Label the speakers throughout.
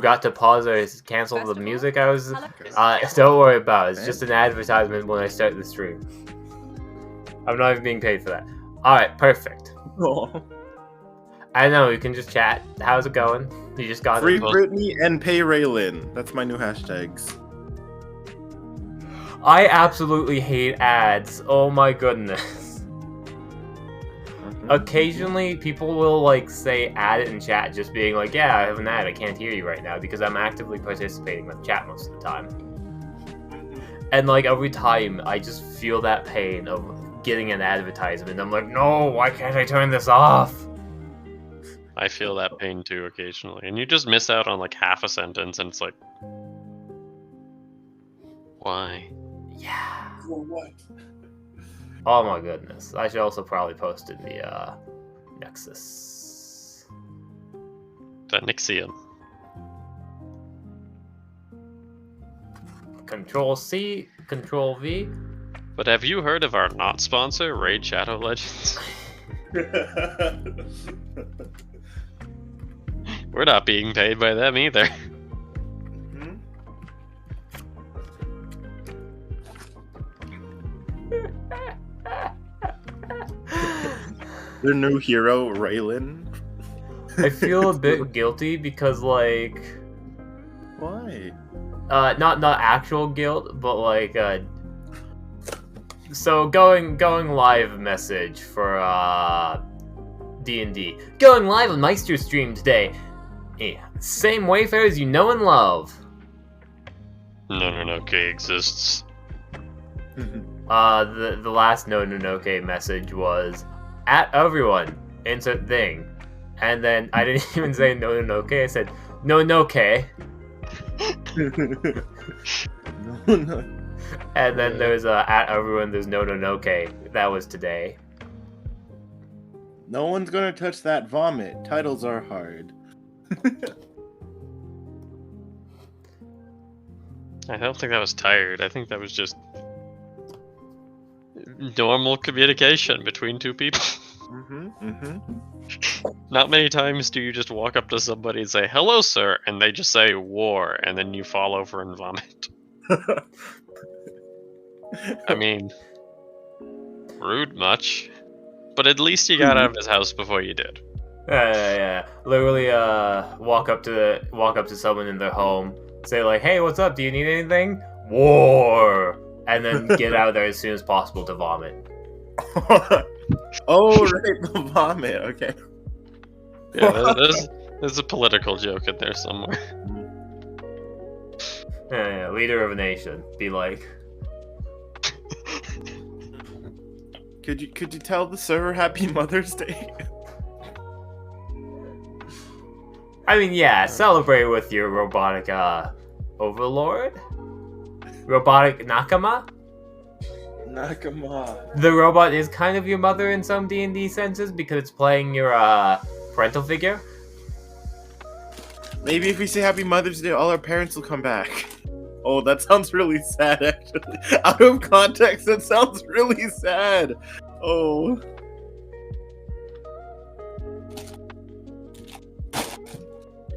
Speaker 1: forgot to pause or cancel the music I was... don't worry about it. It's just an advertisement when I start the stream. I'm not even being paid for that. Alright, perfect.
Speaker 2: Oh.
Speaker 1: I know, you can just chat. How's it going? You just got
Speaker 2: Free Britney and pay Raylan. That's my new hashtags.
Speaker 1: I absolutely hate ads. Oh my goodness. Occasionally, people will like say add it in chat, just being like, yeah, I have an ad, I can't hear you right now, because I'm actively participating with chat most of the time. And like every time, I just feel that pain of getting an advertisement. I'm like, no, why can't I turn this off?
Speaker 3: I feel that pain too occasionally. And you just miss out on like half a sentence, and it's like, why?
Speaker 1: Yeah.
Speaker 2: For what?
Speaker 1: Oh my goodness. I should also probably post in the Nexus.
Speaker 3: The Nixium.
Speaker 1: Control C, Control V.
Speaker 3: But have you heard of our not sponsor, Raid Shadow Legends? We're not being paid by them either.
Speaker 2: Their new hero, Raylan.
Speaker 1: I feel a bit guilty because, like...
Speaker 2: Why?
Speaker 1: Not actual guilt, but like, so going live message for, D&D. Going live on Meister stream today. Yeah, same wayfarers you know and love.
Speaker 3: Nononoke exists.
Speaker 1: The last Nononoke message was, at everyone, insert thing. And then I didn't even say Nononoke, I said, Nonoke.
Speaker 2: No.
Speaker 1: And then there's at everyone, there's Nononoke. That was today.
Speaker 2: No one's gonna touch that vomit. Titles are hard.
Speaker 3: I don't think that was tired. I think that was just normal communication between two people. Not many times do you just walk up to somebody and say, hello, sir, and they just say war, and then you fall over and vomit. I mean, rude much, but at least you got out of his house before you did.
Speaker 1: Yeah. Literally, walk up to someone in their home, say like, "Hey, what's up? Do you need anything?" War, and then get out of there as soon as possible to vomit.
Speaker 2: Oh, right, the vomit. Okay.
Speaker 3: Yeah, there's a political joke in there somewhere.
Speaker 1: Yeah, leader of a nation. Be like,
Speaker 2: Could you tell the server Happy Mother's Day?
Speaker 1: I mean, yeah, celebrate with your robotic overlord, robotic Nakama. The robot is kind of your mother in some D&D senses because it's playing your parental figure.
Speaker 2: Maybe if we say Happy Mother's Day, all our parents will come back. Oh, that sounds really sad, actually. Out of context, that sounds really sad. Oh.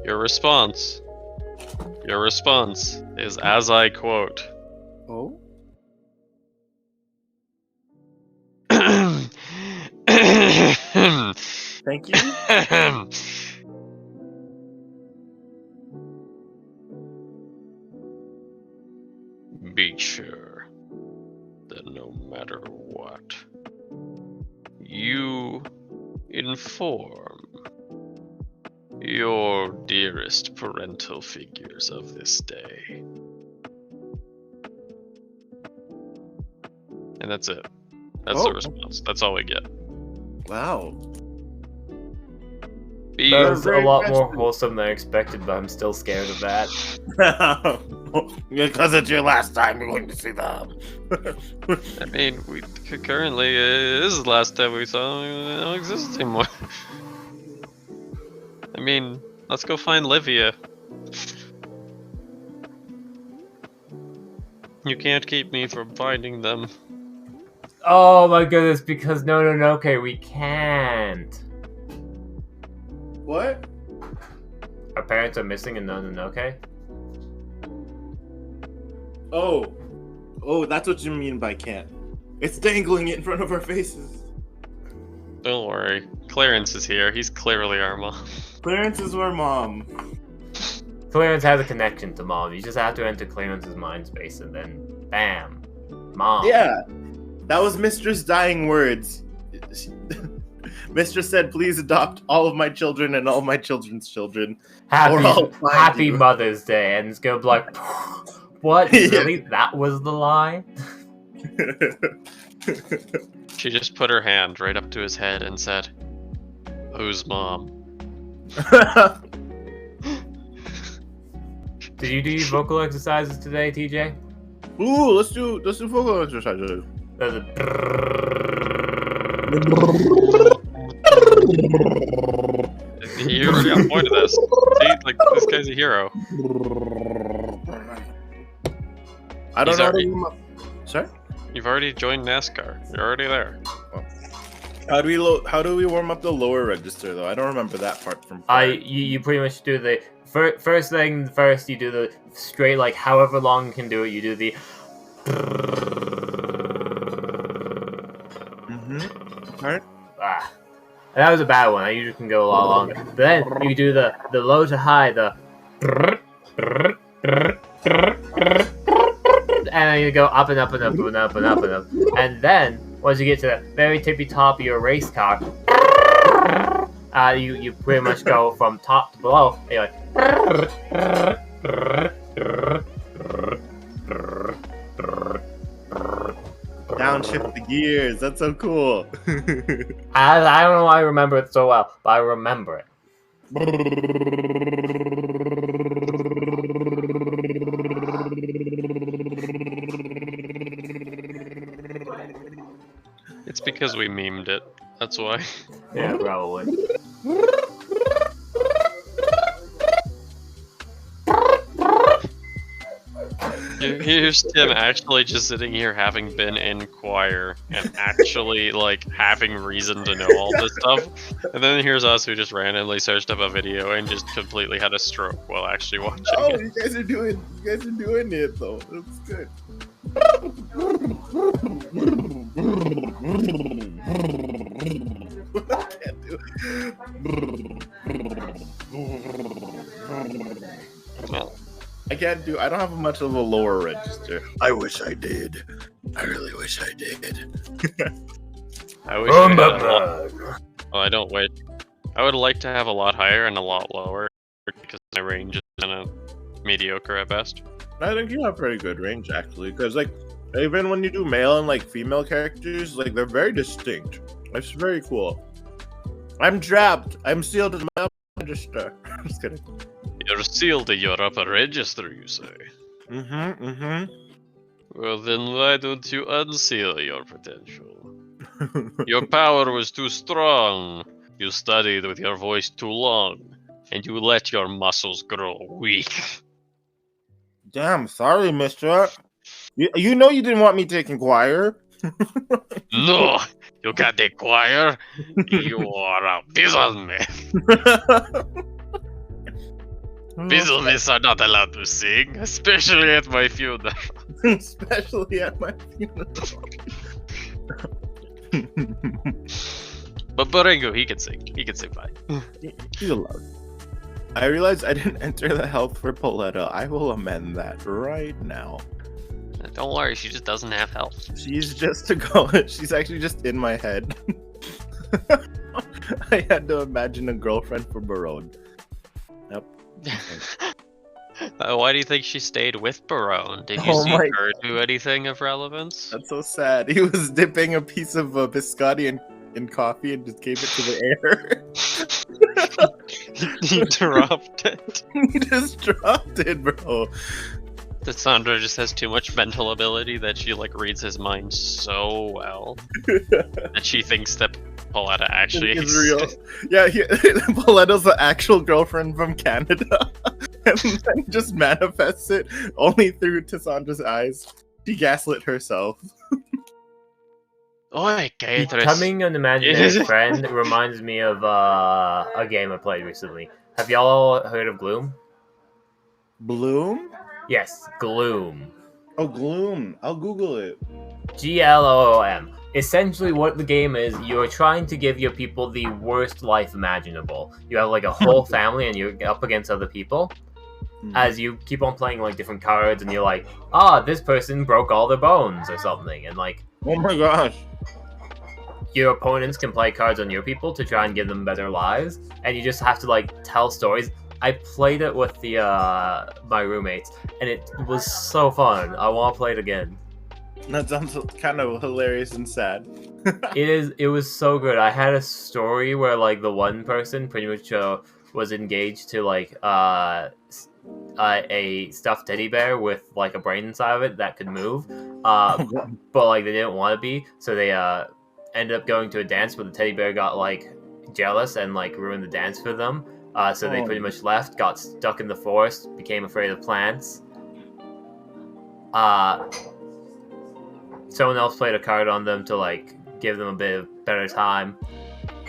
Speaker 3: Your response is as I quote.
Speaker 2: Oh? Thank you.
Speaker 3: Be sure that no matter what, you inform your dearest parental figures of this day. And that's it. That's the response. That's all we get.
Speaker 2: Wow.
Speaker 1: That was a lot more wholesome than I expected, but I'm still scared of that.
Speaker 2: Because it's your last time you're going to see them.
Speaker 3: I mean, we currently, this is the last time we saw them. They don't exist anymore. I mean, let's go find Livia. You can't keep me from finding them.
Speaker 1: Oh my goodness, because Nononoke, we can't.
Speaker 2: What?
Speaker 1: Our parents are missing in Nononoke?
Speaker 2: Oh, that's what you mean by can't. It's dangling it in front of our faces.
Speaker 3: Don't worry. Clarence is here. He's clearly our mom.
Speaker 2: Clarence is our mom.
Speaker 1: Clarence has a connection to mom. You just have to enter Clarence's mind space and then, bam, mom.
Speaker 2: Yeah, that was Mistress' dying words. Mistress said, please adopt all of my children and all my children's children. Or I'll find
Speaker 1: Happy
Speaker 2: you."
Speaker 1: Mother's Day. And it's gonna be like, what? Really? That was the lie?
Speaker 3: She just put her hand right up to his head and said, "Who's mom?"
Speaker 1: Did you do your vocal exercises today, TJ?
Speaker 2: Ooh, let's do vocal exercises.
Speaker 3: You already got point of this. See, like this guy's a hero.
Speaker 2: I don't
Speaker 3: He's
Speaker 2: know.
Speaker 3: already-
Speaker 2: Sorry.
Speaker 3: You've already joined NASCAR. You're already there.
Speaker 2: How do we warm up the lower register though? I don't remember that part from.
Speaker 1: You pretty much do the first thing first. You do the straight, like however long you can do it. You do the.
Speaker 2: Alright.
Speaker 1: Ah, that was a bad one. I usually can go a lot longer. Then you do the low to high, the. And then you go up and up and up and up and up and up. And then, once you get to the very tippy top of your race car, you pretty much go from top to below. And you're like,
Speaker 2: Downshift the gears. That's so cool.
Speaker 1: I don't know why I remember it so well, but I remember it.
Speaker 3: It's because we memed it. That's why.
Speaker 1: Yeah, probably.
Speaker 3: Here's Tim actually just sitting here having been in choir and actually like having reason to know all this stuff. And then here's us who just randomly searched up a video and just completely had a stroke while actually watching
Speaker 2: Oh,
Speaker 3: it.
Speaker 2: you guys are doing it though. That's good. I can't do
Speaker 3: Well,
Speaker 2: I don't have much of a lower register. I wish I did. I really wish I did.
Speaker 3: I wish I had a lot. Well, I don't wish. I would like to have a lot higher and a lot lower because my range is kind of mediocre at best.
Speaker 2: I think you have pretty good range actually, because like even when you do male and like female characters, like they're very distinct. It's very cool. I'm trapped. I'm sealed in my register. Just kidding.
Speaker 3: You're sealed to your upper register, you say?
Speaker 2: Mm-hmm.
Speaker 3: Well, then why don't you unseal your potential? Your power was too strong. You studied with your voice too long, and you let your muscles grow weak.
Speaker 2: Damn, sorry, mister. You know you didn't want me taking choir.
Speaker 3: No, you can't take choir. You are a businessman. Businessmen are not allowed to sing, especially at my funeral.
Speaker 2: Especially at my funeral.
Speaker 3: But Borengo, he can sing. He can sing fine.
Speaker 2: He's allowed. I realized I didn't enter the health for Pauletta. I will amend that right now.
Speaker 3: Don't worry, she just doesn't have health.
Speaker 2: She's just a go. She's actually just in my head. I had to imagine a girlfriend for Barone. Yep.
Speaker 3: Why do you think she stayed with Barone? Did you
Speaker 2: Oh
Speaker 3: see
Speaker 2: my
Speaker 3: her do anything of relevance?
Speaker 2: That's so sad. He was dipping a piece of biscotti in coffee and just gave it to the air.
Speaker 3: He dropped it.
Speaker 2: He just dropped it, bro.
Speaker 3: Cassandra just has too much mental ability that she like reads his mind so well that she thinks that Pauletta actually
Speaker 2: It's real. Yeah, Pauletta's the actual girlfriend from Canada. And then just manifests it only through Tassandra's eyes. She gaslit herself.
Speaker 3: Oi, Catrice.
Speaker 1: Becoming an imaginary friend reminds me of a game I played recently. Have y'all heard of Gloom?
Speaker 2: Bloom?
Speaker 1: Yes, Gloom.
Speaker 2: Oh, Gloom. I'll Google it.
Speaker 1: GLOOM. Essentially, what the game is, you're trying to give your people the worst life imaginable. You have like a whole family, and you're up against other people. As you keep on playing like different cards, and you're like, this person broke all their bones or something, and like,
Speaker 2: Oh my gosh.
Speaker 1: your opponents can play cards on your people to try and give them better lives, and you just have to like tell stories. I played it with the my roommates, and it was so fun. I want to play it again.
Speaker 2: That sounds kind of hilarious and sad.
Speaker 1: It was so good. I had a story where like the one person pretty much was engaged to like a stuffed teddy bear with like a brain inside of it that could move, but like they didn't want to be, so they ended up going to a dance, but the teddy bear got like jealous and like ruined the dance for them. So they pretty much left, got stuck in the forest, became afraid of plants. Someone else played a card on them to like give them a bit of better time.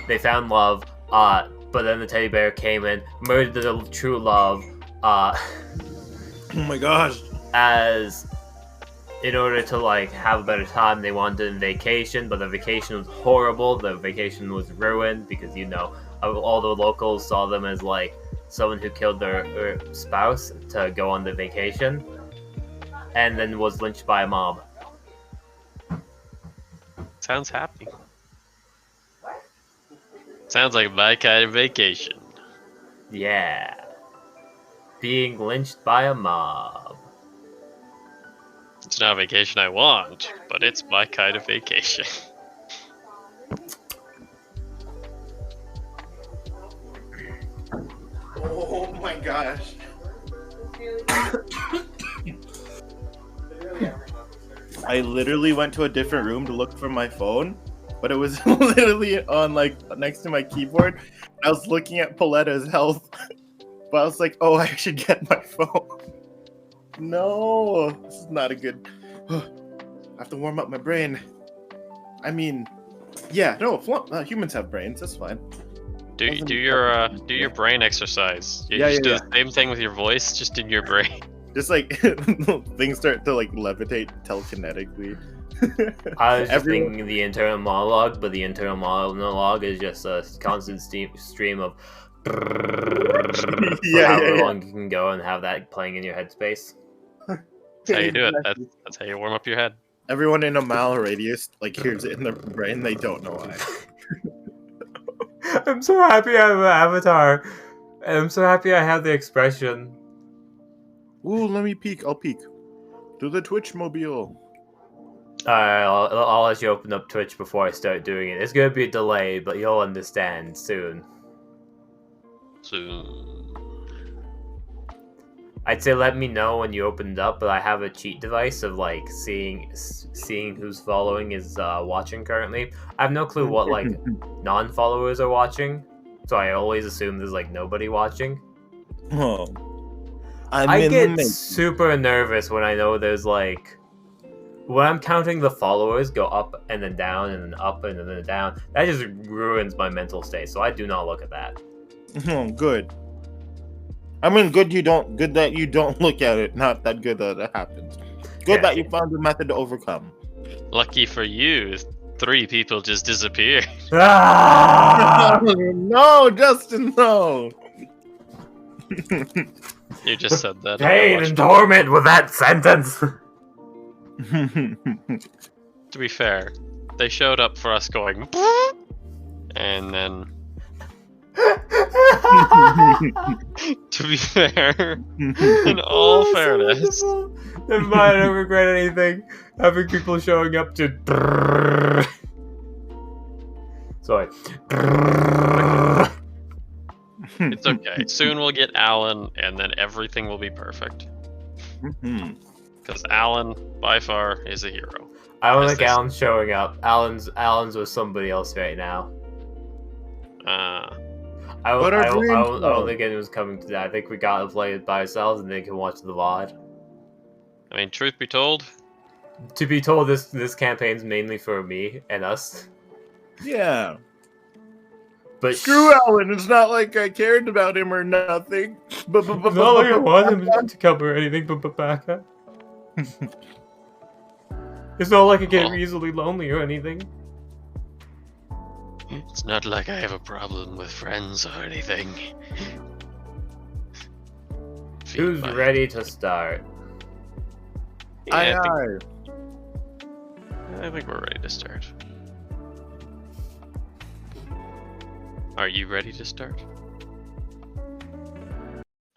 Speaker 1: They found love, but then the teddy bear came in, murdered the true love.
Speaker 2: Oh my gosh!
Speaker 1: As in order to like have a better time, they wanted a vacation, but the vacation was horrible. The vacation was ruined because all the locals saw them as like someone who killed their spouse to go on the vacation, and then was lynched by a mob.
Speaker 3: Sounds happy. Sounds like my kind of vacation.
Speaker 1: Yeah. Being lynched by a mob.
Speaker 3: It's not a vacation I want, but it's my kind of vacation.
Speaker 2: Oh my gosh. I literally went to a different room to look for my phone, but it was literally on like next to my keyboard. I was looking at Pauletta's health, but I was like, oh, I should get my phone. No, this is not a good. I have to warm up my brain. I mean, yeah, no, humans have brains. That's fine.
Speaker 3: Do your brain exercise. You just do the same thing with your voice, just in your brain.
Speaker 2: Just like things start to like levitate telekinetically.
Speaker 1: I was just thinking the internal monologue, but the internal monologue is just a constant stream of however long you can go and have that playing in your headspace.
Speaker 3: That's how you do it. That's how you warm up your head.
Speaker 2: Everyone in a mile radius like hears it in their brain. They don't know why.
Speaker 1: I'm so happy I have an avatar. And I'm so happy I have the expression.
Speaker 2: Ooh, let me peek. I'll peek. To the Twitch mobile.
Speaker 1: Alright, I'll let you open up Twitch before I start doing it. It's gonna be a delay, but you'll understand soon. I'd say let me know when you opened up, but I have a cheat device of like seeing who's following is watching currently. I have no clue what like non-followers are watching, so I always assume there's like nobody watching.
Speaker 2: Oh.
Speaker 1: I get super nervous when I know there's like when I'm counting the followers go up and then down and then up and then down. That just ruins my mental state, so I do not look at that.
Speaker 2: Good. I mean, good that you don't look at it. Not that good that it happens. Good that you found a method to overcome.
Speaker 3: Lucky for you, 3 people just disappeared.
Speaker 1: Ah!
Speaker 2: No, Justin, no.
Speaker 3: You just said that.
Speaker 1: Pain and torment with that sentence.
Speaker 3: To be fair, they showed up for us going, and then. To be fair, in all fairness,
Speaker 1: never mind, I don't regret anything. Having people showing up to. Sorry.
Speaker 3: It's okay. Soon we'll get Alan, and then everything will be perfect. Because Alan, by far, is a hero.
Speaker 1: I don't think Alan's showing up. Alan's with somebody else right now. I don't think anyone's coming to that. I think we gotta play it by ourselves and they can watch the VOD.
Speaker 3: I mean, truth be told,
Speaker 1: this campaign's mainly for me and us.
Speaker 2: Yeah.
Speaker 1: But
Speaker 2: Screw Alan. It's not like I cared about him or nothing. But
Speaker 1: It's not like I want him to come or anything, but back up. It's not like I get
Speaker 3: Oh.
Speaker 1: easily lonely or anything.
Speaker 3: It's not like I have a problem with friends or anything.
Speaker 1: Who's ready to start?
Speaker 3: Yeah,
Speaker 2: Aye.
Speaker 3: I think we're ready to start. Are you ready to start?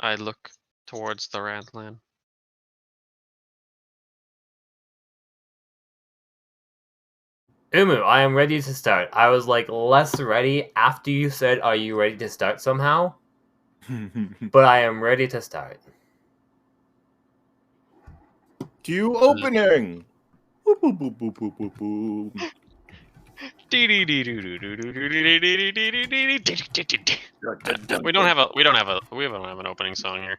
Speaker 3: I look towards the Rantland.
Speaker 1: Umu, I am ready to start. I was like less ready after you said, "Are you ready to start?" somehow, but I am ready to start.
Speaker 2: Cue opening. Boop, boop, boop, boop, boop, boop, boop.
Speaker 3: We don't have an opening song here.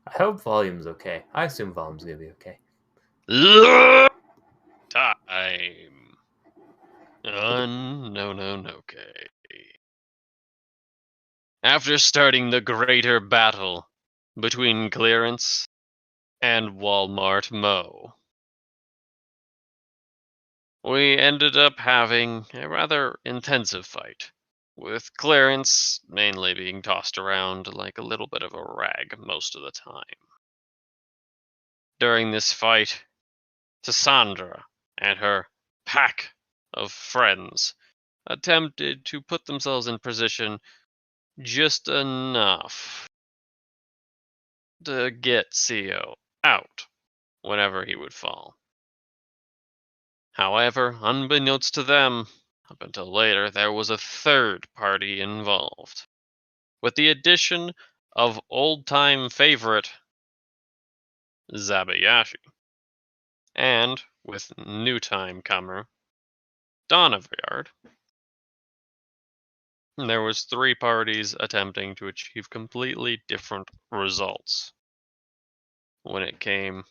Speaker 1: I hope volume's okay. I assume volume's gonna be okay.
Speaker 3: Time. Nononoke. After starting the greater battle between Clearance and Walmart Mo, we ended up having a rather intensive fight, with Clarence mainly being tossed around like a little bit of a rag most of the time. During this fight, Cassandra and her pack of friends attempted to put themselves in position just enough to get CO out whenever he would fall. However, unbeknownst to them, up until later, there was a third party involved, with the addition of old-time favorite Zabayashi, and with new-time comer Donavyard. There was three parties attempting to achieve completely different results when it came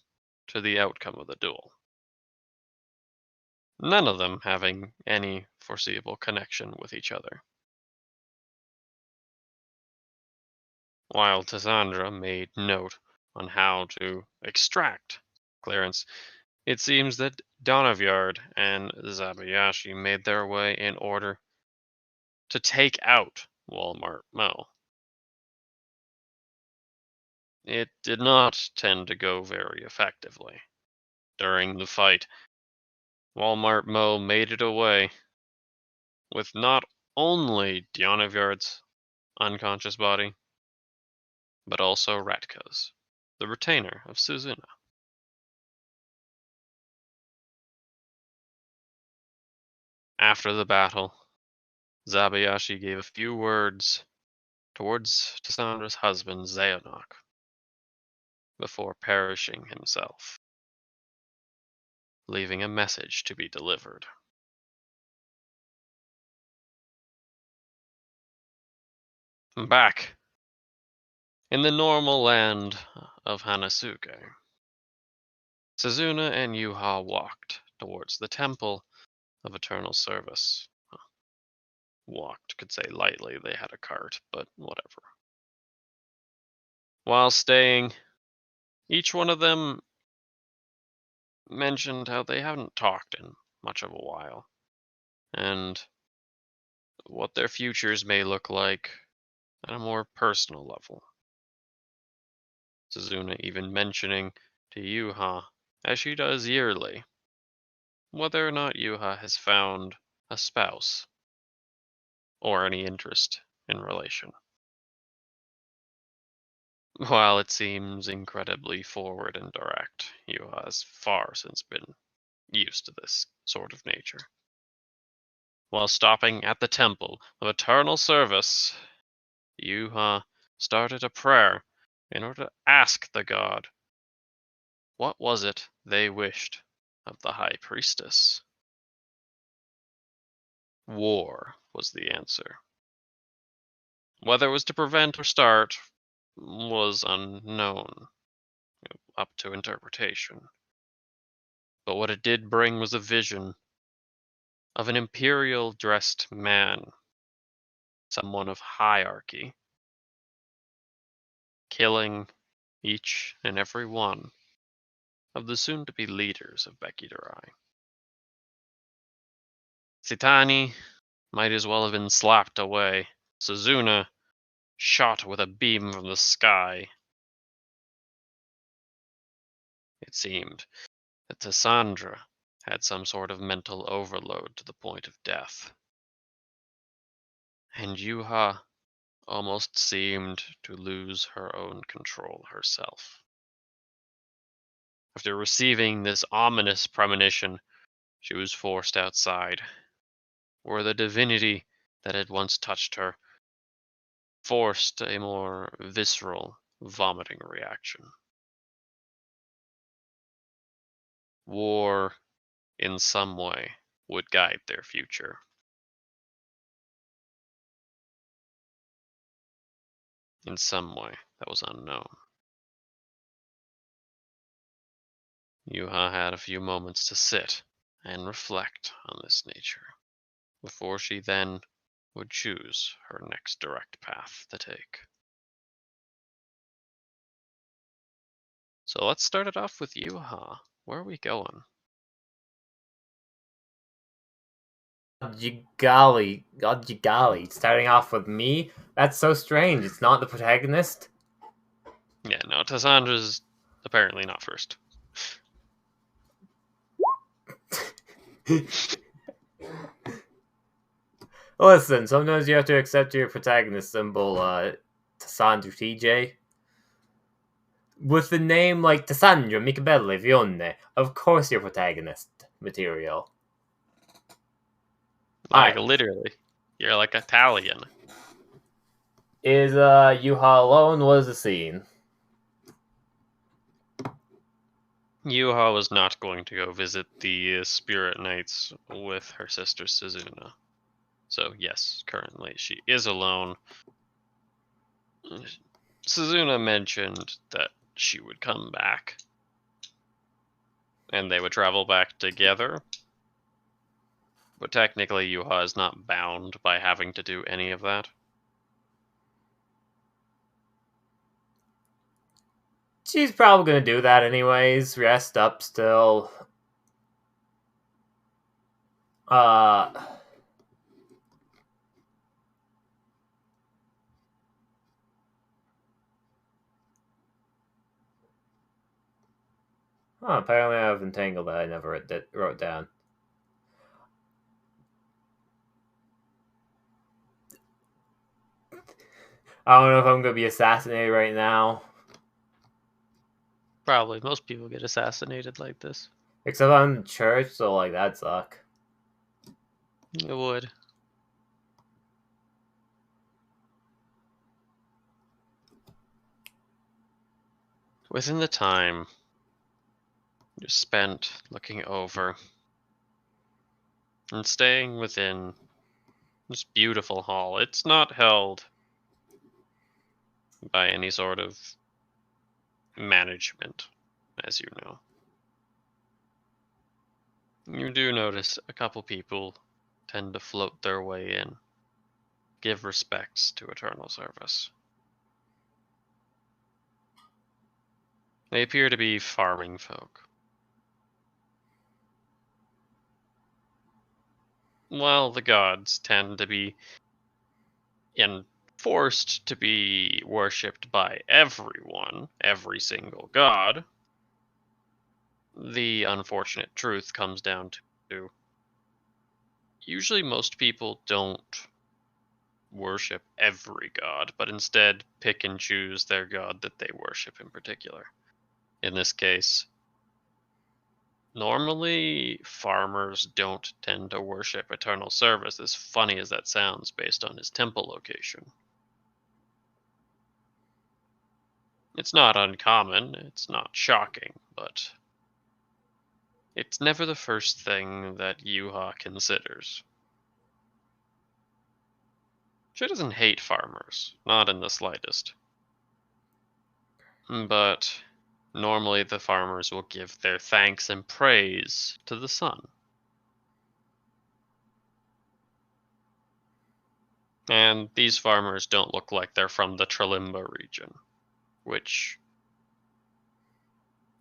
Speaker 3: to the outcome of the duel. None of them having any foreseeable connection with each other. While Cassandra made note on how to extract Clarence, it seems that Donavyard and Zabayashi made their way in order to take out Walmart Mo. It did not tend to go very effectively. During the fight, Walmart Mo made it away with not only Donavyard's unconscious body, but also Ratko's, the retainer of Suzuna. After the battle, Zabayashi gave a few words towards Tassandra's husband, Zaonok, before perishing himself, leaving a message to be delivered. Back in the normal land of Hanasuke, Suzuna and Yuha walked towards the Temple of Eternal Service. Walked, could say lightly, they had a cart, but whatever. While staying, each one of them mentioned how they haven't talked in much of a while, and what their futures may look like at a more personal level. Suzuna even mentioning to Yuha, as she does yearly, whether or not Yuha has found a spouse or any interest in relation. While it seems incredibly forward and direct, Yuha has far since been used to this sort of nature. While stopping at the Temple of Eternal Service, Yuha started a prayer in order to ask the god what was it they wished of the High Priestess. War was the answer. Whether it was to prevent or start was unknown, up to interpretation. But what it did bring was a vision of an imperial dressed man, someone of hierarchy, killing each and every one of the soon-to-be leaders of Bekidarai. Sitani might as well have been slapped away. Suzuna shot with a beam from the sky. It seemed that Tassandra had some sort of mental overload to the point of death. And Yuha almost seemed to lose her own control herself. After receiving this ominous premonition, she was forced outside, where the divinity that had once touched her forced a more visceral, vomiting reaction. War, in some way, would guide their future. In some way that was unknown. Yuha had a few moments to sit and reflect on this nature, before she then would choose her next direct path to take. So let's start it off with Yuha. Where are we going?
Speaker 1: God, you golly. Starting off with me? That's so strange. It's not the protagonist.
Speaker 3: Yeah, no, Tassandra's apparently not first.
Speaker 1: Listen, sometimes you have to accept your protagonist symbol, Tassandra TJ. With the name like Tassandra Micabelle Vionne, of course you're protagonist material.
Speaker 3: Like,
Speaker 1: Alright.
Speaker 3: literally. You're like Italian.
Speaker 1: Is Yuha alone? What is the scene?
Speaker 3: Yuha was not going to go visit the Spirit Knights with her sister Suzuna. So, yes, currently she is alone. Suzuna mentioned that she would come back. And they would travel back together. But technically, Yuha is not bound by having to do any of that.
Speaker 1: She's probably gonna do that anyways. Rest up still. Uh. Oh, apparently I have entangled that I never wrote down. I don't know if I'm gonna be assassinated right now.
Speaker 3: Probably. Most people get assassinated like this.
Speaker 1: Except I'm in church, so like that'd suck.
Speaker 3: It would. Within the time you spent looking over and staying within this beautiful hall, it's not held by any sort of management, as you know. You do notice a couple people tend to float their way in, give respects to Eternal Service. They appear to be farming folk. While the gods tend to be enforced to be worshipped by everyone, every single god, the unfortunate truth comes down to usually most people don't worship every god, but instead pick and choose their god that they worship in particular. In this case, normally farmers don't tend to worship Eternal Service, as funny as that sounds based on his temple location. It's not uncommon, it's not shocking, but it's never the first thing that Yuha considers. She doesn't hate farmers, not in the slightest. But normally the farmers will give their thanks and praise to the sun. And these farmers don't look like they're from the Tralimba region, which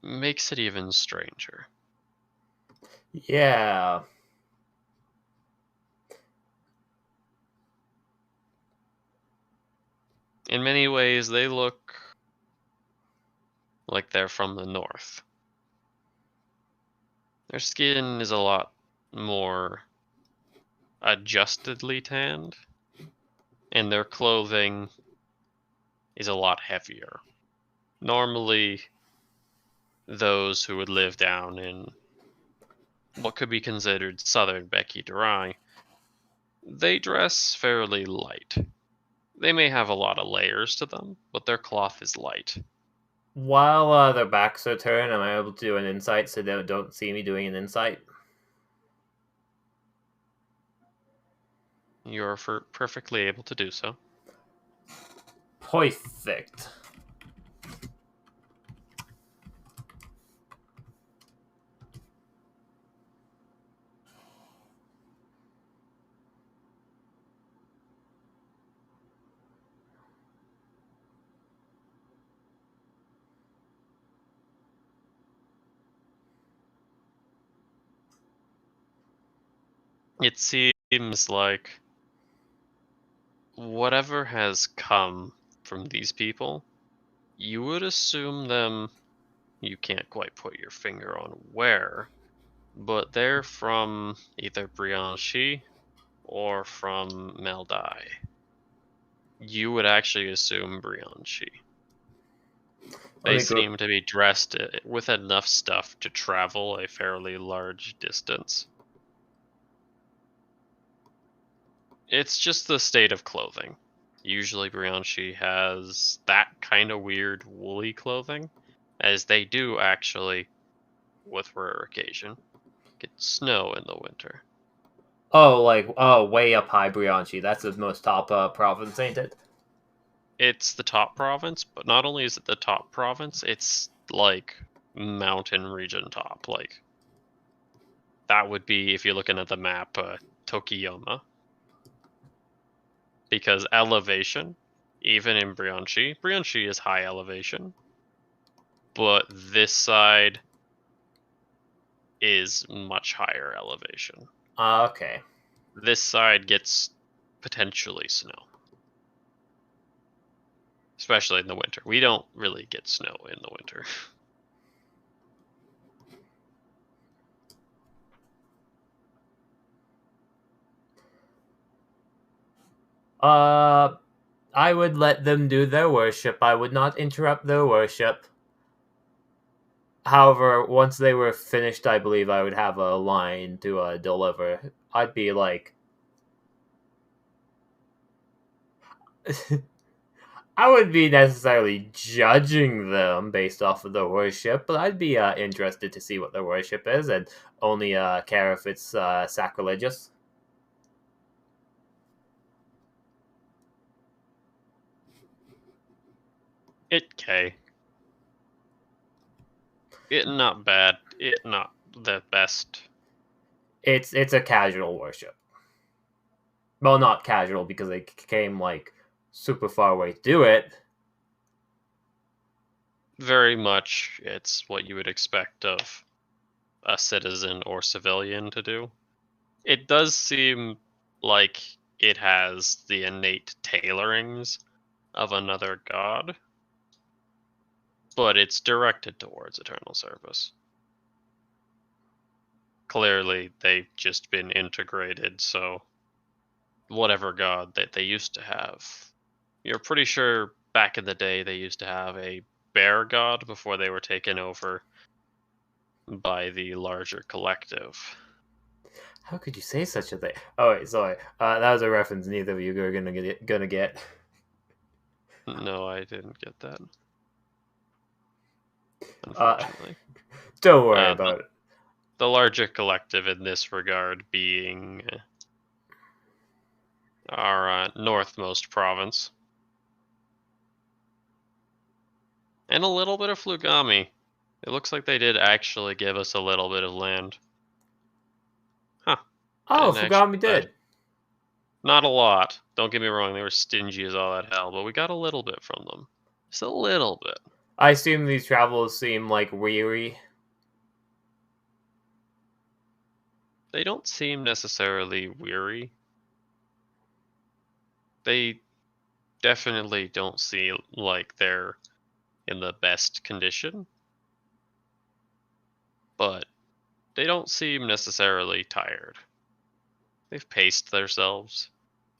Speaker 3: makes it even stranger.
Speaker 1: Yeah.
Speaker 3: In many ways, they look like they're from the north. Their skin is a lot more adjustedly tanned, and their clothing is a lot heavier. Normally, those who would live down in what could be considered southern Becky Durang, they dress fairly light. They may have a lot of layers to them, but their cloth is light.
Speaker 1: While their backs are turned, am I able to do an insight so they don't see me doing an insight?
Speaker 3: You're perfectly able to do so.
Speaker 1: Perfect.
Speaker 3: It seems like whatever has come from these people, you would assume them, you can't quite put your finger on where, but they're from either Brianchi or from Meldai. You would actually assume Brianchi. They seem to be dressed with enough stuff to travel a fairly large distance. It's just the state of clothing. Usually Brianchi has that kind of weird woolly clothing, as they do actually, with rare occasion, get snow in the winter.
Speaker 1: Oh, way up high Brianchi. That's the most top province, ain't it?
Speaker 3: It's the top province, but not only is it the top province, it's like mountain region top. Like, that would be, if you're looking at the map, Tokiyama. Because elevation, even in Brianchi is high elevation. But this side is much higher elevation.
Speaker 1: Okay.
Speaker 3: This side gets potentially snow. Especially in the winter. We don't really get snow in the winter.
Speaker 1: I would let them do their worship. I would not interrupt their worship. However, once they were finished, I believe I would have a line to deliver. I'd be like, I wouldn't be necessarily judging them based off of their worship, but I'd be interested to see what their worship is and only care if it's sacrilegious.
Speaker 3: It not bad. It not the best.
Speaker 1: It's a casual worship. Well, not casual because they came like super far away to do it.
Speaker 3: Very much, it's what you would expect of a citizen or civilian to do. It does seem like it has the innate tailorings of another god, but it's directed towards eternal service. Clearly, they've just been integrated, so whatever god that they used to have. You're pretty sure back in the day they used to have a bear god before they were taken over by the larger collective.
Speaker 1: How could you say such a thing? Oh wait, sorry. That was a reference neither of you are gonna get.
Speaker 3: No, I didn't get that. Unfortunately.
Speaker 1: Don't worry about it.
Speaker 3: The larger collective in this regard being our northmost province. And a little bit of Flugami. It looks like they did actually give us a little bit of land. Huh.
Speaker 1: Oh,
Speaker 3: Didn't actually
Speaker 1: Fugami did.
Speaker 3: Not a lot. Don't get me wrong, they were stingy as all that hell, but we got a little bit from them. Just a little bit.
Speaker 1: I assume these travels seem like weary.
Speaker 3: They don't seem necessarily weary. They definitely don't seem like they're in the best condition, but they don't seem necessarily tired. They've paced themselves,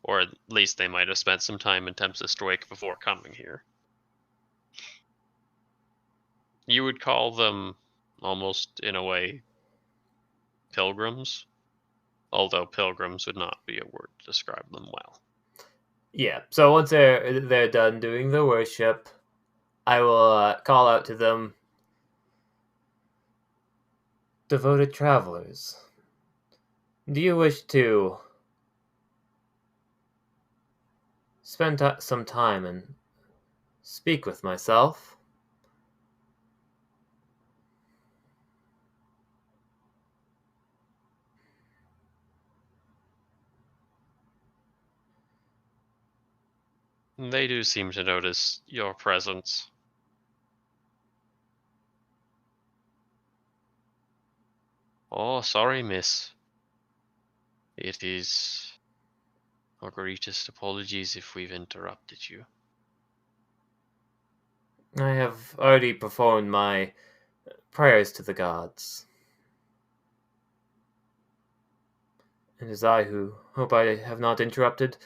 Speaker 3: or at least they might have spent some time in Tempest Wake before coming here. You would call them almost, in a way, pilgrims, although pilgrims would not be a word to describe them well.
Speaker 1: Yeah. So once they're done doing the worship, I will call out to them. Devoted travelers, do you wish to spend some time and speak with myself?
Speaker 3: They do seem to notice your presence. Oh, sorry, miss. It is our greatest apologies if we've interrupted you.
Speaker 1: I have already performed my prayers to the gods. It is I who hope I have not interrupted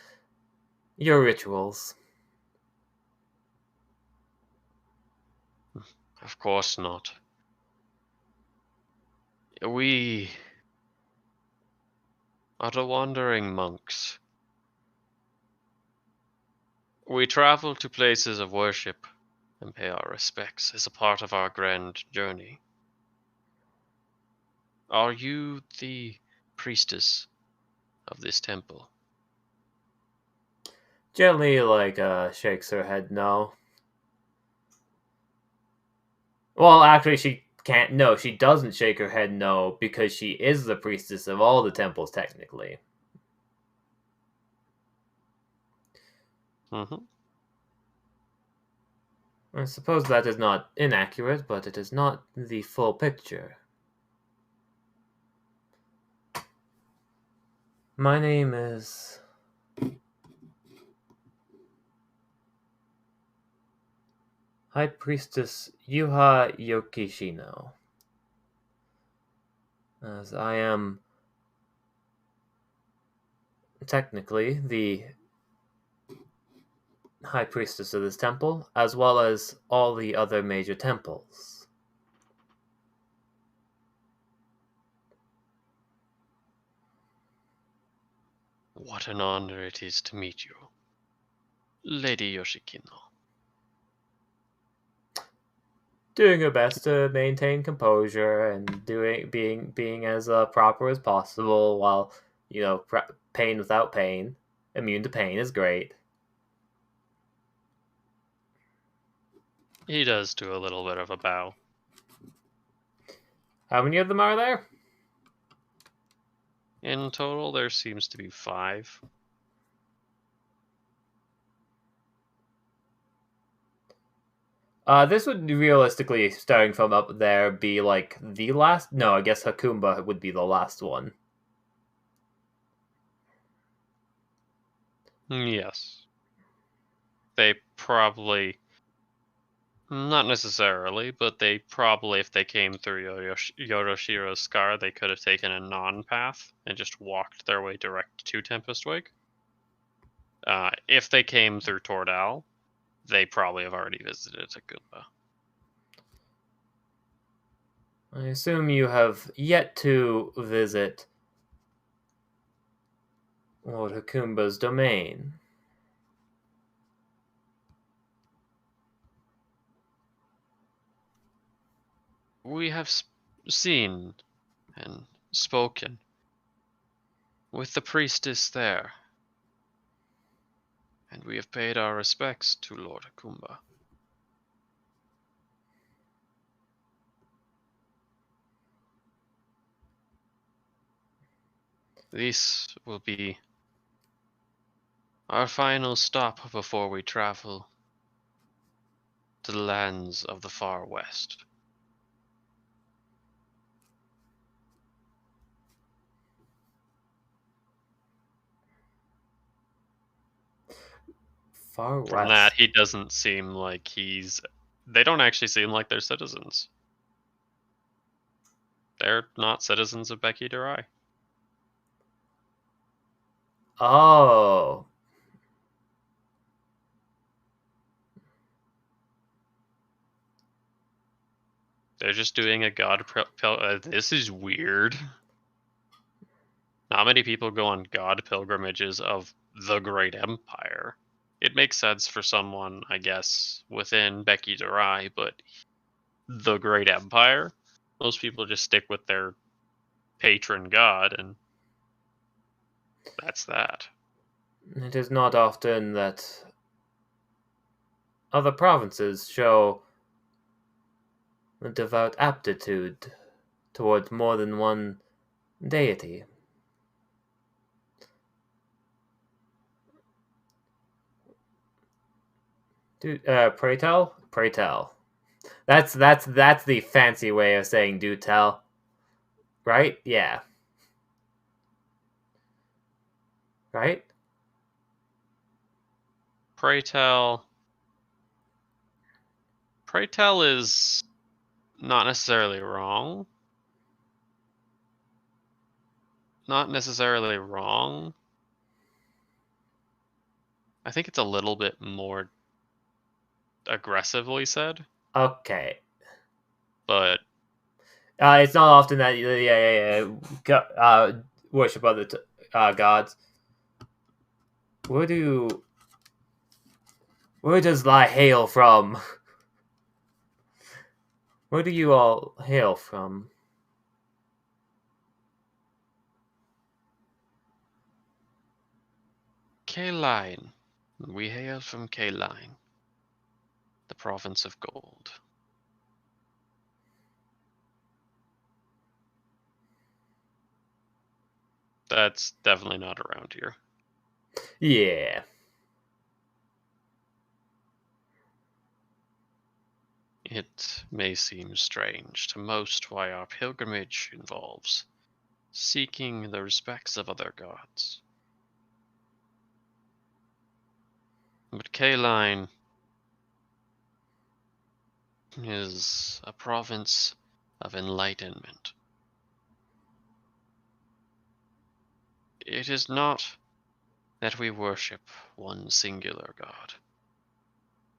Speaker 1: your rituals.
Speaker 3: Of course not. We are the wandering monks. We travel to places of worship and pay our respects as a part of our grand journey. Are you the priestess of this temple?
Speaker 1: Gently, shakes her head no. Well, actually, she can't. No, she doesn't shake her head no because she is the priestess of all the temples, technically.
Speaker 3: Mm-hmm.
Speaker 1: I suppose that is not inaccurate, but it is not the full picture. My name is High Priestess Yuha Yokishino. As I am technically the High Priestess of this temple, as well as all the other major temples.
Speaker 3: What an honor it is to meet you, Lady Yoshikino.
Speaker 1: Doing her best to maintain composure and being as proper as possible, while pain without pain, immune to pain is great.
Speaker 3: He does do a little bit of a bow.
Speaker 1: How many of them are there?
Speaker 3: In total, there seems to be 5.
Speaker 1: This would realistically, starting from up there, be like the last. No, I guess Hakumba would be the last one.
Speaker 3: Yes. They probably, not necessarily, but they probably, if they came through Yoroshiro's scar, they could have taken a non-path and just walked their way direct to Tempest Wake. If they came through Tordal, they probably have already visited Hakumba.
Speaker 1: I assume you have yet to visit Lord Hakumba's domain.
Speaker 3: We have seen and spoken with the priestess there, and we have paid our respects to Lord Hakumba. This will be Our final stop before we travel to the lands of the far west.
Speaker 1: Far
Speaker 3: From that,
Speaker 1: west.
Speaker 3: he doesn't seem like he's... They don't actually seem like they're citizens. They're not citizens of Becky Durai.
Speaker 1: Oh.
Speaker 3: They're just doing a god... this is weird. Not many people go on god pilgrimages of the Great Empire. It makes sense for someone, I guess, within Becky Durai, but the Great Empire? Most people just stick with their patron god, and that's that.
Speaker 1: It is not often that other provinces show a devout aptitude towards more than one deity. Pray tell? Pray tell. That's the fancy way of saying do tell. Right? Yeah. Right?
Speaker 3: Pray tell. Pray tell is not necessarily wrong. Not necessarily wrong. I think it's a little bit more aggressively said,
Speaker 1: Okay.
Speaker 3: but
Speaker 1: It's not often that worship other gods. Where does lie hail from? Where do you all hail from?
Speaker 3: Kaline. We hail from Kaline, the province of gold. That's definitely not around here.
Speaker 1: Yeah.
Speaker 3: It may seem strange to most why our pilgrimage involves seeking the respects of other gods. But Kaline is a province of enlightenment. It is not that we worship one singular god,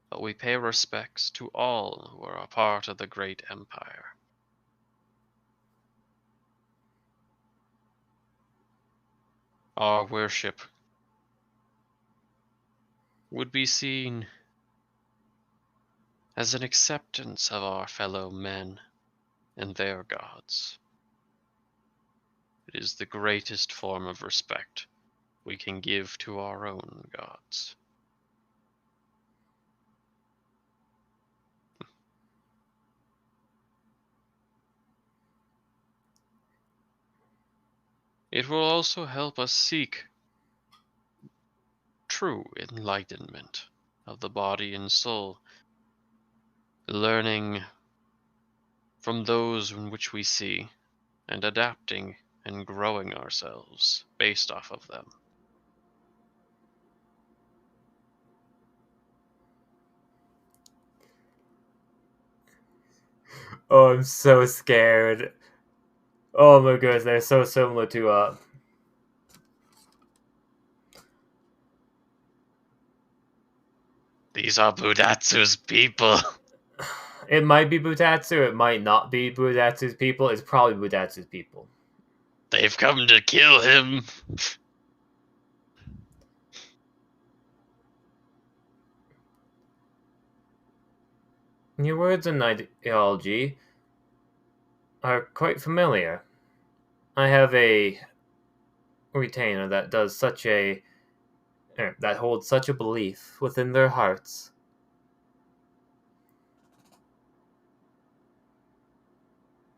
Speaker 3: but we pay respects to all who are a part of the great empire. Our worship would be seen as an acceptance of our fellow men and their gods. It is the greatest form of respect we can give to our own gods. It will also help us seek true enlightenment of the body and soul, learning from those in which we see, and adapting and growing ourselves based off of them.
Speaker 1: Oh, I'm so scared. Oh my goodness, they're so similar to
Speaker 3: These are Budatsu's people.
Speaker 1: It might be Butatsu, it might not be Butatsu's people, it's probably Butatsu's people.
Speaker 3: They've come to kill him.
Speaker 1: Your words and ideology are quite familiar. I have a retainer that does such a that holds such a belief within their hearts.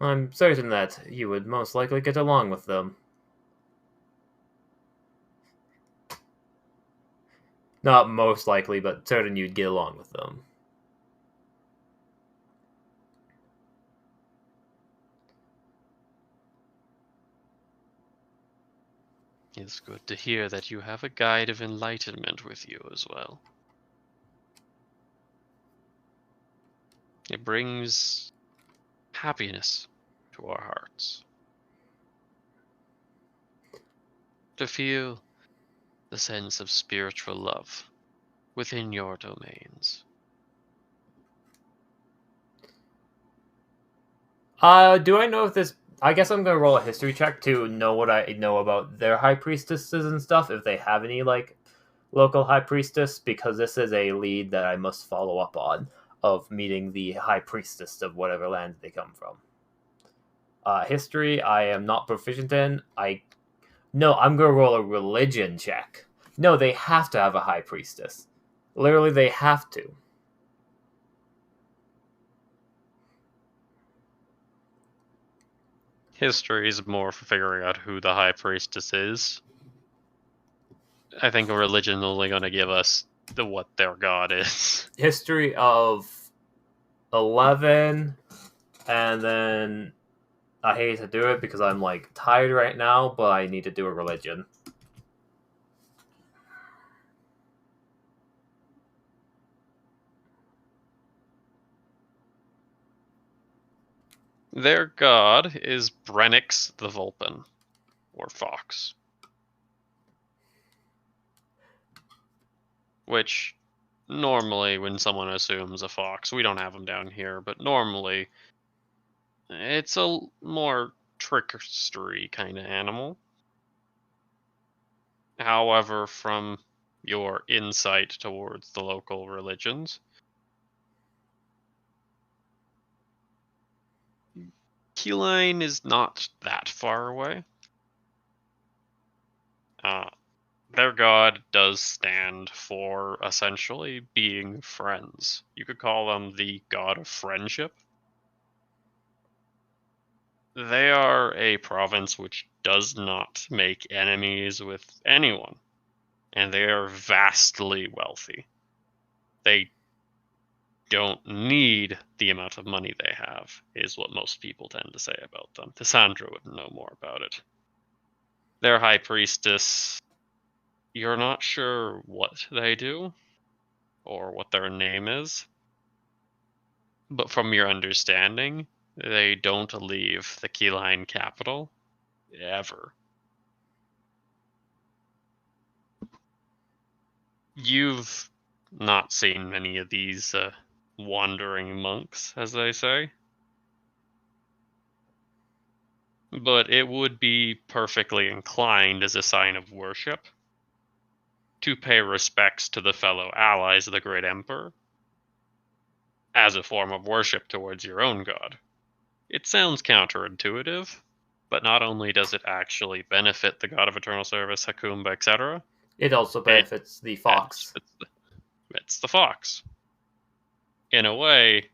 Speaker 1: I'm certain that you would most likely get along with them. Not most likely, but certain you'd get along with them.
Speaker 3: It's good to hear that you have a guide of enlightenment with you as well. It brings happiness to our hearts. To feel the sense of spiritual love within your domains.
Speaker 1: Do I know if this... I guess I'm gonna roll a history check to know what I know about their high priestesses and stuff, if they have any, like, local high priestess, because this is a lead that I must follow up on, of meeting the high priestess of whatever land they come from. History, I am not proficient in. No, I'm gonna roll a religion check. No, they have to have a high priestess. Literally, they have to.
Speaker 3: History is more for figuring out who the high priestess is. I think a religion is only going to give us what their god is.
Speaker 1: History of 11, and then I hate to do it because I'm like tired right now, but I need to do a religion.
Speaker 3: Their god is Brennix the Vulpin, or Fox. Which, normally when someone assumes a fox, we don't have them down here, but normally it's a more trickstery kind of animal. However, from your insight towards the local religions, Keyline is not that far away. Their god does stand for essentially being friends. You could call them the god of friendship. They are a province which does not make enemies with anyone, and they are vastly wealthy. They don't need the amount of money they have, is what most people tend to say about them. Cassandra would know more about it. Their high priestess, you're not sure what they do or what their name is, but from your understanding, they don't leave the Keyline capital ever. You've not seen many of these wandering monks, as they say. But it would be perfectly inclined as a sign of worship to pay respects to the fellow allies of the Great Emperor as a form of worship towards your own god. It sounds counterintuitive, but not only does it actually benefit the god of eternal service, Hakumba, etc.,
Speaker 1: It also benefits the fox.
Speaker 3: It's the fox. In a way,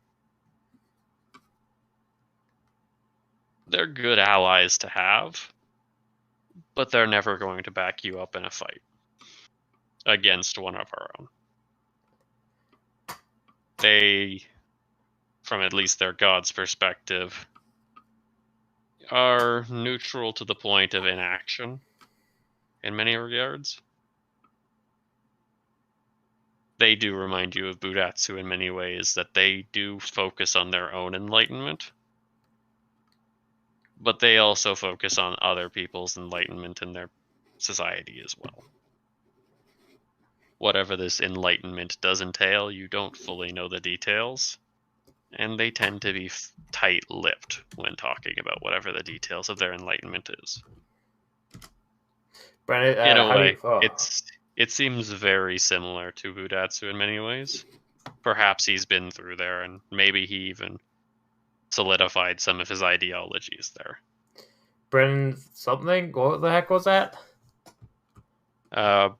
Speaker 3: they're good allies to have, but they're never going to back you up in a fight against one of our own. They, from at least their god's perspective, are neutral to the point of inaction in many regards. They do remind you of Budatsu in many ways, that they do focus on their own enlightenment, but they also focus on other people's enlightenment in their society as well. Whatever this enlightenment does entail, you don't fully know the details, and they tend to be tight-lipped when talking about whatever the details of their enlightenment is.
Speaker 1: Brandon,
Speaker 3: in a way, it seems very similar to Budatsu in many ways. Perhaps he's been through there, and maybe he even solidified some of his ideologies there.
Speaker 1: Brennan something? What the heck was that?
Speaker 3: Brennex.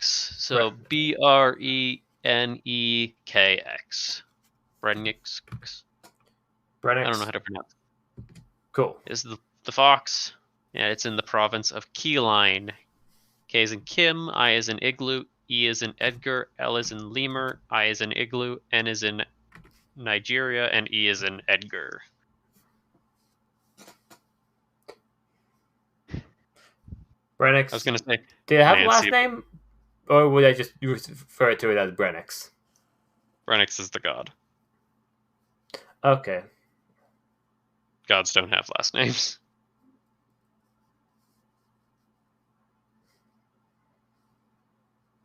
Speaker 3: So Brenekx. Brennex.
Speaker 1: Brennex.
Speaker 3: I don't know how to pronounce it.
Speaker 1: Cool.
Speaker 3: Is the fox. Yeah, it's in the province of Keyline. K is in Kim, I is in Igloo, E is in Edgar, L is in Lemur, I is in Igloo, N is in Nigeria, and E is in Edgar.
Speaker 1: Brenix.
Speaker 3: I was gonna say,
Speaker 1: Did it have a
Speaker 3: Nancy.
Speaker 1: last name? Or would I just refer to it as Brenix?
Speaker 3: Brenix is the god.
Speaker 1: Okay.
Speaker 3: Gods don't have last names.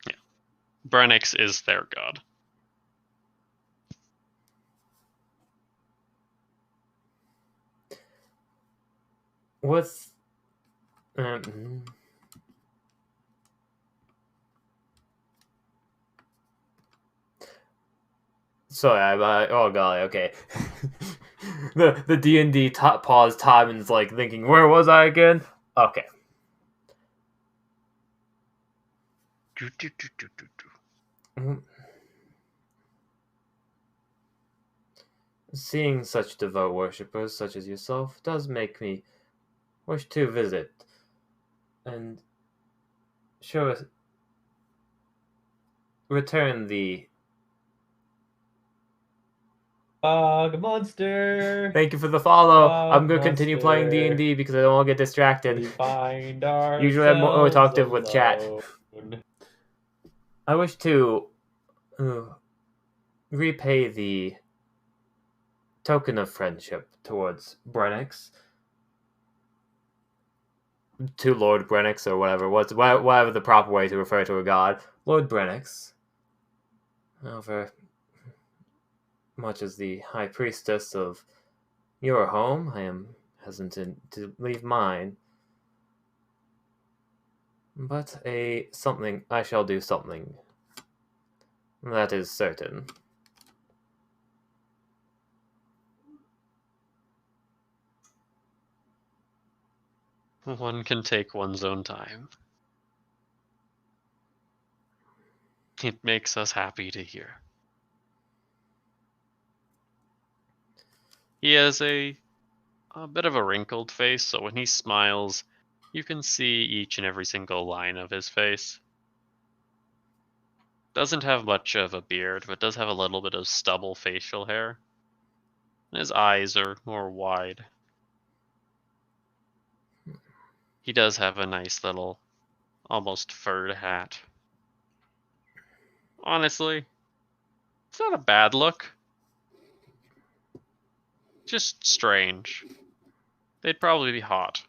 Speaker 3: Yeah. Brenix is their god.
Speaker 1: What's... Sorry, oh golly, okay. the D&D pause time and it's like thinking, where was I again? Okay. Seeing such devout worshippers such as yourself does make me wish to visit and show us return the
Speaker 4: Bug monster.
Speaker 1: Thank you for the follow.
Speaker 4: Bug
Speaker 1: I'm gonna continue playing
Speaker 4: monster.
Speaker 1: D&D because I don't want to get distracted.
Speaker 4: We find ourselves
Speaker 1: Usually I'm more talkative with chat.
Speaker 4: alone.
Speaker 1: I wish to repay the token of friendship towards Brenix. To Lord Brenix or whatever the proper way to refer to a god. Lord Brenix. Over much as the high priestess of your home, I am hesitant to leave mine. But I shall do something. That is certain.
Speaker 3: One can take one's own time. It makes us happy to hear. He has a bit of a wrinkled face, so when he smiles, you can see each and every single line of his face. Doesn't have much of a beard, but does have a little bit of stubble facial hair. And his eyes are more wide. He does have a nice little, almost furred hat. Honestly, it's not a bad look. Just strange. They'd probably be hot.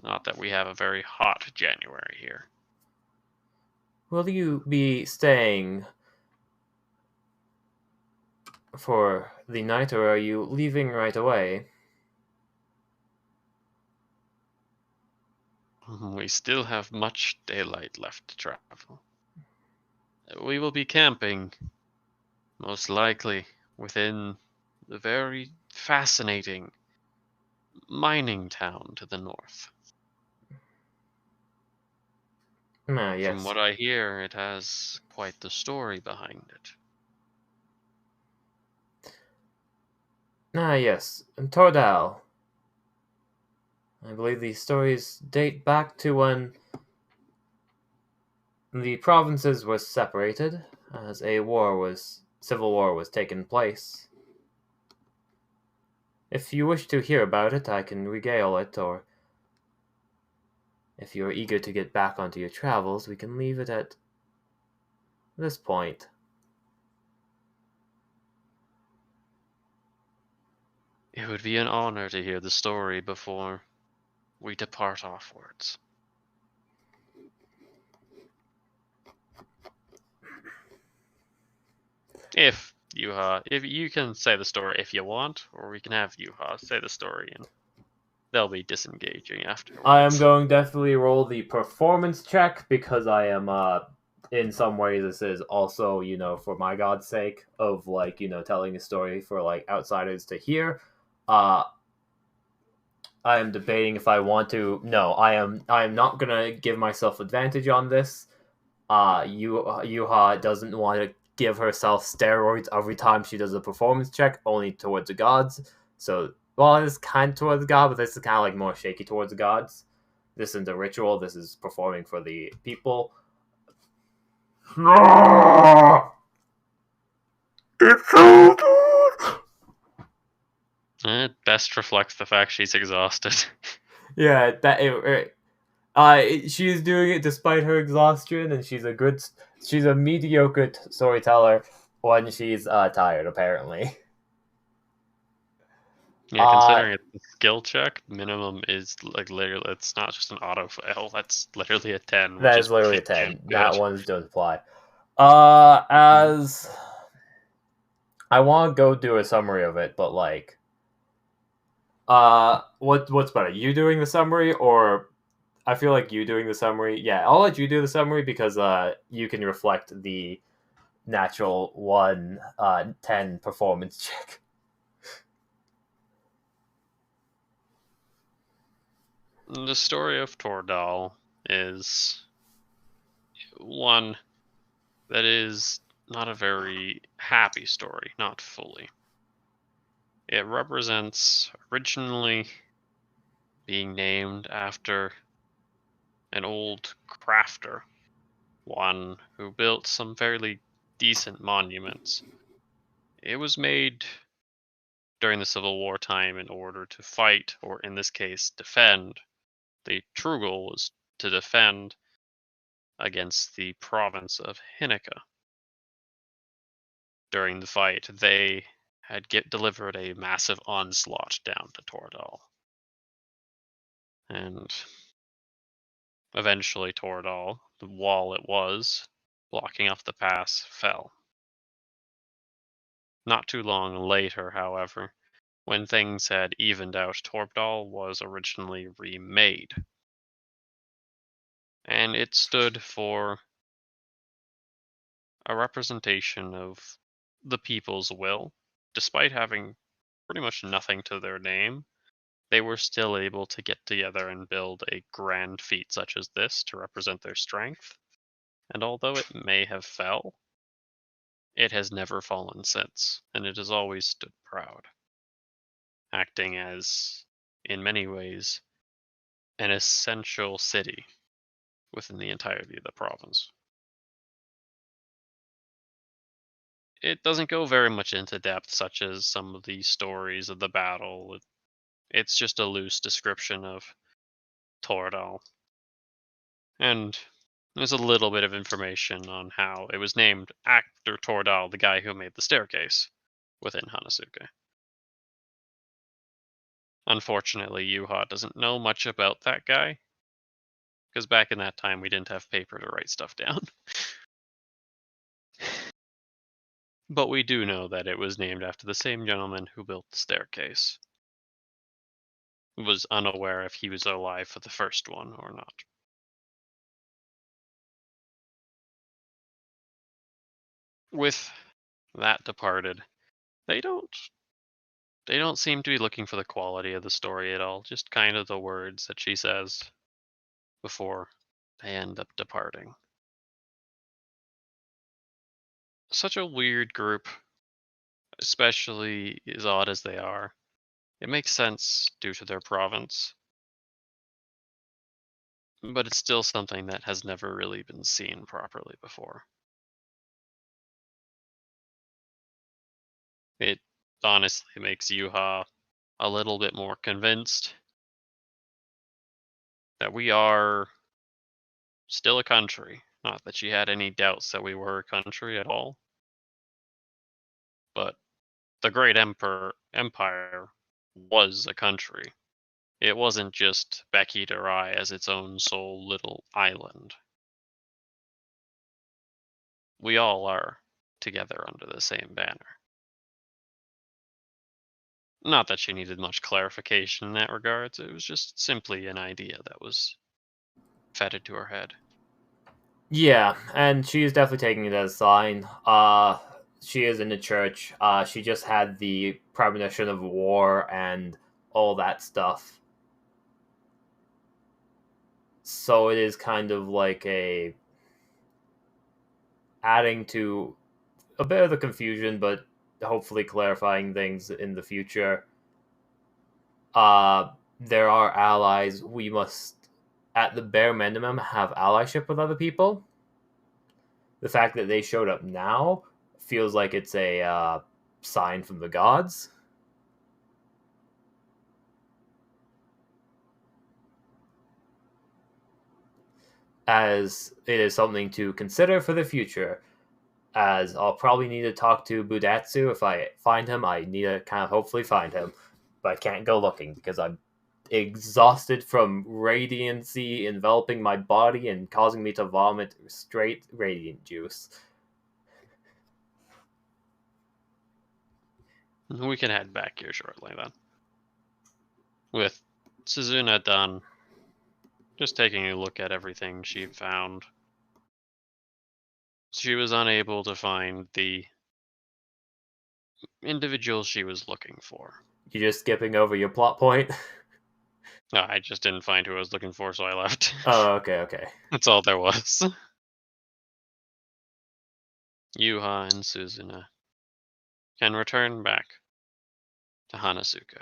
Speaker 3: Not that we have a very hot January here.
Speaker 1: Will you be staying for the night, or are you leaving right away?
Speaker 3: We still have much daylight left to travel. We will be camping, most likely, within the very fascinating mining town to the north.
Speaker 1: Yes.
Speaker 3: From what I hear, it has quite the story behind it.
Speaker 1: Yes. And Tordal. I believe these stories date back to when the provinces were separated as a civil war was taking place. If you wish to hear about it, I can regale it, or if you're eager to get back onto your travels, we can leave it at this point.
Speaker 3: It would be an honor to hear the story before we depart offwards. If you can say the story if you want, or we can have Yuha say the story and they'll be disengaging afterwards.
Speaker 1: I am going to definitely roll the performance check because I am, in some ways, this is also, for my god's sake of, telling a story for, outsiders to hear. I am debating if I want to. No, I am not gonna give myself advantage on this. Yuha doesn't want to give herself steroids every time she does a performance check, only towards the gods. So, well, it's kind of towards the god, but this is kind of more shaky towards the gods. this isn't a ritual. This is performing for the people. No! It's so good!
Speaker 3: It best reflects the fact she's exhausted.
Speaker 1: Yeah, she's doing it despite her exhaustion, and she's a mediocre storyteller when she's tired, apparently.
Speaker 3: Yeah, considering it's a skill check, minimum is like literally, it's not just an auto fail. That's literally a 10.
Speaker 1: That
Speaker 3: which
Speaker 1: is literally a
Speaker 3: pretty
Speaker 1: 10.
Speaker 3: good.
Speaker 1: That one does apply. As I want to go do a summary of it, but like, what's better, you doing the summary or I feel like you doing the summary? Yeah, I'll let you do the summary because you can reflect the natural 10 performance check.
Speaker 3: The story of Tordal is one that is not a very happy story, not fully. It represents originally being named after an old crafter, one who built some fairly decent monuments. It was made during the Civil War time in order to fight, or in this case, defend. The true goal was to defend against the province of Hinika. During the fight, they had delivered a massive onslaught down to Tordal. And eventually Tordal, the wall it was, blocking off the pass, fell. Not too long later, however, when things had evened out, Tordal was originally remade. And it stood for a representation of the people's will. Despite having pretty much nothing to their name, they were still able to get together and build a grand feat such as this to represent their strength. And although it may have fell, it has never fallen since, and it has always stood proud, acting as, in many ways, an essential city within the entirety of the province. It doesn't go very much into depth, such as some of the stories of the battle. It's just a loose description of Tordal. And there's a little bit of information on how it was named after Tordal, the guy who made the staircase within Hanazuke. Unfortunately, Yuha doesn't know much about that guy, because back in that time we didn't have paper to write stuff down. But we do know that it was named after the same gentleman who built the staircase. Was unaware if he was alive for the first one or not. With that departed, they don't seem to be looking for the quality of the story at all, just kind of the words that she says before they end up departing. Such a weird group, especially as odd as they are. It makes sense due to their province, but it's still something that has never really been seen properly before. It honestly makes Yuha a little bit more convinced that we are still a country. Not that she had any doubts that we were a country at all. But the Great Empire was a country. It wasn't just Becky Darai as its own sole little island. We all are together under the same banner. Not that she needed much clarification in that regard, it was just simply an idea that was fed into her head.
Speaker 1: Yeah, and she's definitely taking it as a sign. She is in the church. She just had the premonition of war and all that stuff. So it is kind of like adding to a bit of the confusion, but hopefully clarifying things in the future. There are allies. We must at the bare minimum, have allyship with other people. The fact that they showed up now feels like it's a sign from the gods. As it is something to consider for the future. As I'll probably need to talk to Budatsu if I find him. I need to kind of hopefully find him, but I can't go looking because I'm exhausted from radiancy enveloping my body and causing me to vomit straight radiant juice.
Speaker 3: We can head back here shortly then. With Suzuna done, just taking a look at everything she found, she was unable to find the individual she was looking for.
Speaker 1: You're just skipping over your plot point?
Speaker 3: No, I just didn't find who I was looking for, so I left.
Speaker 1: Oh, okay.
Speaker 3: That's all there was. Yuha and Suzuna can return back to Hanazuke.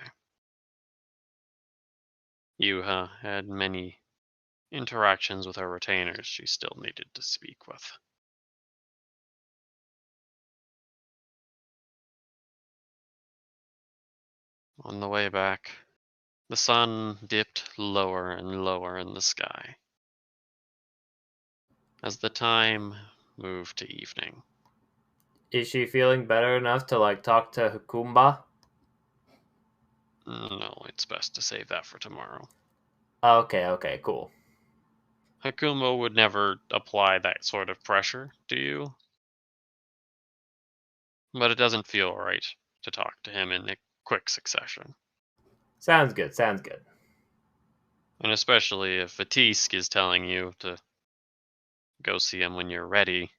Speaker 3: Yuha had many interactions with her retainers she still needed to speak with. On the way back, the sun dipped lower and lower in the sky as the time moved to evening.
Speaker 1: Is she feeling better enough to, talk to Hakumba?
Speaker 3: No, it's best to save that for tomorrow.
Speaker 1: Okay, cool.
Speaker 3: Hakumo would never apply that sort of pressure to you, but it doesn't feel right to talk to him in a quick succession.
Speaker 1: Sounds good.
Speaker 3: And especially if Vatisk is telling you to go see him when you're ready,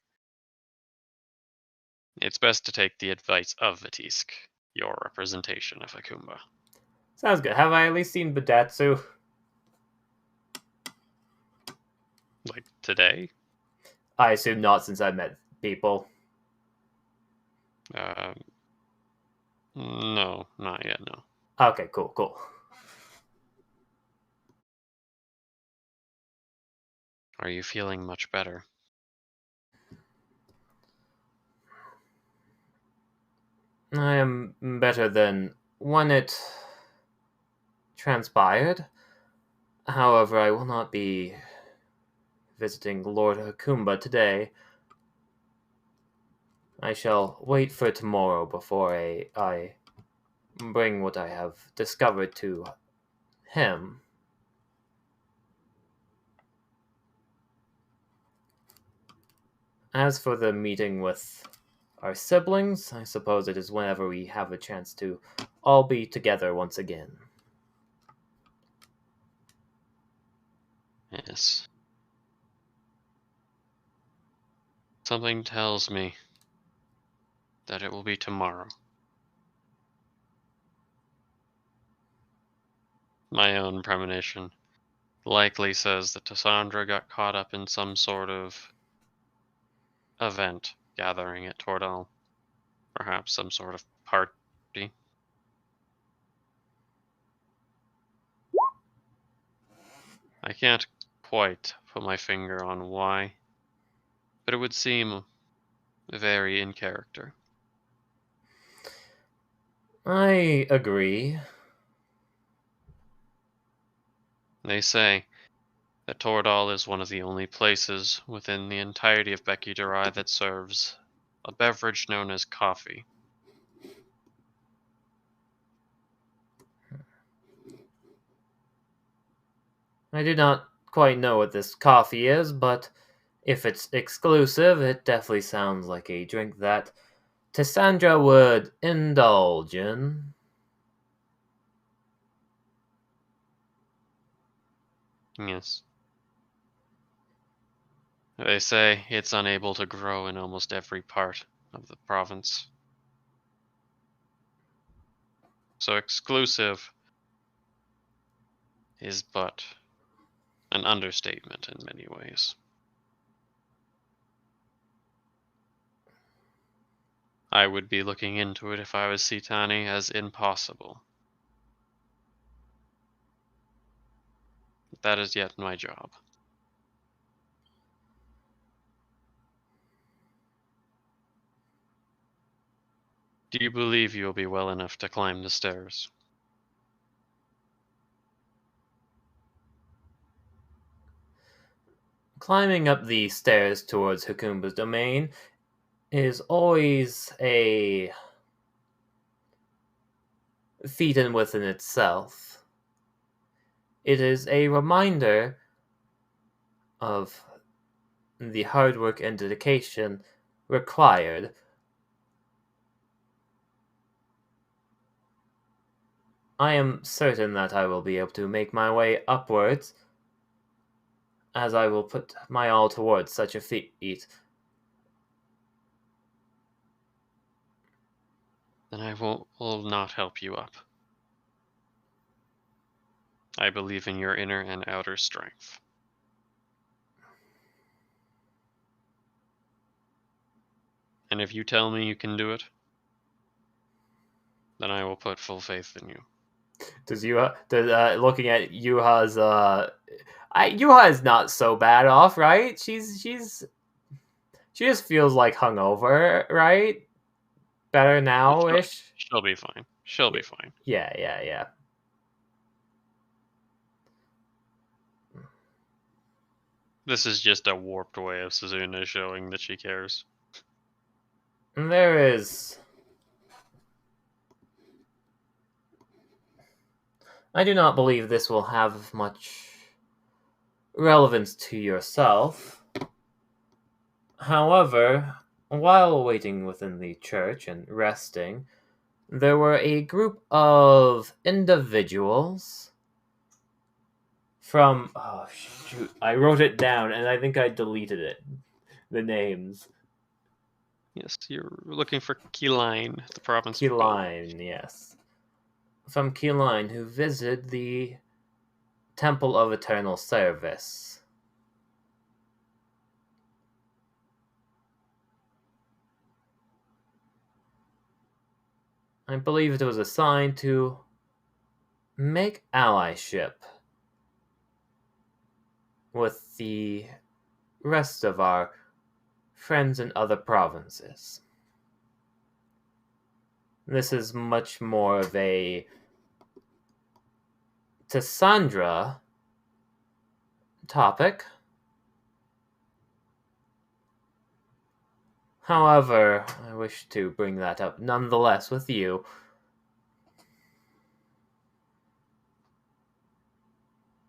Speaker 3: it's best to take the advice of Vatisk, your representation of Hakumba.
Speaker 1: Sounds good. Have I at least seen Budatsu?
Speaker 3: Like today?
Speaker 1: I assume not, since I met people.
Speaker 3: No, not yet, no.
Speaker 1: Okay, cool.
Speaker 3: Are you feeling much better?
Speaker 1: I am better than when it transpired. However, I will not be visiting Lord Hakumba today. I shall wait for tomorrow before I bring what I have discovered to him. As for the meeting with our siblings, I suppose it is whenever we have a chance to all be together once again.
Speaker 3: Yes. Something tells me that it will be tomorrow. My own premonition likely says that Cassandra got caught up in some sort of event gathering at Tordal. Perhaps some sort of party. I can't quite put my finger on why, but it would seem very in character.
Speaker 1: I agree.
Speaker 3: They say that Tordal is one of the only places within the entirety of Becky Durai that serves a beverage known as coffee.
Speaker 1: I do not quite know what this coffee is, but if it's exclusive, it definitely sounds like a drink that Cassandra would indulge in.
Speaker 3: Yes. They say it's unable to grow in almost every part of the province. So exclusive is but an understatement in many ways. I would be looking into it if I was Sitani as impossible. but that is yet my job. Do you believe you will be well enough to climb the stairs?
Speaker 1: Climbing up the stairs towards Hakumba's domain is always a feat in within itself. It is a reminder of the hard work and dedication required. I am certain that I will be able to make my way upwards, as I will put my all towards such a feat.
Speaker 3: Then I will not help you up. I believe in your inner and outer strength. And if you tell me you can do it, then I will put full faith in you.
Speaker 1: Looking at Yuha's, Yuha is not so bad off, right? She just feels like hungover, right? Better now-ish.
Speaker 3: She'll be fine. She'll be fine.
Speaker 1: Yeah.
Speaker 3: This is just a warped way of Suzuna showing that she cares.
Speaker 1: There is... I do not believe this will have much relevance to yourself. However, while waiting within the church and resting, there were a group of individuals from... Oh, shoot. I wrote it down, and I think I deleted it. The names.
Speaker 3: Yes, you're looking for Keyline, the province of
Speaker 1: Keyline, yes. From Keyline, who visited the Temple of Eternal Service. I believe it was assigned to make allyship with the rest of our friends in other provinces. This is much more of a Cassandra topic. However, I wish to bring that up nonetheless with you.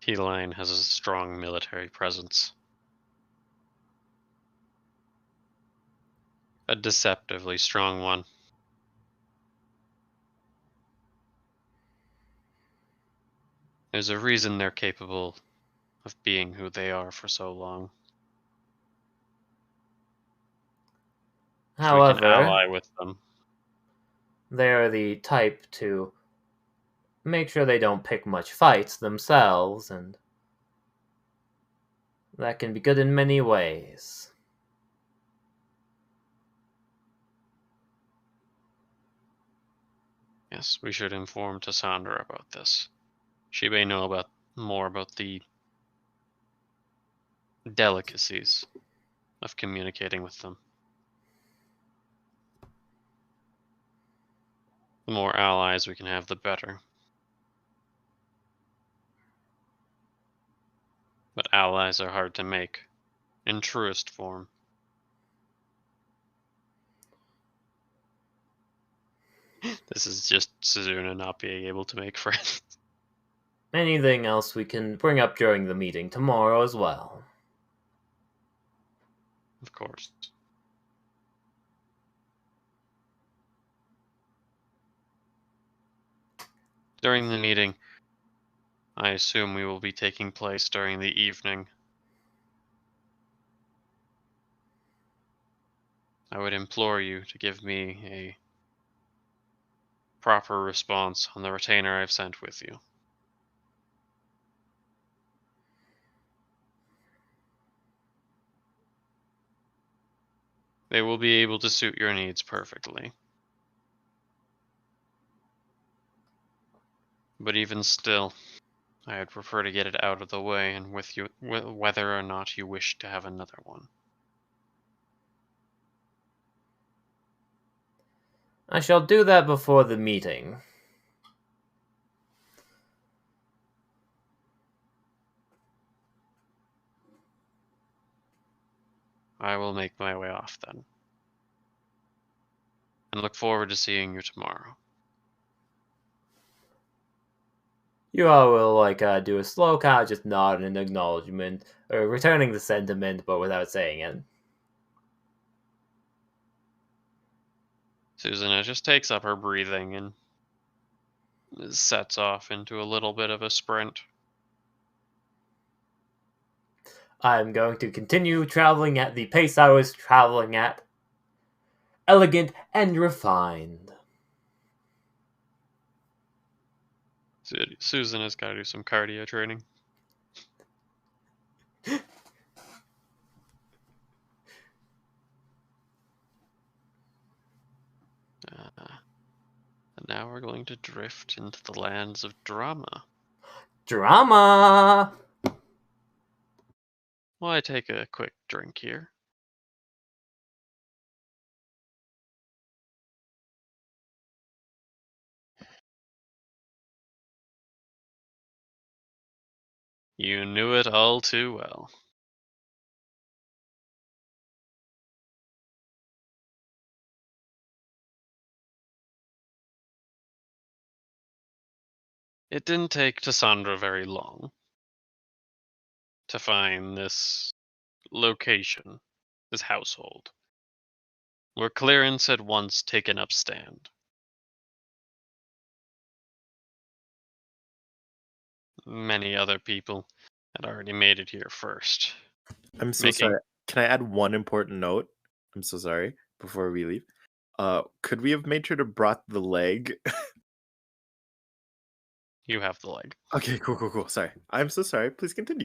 Speaker 3: Keyline has a strong military presence. A deceptively strong one. There's a reason they're capable of being who they are for so long. So we can ally with them.
Speaker 1: They're the type to make sure they don't pick much fights themselves, and that can be good in many ways.
Speaker 3: Yes, we should inform Cassandra about this. She may know more about the delicacies of communicating with them. The more allies we can have, the better. But allies are hard to make, in truest form. This is just Suzuna not being able to make friends.
Speaker 1: Anything else we can bring up during the meeting tomorrow as well?
Speaker 3: Of course. During the meeting, I assume we will be taking place during the evening. I would implore you to give me a proper response on the retainer I've sent with you. They will be able to suit your needs perfectly. But even still, I'd prefer to get it out of the way, and with you, whether or not you wish to have another one.
Speaker 1: I shall do that before the meeting.
Speaker 3: I will make my way off then, and look forward to seeing you tomorrow.
Speaker 1: You all will do a slow kind of just nod in acknowledgement, or returning the sentiment, but without saying it.
Speaker 3: Susanna just takes up her breathing and sets off into a little bit of a sprint.
Speaker 1: I'm going to continue traveling at the pace I was traveling at. Elegant and refined.
Speaker 3: Susan has got to do some cardio training. And now we're going to drift into the lands of drama.
Speaker 1: Drama!
Speaker 3: Well, I take a quick drink here. You knew it all too well. It didn't take Cassandra very long to find this location, this household, where Clarence had once taken up stand. Many other people had already made it here first.
Speaker 2: I'm so sorry. Can I add one important note? I'm so sorry before we leave. Could we have made sure to brought the leg?
Speaker 3: You have the leg.
Speaker 2: Okay, cool. Sorry. I'm so sorry. Please continue.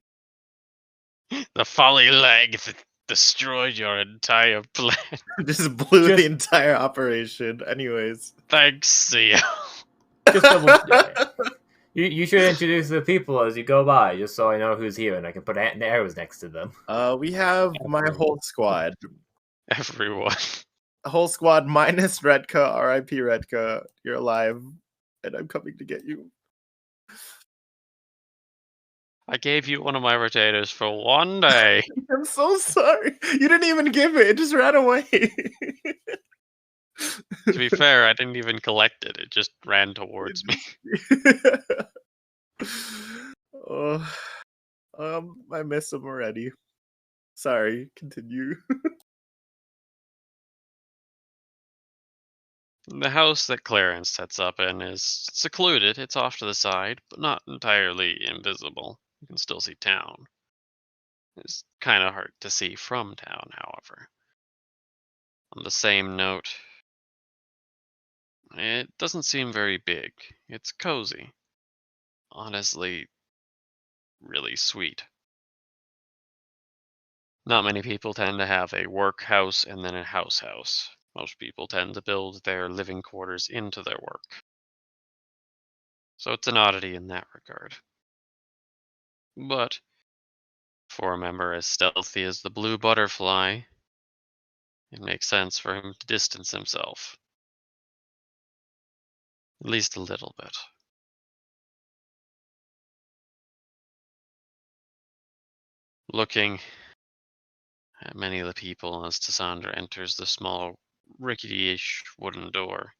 Speaker 3: The folly leg that destroyed your entire plan.
Speaker 2: Just blew the entire operation. Anyways.
Speaker 3: Thanks, Theo.
Speaker 1: Just double. You should introduce the people as you go by, just so I know who's here and I can put arrows next to them.
Speaker 2: We have my whole squad.
Speaker 3: Everyone.
Speaker 2: A whole squad minus Redka. R.I.P. Redka. You're alive, and I'm coming to get you.
Speaker 3: I gave you one of my potatoes for one day.
Speaker 2: I'm so sorry. You didn't even give it. It just ran away.
Speaker 3: To be fair, I didn't even collect it. It just ran towards me.
Speaker 2: Oh, I miss him already. Sorry, continue.
Speaker 3: The house that Clarence sets up in is secluded. It's off to the side, but not entirely invisible. You can still see town. It's kind of hard to see from town, however. On the same note, it doesn't seem very big. It's cozy. Honestly, really sweet. Not many people tend to have a work house and then a house. Most people tend to build their living quarters into their work. So it's an oddity in that regard. But for a member as stealthy as the blue butterfly, it makes sense for him to distance himself. At least a little bit. Looking at many of the people as Cassandra enters the small, rickety-ish wooden door,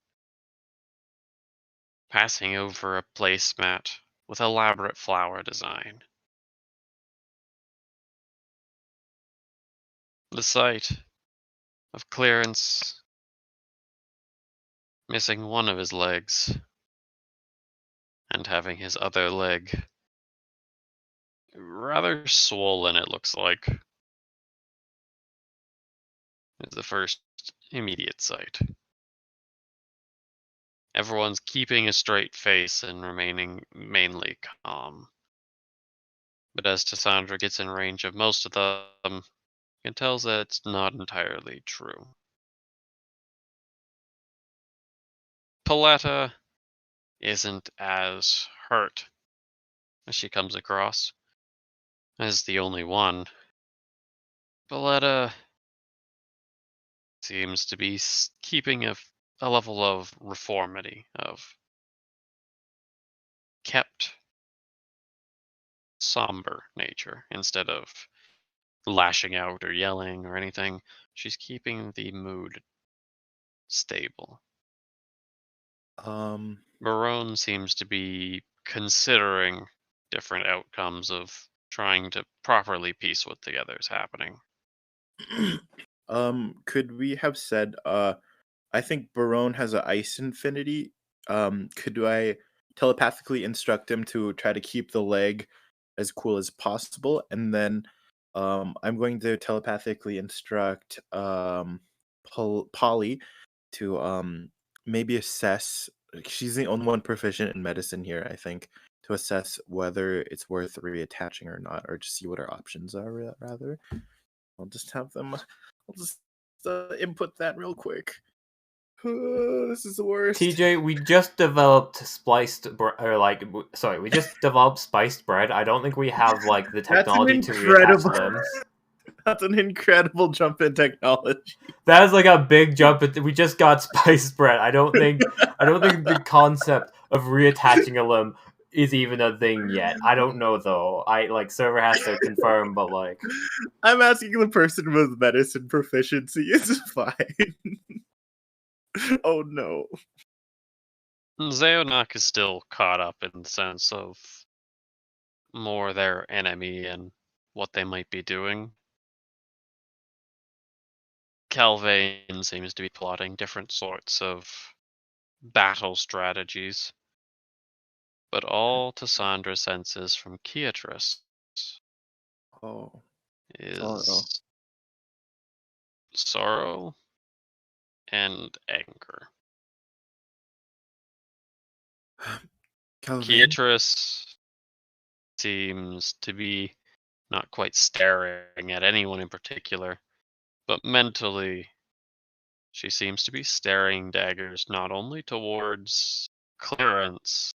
Speaker 3: passing over a placemat with elaborate flower design. The sight of Clarence missing one of his legs and having his other leg rather swollen, it looks like, is the first immediate sight. Everyone's keeping a straight face and remaining mainly calm. But as Cassandra gets in range of most of them, you can tell that it's not entirely true. Paletta isn't as hurt as she comes across as the only one. Valletta seems to be keeping a level of reformity, of kept somber nature instead of lashing out or yelling or anything. She's keeping the mood stable. Barone seems to be considering different outcomes of trying to properly piece what together is happening.
Speaker 2: Could we have said, I think Barone has an ice infinity. Could I telepathically instruct him to try to keep the leg as cool as possible? And then I'm going to telepathically instruct Polly to maybe assess. She's the only one proficient in medicine here, I think, to assess whether it's worth reattaching or not, or just see what our options are. Rather, I'll just have them. I'll just input that real quick. This is the worst.
Speaker 1: TJ, we just developed we just developed spiced bread. I don't think we have like the
Speaker 2: That's an
Speaker 1: technology to reattach
Speaker 2: incredible.
Speaker 1: limbs.
Speaker 2: That's an incredible jump in technology.
Speaker 1: That is like a big jump. We just got spiced bread. I don't think the concept of reattaching a limb is even a thing yet. I don't know though. Server has to confirm, but like
Speaker 2: I'm asking the person with medicine proficiency. It's fine. Oh no.
Speaker 3: Zeonak is still caught up in the sense of more their enemy and what they might be doing. Calvain seems to be plotting different sorts of battle strategies, but all Tassandra senses from Beatrice
Speaker 2: Oh.
Speaker 3: is sorrow and anger. Beatrice seems to be not quite staring at anyone in particular, but mentally she seems to be staring daggers not only towards Clarence,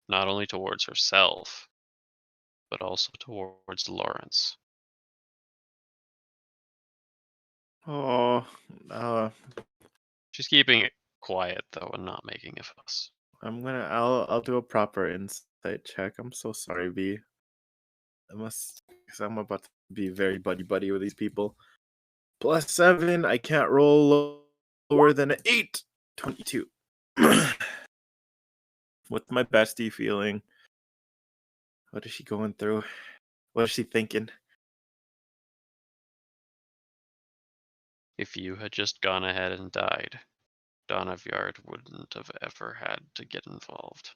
Speaker 3: not only towards herself, but also towards Lawrence.
Speaker 2: Oh.
Speaker 3: She's keeping it quiet though and not making a fuss.
Speaker 2: I'll do a proper insight check. I'm so sorry, B. Because I'm about to be very buddy with these people. +7. I can't roll lower than an 8. 22. What's my bestie feeling? What is she going through? What is she thinking?
Speaker 3: If you had just gone ahead and died, Donavyard wouldn't have ever had to get involved.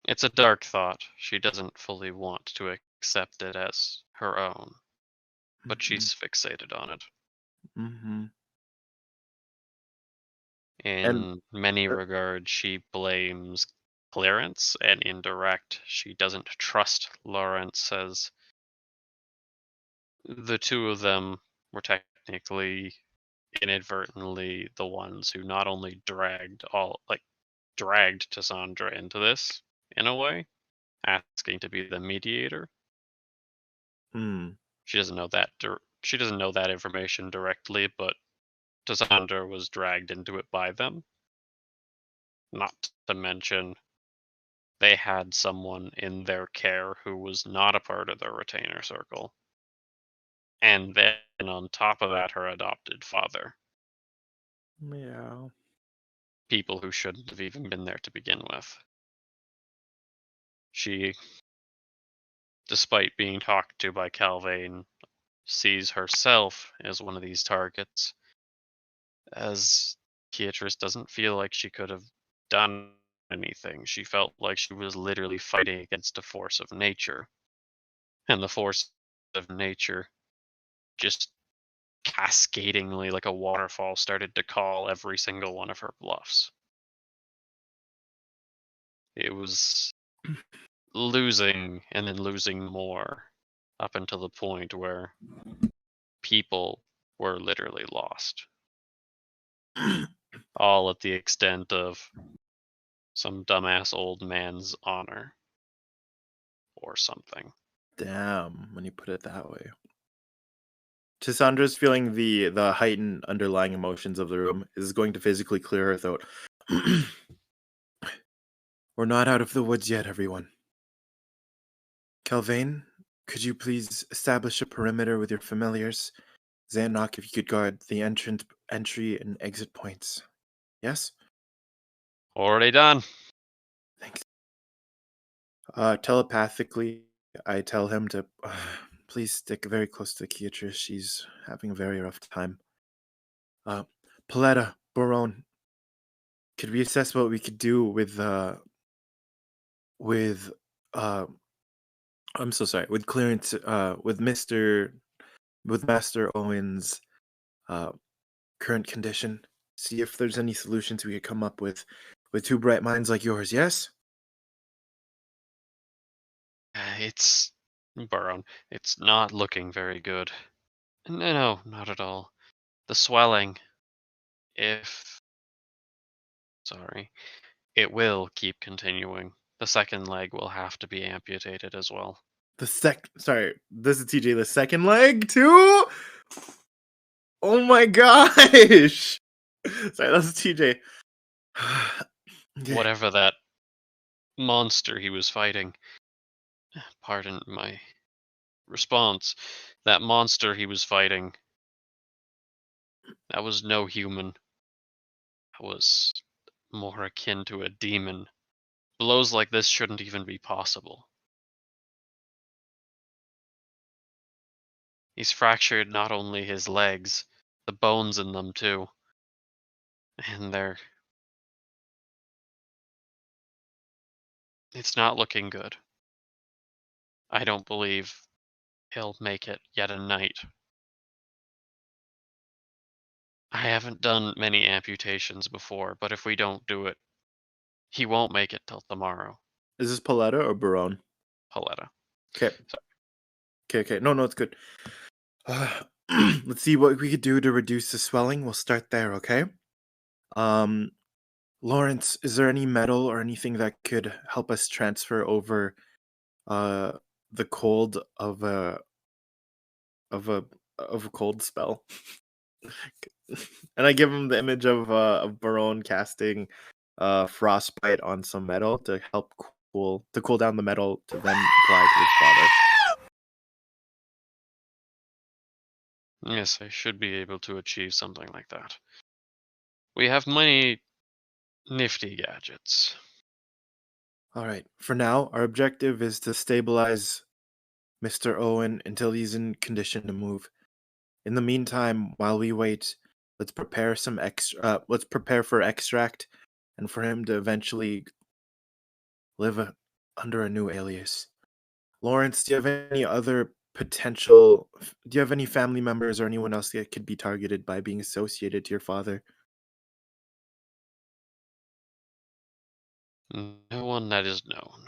Speaker 3: It's a dark thought. She doesn't fully want to accept it as her own, but she's fixated on it.
Speaker 2: Mm-hmm.
Speaker 3: In many regards, she blames Clarence, and indirect, she doesn't trust Lawrence, as the two of them were technically inadvertently the ones who not only dragged Tassandra into this in a way, asking to be the mediator. She doesn't know that. She doesn't know that information directly, but Tassandra was dragged into it by them. Not to mention, they had someone in their care who was not a part of their retainer circle. And then on top of that, her adopted father.
Speaker 2: Yeah.
Speaker 3: People who shouldn't have even been there to begin with. She, despite being talked to by Calvain, sees herself as one of these targets, as Beatrice doesn't feel like she could have done anything. She felt like she was literally fighting against a force of nature. And the force of nature just cascadingly, like a waterfall, started to call every single one of her bluffs. It was losing and then losing more up until the point where people were literally lost. all at the extent of some dumbass old man's honor or something.
Speaker 2: Damn, when you put it that way. Tassandra's feeling the heightened underlying emotions of the room is going to physically clear her throat. We're not out of the woods yet, everyone. Kelvane, could you please establish a perimeter with your familiars? Xanok, if you could guard the entry and exit points. Yes?
Speaker 3: Already done.
Speaker 2: Thanks. Telepathically, I tell him to please stick very close to Beatrice. She's having a very rough time. Paletta, Baron, could we assess what we could do with I'm so sorry, with clearance with Master Owen's current condition? See if there's any solutions we could come up with two bright minds like yours, yes?
Speaker 3: It's Baron. It's not looking very good. No, not at all. The swelling, if sorry, it will keep continuing. The second leg will have to be amputated as well.
Speaker 2: Sorry, this is TJ, the second leg too? Oh my gosh! Sorry, that's TJ. Okay.
Speaker 3: Whatever that monster he was fighting. Pardon my response. That monster he was fighting. That was no human. That was more akin to a demon. Blows like this shouldn't even be possible. He's fractured not only his legs, the bones in them too. And it's not looking good. I don't believe he'll make it yet a night. I haven't done many amputations before, but if we don't do it, he won't make it till tomorrow.
Speaker 2: Is this Paletta or Baron?
Speaker 3: Paletta.
Speaker 2: Okay. Okay. No, it's good. Let's see what we could do to reduce the swelling. We'll start there, okay? Lawrence, is there any metal or anything that could help us transfer over the cold of a cold spell? And I give him the image of Baron casting frostbite on some metal to help cool down the metal to then apply to his father.
Speaker 3: Yes, I should be able to achieve something like that. We have many nifty gadgets.
Speaker 2: All right. For now, our objective is to stabilize Mr. Owen until he's in condition to move. In the meantime, while we wait, let's prepare let's prepare for extract and for him to eventually live under a new alias. Lawrence, do you have any other do you have any family members or anyone else that could be targeted by being associated to your father?
Speaker 3: No one that is known.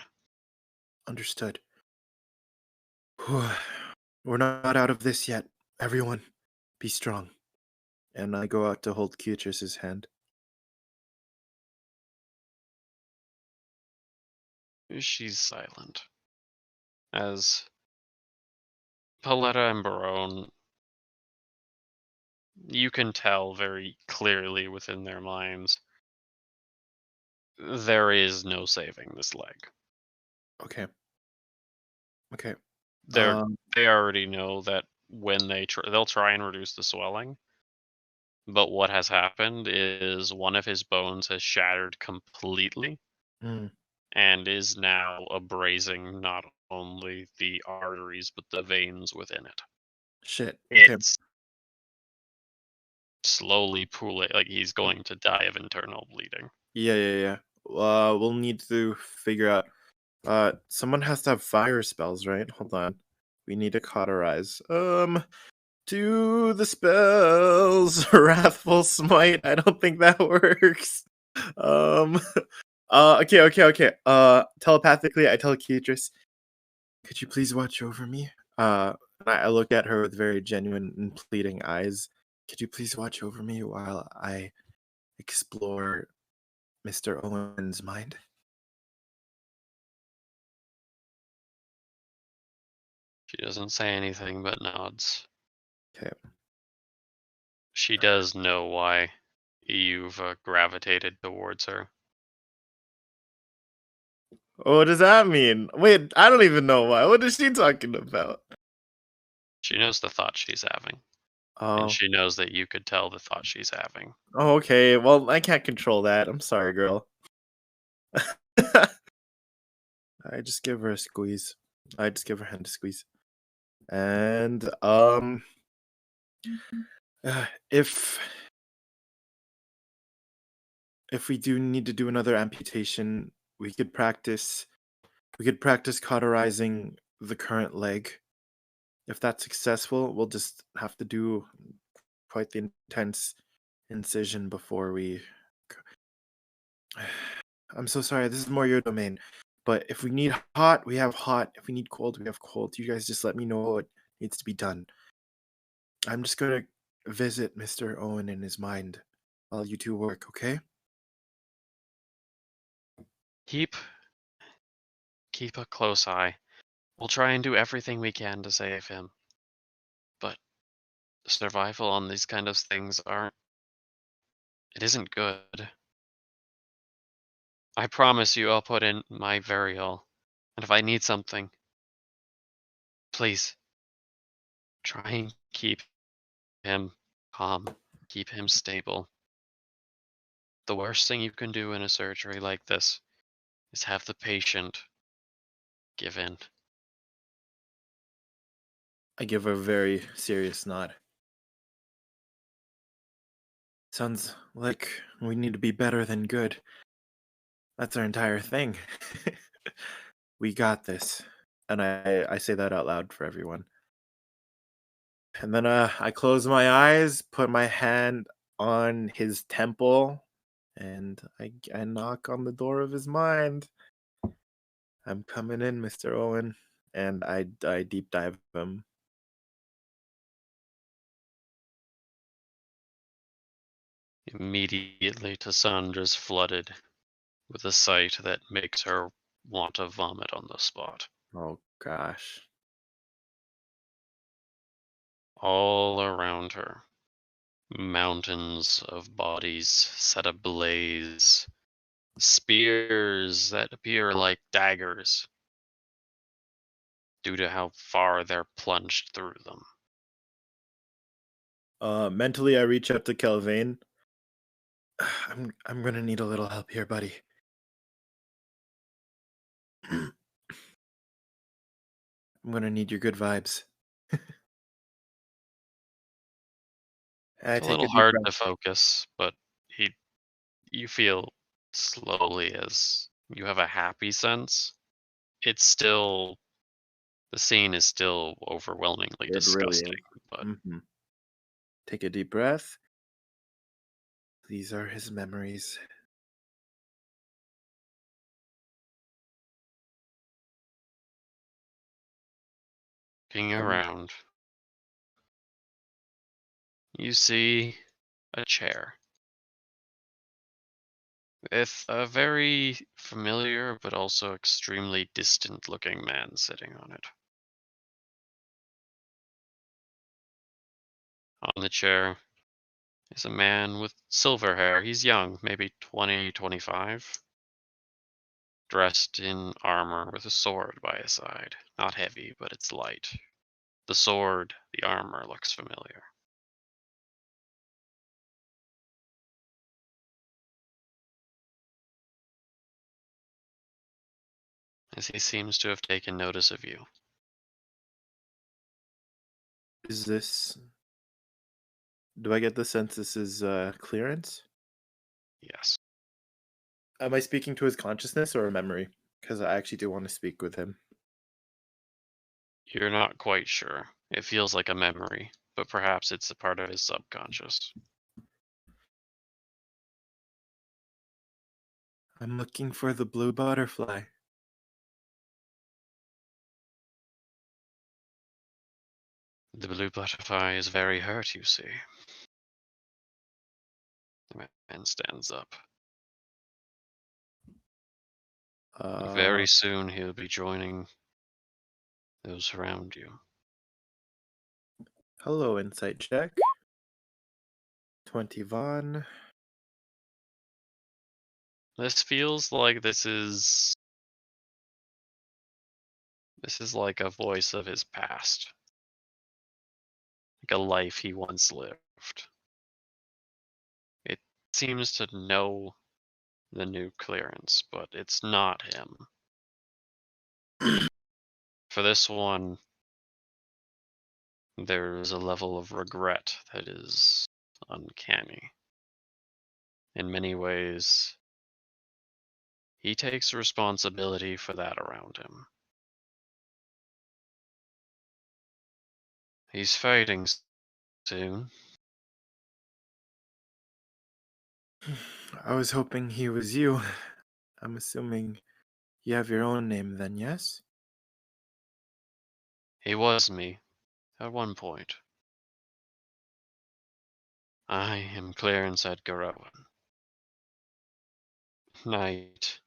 Speaker 2: Understood. We're not out of this yet. Everyone, be strong. And I go out to hold Beatrice's hand.
Speaker 3: She's silent. As Paletta and Barone, you can tell very clearly within their minds there is no saving this leg.
Speaker 2: Okay.
Speaker 3: They already know that when they'll try and reduce the swelling, but what has happened is one of his bones has shattered completely and is now abrasing not only the arteries but the veins within it.
Speaker 2: Shit. Okay.
Speaker 3: It's slowly pooling, like he's going to die of internal bleeding.
Speaker 2: Yeah. We'll need to figure out. Someone has to have fire spells, right? Hold on. We need to cauterize. Do the spells. Wrathful Smite. I don't think that works. Okay. Telepathically, I tell Beatrice, could you please watch over me? I look at her with very genuine and pleading eyes. Could you please watch over me while I explore Mr. Owen's mind?
Speaker 3: She doesn't say anything but nods.
Speaker 2: Okay.
Speaker 3: She does know why you've gravitated towards her.
Speaker 2: What does that mean? Wait, I don't even know why. What is she talking about?
Speaker 3: She knows the thought she's having.
Speaker 2: Oh.
Speaker 3: And she knows that you could tell the thought she's having.
Speaker 2: Oh, okay. Well, I can't control that. I'm sorry, girl. I just give her a squeeze. I just give her hand a squeeze. And if we do need to do another amputation, we could practice cauterizing the current leg. If that's successful, we'll just have to do quite the intense incision before we I'm so sorry, this is more your domain. But if we need hot, we have hot. If we need cold, we have cold. You guys just let me know what needs to be done. I'm just gonna visit Mr. Owen in his mind while you two work, okay?
Speaker 3: Keep a close eye. We'll try and do everything we can to save him. But survival on these kind of things it isn't good. I promise you I'll put in my very all. And if I need something, please try and keep him calm, keep him stable. The worst thing you can do in a surgery like this is have the patient give in.
Speaker 2: I give a very serious nod. Sounds like we need to be better than good. That's our entire thing. We got this. And I say that out loud for everyone. And then I close my eyes, put my hand on his temple, and I knock on the door of his mind. I'm coming in, Mr. Owen, and I deep dive him.
Speaker 3: Immediately, Tassandra's flooded with a sight that makes her want to vomit on the spot.
Speaker 2: Oh gosh.
Speaker 3: All around her, mountains of bodies set ablaze, spears that appear like daggers due to how far they're plunged through them.
Speaker 2: Mentally, I reach up to Kelvin. I'm gonna need a little help here, buddy. I'm gonna need your good vibes. I
Speaker 3: It's a
Speaker 2: take a
Speaker 3: little
Speaker 2: deep
Speaker 3: hard
Speaker 2: breath.
Speaker 3: to focus, but you feel slowly as you have a happy sense. It's still the scene is still overwhelmingly
Speaker 2: It really
Speaker 3: disgusting,
Speaker 2: is.
Speaker 3: but
Speaker 2: Take a deep breath. These are his memories.
Speaker 3: looking around, you see a chair with a very familiar but also extremely distant looking man sitting on it. On the chair is a man with silver hair. He's young, maybe 20, 25. Dressed in armor with a sword by his side. Not heavy, but it's light. The sword, the armor looks familiar. As he seems to have taken notice of you.
Speaker 2: Is this? Do I get the sense this is clearance?
Speaker 3: Yes.
Speaker 2: Am I speaking to his consciousness or a memory? Because I actually do want to speak with him.
Speaker 3: You're not quite sure. It feels like a memory, but perhaps it's a part of his subconscious.
Speaker 2: I'm looking for the blue butterfly.
Speaker 3: The blue butterfly is very hurt, you see. The man stands up.
Speaker 2: Uh,
Speaker 3: Very soon he'll be joining those around you.
Speaker 2: hello, insight check. 21.
Speaker 3: This feels like this is like a voice of his past. Like a life he once lived. It seems to know the new clearance, but it's not him. For this one, there is a level of regret that is uncanny. In many ways, he takes responsibility for that around him. He's fighting soon.
Speaker 2: I was hoping he was you. I'm assuming you have your own name then, yes?
Speaker 3: He was me, at one point. I am Clarence Edgar Owen, Knight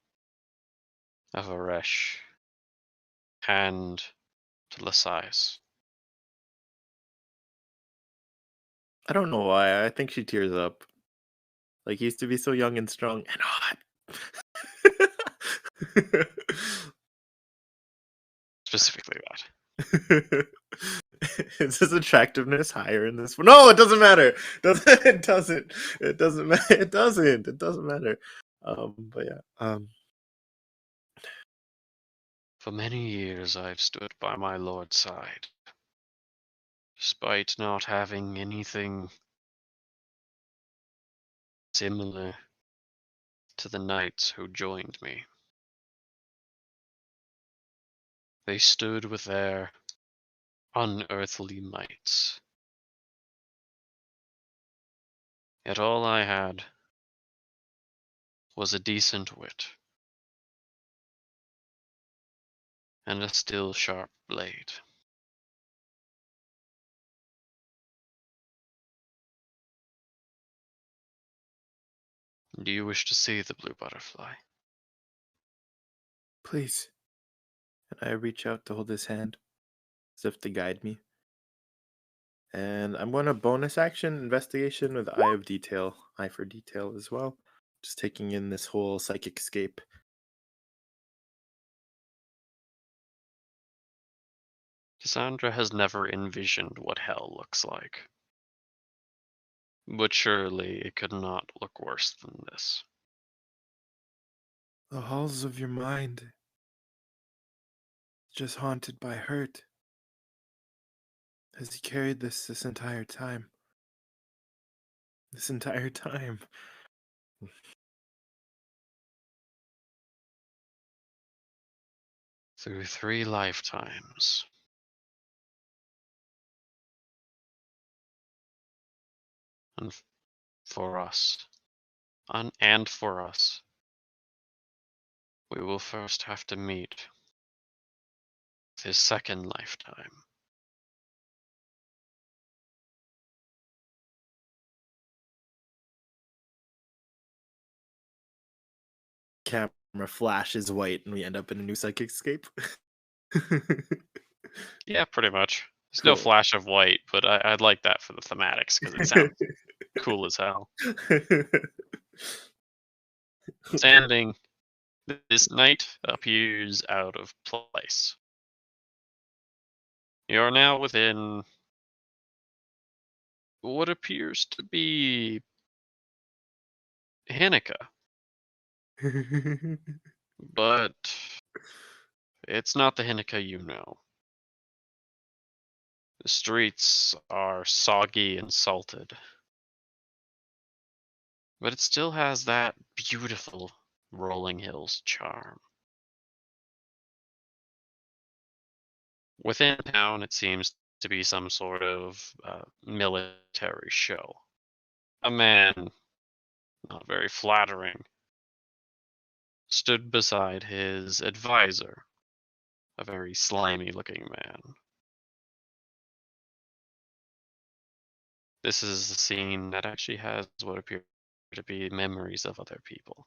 Speaker 3: of Aresh, Hand to Lasais.
Speaker 2: I don't know why. I think she tears up. Like, he used to be so young and strong and hot.
Speaker 3: Specifically that.
Speaker 2: Is his attractiveness higher in this one? No, it doesn't matter. It doesn't. It doesn't matter. It doesn't. It doesn't matter. But yeah.
Speaker 3: For many years I've stood by my lord's side, despite not having anything similar to the knights who joined me. They stood with their unearthly mights. Yet all I had was a decent wit and a still sharp blade. Do you wish to see the blue butterfly?
Speaker 2: Please. And I reach out to hold his hand, as if to guide me. And I'm going to bonus action investigation with Eye of Detail. Eye for Detail as well. Just taking in this whole psychic scape.
Speaker 3: Cassandra has never envisioned what hell looks like. But surely it could not look worse than this.
Speaker 2: The halls of your mind, just haunted by hurt. Has he carried this entire time? This entire time.
Speaker 3: Through 3 lifetimes. And for us, and for us, we will first have to meet his second lifetime.
Speaker 2: Camera flash is white and we end up in a new psychic scape.
Speaker 3: Yeah, pretty much. There's no
Speaker 2: Cool.
Speaker 3: flash of white, but I'd like that for the thematics because it sounds cool as hell. Standing, this knight appears out of place. You are now within what appears to be Hanukkah, but it's not the Hanukkah you know. The streets are soggy and salted, but it still has that beautiful rolling hills charm. Within town, it seems to be some sort of military show. A man, not very flattering, stood beside his advisor, a very slimy looking man. This is a scene that actually has what appears to be memories of other people.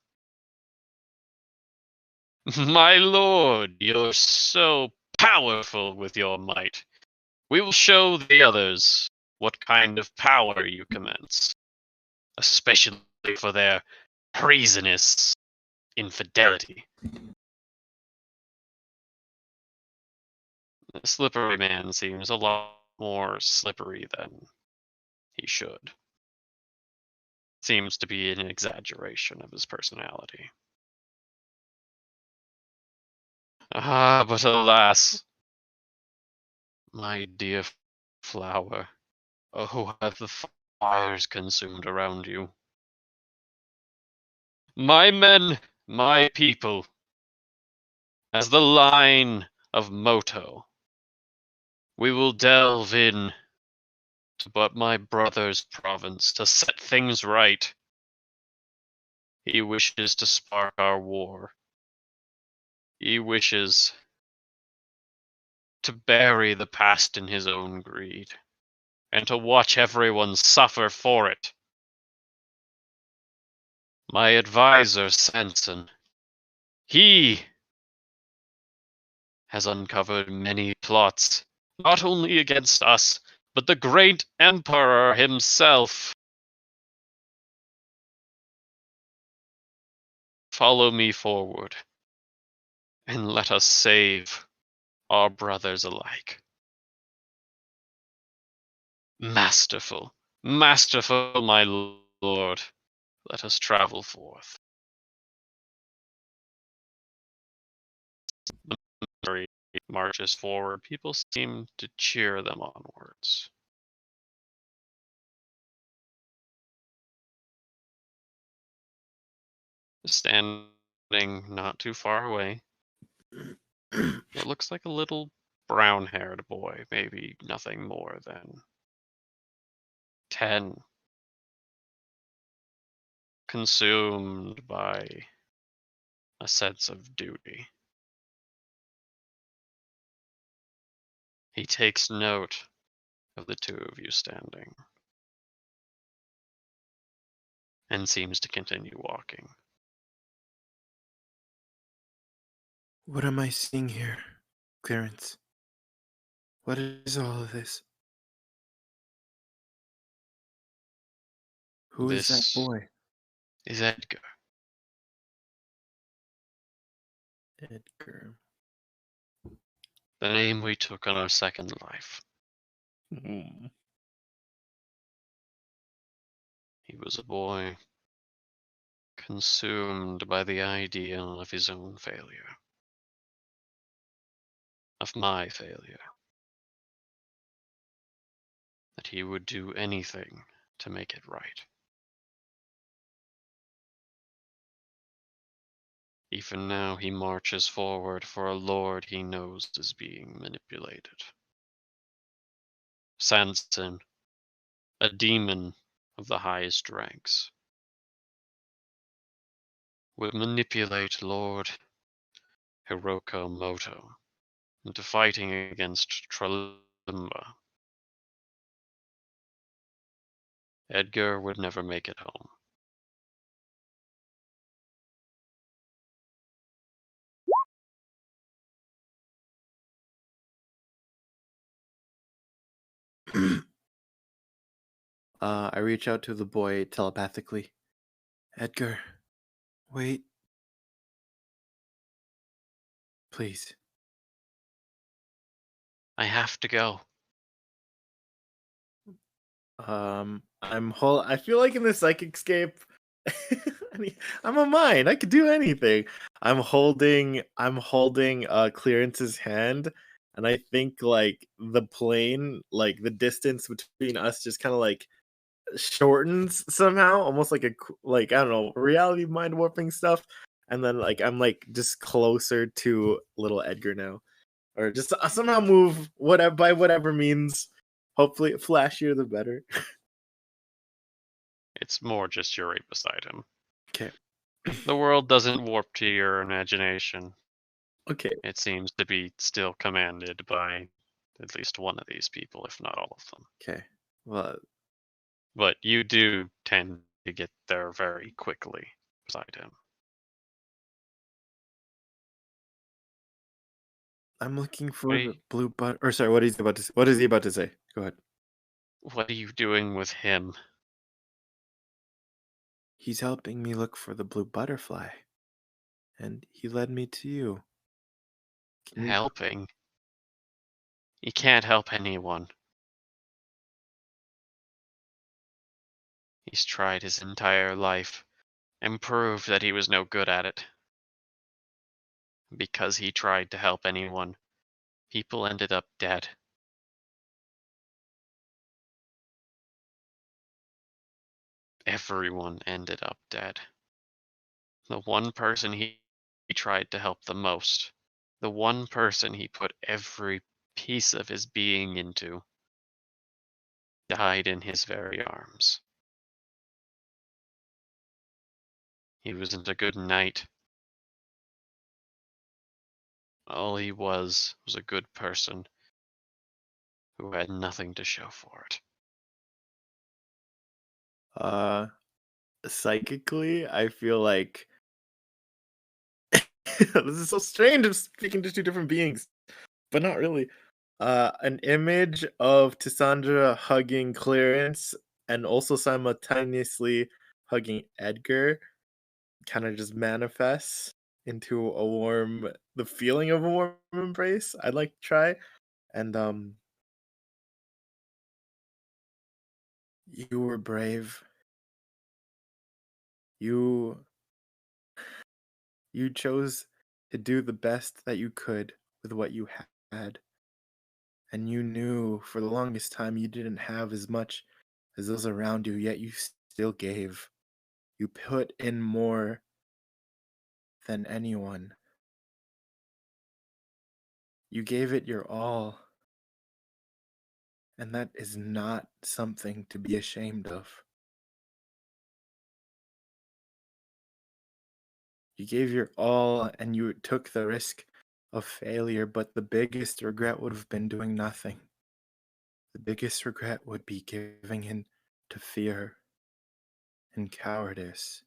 Speaker 3: My lord, you're so powerful with your might. We will show the others what kind of power you commence, especially for their treasonous infidelity. The slippery man seems a lot more slippery than he should. Seems to be an exaggeration of his personality. Ah, but alas, my dear flower, oh, have the fires consumed around you. My men, my people, as the line of Moto, we will delve in to but my brother's province to set things right. He wishes to spark our war. He wishes to bury the past in his own greed, and to watch everyone suffer for it. My advisor, Sanson, he has uncovered many plots, not only against us, but the great Emperor himself. Follow me forward, and let us save our brothers alike. Masterful, masterful, my lord. Let us travel forth. The military marches forward. People seem to cheer them onwards. Standing not too far away, it looks like a little brown-haired boy, maybe nothing more than 10, consumed by a sense of duty. He takes note of the two of you standing and seems to continue walking.
Speaker 5: What am I seeing here, Clarence? What is all of this? Who is that
Speaker 3: This
Speaker 5: boy?
Speaker 3: is Edgar.
Speaker 5: Edgar.
Speaker 3: The name we took on our second life.
Speaker 5: Hmm.
Speaker 3: He was a boy consumed by the idea of his own failure. Of my failure. That he would do anything to make it right. Even now he marches forward for a lord he knows is being manipulated. Sanson, a demon of the highest ranks, would manipulate Lord Hiroko Moto into fighting against Tralimba. Edgar would never make it home.
Speaker 5: I reach out to the boy telepathically. Edgar, wait. Please.
Speaker 3: I have to go.
Speaker 2: I feel like in the psychic scape, I'm a mind. I could do anything. I'm holding Clearance's hand, and I think like the plane, like the distance between us, just kind of like shortens somehow, almost like like I don't know, reality mind warping stuff. And then like I'm like just closer to little Edgar now, or just somehow move whatever by whatever means. Hopefully, flashier the better.
Speaker 3: It's more just you're right beside him.
Speaker 5: Okay.
Speaker 3: The world doesn't warp to your imagination.
Speaker 2: Okay.
Speaker 3: It seems to be still commanded by at least one of these people, if not all of them.
Speaker 5: Okay. Well,
Speaker 3: But you do tend get there very quickly beside him.
Speaker 5: I'm looking for
Speaker 3: What are
Speaker 5: the
Speaker 3: you,
Speaker 5: blue button. Or sorry, what is he about to say? What is he about to say? Go ahead.
Speaker 3: what are you doing with him?
Speaker 5: He's helping me look for the blue butterfly, and he led me to you. Can you?
Speaker 3: Helping? He can't help anyone. He's tried his entire life and proved that he was no good at it. Because he tried to help anyone, people ended up dead. Everyone ended up dead. The one person he tried to help the most, the one person he put every piece of his being into, died in his very arms. He wasn't a good knight. All he was a good person who had nothing to show for it.
Speaker 5: Psychically, I feel like this is so strange. I'm speaking to two different beings, but not really. An image of Cassandra hugging Clarence and also simultaneously hugging Edgar kind of just manifests into the feeling of a warm embrace. I'd like to try. And you were brave. You chose to do the best that you could with what you had. And you knew for the longest time you didn't have as much as those around you, yet you still gave. You put in more than anyone. You gave it your all. And that is not something to be ashamed of. You gave your all and you took the risk of failure, but the biggest regret would have been doing nothing. The biggest regret would be giving in to fear and cowardice.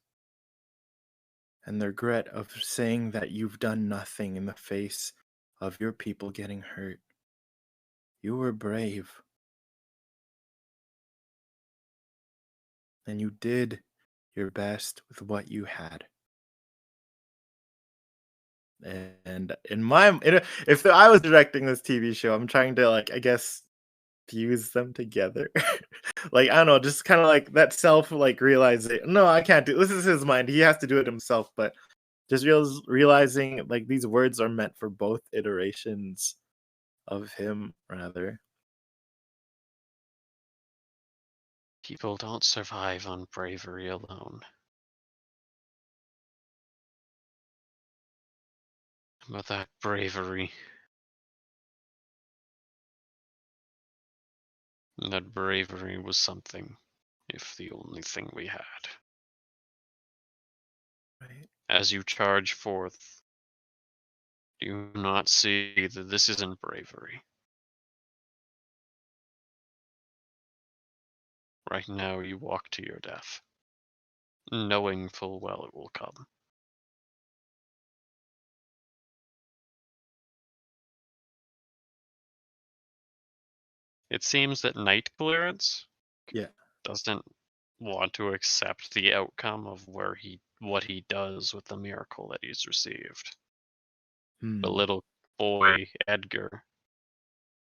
Speaker 5: And the regret of saying that you've done nothing in the face of your people getting hurt. You were brave. And you did your best with what you had. And if I was directing this TV show, I'm trying to I guess fuse them together. I don't know, just kind of like that realizing. No, I can't do this. Is his mind. He has to do it himself. But just realizing these words are meant for both iterations of him, rather.
Speaker 3: People don't survive on bravery alone. But that bravery was something, if the only thing we had.
Speaker 5: Right.
Speaker 3: As you charge forth, do you not see that this isn't bravery? Right now you walk to your death, knowing full well it will come. It seems that Knight Clearance
Speaker 5: Yeah.
Speaker 3: doesn't want to accept the outcome of what he does with the miracle that he's received. The little boy Edgar,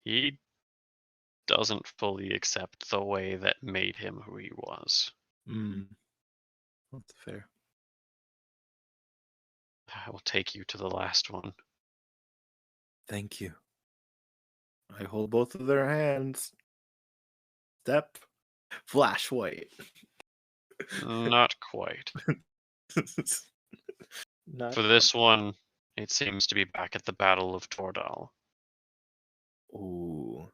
Speaker 3: he doesn't fully accept the way that made him who he was.
Speaker 5: That's fair.
Speaker 3: I will take you to the last one.
Speaker 5: Thank you. I hold both of their hands. Step. Flash white.
Speaker 3: Not quite.
Speaker 5: Not
Speaker 3: For this one, it seems to be back at the Battle of Tordal.
Speaker 5: Ooh.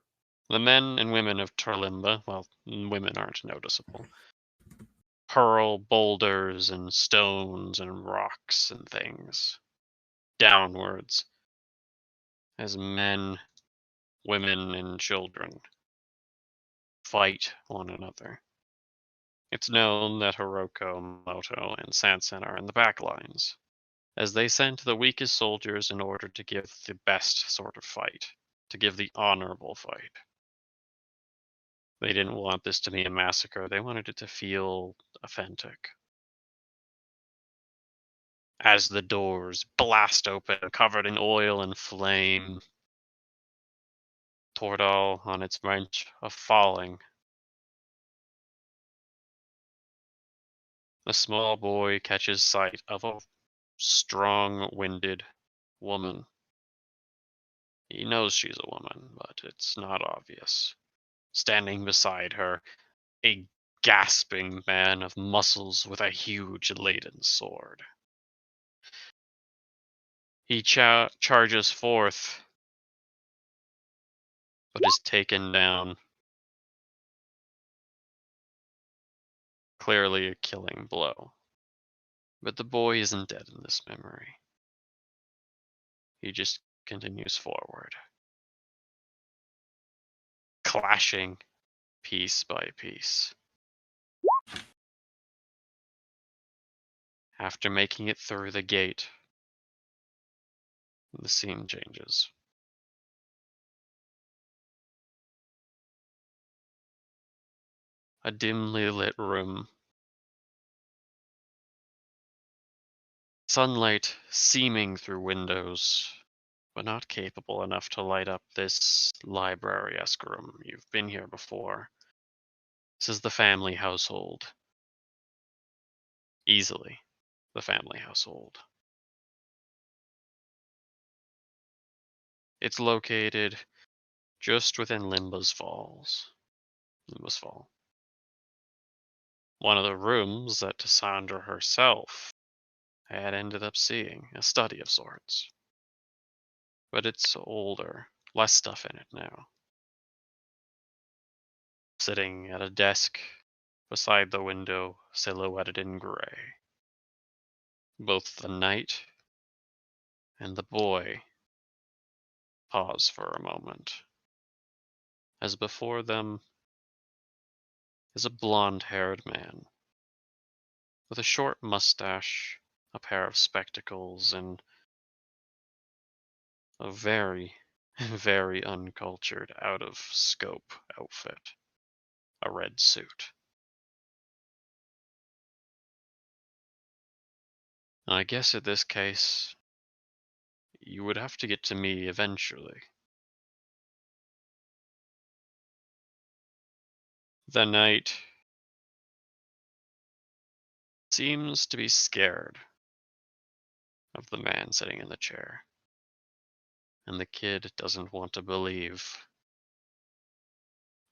Speaker 3: The men and women of Torlimba, well, women aren't noticeable, hurl boulders and stones and rocks and things downwards as men, women, and children fight one another. It's known that Hiroko, Moto, and Sansen are in the back lines, as they sent the weakest soldiers in order to give the best sort of fight, to give the honorable fight. They didn't want this to be a massacre, they wanted it to feel authentic. As the doors blast open, covered in oil and flame, Tordal on its march of falling, a small boy catches sight of a strong-winded woman. He knows she's a woman, but it's not obvious. Standing beside her, a gasping man of muscles with a huge laden sword. He charges forth, but is taken down. Clearly a killing blow. But the boy isn't dead in this memory. He just continues forward, clashing piece by piece. After making it through the gate, the scene changes. A dimly lit room. Sunlight seaming through windows, but not capable enough to light up this library-esque room. You've been here before. This is the family household. Easily the family household. It's located just within Limbus Fall. One of the rooms that Cassandra herself had ended up seeing, a study of sorts. But it's older, less stuff in it now. Sitting at a desk beside the window, silhouetted in gray. Both the knight and the boy pause for a moment, as before them is a blonde-haired man with a short mustache, a pair of spectacles, and a very, very uncultured, out-of-scope outfit. A red suit. I guess in this case, you would have to get to me eventually. The knight seems to be scared of the man sitting in the chair. And the kid doesn't want to believe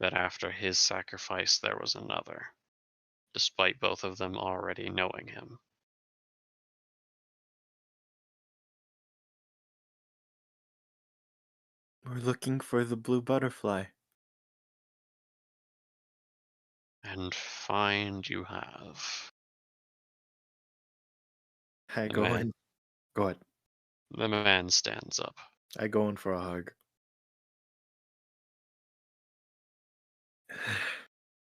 Speaker 3: that after his sacrifice there was another, despite both of them already knowing him.
Speaker 5: We're looking for the blue butterfly.
Speaker 3: And find you have.
Speaker 5: I
Speaker 3: The
Speaker 5: go
Speaker 3: man,
Speaker 5: in. Go ahead.
Speaker 3: the man stands up.
Speaker 5: I go in for a hug.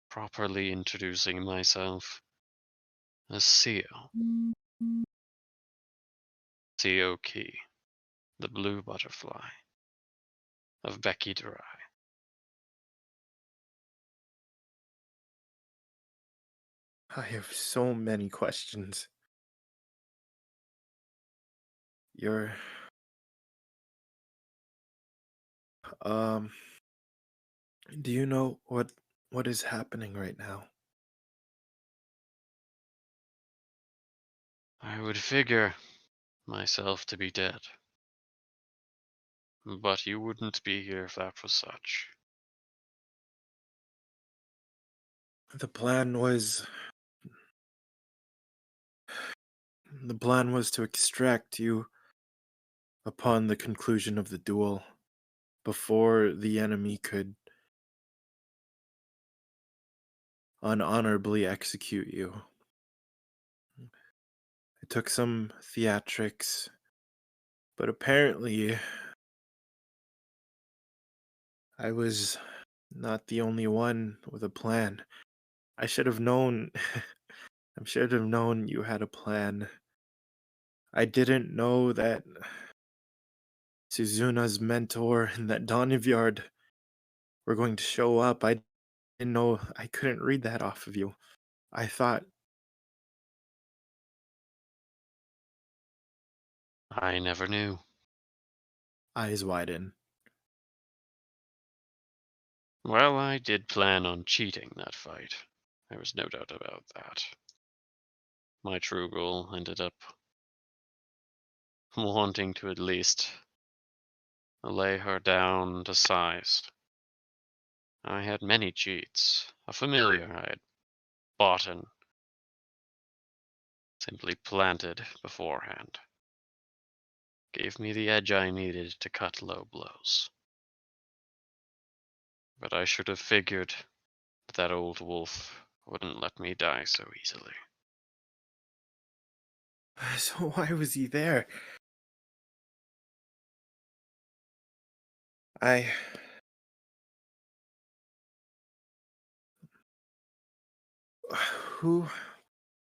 Speaker 3: Properly introducing myself as Seo. Seo Key, the blue butterfly of Becky Dry.
Speaker 5: I have so many questions. You're do you know what is happening right now?
Speaker 3: I would figure myself to be dead. But you wouldn't be here if that was such.
Speaker 5: The plan was to extract you upon the conclusion of the duel, before the enemy could unhonorably execute you. It took some theatrics, but apparently I was not the only one with a plan. I should have known. I should have known you had a plan. I didn't know that Suzuna's mentor and that Donyvyard were going to show up. I didn't know. I couldn't read that off of you. I thought,
Speaker 3: I never knew.
Speaker 5: eyes widen.
Speaker 3: Well, I did plan on cheating that fight. There was no doubt about that. My true goal ended up wanting to at least lay her down to size. I had many cheats. A familiar I had bought and simply planted beforehand. Gave me the edge I needed to cut low blows. But I should have figured that old wolf wouldn't let me die so easily.
Speaker 5: So why was he there? I. Who?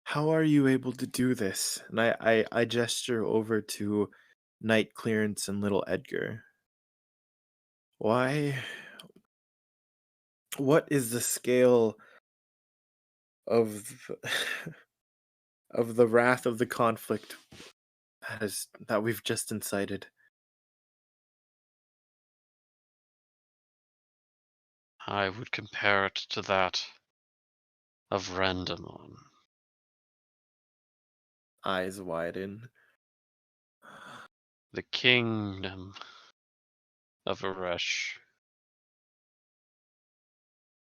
Speaker 5: How are you able to do this? And I gesture over to Night Clearance and Little Edgar. Why? What is the scale of of the wrath of the conflict that we've just incited?
Speaker 3: I would compare it to that of Randamon.
Speaker 5: Eyes widen.
Speaker 3: The kingdom of Eresh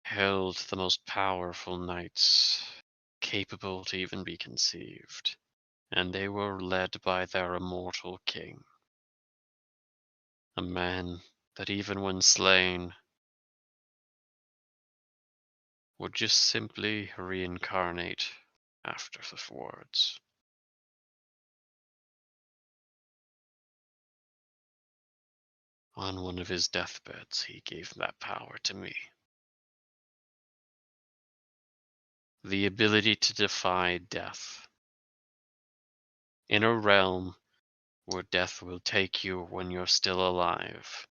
Speaker 3: held the most powerful knights capable to even be conceived, and they were led by their immortal king. A man that even when slain would just simply reincarnate after the words. On one of his deathbeds, he gave that power to me. The ability to defy death. In a realm where death will take you when you're still alive,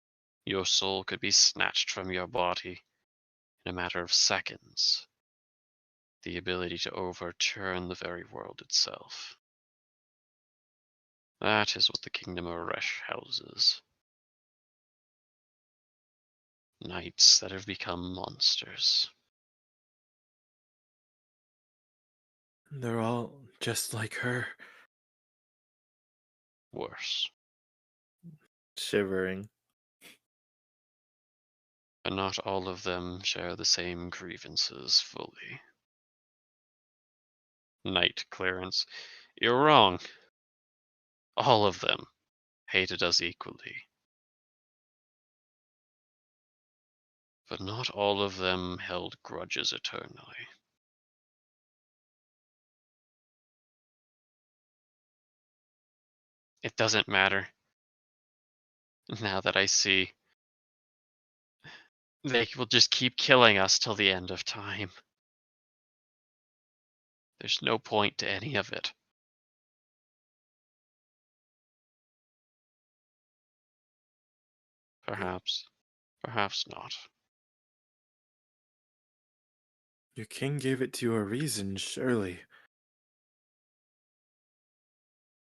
Speaker 3: your soul could be snatched from your body in a matter of seconds. The ability to overturn the very world itself. That is what the Kingdom of Eresh houses. Knights that have become monsters.
Speaker 5: They're all just like her.
Speaker 3: Worse.
Speaker 5: Shivering.
Speaker 3: But not all of them share the same grievances fully. Knight Clearance. You're wrong. All of them hated us equally. But not all of them held grudges eternally. It doesn't matter. Now that I see, they will just keep killing us till the end of time. There's no point to any of it. Perhaps. Perhaps not.
Speaker 5: Your king gave it to you a reason, surely.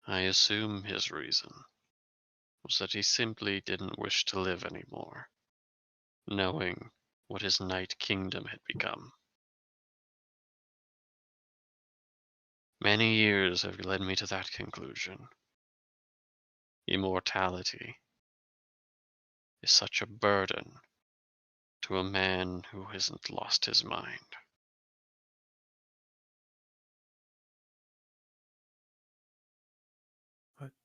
Speaker 3: I assume his reason was that he simply didn't wish to live anymore, knowing what his Night Kingdom had become. Many years have led me to that conclusion. Immortality is such a burden to a man who hasn't lost his mind.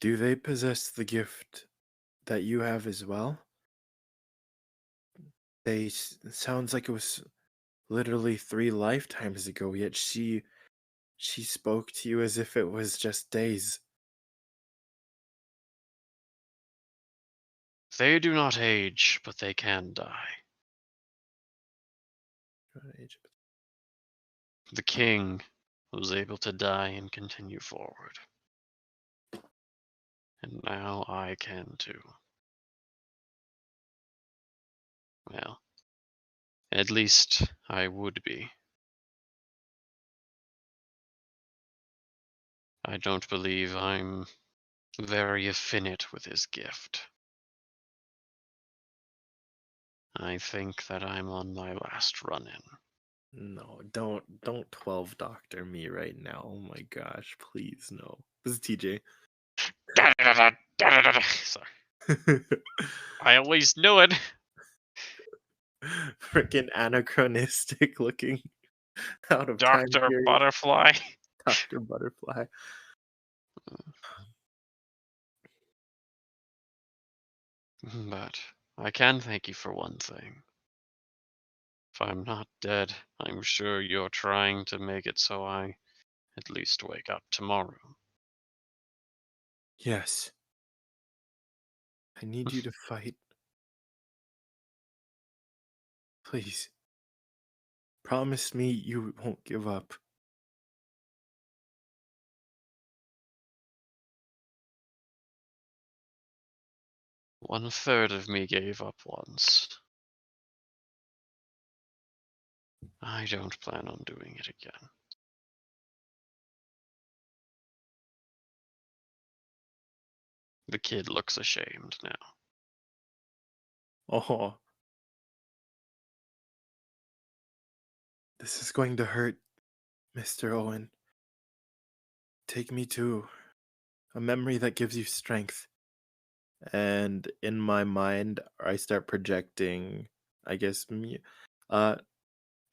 Speaker 5: Do they possess the gift that you have as well? Sounds like it was literally 3 lifetimes ago, yet she spoke to you as if it was just days.
Speaker 3: They do not age, but they can die. The king was able to die and continue forward. And now I can too. Well, at least I would be. I don't believe I'm very affinite with his gift. I think that I'm on my last run-in.
Speaker 5: No, don't 12 doctor me right now. Oh my gosh, please no. This is TJ.
Speaker 3: Sorry. I always knew it.
Speaker 5: Freaking anachronistic looking out of time
Speaker 3: Dr.
Speaker 5: period.
Speaker 3: Butterfly.
Speaker 5: Dr. Butterfly.
Speaker 3: But I can thank you for one thing. If I'm not dead, I'm sure you're trying to make it so I at least wake up tomorrow.
Speaker 5: Yes. I need you to fight. Please. Promise me you won't give up.
Speaker 3: One-third of me gave up once. I don't plan on doing it again. The kid looks ashamed now.
Speaker 5: Oh. This is going to hurt, Mr. Owen. Take me to a memory that gives you strength. And in my mind, I start projecting, I guess, I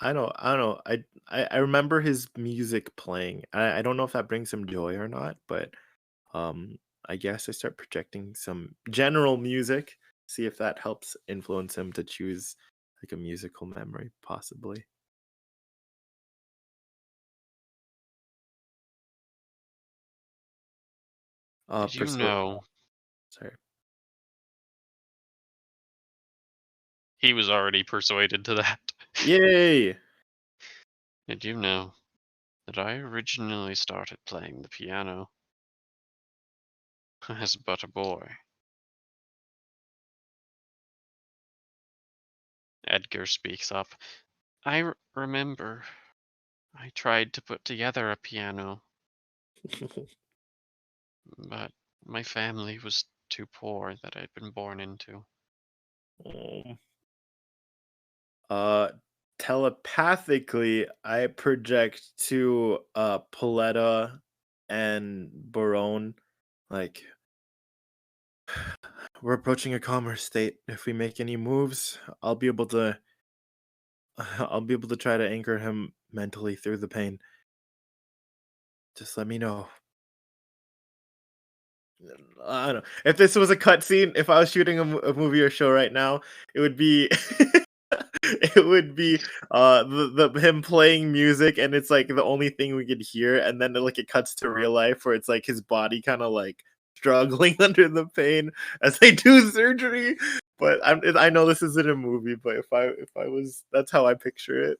Speaker 5: don't know. I remember his music playing. I don't know if that brings him joy or not, but I guess I start projecting some general music, see if that helps influence him to choose like a musical memory, possibly.
Speaker 3: Did you know
Speaker 5: Sorry.
Speaker 3: he was already persuaded to that?
Speaker 5: Yay!
Speaker 3: Did you know that I originally started playing the piano as but a boy? Edgar speaks up. I remember I tried to put together a piano, but my family was too poor that I'd been born into.
Speaker 5: Um, uh, telepathically, I project to Paletta and Barone, like we're approaching a calmer state. If we make any moves, I'll be able to try to anchor him mentally through the pain. Just let me know. I don't know. If this was a cutscene, if I was shooting a movie or show right now, it would be it would be the him playing music, and it's like the only thing we could hear, and then like it cuts to real life where it's like his body kind of like struggling under the pain as they do surgery. But I know this isn't a movie, but if I was, that's how I picture it.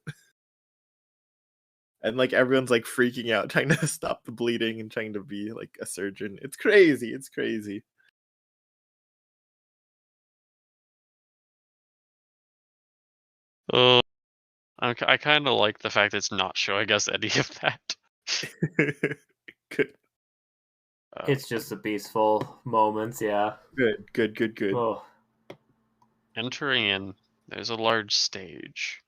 Speaker 5: And like everyone's like freaking out, trying to stop the bleeding and trying to be like a surgeon. It's crazy. It's crazy.
Speaker 3: Oh, I kind of like the fact it's not showing us any of that.
Speaker 5: Good.
Speaker 1: It's just the peaceful moments, yeah.
Speaker 5: Good.
Speaker 1: Oh,
Speaker 3: Entering in, there's a large stage.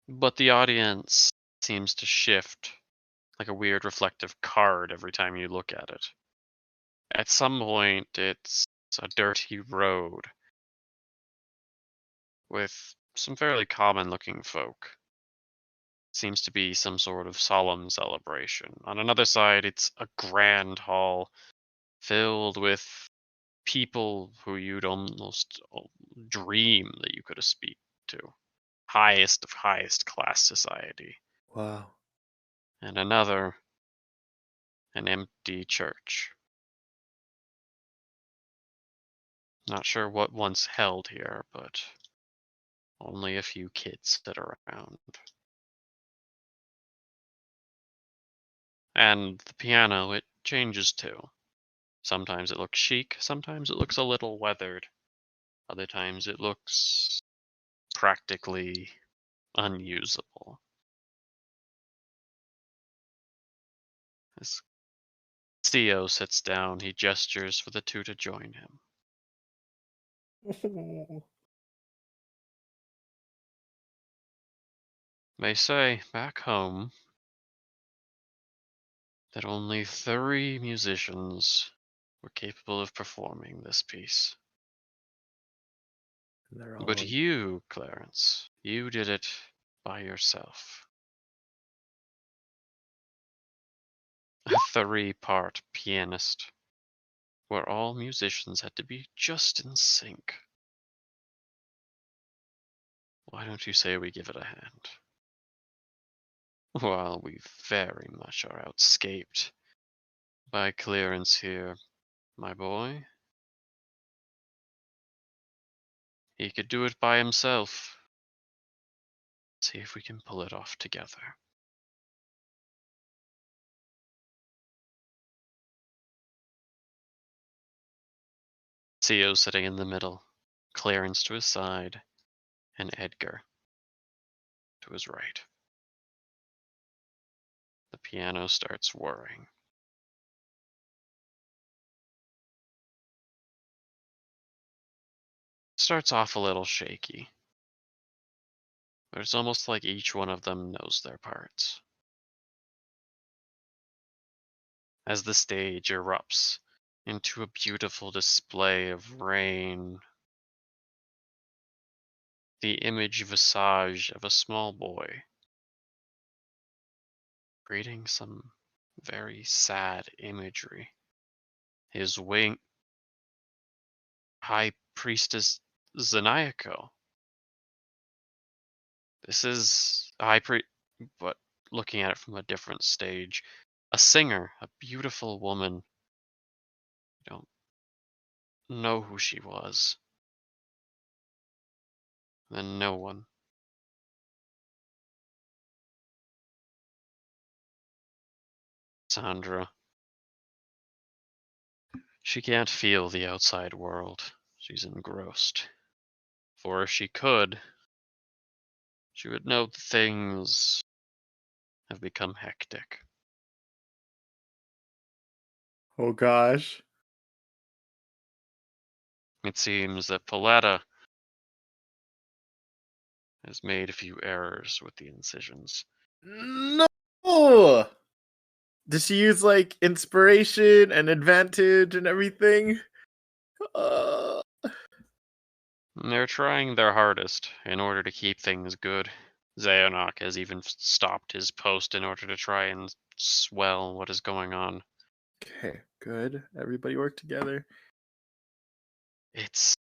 Speaker 3: But the audience seems to shift like a weird reflective card every time you look at it. At some point, it's a dirty road with some fairly common looking folk. Seems to be some sort of solemn celebration. On another side, it's a grand hall filled with people who you'd almost dream that you could speak to. Highest of highest class society.
Speaker 5: Wow.
Speaker 3: And another, an empty church. Not sure what once held here, but Only a few kids sit around. And the piano, it changes too. Sometimes it looks chic, sometimes it looks a little weathered. Other times it looks practically unusable. As Theo sits down, he gestures for the two to join him. They say back home that only 3 musicians were capable of performing this piece.
Speaker 5: They're all
Speaker 3: But you, Clarence, you did it by yourself. A 3-part pianist, where all musicians had to be just in sync. Why don't you say we give it a hand? While we very much are outscaped by Clarence here, my boy. He could do it by himself. See if we can pull it off together. Theo sitting in the middle, Clarence to his side, and Edgar to his right. The piano starts whirring. Starts off a little shaky, but it's almost like each one of them knows their parts. As the stage erupts into a beautiful display of rain, the image visage of a small boy creating some very sad imagery. His wing, High Priestess Zaniako. This is High Priest, but looking at it from a different stage. A singer, a beautiful woman. You don't know who she was. Then no one. Sandra. She can't feel the outside world. She's engrossed. For if she could, she would know that things have become hectic.
Speaker 5: Oh gosh.
Speaker 3: It seems that Paletta has made a few errors with the incisions.
Speaker 5: No. Did she use like inspiration and advantage and everything? Uh,
Speaker 3: They're trying their hardest in order to keep things good. Zayonak has even stopped his post in order to try and swell what is going on.
Speaker 5: okay, good. Everybody work together.
Speaker 3: It's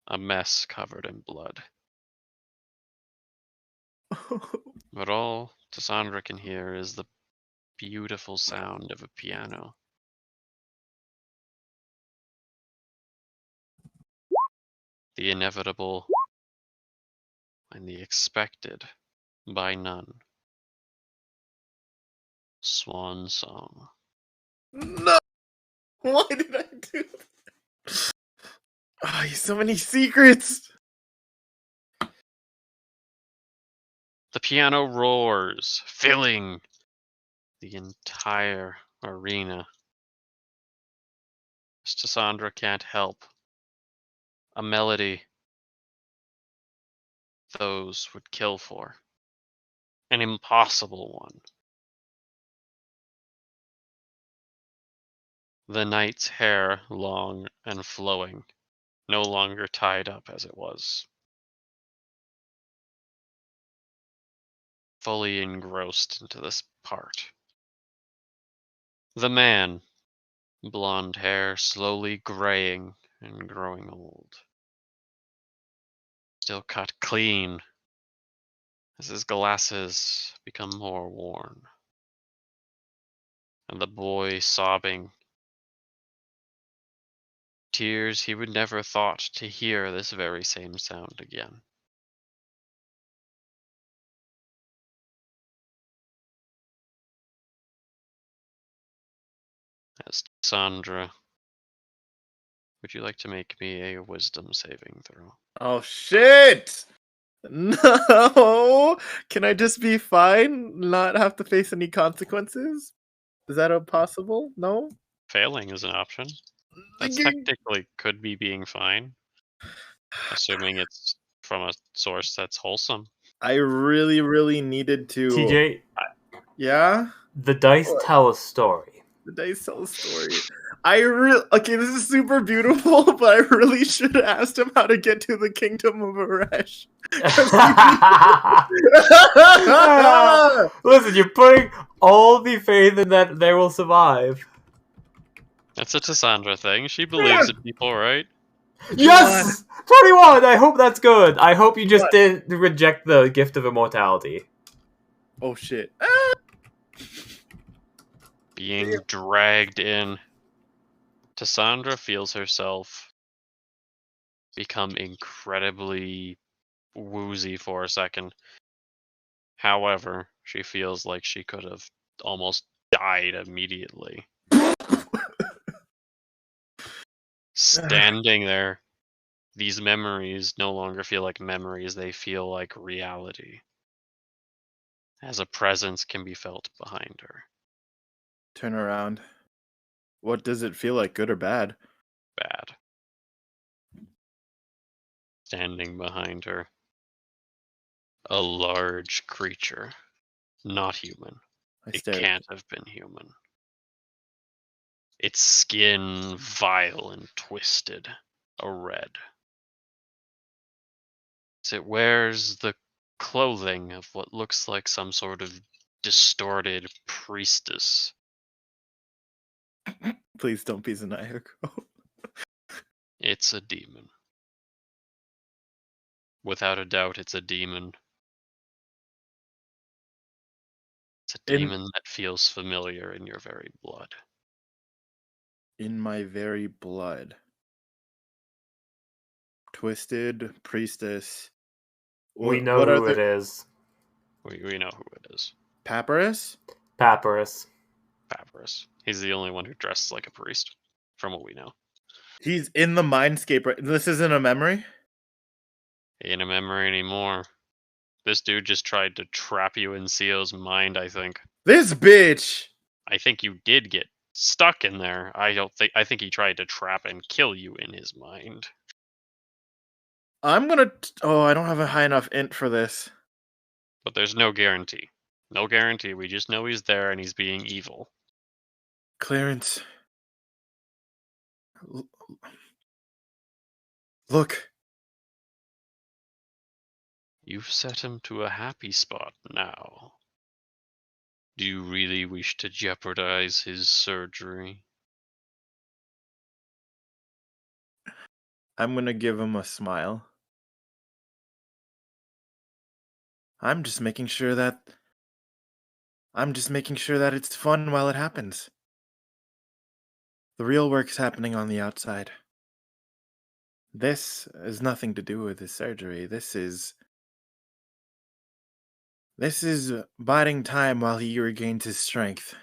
Speaker 3: a mess covered in blood. But all Tassandra can hear is the beautiful sound of a piano. The inevitable and the expected by none. Swan song.
Speaker 5: No. Why did I do that? Oh, so many secrets.
Speaker 3: The piano roars, filling the entire arena. Tassandra can't help. A melody those would kill for. An impossible one. The knight's hair long and flowing, no longer tied up as it was. Fully engrossed into this part. The man, blonde hair slowly graying and growing old. Still cut clean as his glasses become more worn. And the boy sobbing. Tears he would never thought to hear this very same sound again. Sandra, would you like to make me a wisdom saving throw?
Speaker 5: Oh shit! No! Can I just be fine? Not have to face any consequences? Is that possible? No?
Speaker 3: Failing is an option. That's technically could be being fine, assuming it's from a source that's wholesome.
Speaker 5: I really, really needed to.
Speaker 1: TJ,
Speaker 5: Yeah?
Speaker 1: the dice
Speaker 5: What?
Speaker 1: tell a story.
Speaker 5: The dice tell a story. Okay, this is super beautiful, but I really should have asked him how to get to the kingdom of Aresh.
Speaker 1: Listen, you're putting all the faith in that they will survive.
Speaker 3: That's a Tassandra thing. She believes in people, right?
Speaker 1: Yes! 21! I hope that's good. I hope you just didn't reject the gift of immortality.
Speaker 5: Oh shit.
Speaker 3: Being dragged in. Tassandra feels herself become incredibly woozy for a second. However, she feels like she could have almost died immediately. Standing there, these memories no longer feel like memories, they feel like reality. As a presence can be felt behind her.
Speaker 5: Turn around. What does it feel like, good or bad?
Speaker 3: Bad. Standing behind her, a large creature. Not human. It can't have been human. Its skin vile and twisted, a red. It wears the clothing of what looks like some sort of distorted priestess.
Speaker 5: Please don't be Zanayako.
Speaker 3: It's a demon. Without a doubt, it's a demon. It's a demon that feels familiar in your very blood.
Speaker 5: In my very blood. Twisted priestess.
Speaker 1: We know who it is.
Speaker 3: We know who it is.
Speaker 5: Papyrus?
Speaker 1: Papyrus.
Speaker 3: Papyrus. He's the only one who dresses like a priest, from what we know.
Speaker 5: He's in the mindscape, right? This isn't a memory?
Speaker 3: Ain't a memory anymore. This dude just tried to trap you in Sio's mind, I think.
Speaker 5: This bitch!
Speaker 3: I think you did get stuck in there. I think he tried to trap and kill you in his mind.
Speaker 5: I'm gonna... Oh, I don't have a high enough int for this.
Speaker 3: But there's no guarantee. No guarantee. We just know he's there and he's being evil.
Speaker 5: Clarence. Look.
Speaker 3: You've set him to a happy spot now. Do you really wish to jeopardize his surgery?
Speaker 5: I'm gonna give him a smile. I'm just making sure that it's fun while it happens. The real work's happening on the outside. This has nothing to do with his surgery. This is biding time while he regains his strength.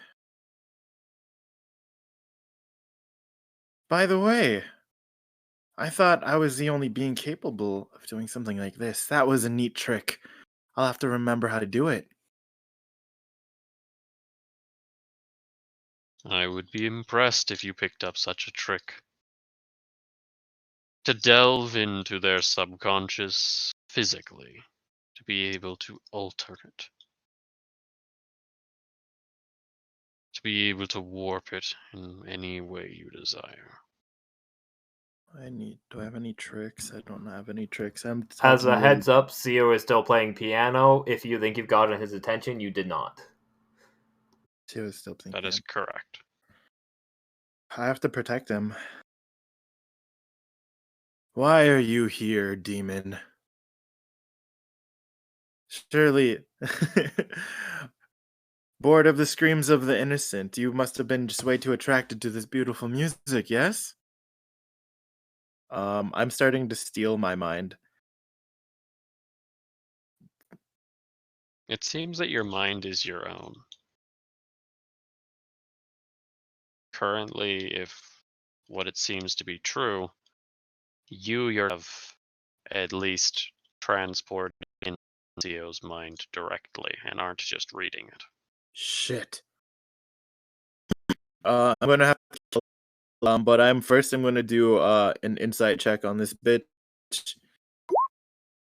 Speaker 5: By the way, I thought I was the only being capable of doing something like this. That was a neat trick. I'll have to remember how to do it.
Speaker 3: I would be impressed if you picked up such a trick. To delve into their subconscious physically, to be able to alter it. To be able to warp it in any way you desire.
Speaker 5: Do I have any tricks? I don't have any tricks.
Speaker 1: As a heads up, Sio is still playing piano. If you think you've gotten his attention, you did not.
Speaker 5: Sio is still playing
Speaker 3: That is correct.
Speaker 5: I have to protect him. Why are you here, demon? Surely, bored of the screams of the innocent, you must have been just way too attracted to this beautiful music, yes? I'm starting to steal my mind.
Speaker 3: It seems that your mind is your own. currently, if what it seems to be true, you yourself have at least transported in Theo's mind directly and aren't just reading it.
Speaker 5: Shit. I'm gonna have to kill but I'm gonna do an insight check on this bitch.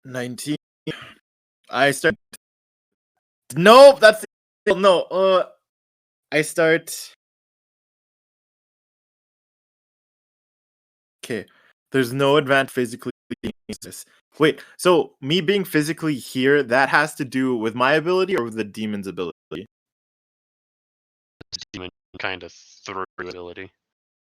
Speaker 5: 19. I start. Nope, that's no. I start. Okay, there's no advantage physically against this. Wait, so me being physically here, that has to do with my ability or with the demon's ability?
Speaker 3: This demon kind of through ability.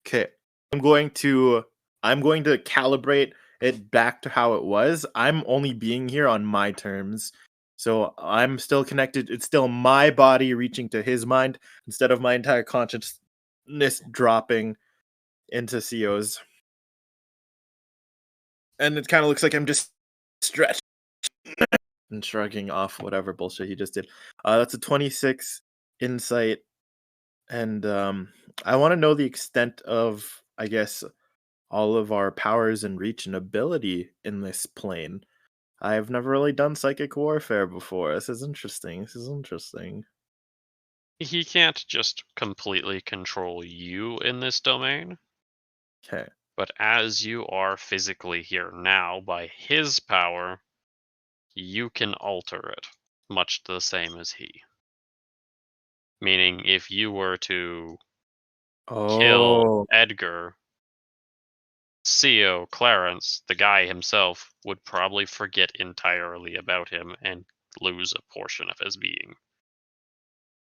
Speaker 5: Okay, I'm going to calibrate it back to how it was. I'm only being here on my terms. So I'm still connected. It's still my body reaching to his mind instead of my entire consciousness dropping into CO's. And it kind of looks like I'm just stretched and shrugging off whatever bullshit he just did. That's a 26 insight. And I want to know the extent of, I guess, all of our powers and reach and ability in this plane. I've never really done psychic warfare before. This is interesting.
Speaker 3: He can't just completely control you in this domain,
Speaker 5: Okay.
Speaker 3: but as you are physically here now by his power, you can alter it, much the same as he. Meaning, if you were to kill
Speaker 5: Oh,
Speaker 3: Edgar, CO Clarence, the guy himself, would probably forget entirely about him and lose a portion of his being.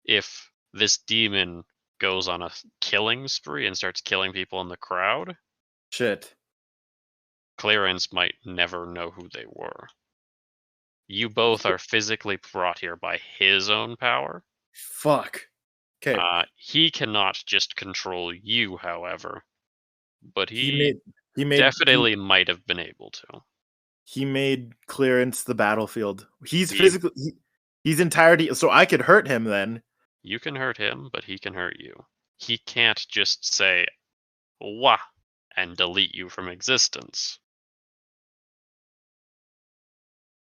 Speaker 3: If this demon goes on a killing spree and starts killing people in the crowd,
Speaker 5: shit.
Speaker 3: Clarence might never know who they were. You both are physically brought here by his own power.
Speaker 5: Fuck. Okay.
Speaker 3: He cannot just control you, however, but
Speaker 5: He made
Speaker 3: definitely might have been able to.
Speaker 5: he made clearance the battlefield. He's
Speaker 3: He-
Speaker 5: physically he's entirety, so I could hurt him then.
Speaker 3: You can hurt him, but he can hurt you. He can't just say, wah, and delete you from existence.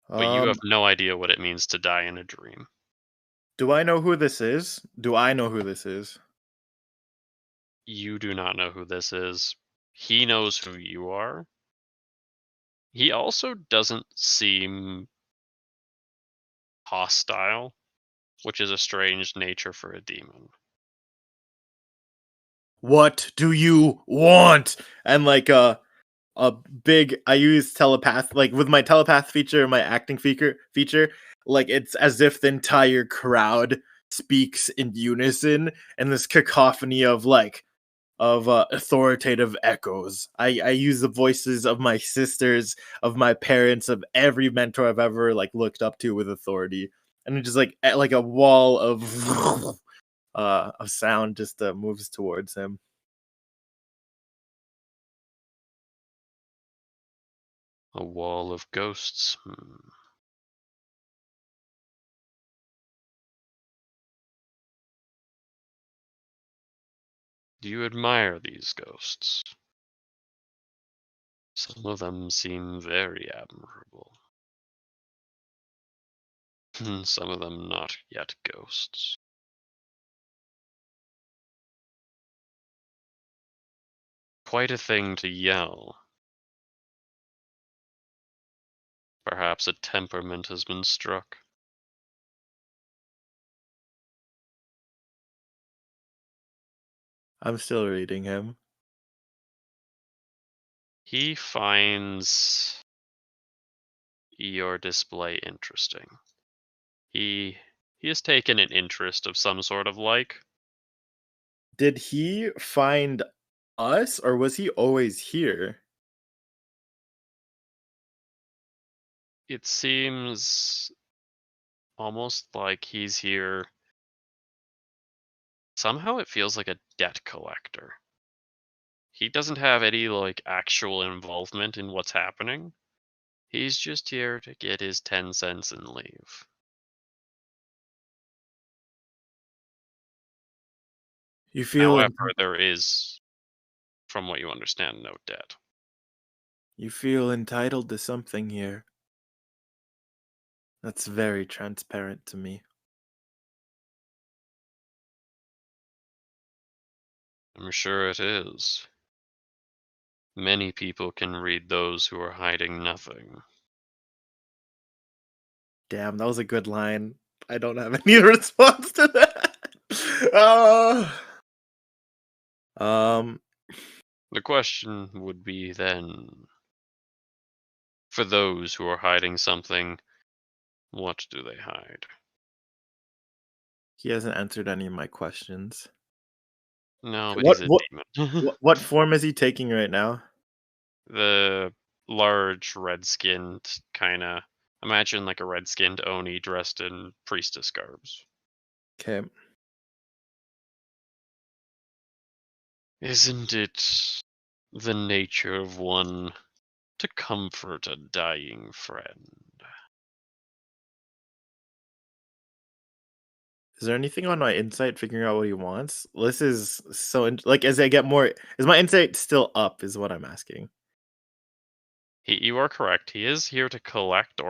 Speaker 3: But you have no idea what it means to die in a dream.
Speaker 5: Do I know who this is?
Speaker 3: You do not know who this is. He knows who you are. He also doesn't seem hostile, which is a strange nature for a demon.
Speaker 5: What do you want? And like I use telepath, like with my telepath feature and my acting feature, like it's as if the entire crowd speaks in unison and this cacophony of authoritative echoes. I use the voices of my sisters, of my parents, of every mentor I've ever looked up to with authority, and it just like a wall of sound just moves towards him.
Speaker 3: A wall of ghosts. Do you admire these ghosts? Some of them seem very admirable. Some of them not yet ghosts. Quite a thing to yell. Perhaps a temperament has been struck.
Speaker 5: I'm still reading him.
Speaker 3: He finds your display interesting. He has taken an interest of some sort of like.
Speaker 5: Did he find us, or was he always here?
Speaker 3: It seems almost like he's here. Somehow it feels like a debt collector. He doesn't have any like actual involvement in what's happening. He's just here to get his 10 cents and leave.
Speaker 5: You feel
Speaker 3: However, there is, from what you understand, no debt.
Speaker 5: you feel entitled to something here. That's very transparent to me.
Speaker 3: I'm sure it is. Many people can read those who are hiding nothing.
Speaker 5: Damn, that was a good line. I don't have any response to that. Um,
Speaker 3: The question would be then, for those who are hiding something, what do they hide?
Speaker 5: he hasn't answered any of my questions.
Speaker 3: No, but
Speaker 5: What
Speaker 3: he's a
Speaker 5: what
Speaker 3: demon.
Speaker 5: what form is he taking right now?
Speaker 3: The large red-skinned kinda, imagine like a red-skinned Oni dressed in priestess garbs.
Speaker 5: Okay.
Speaker 3: Isn't it the nature of one to comfort a dying friend?
Speaker 5: Is there anything on my insight figuring out what he wants? This is so like as I get more, is my insight still up? Is what I'm asking.
Speaker 3: You are correct. He is here to collect,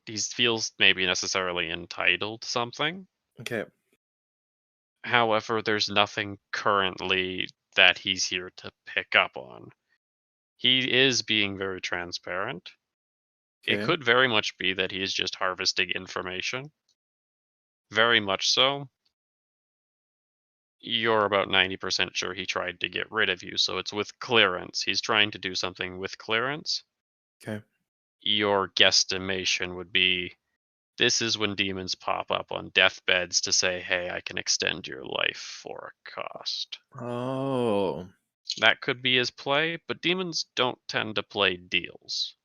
Speaker 3: he feels maybe necessarily entitled to something.
Speaker 5: Okay.
Speaker 3: However, there's nothing currently that he's here to pick up on. He is being very transparent. It
Speaker 5: Okay.
Speaker 3: could very much be that he is just harvesting information. Very much so. You're about 90% sure he tried to get rid of you, so it's with clearance. He's trying to do something with clearance.
Speaker 5: Okay.
Speaker 3: Your guesstimation would be, this is when demons pop up on deathbeds to say, hey, I can extend your life for a cost.
Speaker 5: Oh.
Speaker 3: That could be his play, but demons don't tend to play deals.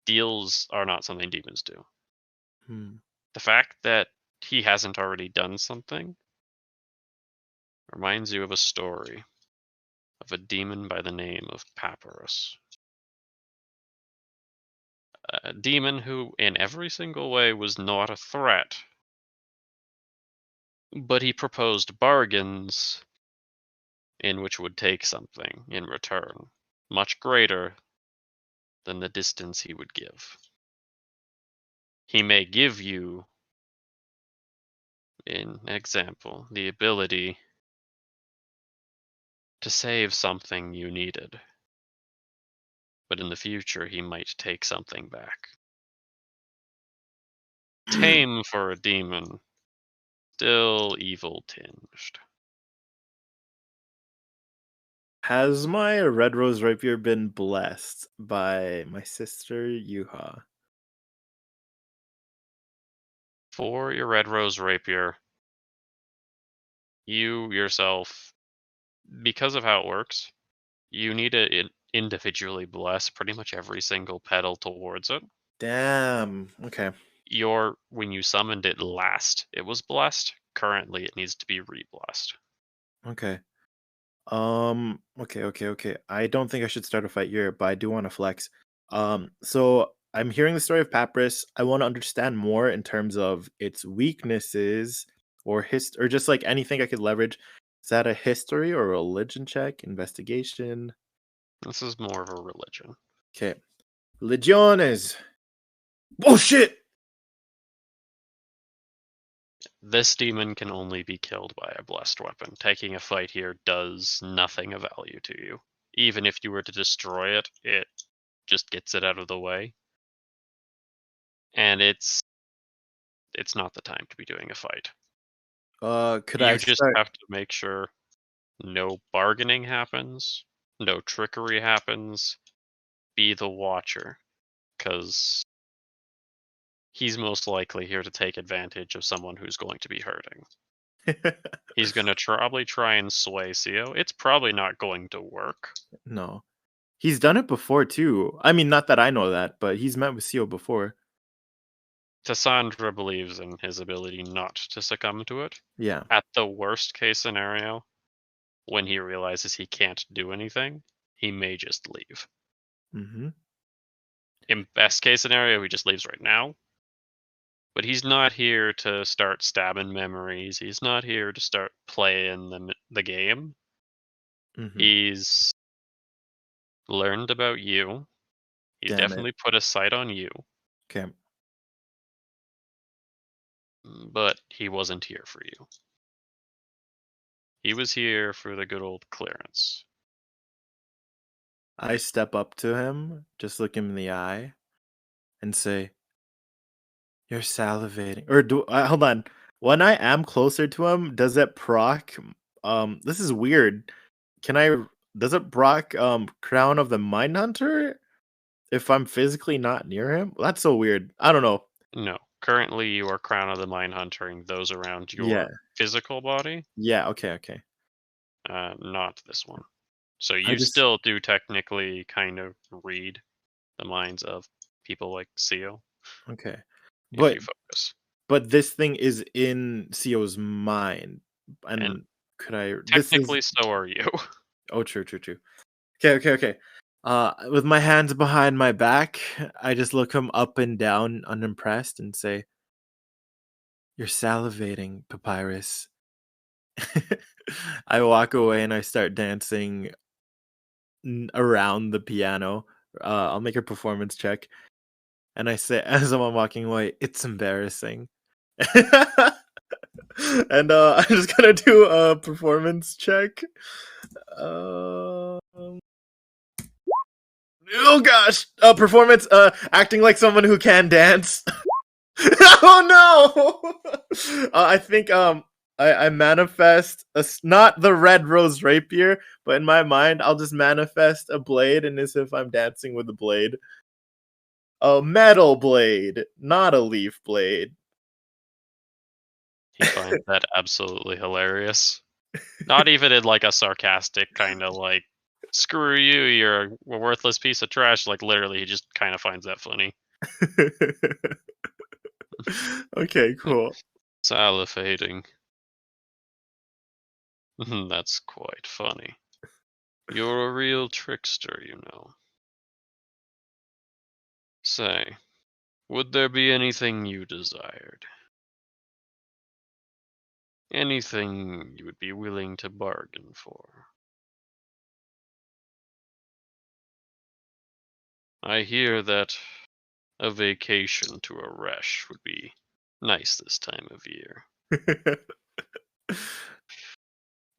Speaker 3: Deals are not something demons do.
Speaker 5: Hmm.
Speaker 3: The fact that he hasn't already done something reminds you of a story of a demon by the name of Papyrus. A demon who, in every single way, was not a threat, but he proposed bargains in which would take something in return, much greater than the distance he would give. He may give you, in example, the ability to save something you needed, but in the future he might take something back. Tame for a demon, still evil tinged.
Speaker 5: Has my red rose rapier been blessed by my sister Yuha?
Speaker 3: For your red rose rapier, you yourself, because of how it works, you need to individually bless pretty much every single petal towards it.
Speaker 5: Damn. Okay.
Speaker 3: When you summoned it last, it was blessed. Currently, it needs to be re-blessed.
Speaker 5: Okay. Okay. I don't think I should start a fight here, but I do want to flex. So I'm hearing the story of Papyrus. I want to understand more in terms of its weaknesses or just like anything I could leverage. Is that a history or a religion check? Investigation?
Speaker 3: This is more of a religion.
Speaker 5: Okay. Legiones. Oh shit!
Speaker 3: This demon can only be killed by a blessed weapon. Taking a fight here does nothing of value to you. Even if you were to destroy it, it just gets it out of the way. And it's not the time to be doing a fight.
Speaker 5: Could I
Speaker 3: You just
Speaker 5: start?
Speaker 3: have to make sure no bargaining happens, no trickery happens. Be the watcher, because he's most likely here to take advantage of someone who's going to be hurting. He's going to probably try and sway Sio. It's probably not going to work.
Speaker 5: No. He's done it before too. I mean, not that I know that, but he's met with Seal before.
Speaker 3: Tassandra believes in his ability not to succumb to it.
Speaker 5: Yeah.
Speaker 3: At the worst case scenario, when he realizes he can't do anything, he may just leave.
Speaker 5: Mm-hmm.
Speaker 3: In best case scenario, he just leaves right now. But he's not here to start stabbing memories. He's not here to start playing the game.
Speaker 5: Mhm.
Speaker 3: He's learned about you. He's
Speaker 5: Damn it.
Speaker 3: definitely put a sight on you,
Speaker 5: Okay.
Speaker 3: but he wasn't here for you. He was here for the good old clearance.
Speaker 5: I step up to him, just look him in the eye, and say, "You're salivating." Or hold on. When I am closer to him, does it proc? This is weird. Can I? Does it proc Crown of the Mindhunter if I'm physically not near him? That's so weird. I don't know.
Speaker 3: No, currently you are Crown of the Mind Huntering those around your
Speaker 5: Yeah.
Speaker 3: physical body,
Speaker 5: Yeah. Okay.
Speaker 3: not this one. So
Speaker 5: I
Speaker 3: you
Speaker 5: just
Speaker 3: still do technically kind of read the minds of people like Seal
Speaker 5: okay.
Speaker 3: if
Speaker 5: But
Speaker 3: you focus.
Speaker 5: this thing is in Sio's mind,
Speaker 3: And
Speaker 5: and could I? This is
Speaker 3: technically, so are you.
Speaker 5: oh, true. Okay. With my hands behind my back, I just look him up and down, unimpressed, and say, "You're salivating, Papyrus." I walk away and I start dancing around the piano. I'll make a performance check, and I say, as I'm walking away, "It's embarrassing." And I'm just gonna do a performance check. Oh gosh, performance. Acting like someone who can dance. Oh no! I think I manifest not the red rose rapier, but in my mind I'll just manifest a blade, and as if I'm dancing with a blade. A metal blade, not a leaf blade.
Speaker 3: He finds that absolutely hilarious. Not even in like a sarcastic kind of like, screw you, you're a worthless piece of trash. Like literally, he just kind of finds that funny.
Speaker 5: Okay, cool.
Speaker 3: Salivating. That's quite funny. You're a real trickster, you know. Say, would there be anything you desired? Anything you would be willing to bargain for? I hear that a vacation to a Resh would be nice this time of year.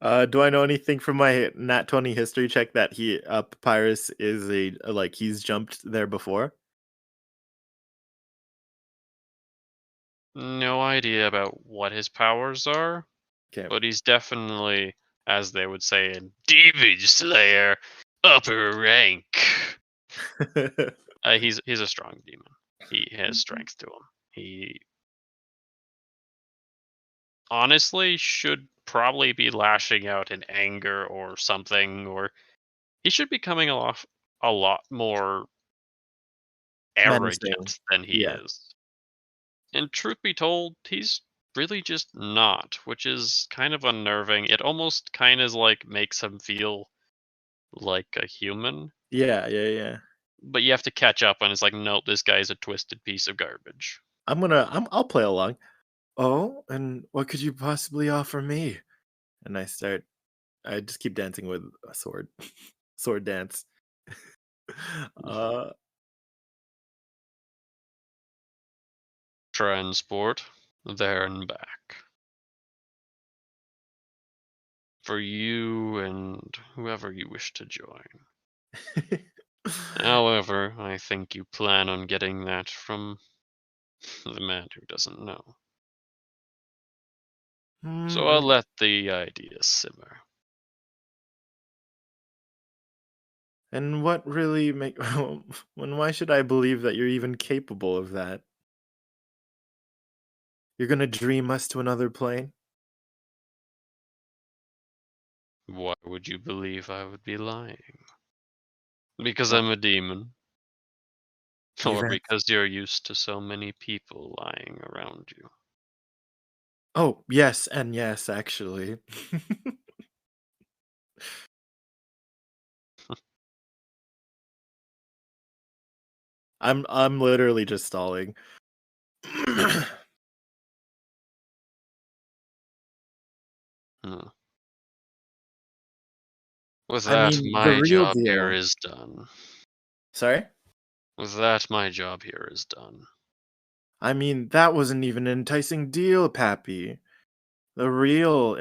Speaker 5: Do I know anything from my Nat 20 history check that Papyrus is like he's jumped there before?
Speaker 3: No idea about what his powers are,
Speaker 5: Okay.
Speaker 3: but he's definitely, as they would say, a demon slayer, upper rank. He's a strong demon. He has strength to him. He honestly should probably be lashing out in anger or something, or he should be coming off a lot more
Speaker 5: Menacing.
Speaker 3: arrogant than he
Speaker 5: Yeah.
Speaker 3: is. And truth be told, he's really just not, which is kind of unnerving. It almost kind of like makes him feel like a human,
Speaker 5: Yeah.
Speaker 3: but you have to catch up and it's like, nope, this guy's a twisted piece of garbage.
Speaker 5: I'll play along. Oh, and what could you possibly offer me? And I just keep dancing with a sword. Sword dance. uh
Speaker 3: Transport there and back. For you and whoever you wish to join. However, I think you plan on getting that from the man who doesn't know. So I'll
Speaker 5: Hmm,
Speaker 3: let the idea simmer.
Speaker 5: and what really make when why should I believe that you're even capable of that? You're gonna dream us to another plane?
Speaker 3: Why would you believe I would be lying? Because
Speaker 5: Well,
Speaker 3: I'm a demon?
Speaker 5: you've
Speaker 3: Or
Speaker 5: answered.
Speaker 3: because you're used to so many people lying around you?
Speaker 5: Oh, yes, and yes, actually. I'm literally just stalling.
Speaker 3: Hmm. With
Speaker 5: I
Speaker 3: that,
Speaker 5: mean, the
Speaker 3: my
Speaker 5: real
Speaker 3: job here
Speaker 5: deal.
Speaker 3: is done.
Speaker 5: Sorry?
Speaker 3: With that, my job here is done.
Speaker 5: I mean, that wasn't even an enticing deal, Pappy. The real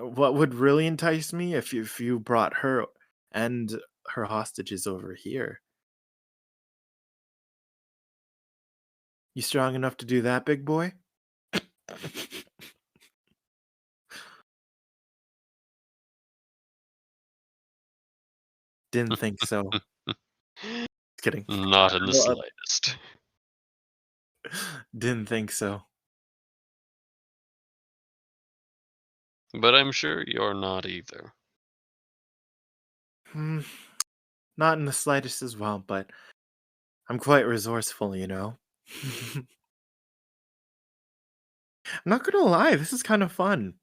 Speaker 5: what would really entice me if you brought her and her hostages over here. You strong enough to do that, big boy? Didn't think so. Kidding.
Speaker 3: Not in the
Speaker 5: Well,
Speaker 3: slightest.
Speaker 5: Didn't think so.
Speaker 3: But I'm sure you're not either.
Speaker 5: Hmm, not in the slightest as well, but I'm quite resourceful, you know. I'm not gonna lie, this is kind of fun.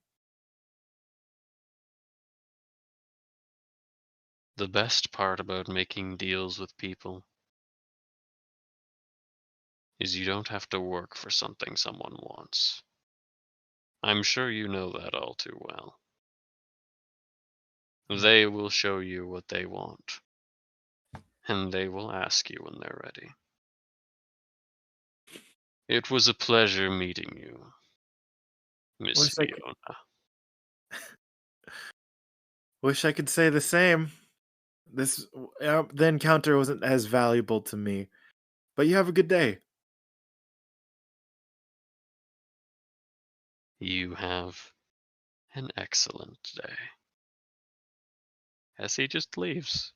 Speaker 3: The best part about making deals with people is you don't have to work for something someone wants. I'm sure you know that all too well. They will show you what they want, and they will ask you when they're ready. It was a pleasure meeting you, Miss
Speaker 5: Wish I could,
Speaker 3: Fiona.
Speaker 5: wish I could say the same. The encounter wasn't as valuable to me, but you have a good day.
Speaker 3: You have an excellent day. As he just leaves.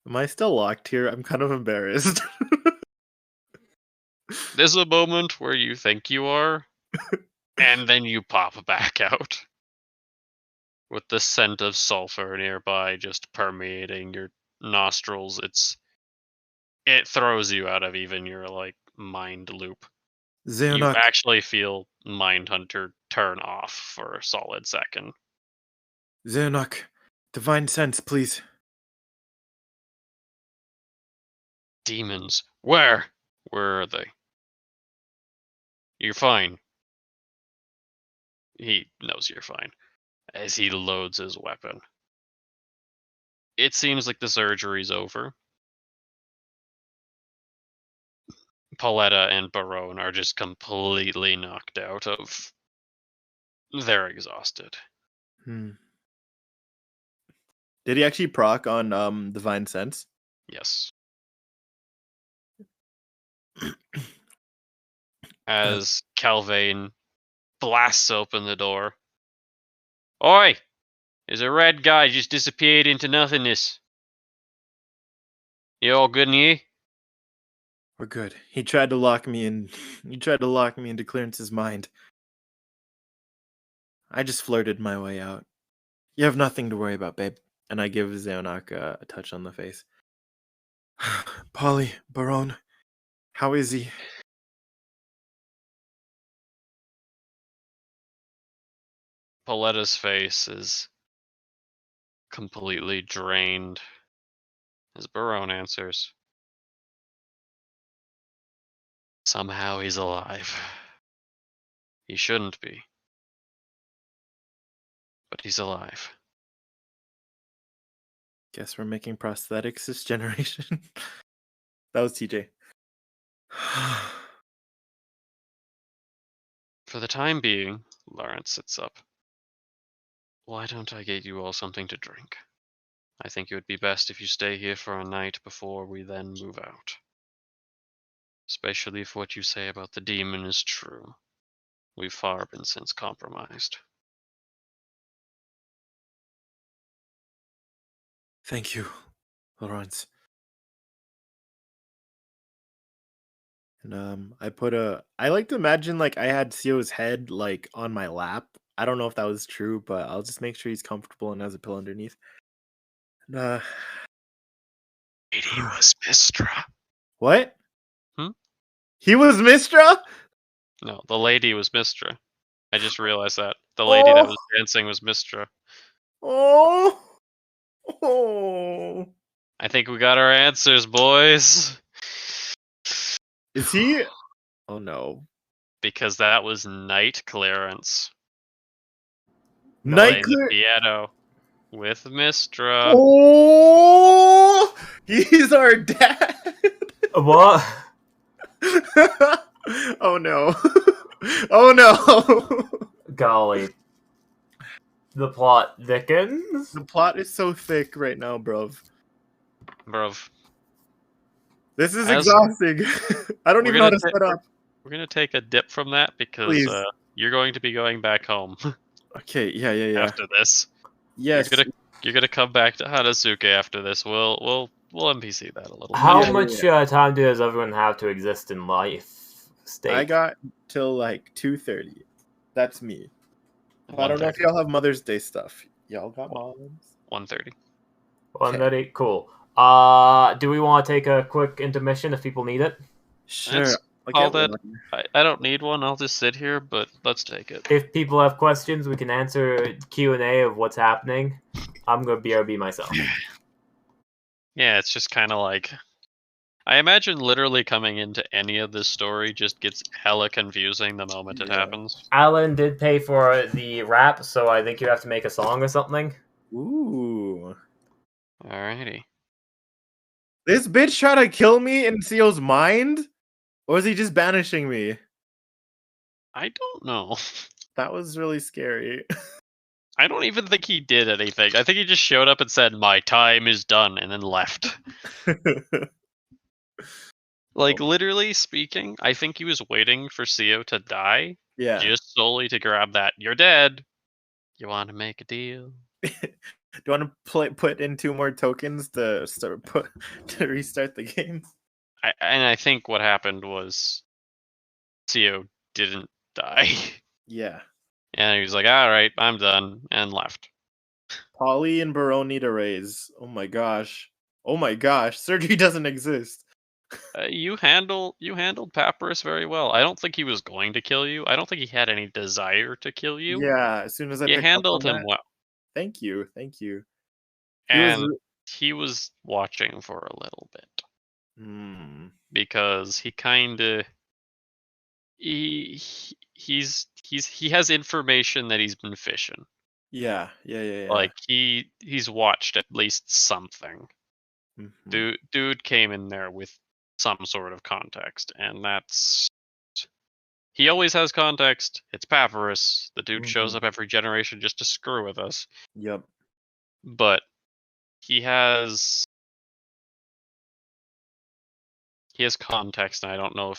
Speaker 5: Am I still locked here? I'm kind of embarrassed.
Speaker 3: There's a moment where you think you are, and then you pop back out. With the scent of sulfur nearby just permeating your nostrils, it throws you out of even your like mind loop. You
Speaker 5: Xeonok,
Speaker 3: actually feel Mindhunter turn off for a solid second.
Speaker 5: Xeonok, divine sense, please.
Speaker 3: Demons. Where? Where are they? You're fine. He knows you're fine as he loads his weapon. It seems like the surgery's over. Pauletta and Barone are just completely knocked out of. They're exhausted.
Speaker 5: Hmm. Did he actually proc on divine sense?
Speaker 3: Yes. As Calvain blasts open the door. Oi! There's a red guy just disappeared into nothingness. You all good in here?
Speaker 5: We're good. He tried to lock me in. He tried to lock me into Clarence's mind. I just flirted my way out. You have nothing to worry about, babe. And I give Xeonok a touch on the face. Polly, Barone, how is he?
Speaker 3: Pauletta's face is completely drained as Barone answers. Somehow he's alive. He shouldn't be. But he's alive.
Speaker 5: Guess we're making prosthetics this generation. That was TJ.
Speaker 3: For the time being, Lawrence sits up. Why don't I get you all something to drink? I think it would be best if you stay here for a night before we then move out. Especially if what you say about the demon is true. We've far been since compromised.
Speaker 5: Thank you, Lawrence. And I like to imagine like I had Sio's head like on my lap. I don't know if that was true, but I'll just make sure he's comfortable and has a pillow underneath. And,
Speaker 3: Lady was Mistra.
Speaker 5: what?
Speaker 3: Hmm?
Speaker 5: He was Mistra?
Speaker 3: No, the lady was Mistra. I just realized that. The lady that was dancing was Mistra.
Speaker 5: Oh. Oh.
Speaker 3: I think we got our answers, boys.
Speaker 5: Is he? Oh no.
Speaker 3: Because that was Night Clearance. Playing the
Speaker 2: Nightclare.
Speaker 3: piano with Mistra.
Speaker 2: Oh, he's our dad.
Speaker 1: What?
Speaker 2: Oh no. Oh no.
Speaker 1: Golly. The plot thickens?
Speaker 2: The plot is so thick right now, bruv.
Speaker 3: Bruv.
Speaker 2: This is
Speaker 3: As-
Speaker 2: exhausting. I don't
Speaker 3: We're
Speaker 2: even know how
Speaker 3: gonna
Speaker 2: to set up.
Speaker 3: We're gonna take a dip from that because
Speaker 2: Please.
Speaker 3: you're going to be going back home
Speaker 2: Okay, yeah.
Speaker 3: after this.
Speaker 2: Yes.
Speaker 3: You're gonna come back to Hanazuke after this. We'll NPC that a little.
Speaker 1: How
Speaker 2: Yeah,
Speaker 1: much time does everyone have to exist in life? State.
Speaker 2: I got till like 2:30. That's me. I don't know if
Speaker 3: 1:30.
Speaker 2: y'all have Mother's Day stuff. Y'all got moms?
Speaker 3: 1:30.
Speaker 1: 1:30? Cool. Do we want to take a quick intermission if people need it?
Speaker 2: Sure.
Speaker 3: Let's
Speaker 2: I'll
Speaker 3: call
Speaker 2: get
Speaker 3: that-
Speaker 2: one.
Speaker 3: I don't need one. I'll just sit here, but let's take it.
Speaker 1: If people have questions, we can answer Q&A of what's happening. I'm gonna BRB myself.
Speaker 3: Yeah, it's just kind of like I imagine literally coming into any of this story just gets hella confusing the moment it
Speaker 2: Yeah.
Speaker 3: happens.
Speaker 1: Alan did pay for the rap, so I think you have to make a song or something.
Speaker 2: Ooh.
Speaker 3: Alrighty.
Speaker 2: This bitch tried to kill me in Seo's mind? Or is he just banishing me?
Speaker 3: I don't know.
Speaker 2: That was really scary.
Speaker 3: I don't even think he did anything. I think he just showed up and said, "My time is done," and then left. Like, literally speaking, I think he was waiting for Seo to die
Speaker 2: Yeah.
Speaker 3: just solely to grab that. You're dead. You want to make a deal?
Speaker 2: Do you want to put in 2 more tokens to to restart the game?
Speaker 3: I think what happened was Seo didn't die.
Speaker 2: Yeah.
Speaker 3: And he was like, "All right, I'm done," and left.
Speaker 2: Polly and Barone need a raise. Oh my gosh. Oh my gosh. Surgery doesn't exist.
Speaker 3: You handled Papyrus very well. I don't think he was going to kill you. I don't think he had any desire to kill you.
Speaker 2: Yeah, as soon as I
Speaker 3: You
Speaker 2: picked
Speaker 3: handled
Speaker 2: up on
Speaker 3: him
Speaker 2: that.
Speaker 3: well,
Speaker 2: Thank you. He was
Speaker 3: and he was watching for a little bit
Speaker 2: Hmm.
Speaker 3: because he kind of he has information that he's been fishing.
Speaker 2: Yeah.
Speaker 3: Like he's watched at least something.
Speaker 2: Mhm.
Speaker 3: Dude came in there with some sort of context, and that's he always has context. It's Papyrus. The dude shows
Speaker 2: Mhm.
Speaker 3: up every generation just to screw with us.
Speaker 2: Yep.
Speaker 3: But he has context, and I don't know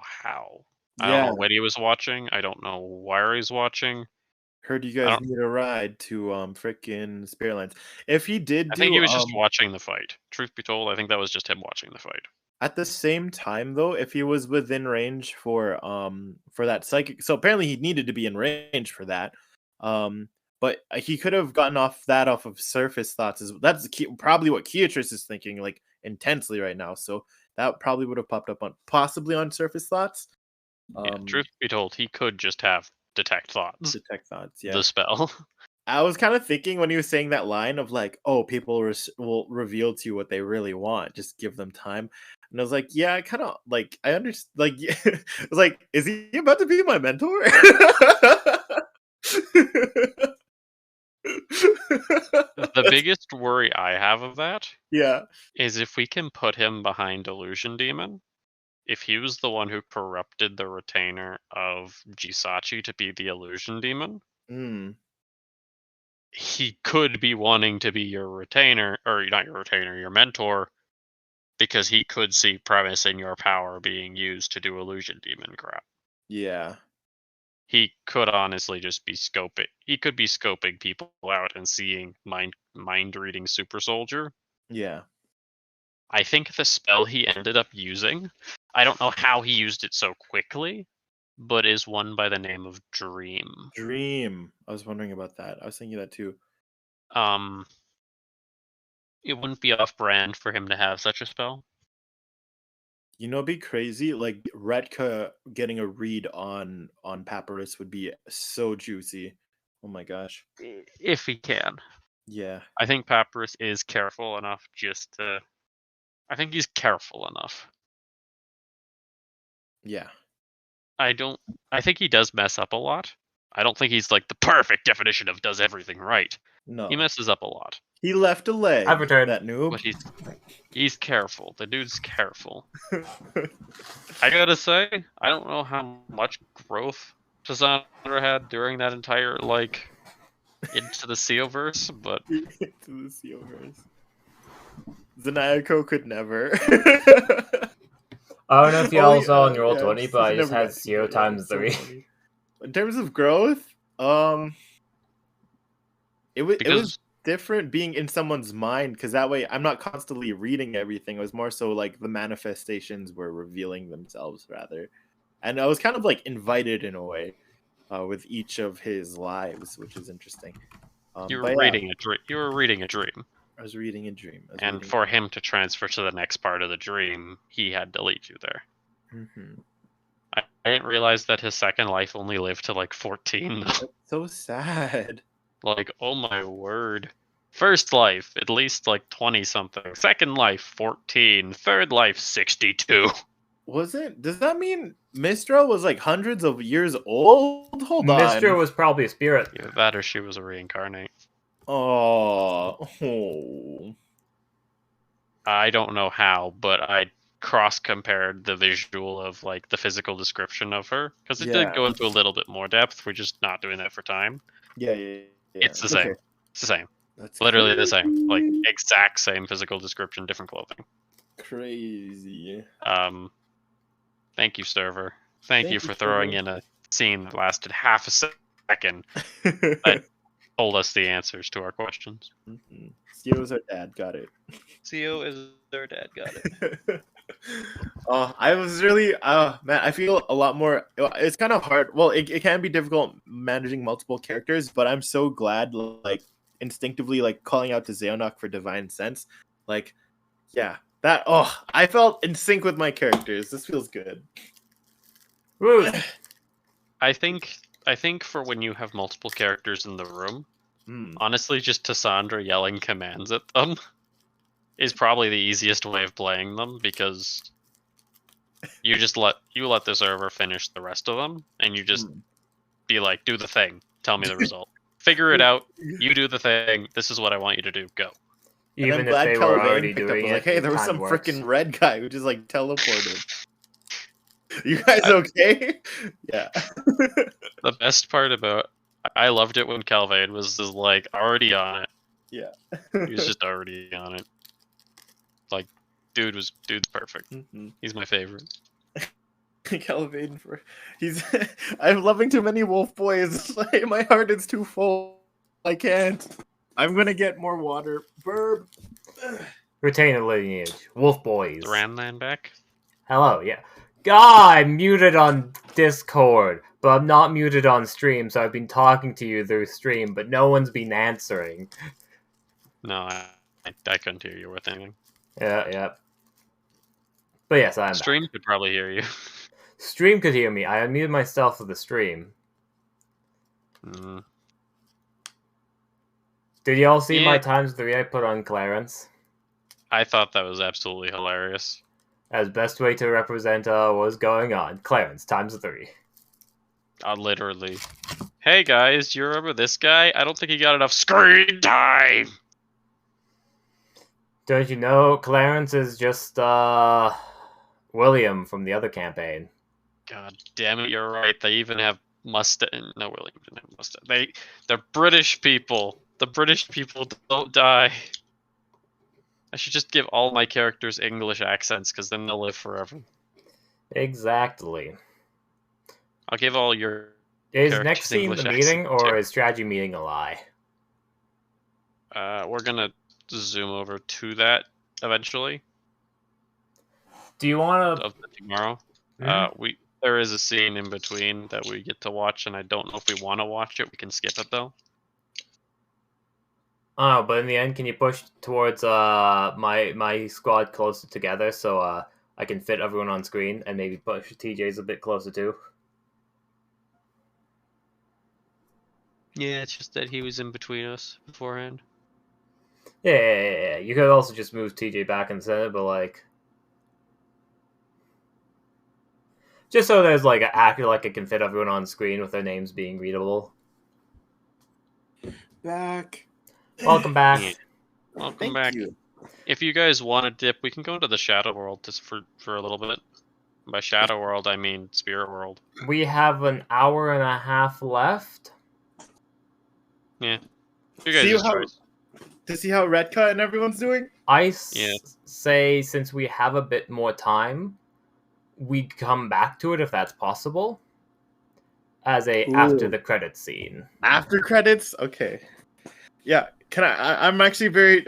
Speaker 3: how. I don't
Speaker 2: Yeah.
Speaker 3: know when he was watching. I don't know where he's watching.
Speaker 2: Heard you
Speaker 3: I
Speaker 2: guys
Speaker 3: don't-
Speaker 2: need a ride to frickin' Spearlands. If he did
Speaker 3: I
Speaker 2: do
Speaker 3: think he was just watching the fight. Truth be told, I think that was just him watching the fight.
Speaker 2: at the same time though, if he was within range for that psychic, so apparently he needed to be in range for that. But he could have gotten off of surface thoughts. That's probably what Keatris is thinking like intensely right now. So that probably would have popped up on possibly on surface thoughts.
Speaker 3: Yeah, truth be told, he could just have detect thoughts.
Speaker 2: Detect thoughts. Yeah.
Speaker 3: The spell.
Speaker 2: I was kind of thinking when he was saying that line of like, "Oh, people will reveal to you what they really want. Just give them time." And I was like, "Yeah, I kind of like I understand." Like, I was like, "Is he about to be my mentor?"
Speaker 3: The biggest worry I have of that
Speaker 2: Yeah.
Speaker 3: is if we can put him behind Illusion Demon. If he was the one who corrupted the retainer of Jisachi to be the Illusion Demon,
Speaker 2: Mm.
Speaker 3: he could be wanting to be your retainer, or not your retainer, your mentor, because he could see premise in your power being used to do Illusion Demon crap.
Speaker 2: Yeah.
Speaker 3: He could honestly just be scoping. He could be scoping people out and seeing mind reading super soldier.
Speaker 2: Yeah.
Speaker 3: I think the spell he ended up using, I don't know how he used it so quickly, but is one by the name of Dream.
Speaker 2: Dream. I was wondering about that. I was thinking that too.
Speaker 3: It wouldn't be off brand for him to have such a spell.
Speaker 2: You know, it'd be crazy. Like Retka getting a read on Papyrus would be so juicy. Oh my gosh.
Speaker 3: If he can.
Speaker 2: Yeah.
Speaker 3: I think Papyrus is careful enough just to... I think he's careful enough.
Speaker 2: Yeah.
Speaker 3: I think he does mess up a lot. I don't think he's like the perfect definition of does everything right.
Speaker 2: No,
Speaker 3: He messes up a lot,
Speaker 2: he left a leg.
Speaker 1: I've returned.
Speaker 2: That noob.
Speaker 3: but he's careful. The dude's careful. I gotta say, I don't know how much growth Cassandra had during that entire like into the Seoverse, but
Speaker 2: To the Seoverse. Zanayako could never.
Speaker 1: I don't know if y'all saw on Roll 20, but I
Speaker 2: she's
Speaker 1: just
Speaker 2: never
Speaker 1: had
Speaker 2: got to
Speaker 1: zero
Speaker 2: do it,
Speaker 1: times
Speaker 2: it's so
Speaker 1: 3.
Speaker 2: funny. In terms of growth, it was
Speaker 3: because
Speaker 2: different being in someone's mind because that way I'm not constantly reading everything. It was more so like the manifestations were revealing themselves rather, and I was kind of like invited in a way with each of his lives, which is interesting.
Speaker 3: you
Speaker 2: but
Speaker 3: were
Speaker 2: yeah,
Speaker 3: reading a dream. You were reading a dream,
Speaker 2: I was reading a dream.
Speaker 3: and for him to transfer to the next part of the dream, he had to lead you there.
Speaker 2: Mm-hmm.
Speaker 3: I didn't realize that his second life only lived to like 14. Though.
Speaker 2: That's so sad.
Speaker 3: Like, oh my word. First life, at least like 20 something. Second life, 14. Third life, 62.
Speaker 2: Does that mean Mistra was like hundreds of years old? Hold on.
Speaker 1: Mistra was probably a spirit.
Speaker 3: Either that or she was a reincarnate.
Speaker 2: Oh.
Speaker 3: I don't know how, but I cross compared the visual of like the physical description of her because it
Speaker 2: Yeah.
Speaker 3: did go into a little bit more depth. We're just not doing that for time.
Speaker 2: Yeah.
Speaker 3: It's the same.
Speaker 2: Okay.
Speaker 3: It's the same.
Speaker 2: That's
Speaker 3: Literally the same. Like exact same physical description, different clothing.
Speaker 2: crazy.
Speaker 3: Thank you, server. Thank you for throwing in a scene that lasted half a second that told us the answers to our questions.
Speaker 2: Sio is our dad. Got it.
Speaker 3: CO is their dad. Got it.
Speaker 2: I was really, man, I feel a lot more. It's kind of hard. Well, it can be difficult managing multiple characters, but I'm so glad, like, instinctively, like, calling out to Xeonok for Divine Sense. Like, yeah, I felt in sync with my characters. This feels good.
Speaker 1: Woo!
Speaker 3: I think for when you have multiple characters in the room,
Speaker 2: Hmm.
Speaker 3: honestly, just Cassandra yelling commands at them is probably the easiest way of playing them because you just let the server finish the rest of them, and you just be like, do the thing, tell me the result, figure it out, you do the thing. This is what I want you to do. Go.
Speaker 1: Even
Speaker 2: I'm
Speaker 1: if
Speaker 2: glad
Speaker 1: they were
Speaker 2: Calvain
Speaker 1: already
Speaker 2: picked up.
Speaker 1: doing
Speaker 2: Was
Speaker 1: it,
Speaker 2: like, hey, there was
Speaker 1: time
Speaker 2: some
Speaker 1: works.
Speaker 2: freaking red guy who just like teleported. You guys okay? Yeah.
Speaker 3: The best part about I loved it when Calvain was just like already on it.
Speaker 2: Yeah.
Speaker 3: He was just already on it. Like, dude's perfect. He's my favorite.
Speaker 2: Calvain he's I'm loving too many wolf boys. My heart is too full. I can't. I'm gonna get more water. Burb.
Speaker 1: Retain a lineage. Wolf boys.
Speaker 3: Ranland back?
Speaker 1: Hello, yeah. God, I'm muted on Discord, but I'm not muted on stream, so I've been talking to you through stream, but no one's been answering.
Speaker 3: No, I couldn't hear you worth anything.
Speaker 1: Yeah. But yes, I'm
Speaker 3: Stream
Speaker 1: back.
Speaker 3: could probably hear you.
Speaker 1: Stream could hear me. I unmuted myself for the stream. Did y'all see my times 3 I put on Clarence?
Speaker 3: I thought that was absolutely hilarious.
Speaker 1: As best way to represent what was going on. Clarence, times 3.
Speaker 3: Literally. Hey guys, do you remember this guy? I don't think he got enough screen time!
Speaker 1: Don't you know, Clarence is just, William from the other campaign.
Speaker 3: God damn it, you're right. They even have Mustang. No, William didn't have Mustang. They're British people. The British people don't die. I should just give all my characters English accents, because then they'll live forever.
Speaker 1: Exactly.
Speaker 3: I'll give all your
Speaker 1: Is next scene
Speaker 3: English
Speaker 1: the meeting,
Speaker 3: accent,
Speaker 1: or
Speaker 3: too.
Speaker 1: is strategy meeting a lie?
Speaker 3: We're gonna zoom over to that eventually.
Speaker 1: Do you want to...
Speaker 3: Of the tomorrow. There is a scene in between that we get to watch, and I don't know if we want to watch it. We can skip it, though.
Speaker 1: Oh, but in the end, can you push towards my squad closer together so I can fit everyone on screen and maybe push TJ's a bit closer too?
Speaker 3: Yeah, it's just that he was in between us beforehand.
Speaker 1: Yeah. You could also just move TJ back in the center, but like... Just so there's like an actor like it can fit everyone on screen with their names being readable.
Speaker 5: Back.
Speaker 1: Welcome back.
Speaker 3: Yeah. Welcome
Speaker 2: Thank
Speaker 3: back.
Speaker 2: you.
Speaker 3: If you guys want to dip, we can go into the Shadow World just for a little bit. By Shadow World, I mean Spirit World.
Speaker 1: We have an hour and a half left.
Speaker 3: Yeah. You
Speaker 2: See
Speaker 3: guys'
Speaker 2: how
Speaker 3: choice.
Speaker 2: to see how Redcut and everyone's doing.
Speaker 3: Yeah.
Speaker 1: Say since we have a bit more time, we come back to it if that's possible. As a after
Speaker 2: Ooh.
Speaker 1: the credits scene.
Speaker 2: After credits, okay. Yeah, can I'm actually very.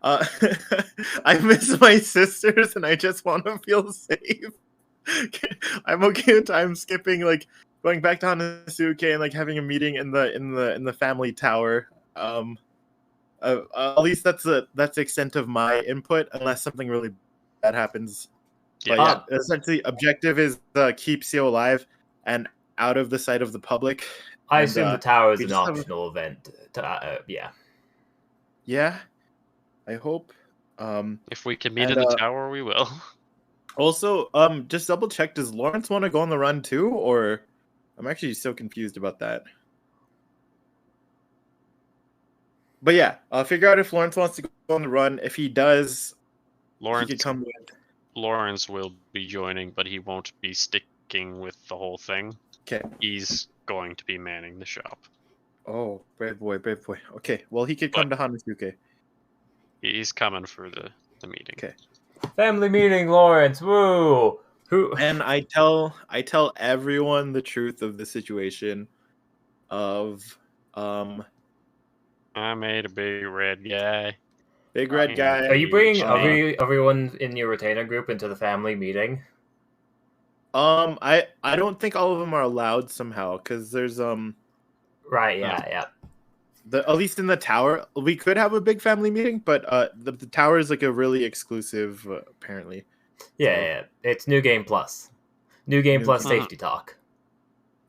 Speaker 2: I miss my sisters, and I just want to feel safe. I'm okay with time skipping, like going back to Hanazuke and like having a meeting in the family tower. At least that's the extent of my input, unless something really bad happens. But yeah, essentially, objective is keep Seal alive and out of the sight of the public.
Speaker 1: I
Speaker 2: And,
Speaker 1: assume the tower is
Speaker 2: we
Speaker 1: an
Speaker 2: just have a-
Speaker 1: optional event. Yeah.
Speaker 2: Yeah, I hope.
Speaker 3: If we can meet
Speaker 2: And,
Speaker 3: in the tower, we will.
Speaker 2: Also, just double check. Does Lawrence want to go on the run too, or I'm actually so confused about that. But yeah, I'll figure out if Lawrence wants to go on the run. If he does, he could come with.
Speaker 3: Lawrence will be joining, but he won't be sticking with the whole thing.
Speaker 2: Okay.
Speaker 3: He's going to be manning the shop.
Speaker 2: Oh, brave boy, brave boy. Okay, well he could come to Hanazuke.
Speaker 3: He's coming for the meeting.
Speaker 2: Okay.
Speaker 1: Family meeting, Lawrence. Woo! Who?
Speaker 2: And I tell everyone the truth of the situation. Of
Speaker 3: I made a big red guy.
Speaker 2: big red guy.
Speaker 1: Are you bringing
Speaker 3: Uh,
Speaker 1: everyone in your retainer group into the family meeting?
Speaker 2: I don't think all of them are allowed somehow because there's
Speaker 1: Right. Yeah.
Speaker 2: at least in the tower we could have a big family meeting, but the tower is like a really exclusive apparently.
Speaker 1: Yeah. It's New Game Plus. New Game
Speaker 2: New
Speaker 1: Plus
Speaker 3: Game-
Speaker 1: safety talk.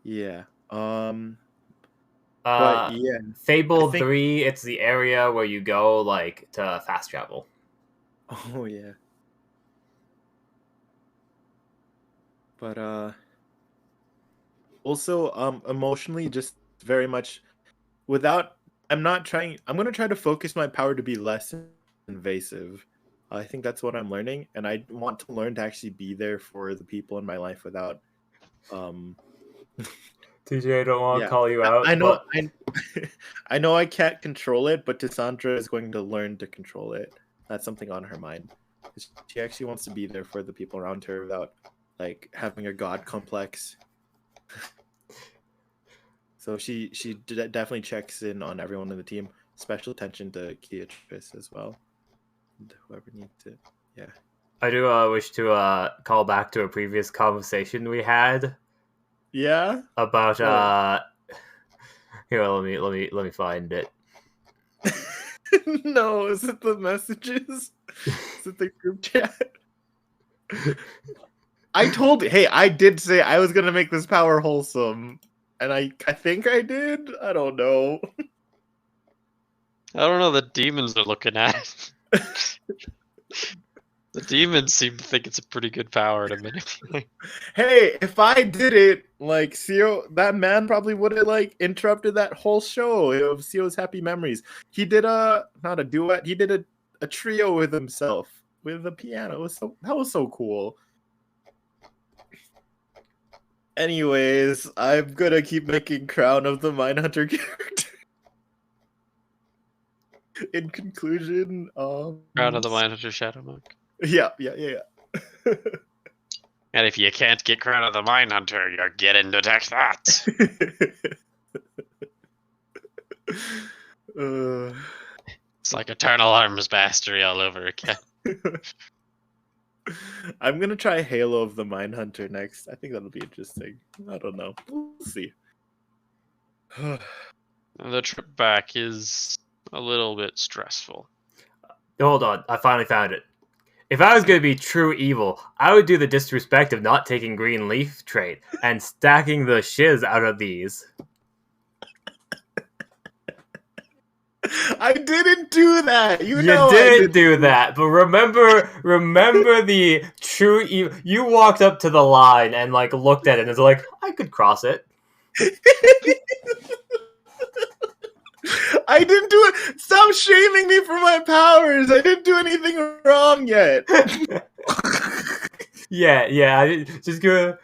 Speaker 2: Yeah. But yeah,
Speaker 1: Fable
Speaker 2: I think-
Speaker 1: 3, it's the area where you go like to fast travel.
Speaker 2: oh yeah. But also emotionally just very much without I'm going to try to focus my power to be less invasive. I think that's what I'm learning, and I want to learn to actually be there for the people in my life without
Speaker 1: TJ, I don't want to
Speaker 2: Yeah.
Speaker 1: call you out.
Speaker 2: I know
Speaker 1: but
Speaker 2: I know I can't control it, but Cassandra is going to learn to control it. That's something on her mind. She actually wants to be there for the people around her without like having a god complex. So she definitely checks in on everyone in the team. Special attention to Beatrice as well. And whoever needs it. Yeah.
Speaker 1: I do wish to call back to a previous conversation we had
Speaker 2: Yeah.
Speaker 1: about here, let me find it.
Speaker 2: No, is it the messages? Is it the group chat? I did say I was gonna make this power wholesome, and I think I did. I don't know.
Speaker 3: I don't know. The demons are looking at. The demons seem to think it's a pretty good power to manipulate.
Speaker 2: Hey, if I did it, like Seo, that man probably would have like interrupted that whole show of Seo's happy memories. He did not a duet. He did a trio with himself with the piano. That was so cool. Anyways, I'm gonna keep making Crown of the Mindhunter character. In conclusion,
Speaker 3: Crown of the Mindhunter Shadow Monk.
Speaker 2: Yeah.
Speaker 3: And if you can't get Crown of the Mindhunter, you're getting to text that. It's like Eternal Arms Mastery all over again.
Speaker 2: I'm gonna try Halo of the Mindhunter next. I think that'll be interesting. I don't know. We'll see.
Speaker 3: The trip back is a little bit stressful.
Speaker 1: Hold on, I finally found it. If I was going to be true evil, I would do the disrespect of not taking green leaf trait and stacking the shiz out of these.
Speaker 5: I didn't do that. You
Speaker 1: You
Speaker 5: know I
Speaker 1: didn't do that, but remember the true. You walked up to the line and like looked at it and was like, I could cross it.
Speaker 5: I didn't do it. Stop shaming me for my powers. I didn't do anything wrong yet.
Speaker 1: Yeah. Just go.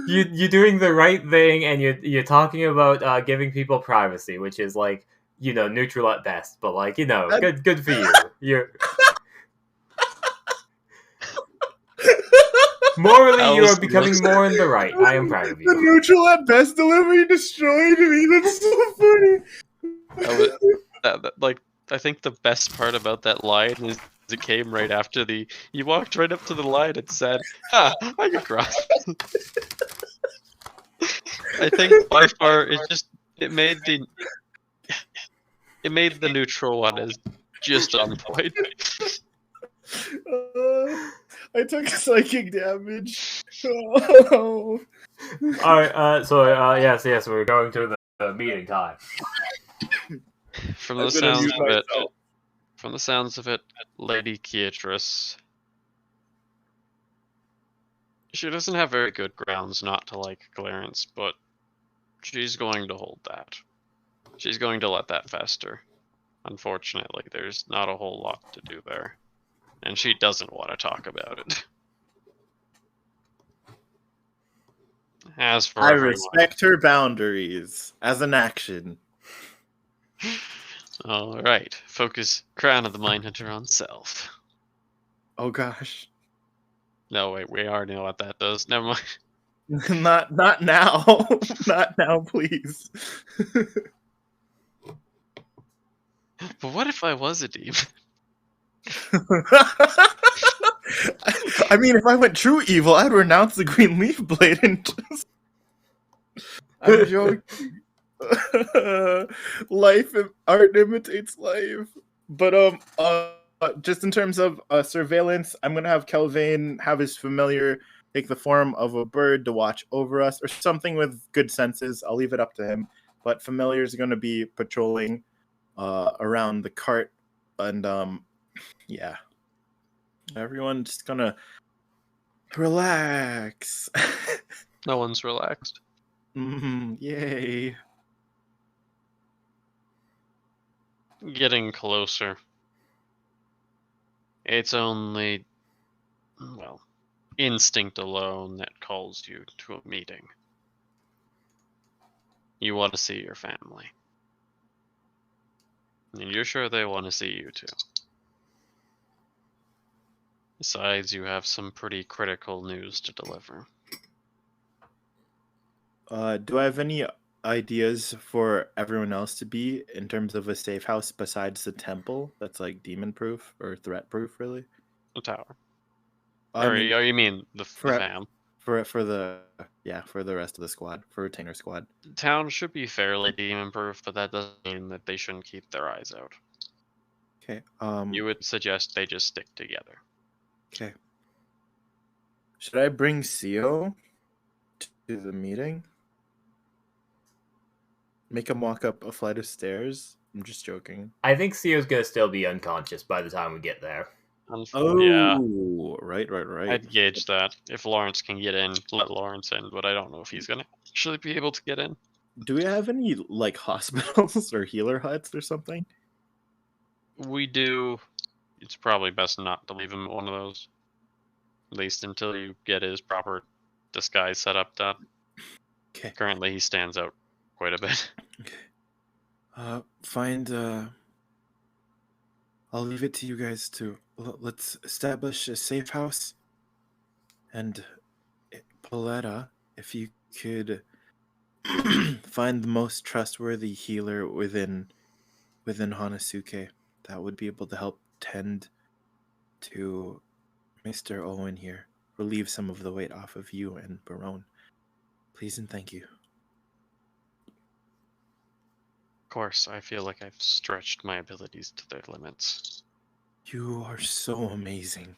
Speaker 1: You're doing the right thing, and you're talking about giving people privacy, which is like neutral at best, but like good for you. You're morally you are becoming more in the right. I am proud of
Speaker 5: The
Speaker 1: you.
Speaker 5: neutral at best delivery destroyed me. That's so funny.
Speaker 3: Like, I think the best part about that line is it came right after you walked right up to the line and said, I can cross. I think by far it made the neutral one as just on point.
Speaker 5: I took psychic damage. Oh.
Speaker 1: All right. So yes, we're going to the meeting time.
Speaker 3: From
Speaker 2: I'm
Speaker 3: the
Speaker 2: gonna
Speaker 3: sounds
Speaker 2: mute
Speaker 3: of it,
Speaker 2: myself.
Speaker 3: from the sounds of it, Lady Beatrice, she doesn't have very good grounds not to like Clarence, but she's going to hold that. She's going to let that fester. Unfortunately, there's not a whole lot to do there. And she doesn't want to talk about it. As for
Speaker 5: I
Speaker 3: everyone,
Speaker 5: respect her boundaries as an action.
Speaker 3: Alright, focus Crown of the Mindhunter on self.
Speaker 5: Oh gosh.
Speaker 3: No, wait, we already know what that does. Never mind.
Speaker 5: Not now. Not now, please.
Speaker 3: But what if I was a demon?
Speaker 5: I mean, if I went true evil, I'd renounce the Green Leaf Blade and just... I'm joking. Life art imitates life. But just in terms of surveillance, I'm gonna have Kelvin have his familiar take the form of a bird to watch over us, or something with good senses. I'll leave it up to him. But familiar is gonna be patrolling around the cart, and yeah, everyone just gonna relax.
Speaker 3: No one's relaxed.
Speaker 5: Yay.
Speaker 3: Getting closer. It's only, well, instinct alone that calls you to a meeting. You want to see your family. And you're sure they want to see you too. Besides, you have some pretty critical news to deliver.
Speaker 5: Do I have any ideas for everyone else to be in terms of a safe house besides the temple that's like demon proof or threat proof, really?
Speaker 3: The tower.
Speaker 5: I
Speaker 3: Or
Speaker 5: mean,
Speaker 3: you mean the fam.
Speaker 5: for the rest of the squad, for retainer squad.
Speaker 3: The town should be fairly demon proof, but that doesn't mean that they shouldn't keep their eyes out.
Speaker 5: Okay.
Speaker 3: You would suggest they just stick together.
Speaker 5: Okay. Should I bring Sio to the meeting? Make him walk up a flight of stairs? I'm just joking.
Speaker 1: I think Sio's gonna still be unconscious by the time we get there.
Speaker 3: Yeah,
Speaker 5: Right.
Speaker 3: I'd gauge that. If Lawrence can get in, let Lawrence in, but I don't know if he's gonna actually be able to get in.
Speaker 5: Do we have any like hospitals or healer huts or something?
Speaker 3: We do. It's probably best not to leave him at one of those. At least until you get his proper disguise set up. That
Speaker 5: Okay.
Speaker 3: currently he stands out quite a bit.
Speaker 5: Okay. I'll leave it to you guys to let's establish a safe house. And Paletta, if you could find the most trustworthy healer within Hanazuke, that would be able to help tend to Mr. Owen here, relieve some of the weight off of you and Barone. Please and thank you.
Speaker 3: Of course, I feel like I've stretched my abilities to their limits.
Speaker 5: You are so amazing.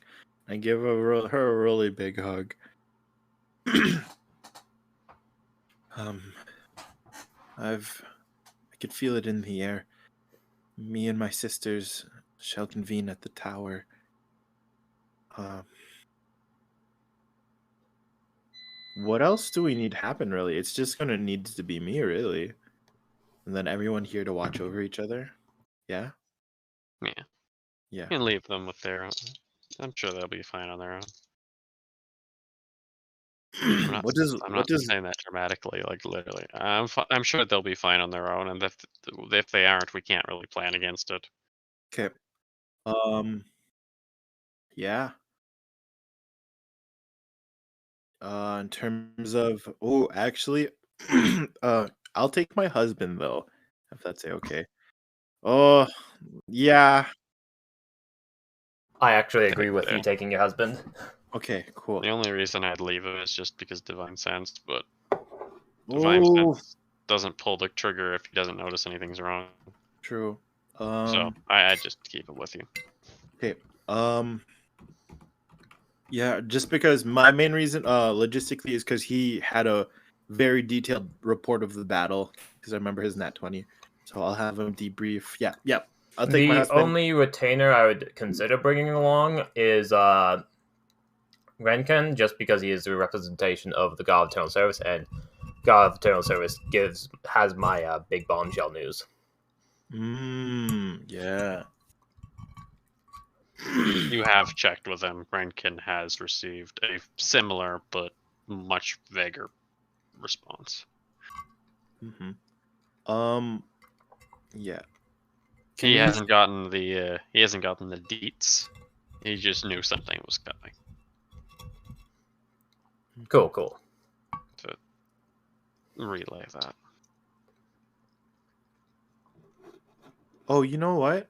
Speaker 5: I give her a really big hug. I could feel it in the air. Me and my sisters shall convene at the tower. What else do we need to happen, really? It's just gonna need to be me, really. And then everyone here to watch over each other. Yeah?
Speaker 3: Yeah.
Speaker 5: Yeah.
Speaker 3: You can leave them with their own. I'm sure they'll be fine on their own. I'm not,
Speaker 5: What does
Speaker 3: I'm
Speaker 5: what
Speaker 3: not
Speaker 5: does
Speaker 3: saying that dramatically, like literally. I'm sure they'll be fine on their own, and if they aren't, we can't really plan against it.
Speaker 5: Okay. Yeah. In terms of actually I'll take my husband though, if that's okay. Oh, yeah.
Speaker 1: I actually
Speaker 3: Take
Speaker 1: agree with
Speaker 3: the-
Speaker 1: you taking your husband.
Speaker 5: Okay, cool.
Speaker 3: The only reason I'd leave him is just because Divine Sense, but Divine
Speaker 5: Oh,
Speaker 3: Sense doesn't pull the trigger if he doesn't notice anything's wrong.
Speaker 5: true.
Speaker 3: So I'd just keep it with you.
Speaker 5: Okay. Yeah, just because my main reason, logistically, is because he had a very detailed report of the battle. Because I remember his nat 20, so I'll have him debrief. Yeah, yeah. I'll take my
Speaker 1: The
Speaker 5: husband.
Speaker 1: only retainer I would consider bringing along is Renken, just because he is the representation of the God of Eternal Service, and God of Eternal Service has my big bombshell news.
Speaker 5: Yeah.
Speaker 3: You have checked with him. Rankin has received a similar but much vaguer response.
Speaker 5: Yeah.
Speaker 3: He hasn't gotten the deets. He just knew something was coming.
Speaker 1: Cool.
Speaker 3: To relay that.
Speaker 5: Oh, you know what?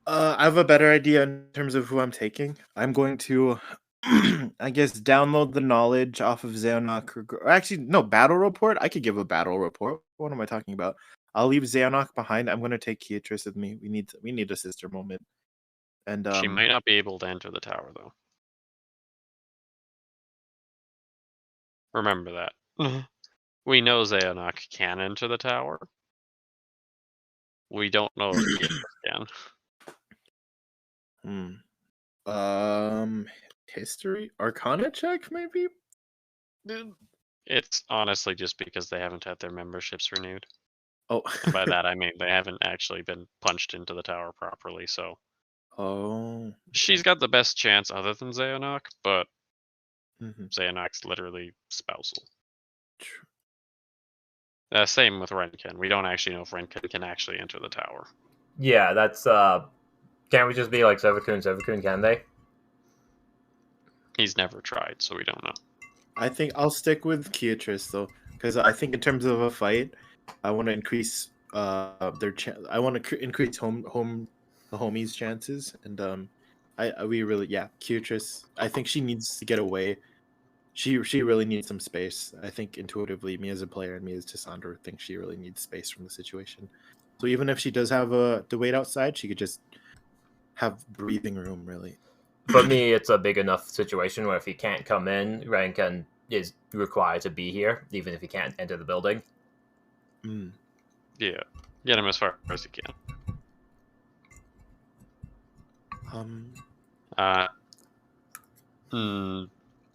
Speaker 5: I have a better idea in terms of who I'm taking. I'm going to, I guess, download the knowledge off of Xehanok. Or actually, no, battle report. I could give a battle report. What am I talking about? I'll leave Xehanok behind. I'm going to take Beatrice with me. We need a sister moment. And
Speaker 3: She might not be able to enter the tower though. Remember that. We know Xehanok can enter the tower. We don't know if Beatrice can.
Speaker 5: History Arcana check maybe.
Speaker 3: It's honestly just because they haven't had their memberships renewed.
Speaker 5: Oh,
Speaker 3: And by that I mean they haven't actually been punched into the tower properly, so
Speaker 5: oh,
Speaker 3: she's got the best chance other than Xehanok, but
Speaker 5: mhm.
Speaker 3: Xehanok's literally spousal.
Speaker 5: Tr-
Speaker 3: Same with Renken. We don't actually know if Renken can actually enter the tower.
Speaker 1: Yeah, that's can't we just be like Servakun, can they?
Speaker 3: He's never tried, so we don't know.
Speaker 5: I think I'll stick with Beatrice though, because I think in terms of a fight, I want to increase their I want to increase the homies' chances, and we really Beatrice. I think she needs to get away. She really needs some space. I think intuitively, me as a player and me as Cassandra think she really needs space from the situation. So even if she does have to wait outside, she could just have breathing room. Really.
Speaker 1: For me, it's a big enough situation where if he can't come in, Renken is required to be here, even if he can't enter the building.
Speaker 3: Yeah, get him as far as you
Speaker 5: Um.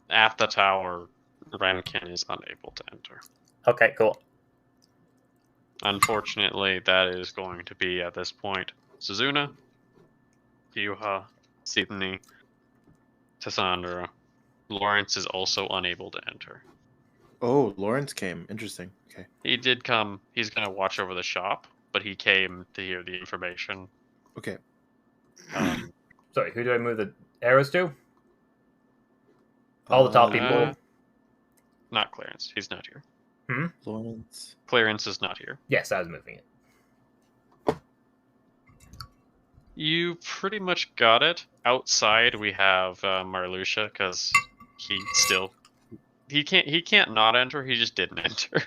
Speaker 3: At the tower, Renken is unable to enter.
Speaker 1: Okay, cool.
Speaker 3: Unfortunately, that is going to be at this point Suzuna, Yuha, Sydney, Cassandra. Lawrence is also unable to enter.
Speaker 5: Oh, Lawrence came. Interesting. Okay.
Speaker 3: He did come. He's going to watch over the shop, but he came to hear the information.
Speaker 5: Okay.
Speaker 1: Sorry, who do I move the arrows to? All the top people.
Speaker 3: Not Clarence. He's not here.
Speaker 5: Lawrence.
Speaker 3: Clarence is not here.
Speaker 1: Yes, I was moving it.
Speaker 3: You pretty much got it. Outside, we have Marluxia because he can't not enter. He just didn't enter.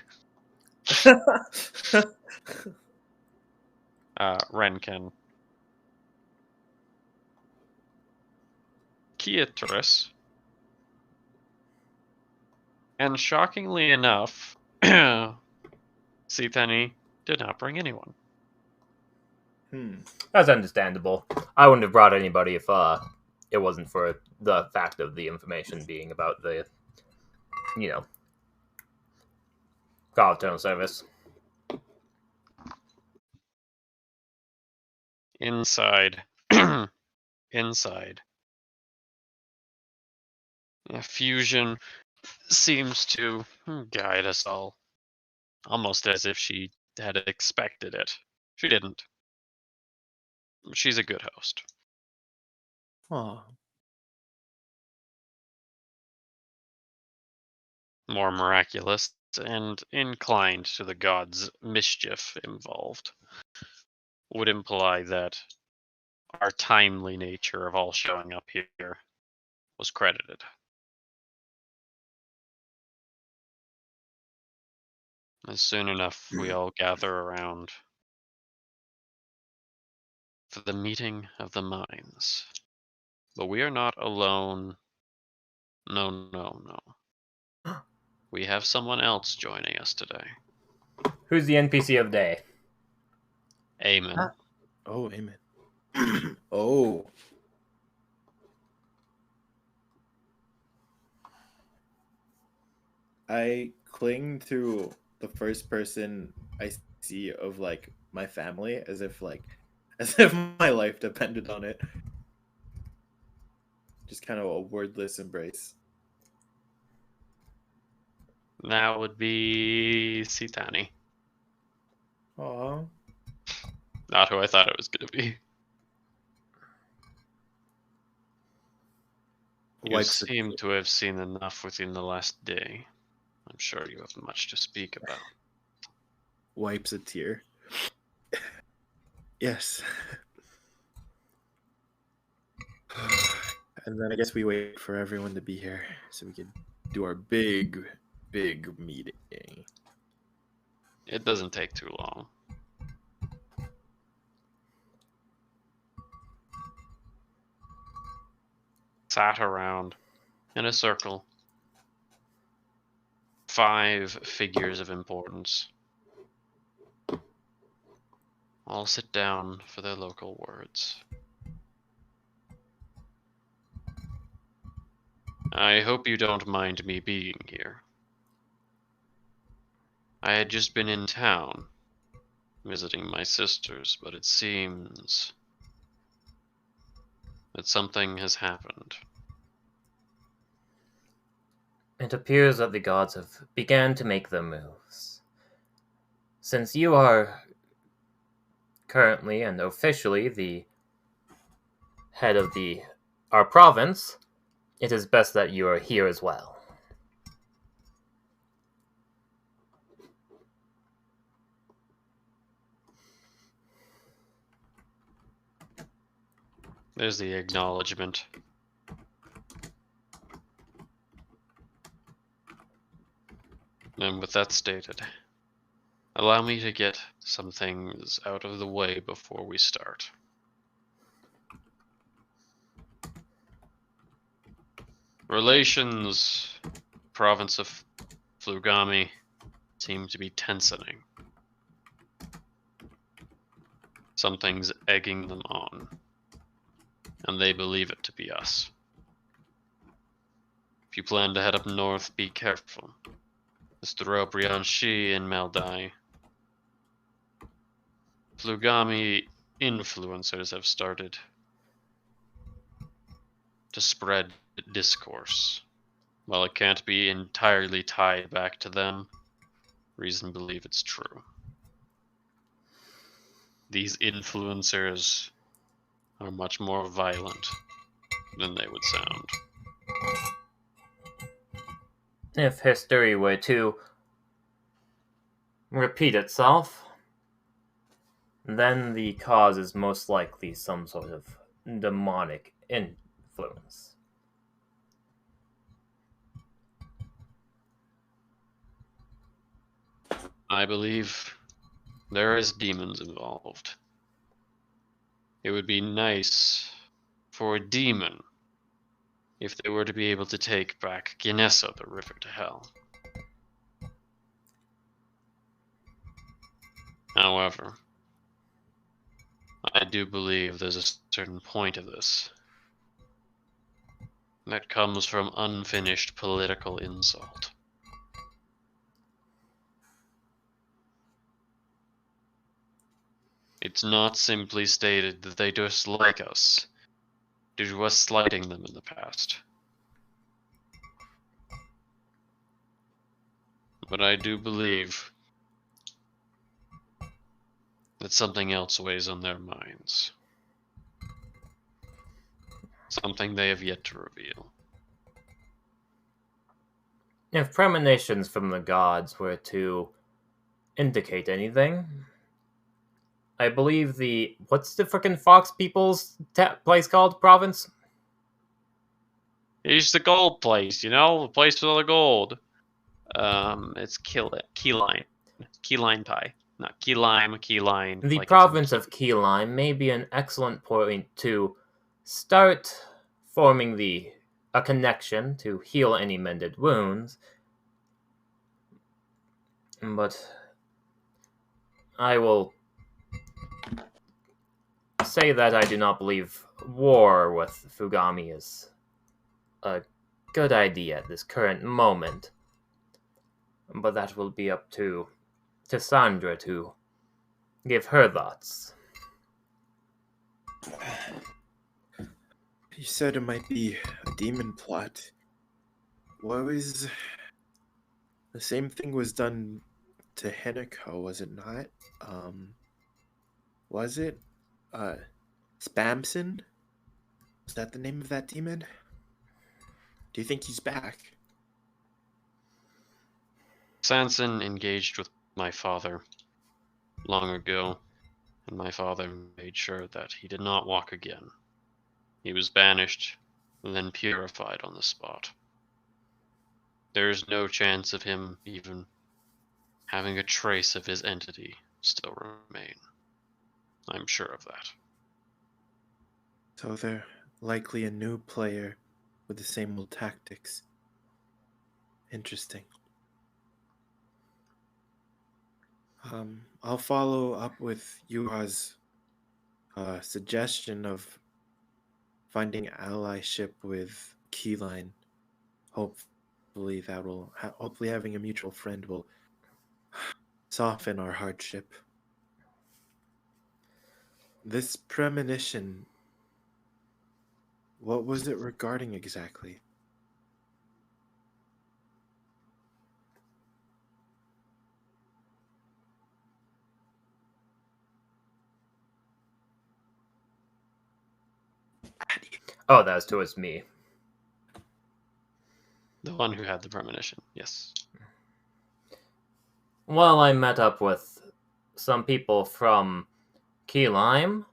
Speaker 3: Renken, Beatrice, and shockingly enough, Sithani did not bring anyone.
Speaker 1: That's understandable. I wouldn't have brought anybody if it wasn't for the fact of the information being about the, Call of Eternal Service.
Speaker 3: Inside. Inside. Yeah, Fusion seems to guide us all. Almost as if she had expected it. She didn't. She's a good host.
Speaker 5: Aw.
Speaker 3: More miraculous and inclined to the gods' mischief involved. Would imply that our timely nature of all showing up here was credited. And soon enough, we all gather around for the meeting of the minds. But we are not alone. No. We have someone else joining us today.
Speaker 1: Who's the NPC of the day?
Speaker 3: Amen.
Speaker 5: Oh, amen. Oh. I cling to the first person I see of like my family as if my life depended on it. Just kind of a wordless embrace.
Speaker 3: That would be Sitani.
Speaker 5: Aw.
Speaker 3: Not who I thought it was going to be. You
Speaker 5: Wipes a
Speaker 3: seem to have seen enough within the last day. I'm sure you have much to speak about.
Speaker 5: wipes a tear. Yes. And then I guess we wait for everyone to be here so we can do our big meeting.
Speaker 3: It doesn't take too long. Sat around in a circle. 5 figures of importance. All sit down for their local words. I hope you don't mind me being here. I had just been in town, visiting my sisters, but it seems that something has happened.
Speaker 1: It appears that the gods have began to make their moves. Since you are currently and officially the head of our province, it is best that you are here as well.
Speaker 3: There's the acknowledgement. And with that stated, allow me to get some things out of the way before we start. Relations, province of Flugami, seem to be tensioning. Something's egging them on, and they believe it to be us. If you plan to head up north, be careful. Mr. Obrianshi and Maldai. Flugami influencers have started to spread discourse. While it can't be entirely tied back to them, reason believe it's true. These influencers are much more violent than they would sound.
Speaker 1: If history were to repeat itself, then the cause is most likely some sort of demonic influence.
Speaker 3: I believe there is demons involved. It would be nice for a demon if they were to be able to take back Ginessa, the river to hell. However, do believe there's a certain point of this. That comes from unfinished political insult. It's not simply stated that they dislike us due to us slighting them in the past. But I do believe that something else weighs on their minds. Something they have yet to reveal.
Speaker 1: If premonitions from the gods were to indicate anything, I believe what's the frickin' Fox People's place called? Province?
Speaker 3: It's the gold place, you know? The place with all the gold. It's key lime pie. Not key lime.
Speaker 1: The
Speaker 3: like
Speaker 1: province
Speaker 3: as in
Speaker 1: of Key Lime may be an excellent point to start forming a connection to heal any mended wounds. But I will say that I do not believe war with Fugami is a good idea at this current moment. But that will be up to Sandra to give her thoughts.
Speaker 5: You said it might be a demon plot. What was... The same thing was done to Hinako, was it not? Was it? Spamson? Is that the name of that demon? Do you think he's back?
Speaker 3: Sanson engaged with my father long ago, and my father made sure that he did not walk again. He was banished, and then purified on the spot. There is no chance of him even having a trace of his entity still remain. I'm sure of that.
Speaker 5: So they're likely a new player with the same old tactics. Interesting. I'll follow up with Yuha's suggestion of finding allyship with Keyline. Hopefully that will. Hopefully having a mutual friend will soften our hardship. This premonition. What was it regarding exactly?
Speaker 1: Oh, that was towards me.
Speaker 3: The one who had the premonition, yes.
Speaker 1: Well, I met up with some people from Key Lime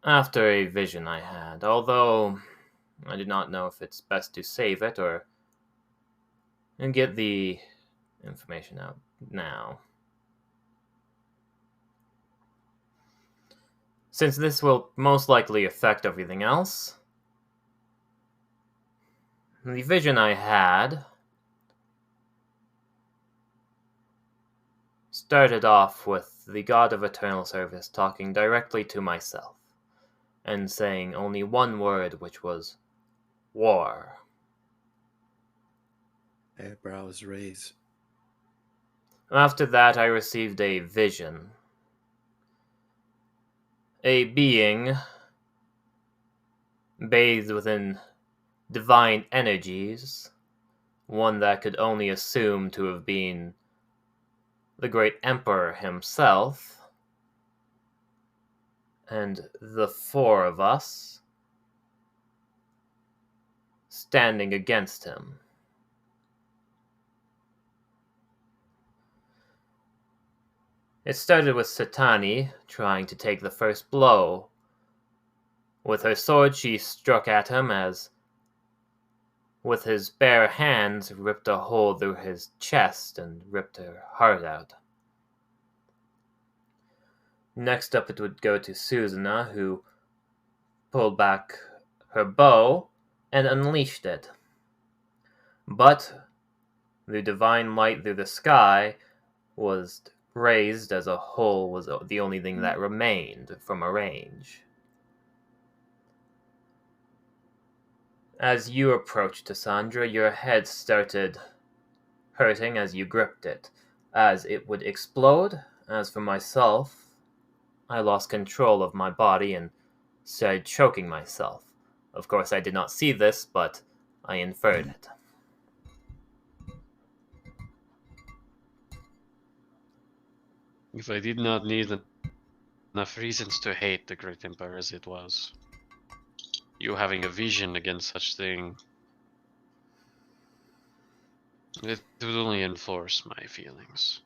Speaker 1: after a vision I had, although I do not know if it's best to save it or get the information out now. Since this will most likely affect everything else, the vision I had started off with the God of Eternal Service talking directly to myself and saying only one word, which was war.
Speaker 5: Eyebrows raise.
Speaker 1: After that, I received a vision. A being bathed within divine energies, one that could only assume to have been the great emperor himself, and the four of us standing against him. It started with Satani trying to take the first blow. With her sword, she struck at him as, with his bare hands, ripped a hole through his chest and ripped her heart out. Next up, it would go to Susanna, who pulled back her bow and unleashed it. But the divine light through the sky was raised as a whole was the only thing that remained from a range. As you approached Cassandra, your head started hurting as you gripped it, as it would explode. As for myself, I lost control of my body and started choking myself. Of course, I did not see this, but I inferred it.
Speaker 3: If I did not need enough reasons to hate the Great Empire as it was, you having a vision against such thing, it would only enforce my feelings.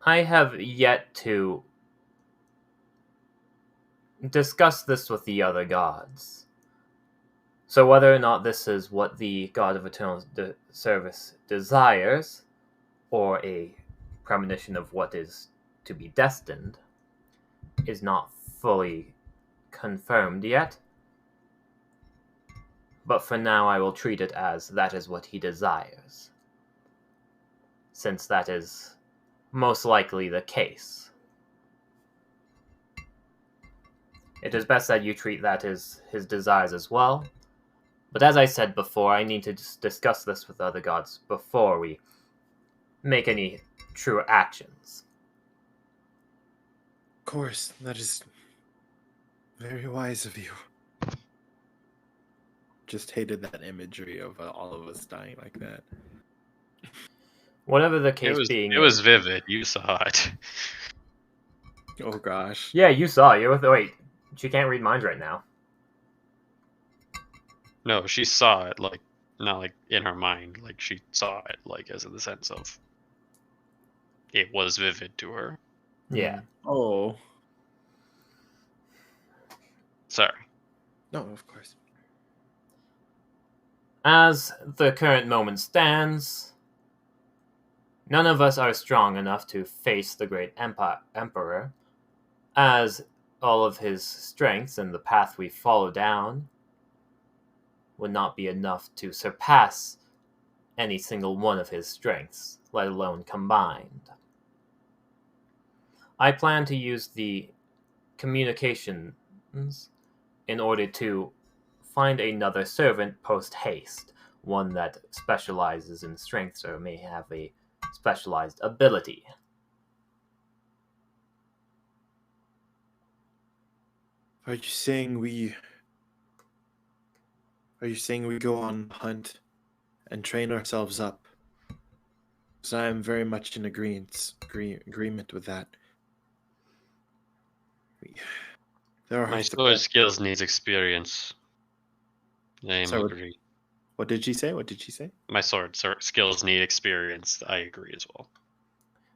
Speaker 1: I have yet to discuss this with the other gods. So whether or not this is what the God of Eternal Service desires, or a premonition of what is to be destined, is not fully confirmed yet. But for now I will treat it as that is what he desires, since that is most likely the case. It is best that you treat that as his desires as well. But as I said before, I need to discuss this with other gods before we make any true actions.
Speaker 5: Of course, that is very wise of you. Just hated that imagery of all of us dying like that.
Speaker 1: Whatever the case
Speaker 3: It was vivid. You saw it.
Speaker 5: Oh gosh.
Speaker 1: Yeah, you saw it. Wait, she can't read minds right now.
Speaker 3: No, she saw it, like, not like in her mind. Like, she saw it, like, as in the sense of it was vivid to her.
Speaker 1: Yeah.
Speaker 5: Oh.
Speaker 3: Sorry.
Speaker 5: No, of course.
Speaker 1: As the current moment stands, none of us are strong enough to face the great emperor, as all of his strengths and the path we follow down would not be enough to surpass any single one of his strengths, let alone combined. I plan to use the communications in order to find another servant post-haste, one that specializes in strengths or may have a specialized ability.
Speaker 5: Are you saying we go on hunt and train ourselves up? Because I am very much in agreement with that. There are
Speaker 3: My sword skills needs experience. I
Speaker 5: Sorry,
Speaker 3: agree.
Speaker 5: What did she say? What did she say?
Speaker 3: My sword skills need experience. I agree as well.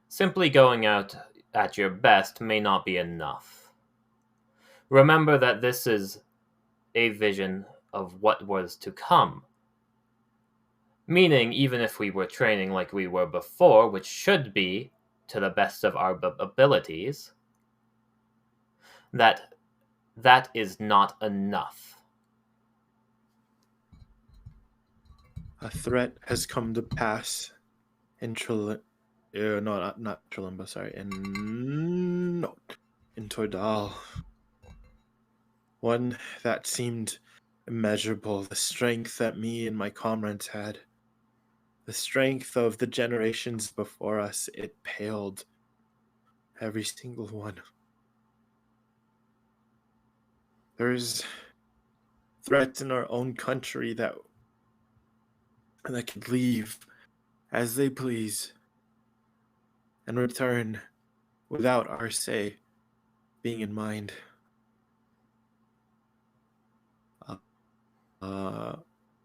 Speaker 1: Simply going out at your best may not be enough. Remember that this is a vision of what was to come. Meaning, even if we were training like we were before, which should be to the best of our abilities, that is not enough.
Speaker 5: A threat has come to pass in not Trilimba, sorry, in Tordal. One that seemed immeasurable, the strength that me and my comrades had. The strength of the generations before us, it paled every single one. There's threats in our own country that could leave as they please and return without our say being in mind.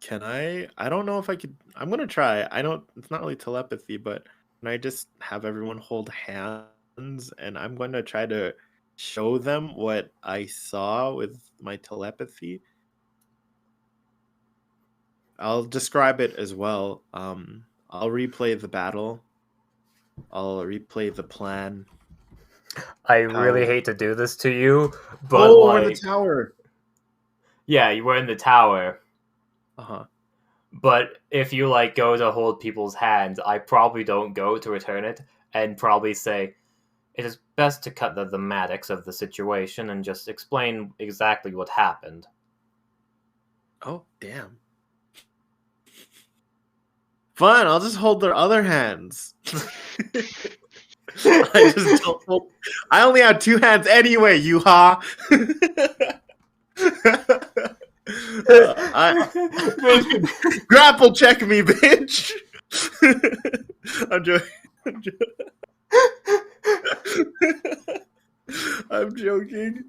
Speaker 5: Can I don't know if I could. I'm gonna try. It's not really telepathy, but can I just have everyone hold hands and I'm going to try to show them what I saw with my telepathy? I'll describe it as well. I'll replay the battle. I'll replay the plan.
Speaker 1: I really hate to do this to you, but
Speaker 5: we're in the tower.
Speaker 1: Yeah, you were in the tower.
Speaker 5: Uh-huh.
Speaker 1: But if you like go to hold people's hands, I probably don't go to return it and probably say it is best to cut the thematics of the situation and just explain exactly what happened.
Speaker 5: Oh, damn. Fine, I'll just hold their other hands. I just don't hold... I only have 2 hands anyway, you-ha! Grapple check me, bitch! I'm joking. I'm joking.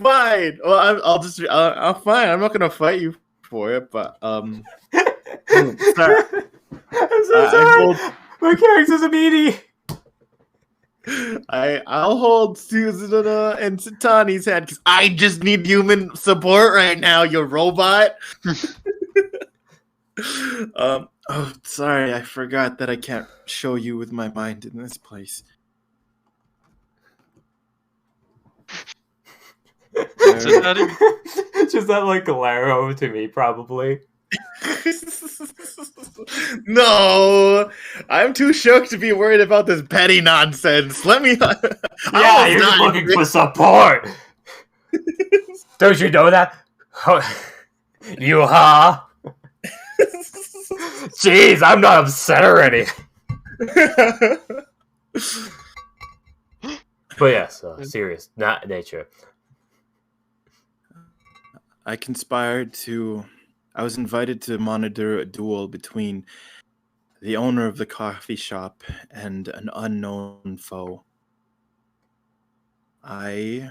Speaker 5: Fine. Well, I'll just. I'll fine. I'm not gonna fight you for it, but sorry.
Speaker 1: I'm so
Speaker 5: I
Speaker 1: sorry.
Speaker 5: hold,
Speaker 1: My character's a meaty.
Speaker 5: I'll hold Susanna and Satani's hand because I just need human support right now. You robot. Oh, sorry. I forgot that I can't show you with my mind in this place.
Speaker 1: Just that like glare over to me, probably.
Speaker 5: No, I'm too shook to be worried about this petty nonsense. Let me.
Speaker 1: Yeah, you're just looking for support. Don't you know that? You-ha! Jeez, I'm not upset already. But yes, serious, not nature.
Speaker 5: I was invited to monitor a duel between the owner of the coffee shop and an unknown foe. I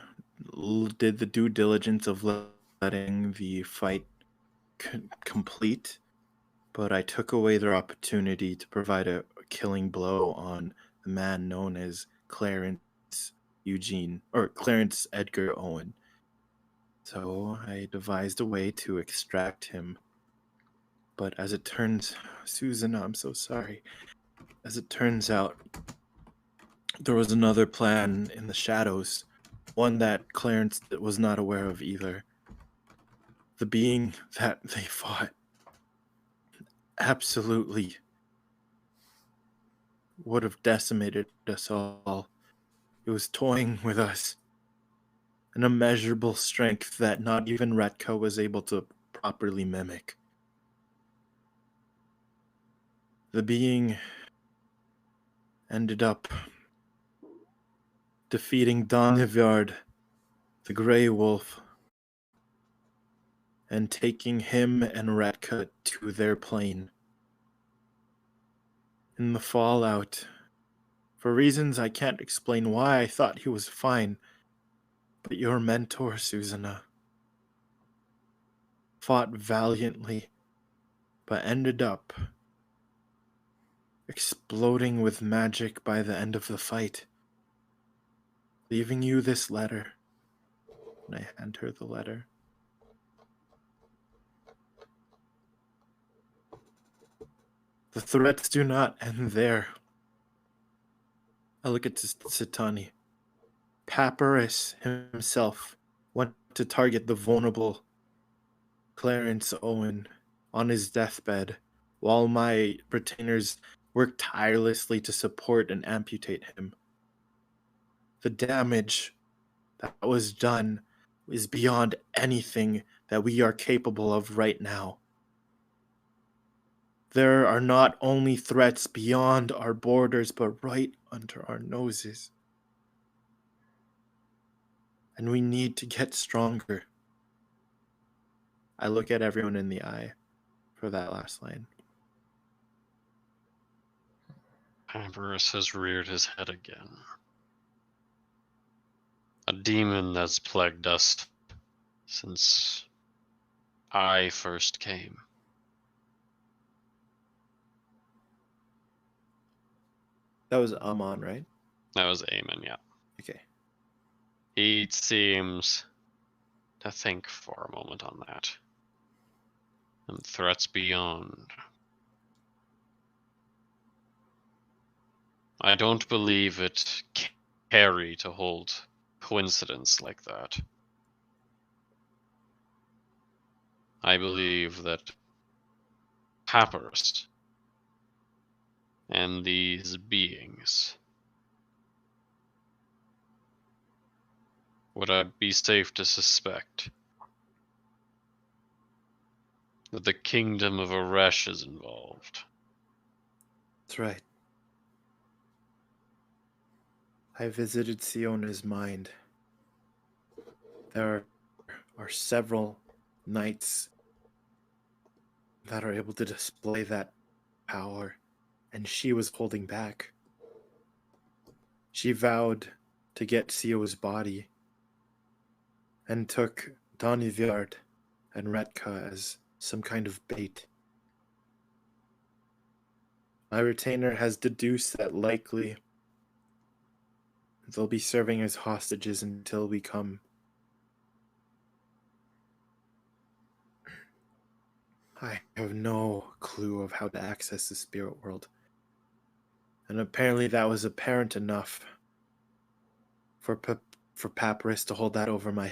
Speaker 5: did the due diligence of letting the fight complete, but I took away their opportunity to provide a killing blow on the man known as Clarence Edgar Owen. So I devised a way to extract him. But as it turns, Susan, I'm so sorry. As it turns out, there was another plan in the shadows, one that Clarence was not aware of either. The being that they fought absolutely would have decimated us all. It was toying with us. An immeasurable strength that not even Retka was able to properly mimic. The being ended up defeating Don Hivard, the Grey Wolf, and taking him and Retka to their plane. In the fallout, for reasons I can't explain why I thought he was fine, but your mentor, Susanna, fought valiantly, but ended up exploding with magic by the end of the fight, leaving you this letter. And I hand her the letter. The threats do not end there. I look at Satani. Papyrus himself went to target the vulnerable Clarence Owen on his deathbed, while my retainers worked tirelessly to support and amputate him. The damage that was done is beyond anything that we are capable of right now. There are not only threats beyond our borders, but right under our noses. And we need to get stronger. I look at everyone in the eye for that last line.
Speaker 3: Papyrus has reared his head again. A demon that's plagued us since I first came.
Speaker 5: That was Amon, right?
Speaker 3: That was Aemon, yeah.
Speaker 5: Okay.
Speaker 3: He seems to think for a moment on that. And threats beyond. I don't believe it carry to hold coincidence like that. I believe that papyrus and these beings, would I be safe to suspect that the kingdom of Aresh is involved?
Speaker 5: That's right. I visited Siona's mind. There are several knights that are able to display that power, and she was holding back. She vowed to get Sio's body and took Donivard and Retka as some kind of bait. My retainer has deduced that likely they'll be serving as hostages until we come. I have no clue of how to access the spirit world. And apparently that was apparent enough for Papyrus to hold that over my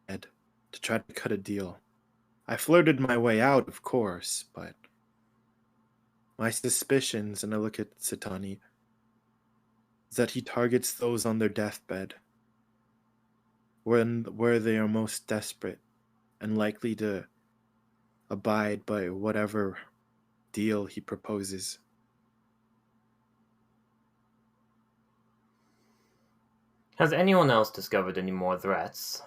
Speaker 5: head, to try to cut a deal. I flirted my way out, of course, but my suspicions, and I look at Satani, is that he targets those on their deathbed, where they are most desperate and likely to abide by whatever deal he proposes.
Speaker 1: Has anyone else discovered any more threats?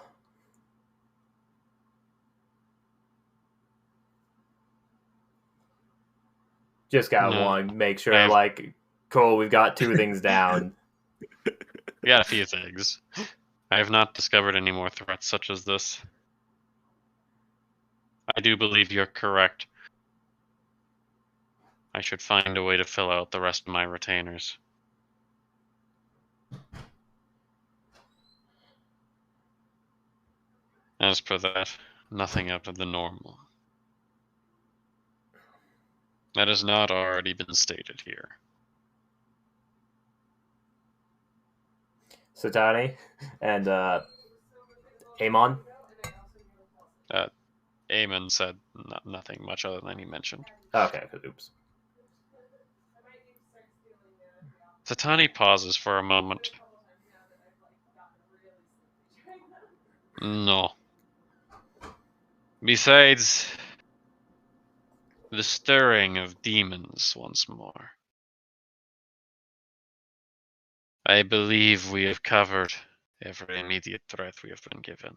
Speaker 1: Just gotta
Speaker 3: No.
Speaker 1: want to make sure,
Speaker 3: I've-
Speaker 1: like, cool, we've got 2 things down.
Speaker 3: We got a few things. I have not discovered any more threats such as this. I do believe you're correct. I should find a way to fill out the rest of my retainers. As per that, nothing out of the normal. That has not already been stated here.
Speaker 1: Satani and Amon.
Speaker 3: Eamon said nothing much other than he mentioned.
Speaker 1: Okay, oops.
Speaker 3: Satani pauses for a moment. No. Besides the stirring of demons once more, I believe we have covered every immediate threat we have been given.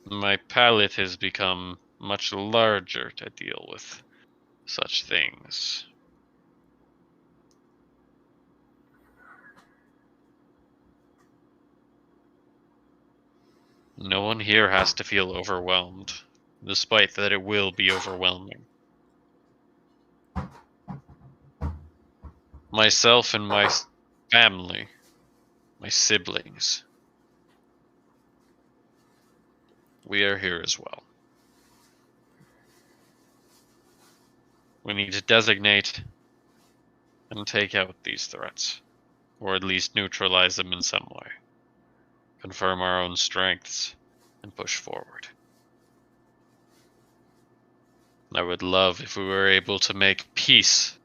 Speaker 3: My palate has become much larger to deal with such things. No one here has to feel overwhelmed, despite that it will be overwhelming. Myself and my family, my siblings, we are here as well. We need to designate and take out these threats, or at least neutralize them in some way. Confirm our own strengths, and push forward. I would love if we were able to make peace.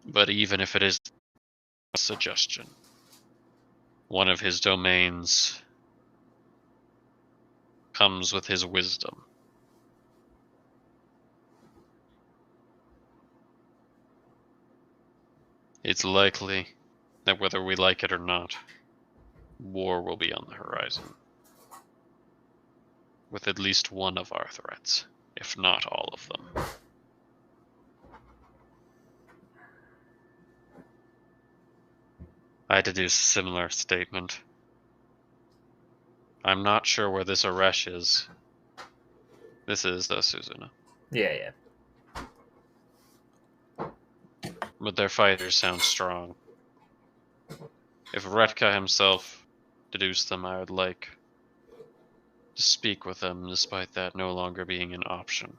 Speaker 3: But even if it is a suggestion, one of his domains comes with his wisdom. It's likely that whether we like it or not, war will be on the horizon. With at least one of our threats, if not all of them. I deduce a similar statement. I'm not sure where this Aresh is. This is Suzuna.
Speaker 1: Yeah.
Speaker 3: But their fighters sound strong. If Retka himself deduced them, I would like to speak with them, despite that no longer being an option.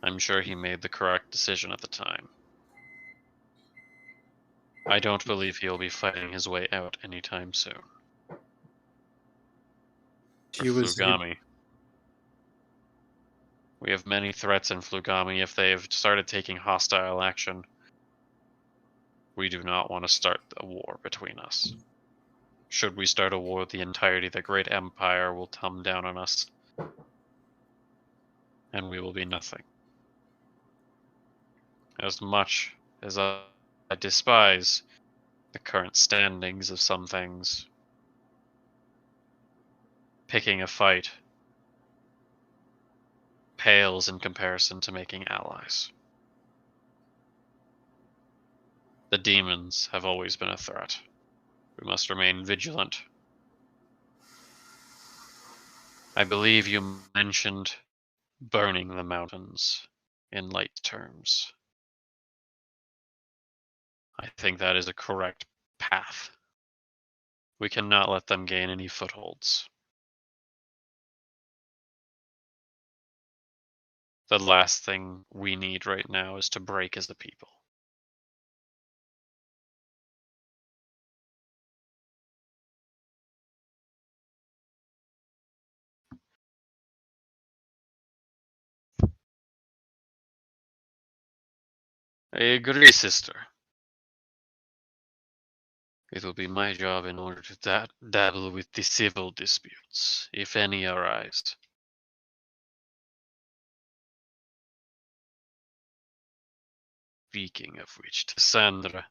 Speaker 3: I'm sure he made the correct decision at the time. I don't believe he'll be fighting his way out anytime soon.
Speaker 5: She
Speaker 3: Or
Speaker 5: was
Speaker 3: Flugami. We have many threats in Flugami if they have started taking hostile action. We do not want to start a war between us. Should we start a war, the entirety of the great empire will come down on us. And we will be nothing. As much as I despise the current standings of some things, picking a fight pales in comparison to making allies. The demons have always been a threat. We must remain vigilant. I believe you mentioned burning the mountains in light terms. I think that is a correct path. We cannot let them gain any footholds. The last thing we need right now is to break as a people. I agree, sister. It will be my job in order to dabble with the civil disputes, if any arise. Speaking of which, Cassandra,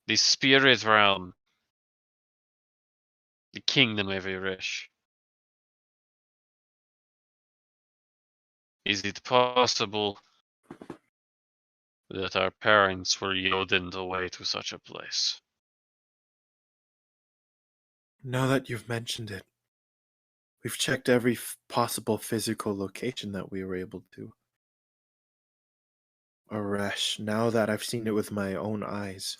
Speaker 3: the spirit realm, the kingdom of Irish. Is it possible that our parents were yodined away to such a place?
Speaker 5: Now that you've mentioned it, we've checked every possible physical location that we were able to. Arash, now that I've seen it with my own eyes,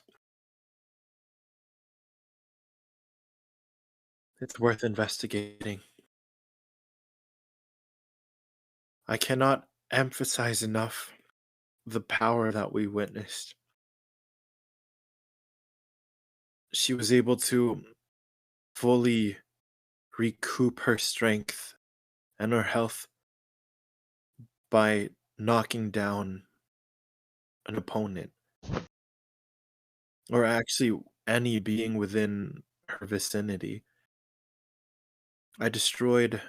Speaker 5: it's worth investigating. I cannot emphasize enough the power that we witnessed. She was able to fully recoup her strength and her health by knocking down an opponent, or actually any being within her vicinity. I destroyed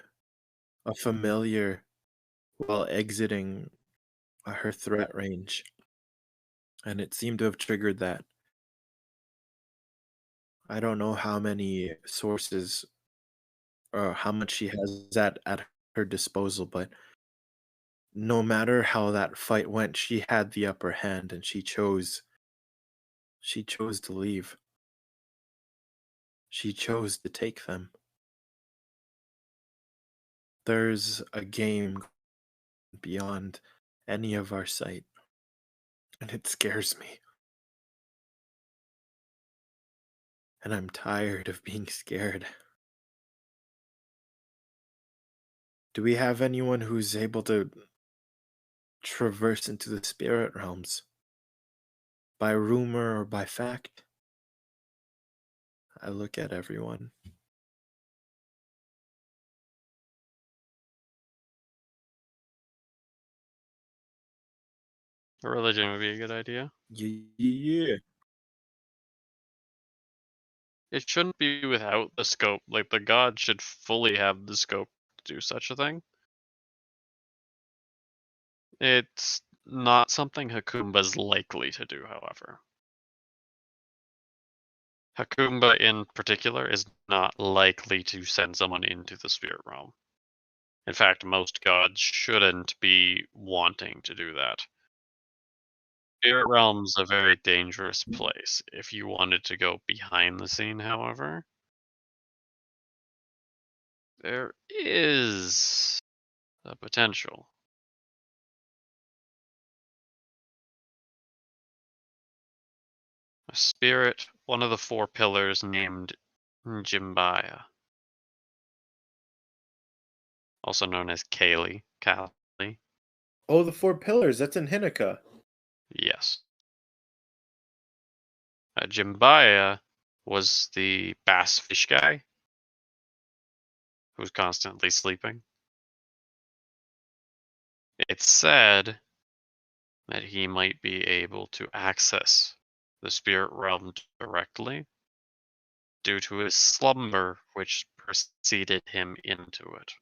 Speaker 5: a familiar while exiting her threat range, and it seemed to have triggered that. I don't know how many sources or how much she has at her disposal, but no matter how that fight went, she had the upper hand and she chose to leave. She chose to take them. There's a game beyond any of our sight, and it scares me. And I'm tired of being scared. Do we have anyone who's able to traverse into the spirit realms? By rumor or by fact? I look at everyone.
Speaker 3: A religion would be a good idea.
Speaker 5: Yeah.
Speaker 3: It shouldn't be without the scope. Like, the god should fully have the scope to do such a thing. It's not something Hakumba's likely to do, however. Hakumba, in particular, is not likely to send someone into the spirit realm. In fact, most gods shouldn't be wanting to do that. Spirit realm's a very dangerous place. If you wanted to go behind the scene, however, there is a potential. A spirit, one of the four pillars named Jimbaya, also known as Kali.
Speaker 5: Oh, the four pillars. That's in Hinnaka.
Speaker 3: Yes. Jimbaya was the bass fish guy who's constantly sleeping. It's said that he might be able to access the spirit realm directly due to his slumber, which preceded him into it.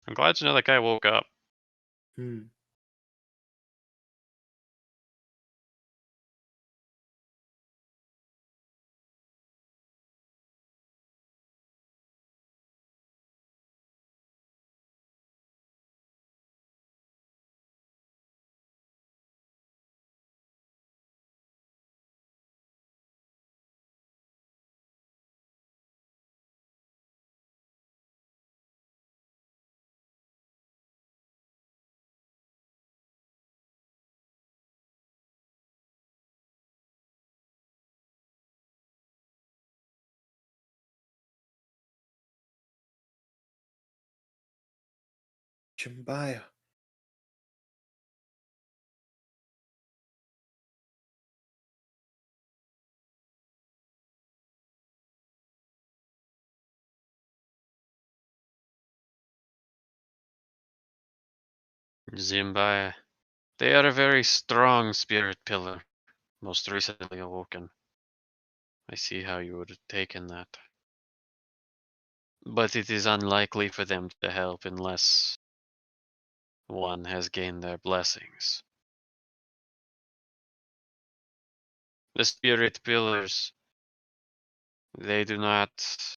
Speaker 3: I'm glad to know that guy woke up.
Speaker 5: Hmm. Jimbaya.
Speaker 3: Zimbaya. They are a very strong spirit pillar, most recently awoken. I see how you would have taken that. But it is unlikely for them to help unless one has gained their blessings. The spirit pillars, they do not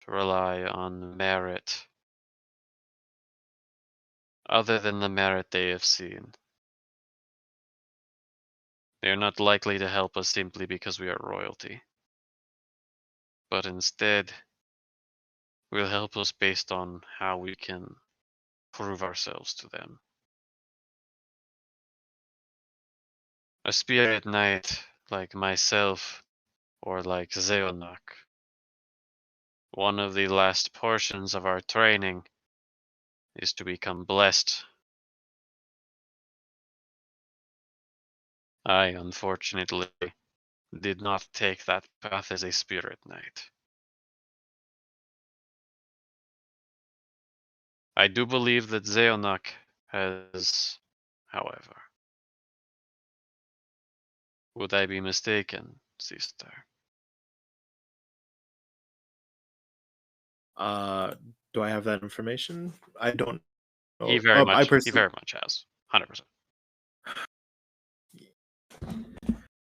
Speaker 3: rely on merit, other than the merit they have seen. They are not likely to help us simply because we are royalty, but instead will help us based on how we can prove ourselves to them. A spirit knight like myself or like Zeonok, one of the last portions of our training is to become blessed. I, unfortunately, did not take that path as a spirit knight. I do believe that Zeonok has, however. Would I be mistaken, sister?
Speaker 5: Do I have that information? I don't know.
Speaker 3: He very
Speaker 5: I
Speaker 3: much
Speaker 5: personally,
Speaker 3: has. 100%.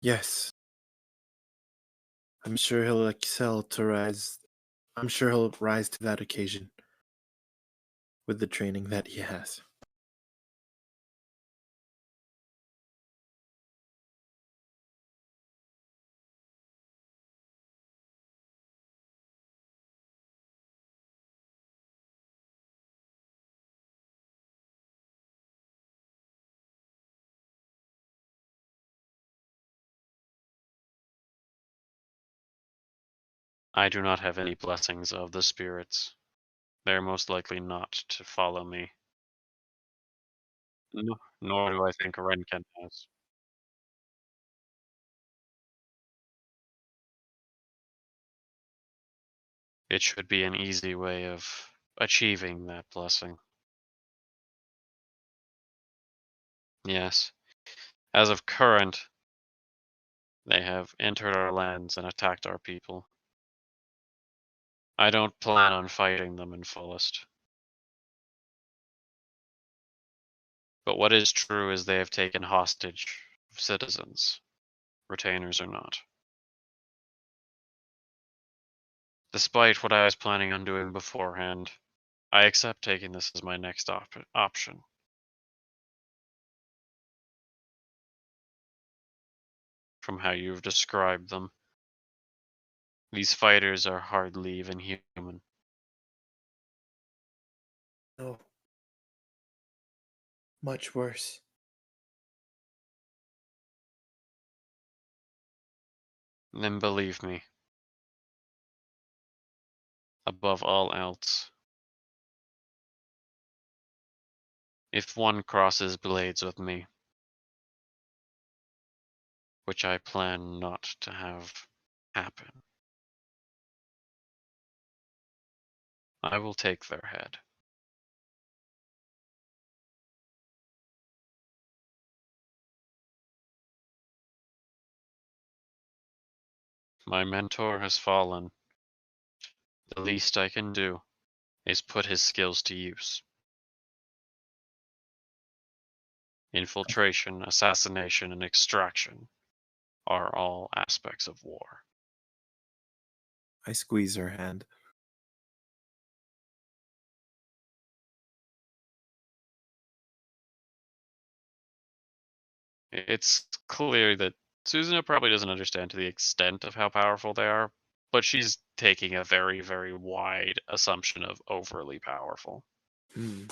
Speaker 5: yes. I'm sure he'll excel to rise. I'm sure he'll rise to that occasion with the training that he has.
Speaker 3: I do not have any blessings of the spirits. They're most likely not to follow me. Nor do I think Renken has. It should be an easy way of achieving that blessing. Yes. As of current, they have entered our lands and attacked our people. I don't plan on fighting them in fullest. But what is true is they have taken hostage citizens, retainers or not. Despite what I was planning on doing beforehand, I accept taking this as my next option. From how you've described them, these fighters are hardly even human.
Speaker 5: No. Much worse.
Speaker 3: Then believe me, above all else, if one crosses blades with me, which I plan not to have happen. I will take their head. My mentor has fallen. The least I can do is put his skills to use. Infiltration, assassination, and extraction are all aspects of war.
Speaker 5: I squeeze her hand.
Speaker 3: It's clear that Susanna probably doesn't understand to the extent of how powerful they are, but she's taking a very, very wide assumption of overly powerful.
Speaker 5: Hmm.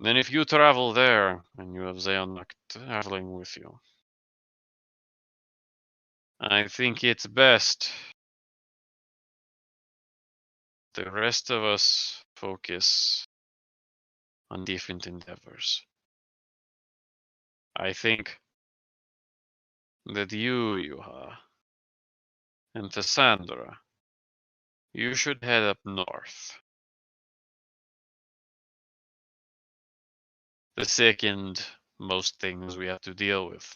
Speaker 3: Then if you travel there, and you have Zeonak traveling with you, I think it's best the rest of us focus on different endeavors. I think that you, Yuha, and Cassandra, you should head up north. The second most things we have to deal with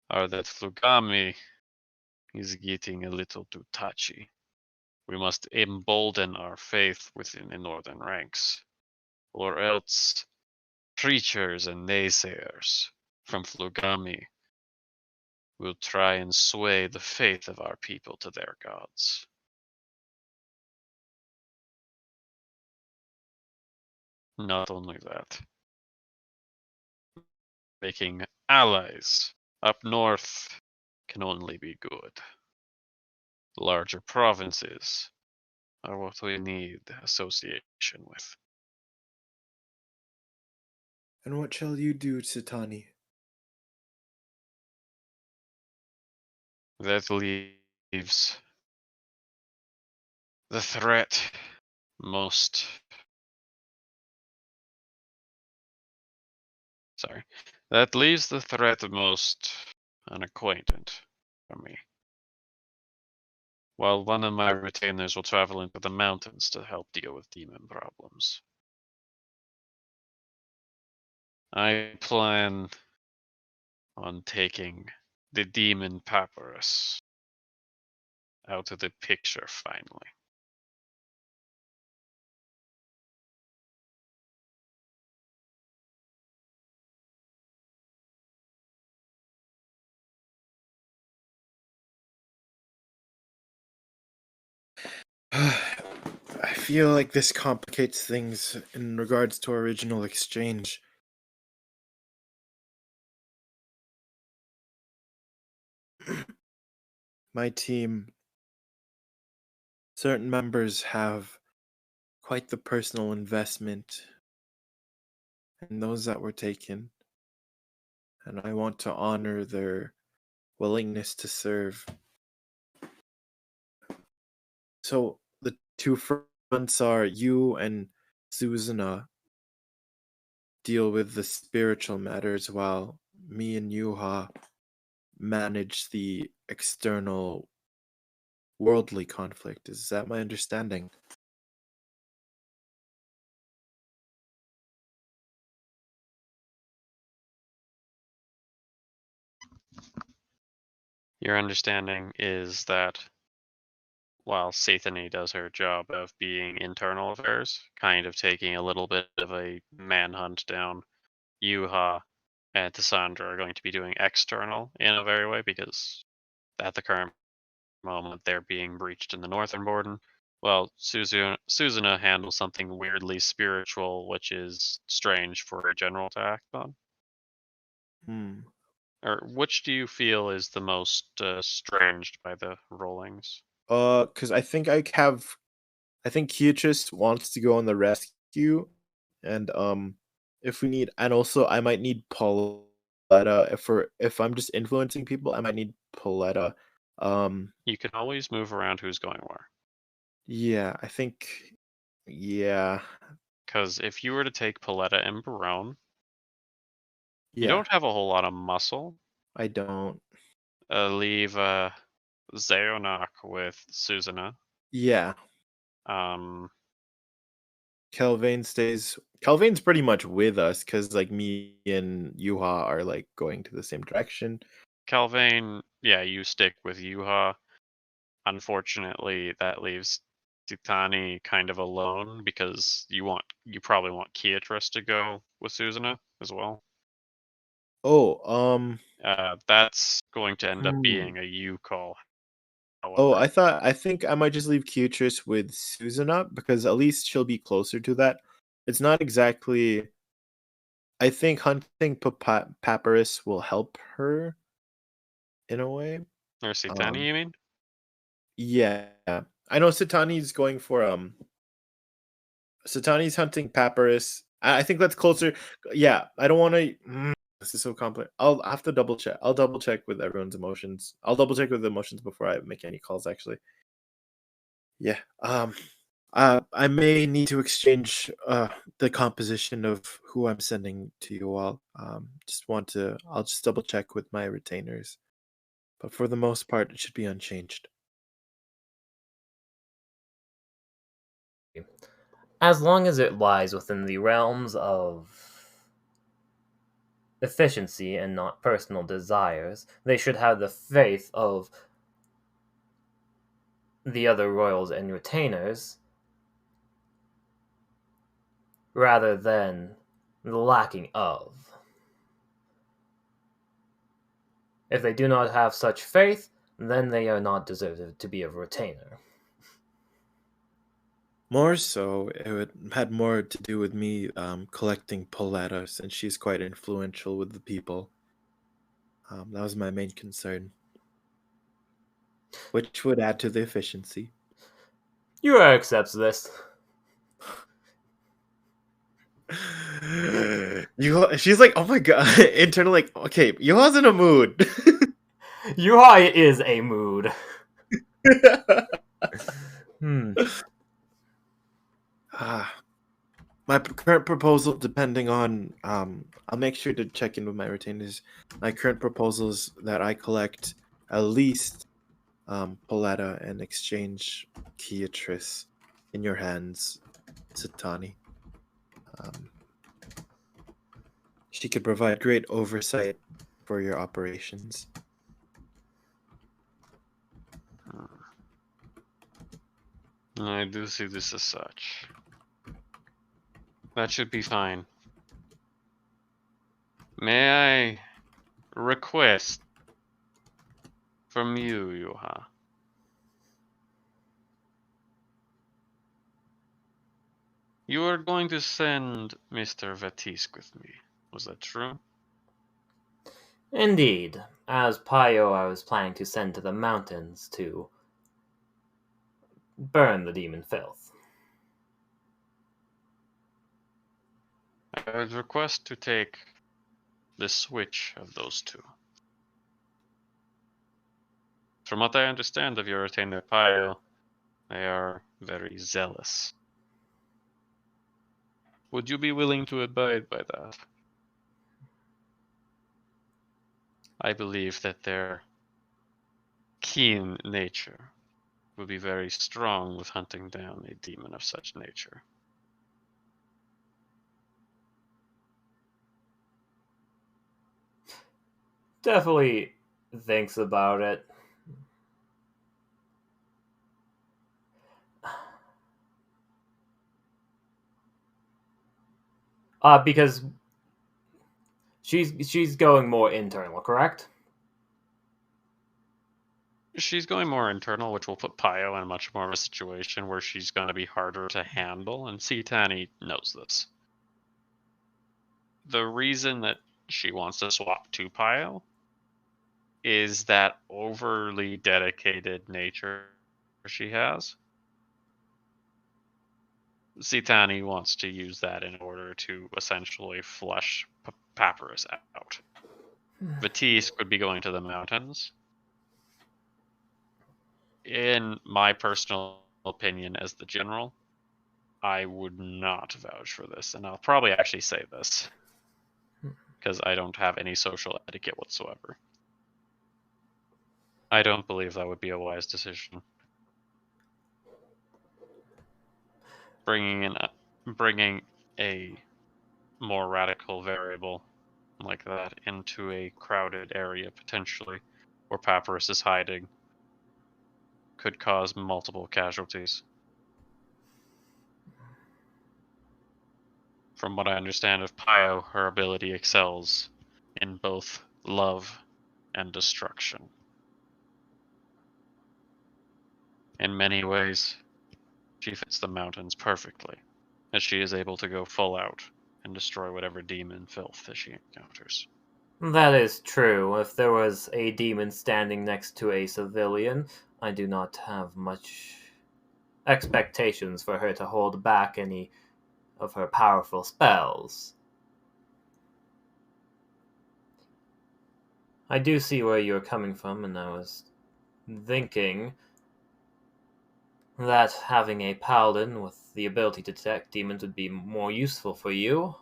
Speaker 3: are that Flugami is getting a little too touchy. We must embolden our faith within the northern ranks, or else preachers and naysayers from Flugami will try and sway the faith of our people to their gods. Not only that, making allies up north can only be good. Larger provinces are what we need association with.
Speaker 5: And what shall you do, Satani?
Speaker 3: That leaves the threat most. Sorry. That leaves the threat most unacquainted for me. While one of my retainers will travel into the mountains to help deal with demon problems. I plan on taking the demon papyrus out of the picture finally.
Speaker 5: I feel like this complicates things in regards to our original exchange. My team, certain members have quite the personal investment in those that were taken, and I want to honor their willingness to serve. So the two fronts are you and Susanna deal with the spiritual matters while me and Yuha manage the external worldly conflict. Is that my understanding?
Speaker 3: Your understanding is that while Sathany does her job of being internal affairs, kind of taking a little bit of a manhunt down, Yuha and Cassandra are going to be doing external in a very way because at the current moment they're being breached in the northern border. Well, Susanna handles something weirdly spiritual, which is strange for a general to act on. Or which do you feel is the most stranged by the rollings?
Speaker 5: Because I think I think Beatrice wants to go on the rescue, and if we need, and also I might need Pauletta if I'm just influencing people, I might need Pauletta.
Speaker 3: You can always move around who's going where.
Speaker 5: Yeah, I think, yeah,
Speaker 3: Because if you were to take Paletta and Barone, You don't have a whole lot of muscle.
Speaker 5: I don't.
Speaker 3: Leave Zeonak with Susanna.
Speaker 5: Yeah.
Speaker 3: Um,
Speaker 5: Kelvain's pretty much with us because like me and Yuha are like going to the same direction.
Speaker 3: Calvain, yeah, you stick with Yuha. Unfortunately, that leaves Titani kind of alone because you probably want Beatrice to go with Susanna as well.
Speaker 5: Oh,
Speaker 3: That's going to end up
Speaker 5: Hmm.
Speaker 3: being a you call.
Speaker 5: Oh,
Speaker 3: However,
Speaker 5: I think I might just leave Beatrice with Susanna because at least she'll be closer to that. It's not exactly. I think hunting Papyrus will help her in a way.
Speaker 3: or Titani, you mean?
Speaker 5: Yeah, I know Satani's going for Satani's hunting Papyrus. I think that's closer. Yeah, I don't want to. This is so complex. I'll have to double check. I'll double check with everyone's emotions. I'll double check with the emotions before I make any calls. Actually, yeah. I may need to exchange the composition of who I'm sending to you all. Just want to. I'll just double check with my retainers, but for the most part, it should be unchanged.
Speaker 1: As long as it lies within the realms of efficiency and not personal desires, they should have the faith of the other royals and retainers rather than the lacking of. If they do not have such faith, then they are not deserved to be a retainer.
Speaker 5: More so, had more to do with me collecting Pauletta since she's quite influential with the people. That was my main concern, which would add to the efficiency.
Speaker 1: Yura accepts this.
Speaker 5: She's like, oh my god, internal like, okay, Yuha's in a mood.
Speaker 1: Yuhai is a mood.
Speaker 5: My current proposal, depending on, I'll make sure to check in with my retainers. My current proposal is that I collect at least Pauletta and exchange Beatrice in your hands, Satani. She could provide great oversight for your operations.
Speaker 3: I do see this as such. That should be fine. May I request from you, Yuha? You are going to send Mr. Vatisk with me. Was that true?
Speaker 1: Indeed. As Pio, I was planning to send to the mountains to burn the demon filth.
Speaker 3: I would request to take the switch of those two. From what I understand of your retainer Pio, they are very zealous. Would you be willing to abide by that? I believe that their keen nature would be very strong with hunting down a demon of such nature.
Speaker 1: Definitely thinks about it. Because she's going more internal, correct?
Speaker 3: She's going more internal, which will put Pio in much more of a situation where she's going to be harder to handle, and Citani knows this. The reason that she wants to swap to Pio is that overly dedicated nature she has. Citani wants to use that in order to essentially flush Papyrus out. Vatisk would be going to the mountains. In my personal opinion as the general, I would not vouch for this, and I'll probably actually say this. because I don't have any social etiquette whatsoever. I don't believe that would be a wise decision. Bringing a more radical variable like that into a crowded area potentially, where Papyrus is hiding, could cause multiple casualties. From what I understand of Pio, her ability excels in both love and destruction. In many ways, she fits the mountains perfectly, as she is able to go full out and destroy whatever demon filth that she encounters.
Speaker 1: That is true. If there was a demon standing next to a civilian, I do not have much expectations for her to hold back any of her powerful spells. I do see where you're coming from, and I was thinking that having a paladin with the ability to detect demons would be more useful for you.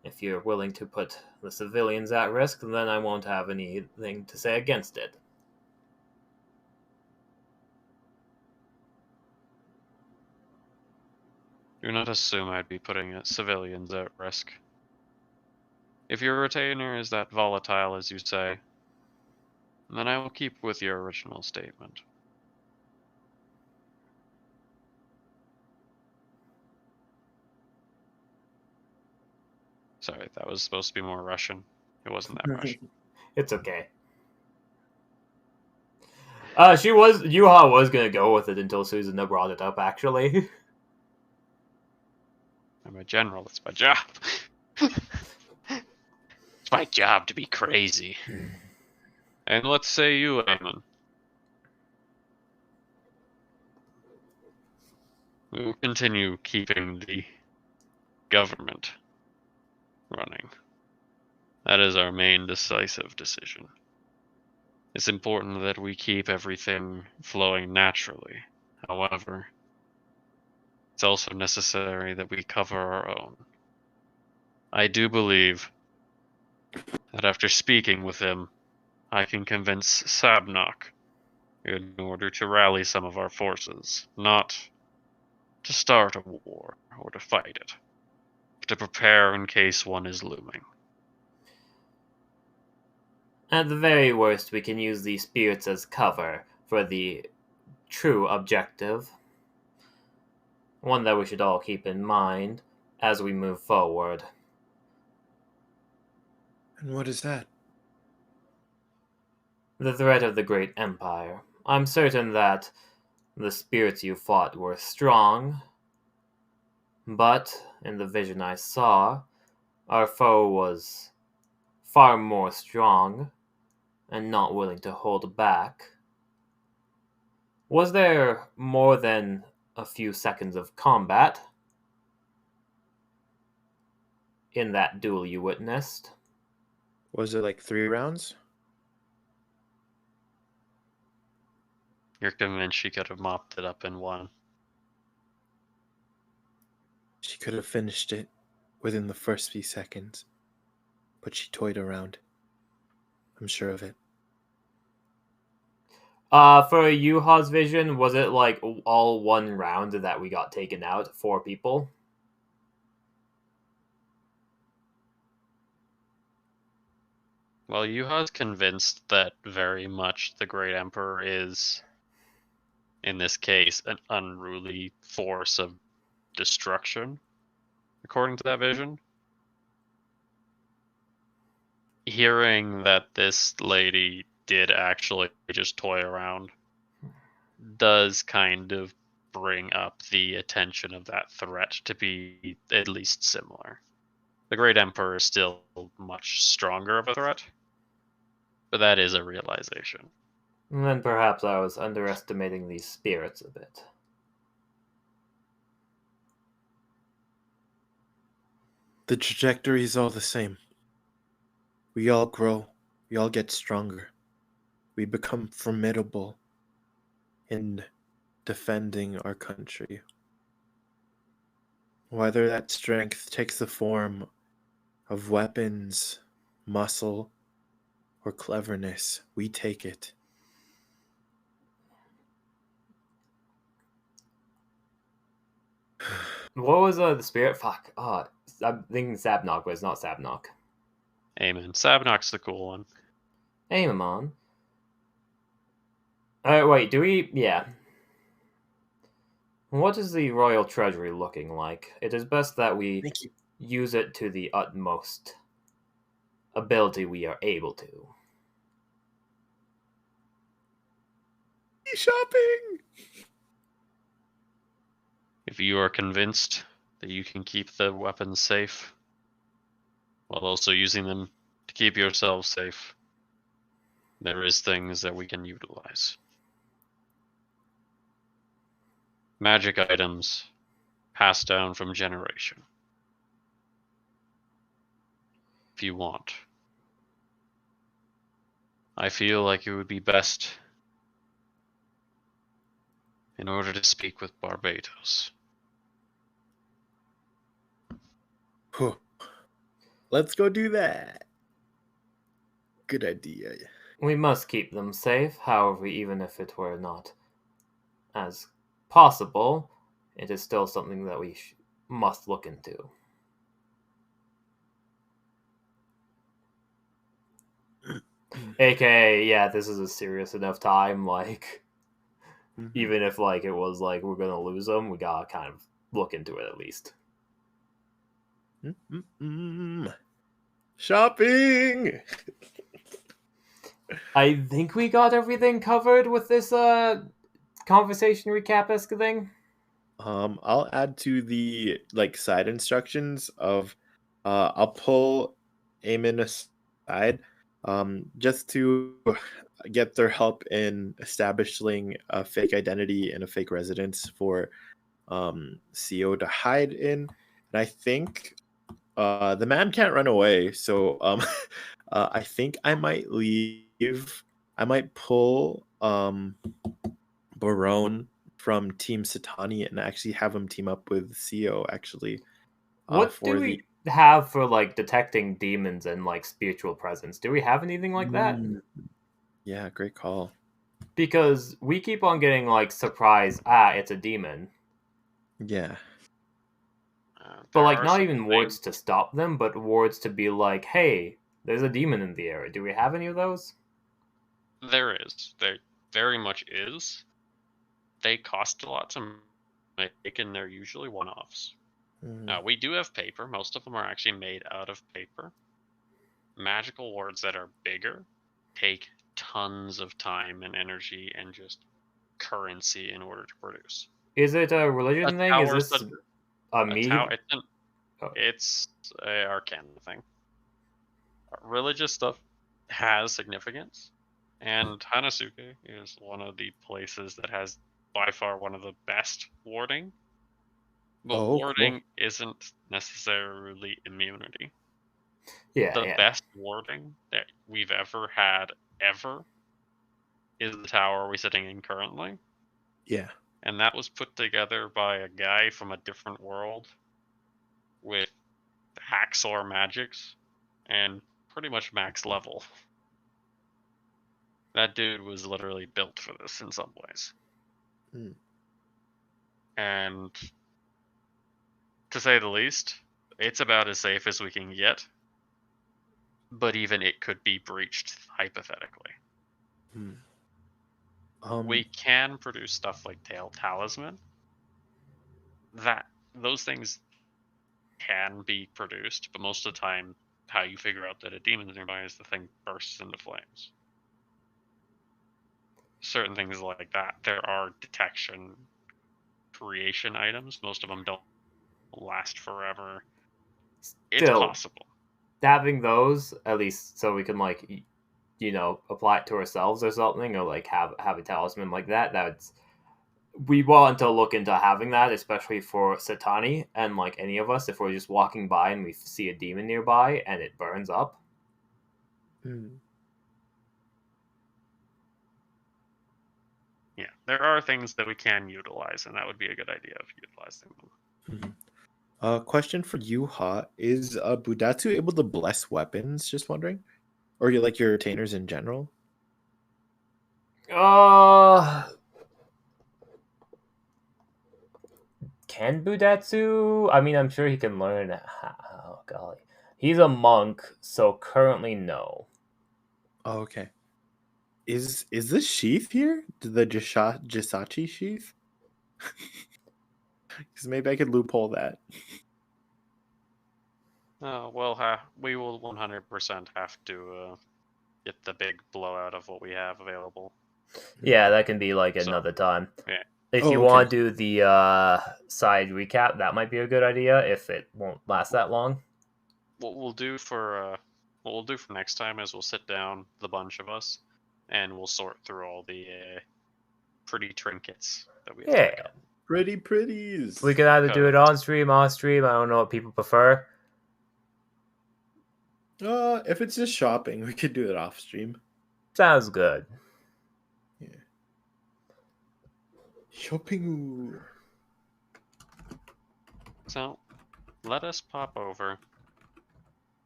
Speaker 1: If you're willing to put the civilians at risk, then I won't have anything to say against it.
Speaker 3: Do not assume I'd be putting civilians at risk. If your retainer is that volatile as you say, then I will keep with your original statement. Sorry, that was supposed to be more Russian. It wasn't that Russian.
Speaker 1: It's okay. Yuha was gonna go with it until Susanna brought it up, actually.
Speaker 3: I'm a general, it's my job. It's my job to be crazy. And let's say you, Eamon. We will continue keeping the government running. That is our main decisive decision. It's important that we keep everything flowing naturally. However, it's also necessary that we cover our own. I do believe that after speaking with him, I can convince Sabnok in order to rally some of our forces, not to start a war or to fight it, but to prepare in case one is looming.
Speaker 1: At the very worst, we can use the spirits as cover for the true objective. One that we should all keep in mind as we move forward.
Speaker 5: And what is that?
Speaker 1: The threat of the Great Empire. I'm certain that the spirits you fought were strong, but in the vision I saw, our foe was far more strong and not willing to hold back. Was there more than a few seconds of combat in that duel you witnessed?
Speaker 5: Was it like 3 rounds?
Speaker 3: You're convinced she could have mopped it up in one.
Speaker 5: She could have finished it within the first few seconds, but she toyed around. I'm sure of it.
Speaker 1: For Yuha's vision, was it like all one round that we got taken out? 4 people?
Speaker 3: Well, Yuha's convinced that very much the Great Emperor is, in this case, an unruly force of destruction, according to that vision. Hearing that this lady did actually just toy around does kind of bring up the attention of that threat to be at least similar. The Great Emperor is still much stronger of a threat, but that is a realization.
Speaker 1: Then perhaps I was underestimating these spirits a bit.
Speaker 5: The trajectory is all the same. We all grow. We all get stronger. We become formidable in defending our country. Whether that strength takes the form of weapons, muscle, or cleverness, we take it.
Speaker 1: What was the spirit? Fuck. I'm thinking Sabnock, but it's not Sabnock.
Speaker 3: Amen. Sabnock's the cool one.
Speaker 1: Hey, Mamon. Wait, do we? Yeah. What is the royal treasury looking like? It is best that we
Speaker 5: Thank you.
Speaker 1: use it to the utmost ability we are able to.
Speaker 5: Shopping!
Speaker 3: If you are convinced that you can keep the weapons safe, while also using them to keep yourselves safe, there is things that we can utilize. Magic items passed down from generation. If you want. I feel like it would be best in order to speak with Barbados.
Speaker 5: Whew. Let's go do that. Good idea.
Speaker 1: We must keep them safe, however, even if it were not as possible, it is still something that we must look into. AKA, yeah, this is a serious enough time, like, even if, like, it was, like, we're gonna lose them, we gotta kind of look into it at least.
Speaker 2: Shopping.
Speaker 1: I think we got everything covered with this, conversation recap-esque thing.
Speaker 5: I'll add to the side instructions of I'll pull Eamon aside just to get their help in establishing a fake identity and a fake residence for CO to hide in. And I think the man can't run away, so I think I might leave. I might pull Barone from Team Satani and actually have him team up with CO actually.
Speaker 1: What
Speaker 5: For
Speaker 1: do we have for, like, detecting demons and, like, spiritual presence? Do we have anything like that?
Speaker 5: Yeah, great call.
Speaker 1: Because we keep on getting, like, surprise, it's a demon.
Speaker 5: Yeah.
Speaker 1: But, like, not even wards to stop them, but wards to be like, hey, there's a demon in the area. Do we have any of those?
Speaker 3: There is. There very much is. They cost a lot to make, and they're usually one-offs. We do have paper. Most of them are actually made out of paper. Magical wards that are bigger take tons of time and energy and just currency in order to produce.
Speaker 1: Is it a religion thing? Is this a mead?
Speaker 3: It's a arcana thing. Religious stuff has significance, and Hanazuke is one of the places that has by far one of the best warding. But warding isn't necessarily immunity.
Speaker 1: Yeah,
Speaker 3: the best warding that we've ever had is the tower we're sitting in currently.
Speaker 5: Yeah.
Speaker 3: And that was put together by a guy from a different world with Haxor magics and pretty much max level. That dude was literally built for this in some ways. And to say the least, it's about as safe as we can get. But even it could be breached, hypothetically. We can produce stuff like Tail Talisman. Those things can be produced, but most of the time, how you figure out that a demon's nearby is the thing bursts into flames. Certain things like that. There are detection creation items. Most of them don't last forever. It's possible.
Speaker 1: Having those, at least so we can, like, apply it to ourselves or something, or, like, have a talisman like that's... We want to look into having that, especially for Satani and, like, any of us, if we're just walking by and we see a demon nearby and it burns up.
Speaker 3: Yeah, there are things that we can utilize, and that would be a good idea of utilizing them.
Speaker 5: Question for you, Ha. Is Budatsu able to bless weapons? Just wondering. Or you like your retainers in general?
Speaker 1: Can Budatsu? I mean, I'm sure he can learn. Oh golly, he's a monk, so currently no.
Speaker 5: Oh, okay. Is this sheath here the Jisachi sheath? Because maybe I could loophole that.
Speaker 3: Oh, well, we will 100% have to get the big blowout of what we have available.
Speaker 1: Yeah, that can be like
Speaker 3: So,
Speaker 1: another time.
Speaker 3: yeah.
Speaker 1: If
Speaker 5: Oh,
Speaker 1: you
Speaker 5: okay.
Speaker 1: want to do the side recap, that might be a good idea if it won't last that long.
Speaker 3: What we'll do for next time is we'll sit down, the bunch of us, and we'll sort through all the pretty trinkets that we have to pick
Speaker 1: Yeah,
Speaker 3: up.
Speaker 2: Pretty pretties.
Speaker 1: we can either do it
Speaker 3: Because-
Speaker 1: on stream, off stream. I don't know what people prefer.
Speaker 2: If it's just shopping, we could do it off stream.
Speaker 1: Sounds good.
Speaker 2: Shopping.
Speaker 3: So, let us pop over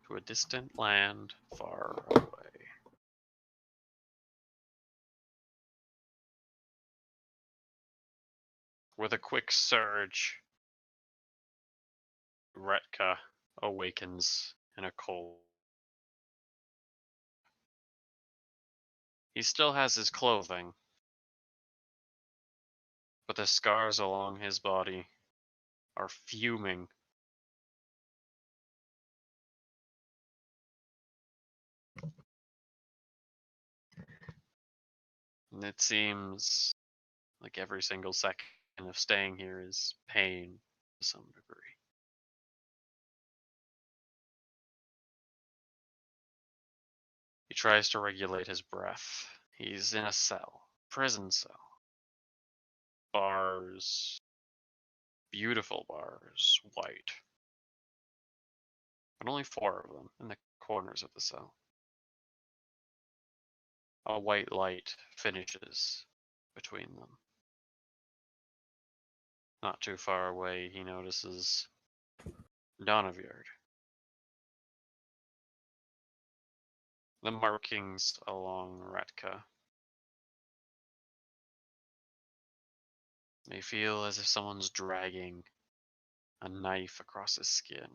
Speaker 3: to a distant land far away. With a quick surge, Retka awakens in a cold. He still has his clothing, but the scars along his body are fuming. And it seems like every single second of staying here is pain to some degree. He tries to regulate his breath. He's in a cell, prison cell. Bars, beautiful bars, white. But only 4 of them in the corners of the cell. A white light finishes between them. Not too far away, he notices Donaviard. The markings along Retka. They feel as if someone's dragging a knife across his skin.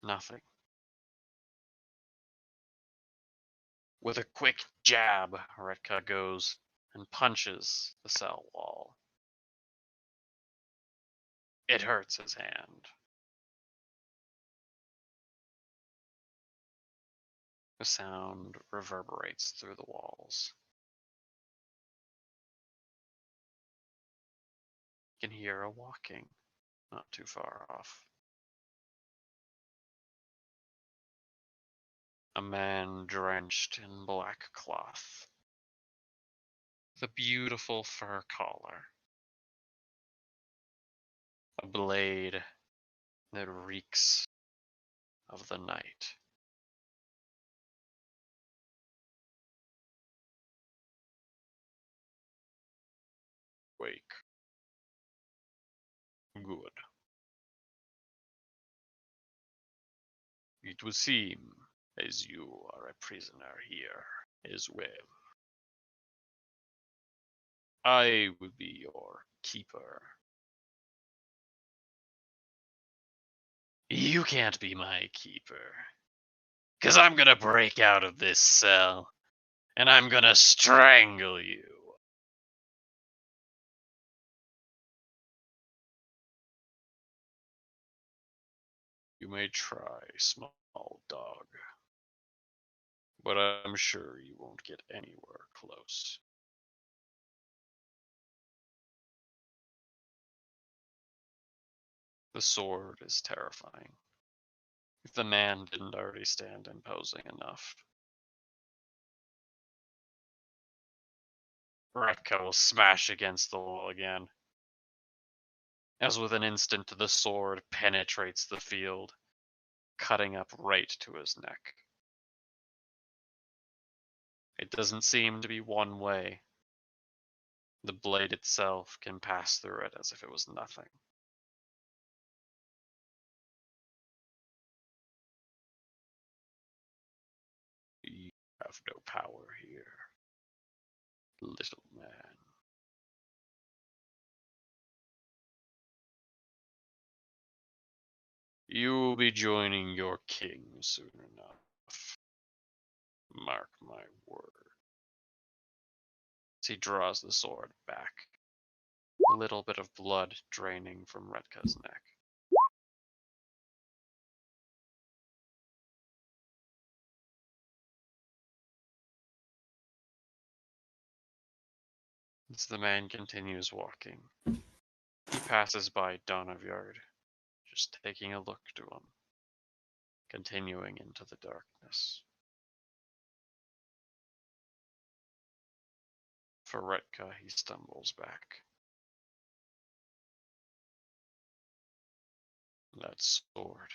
Speaker 3: Nothing. With a quick jab, Retka goes and punches the cell wall. It hurts his hand. The sound reverberates through the walls. You can hear a walking not too far off. A man drenched in black cloth. The beautiful fur collar. A blade that reeks of the night. Wake. Good. It would seem as you are a prisoner here as well. I will be your keeper. You can't be my keeper. 'Cause I'm gonna break out of this cell, and I'm gonna strangle you. You may try, small dog. But I'm sure you won't get anywhere close. The sword is terrifying. If the man didn't already stand imposing enough. Retka will smash against the wall again. As with an instant, the sword penetrates the field, cutting up right to his neck. It doesn't seem to be one way. The blade itself can pass through it as if it was nothing. You have no power here, little man. You will be joining your king soon enough. Mark my word. As he draws the sword back, a little bit of blood draining from Retka's neck. As the man continues walking, he passes by Donavard, just taking a look to him, continuing into the darkness. For Retka, he stumbles back. That sword.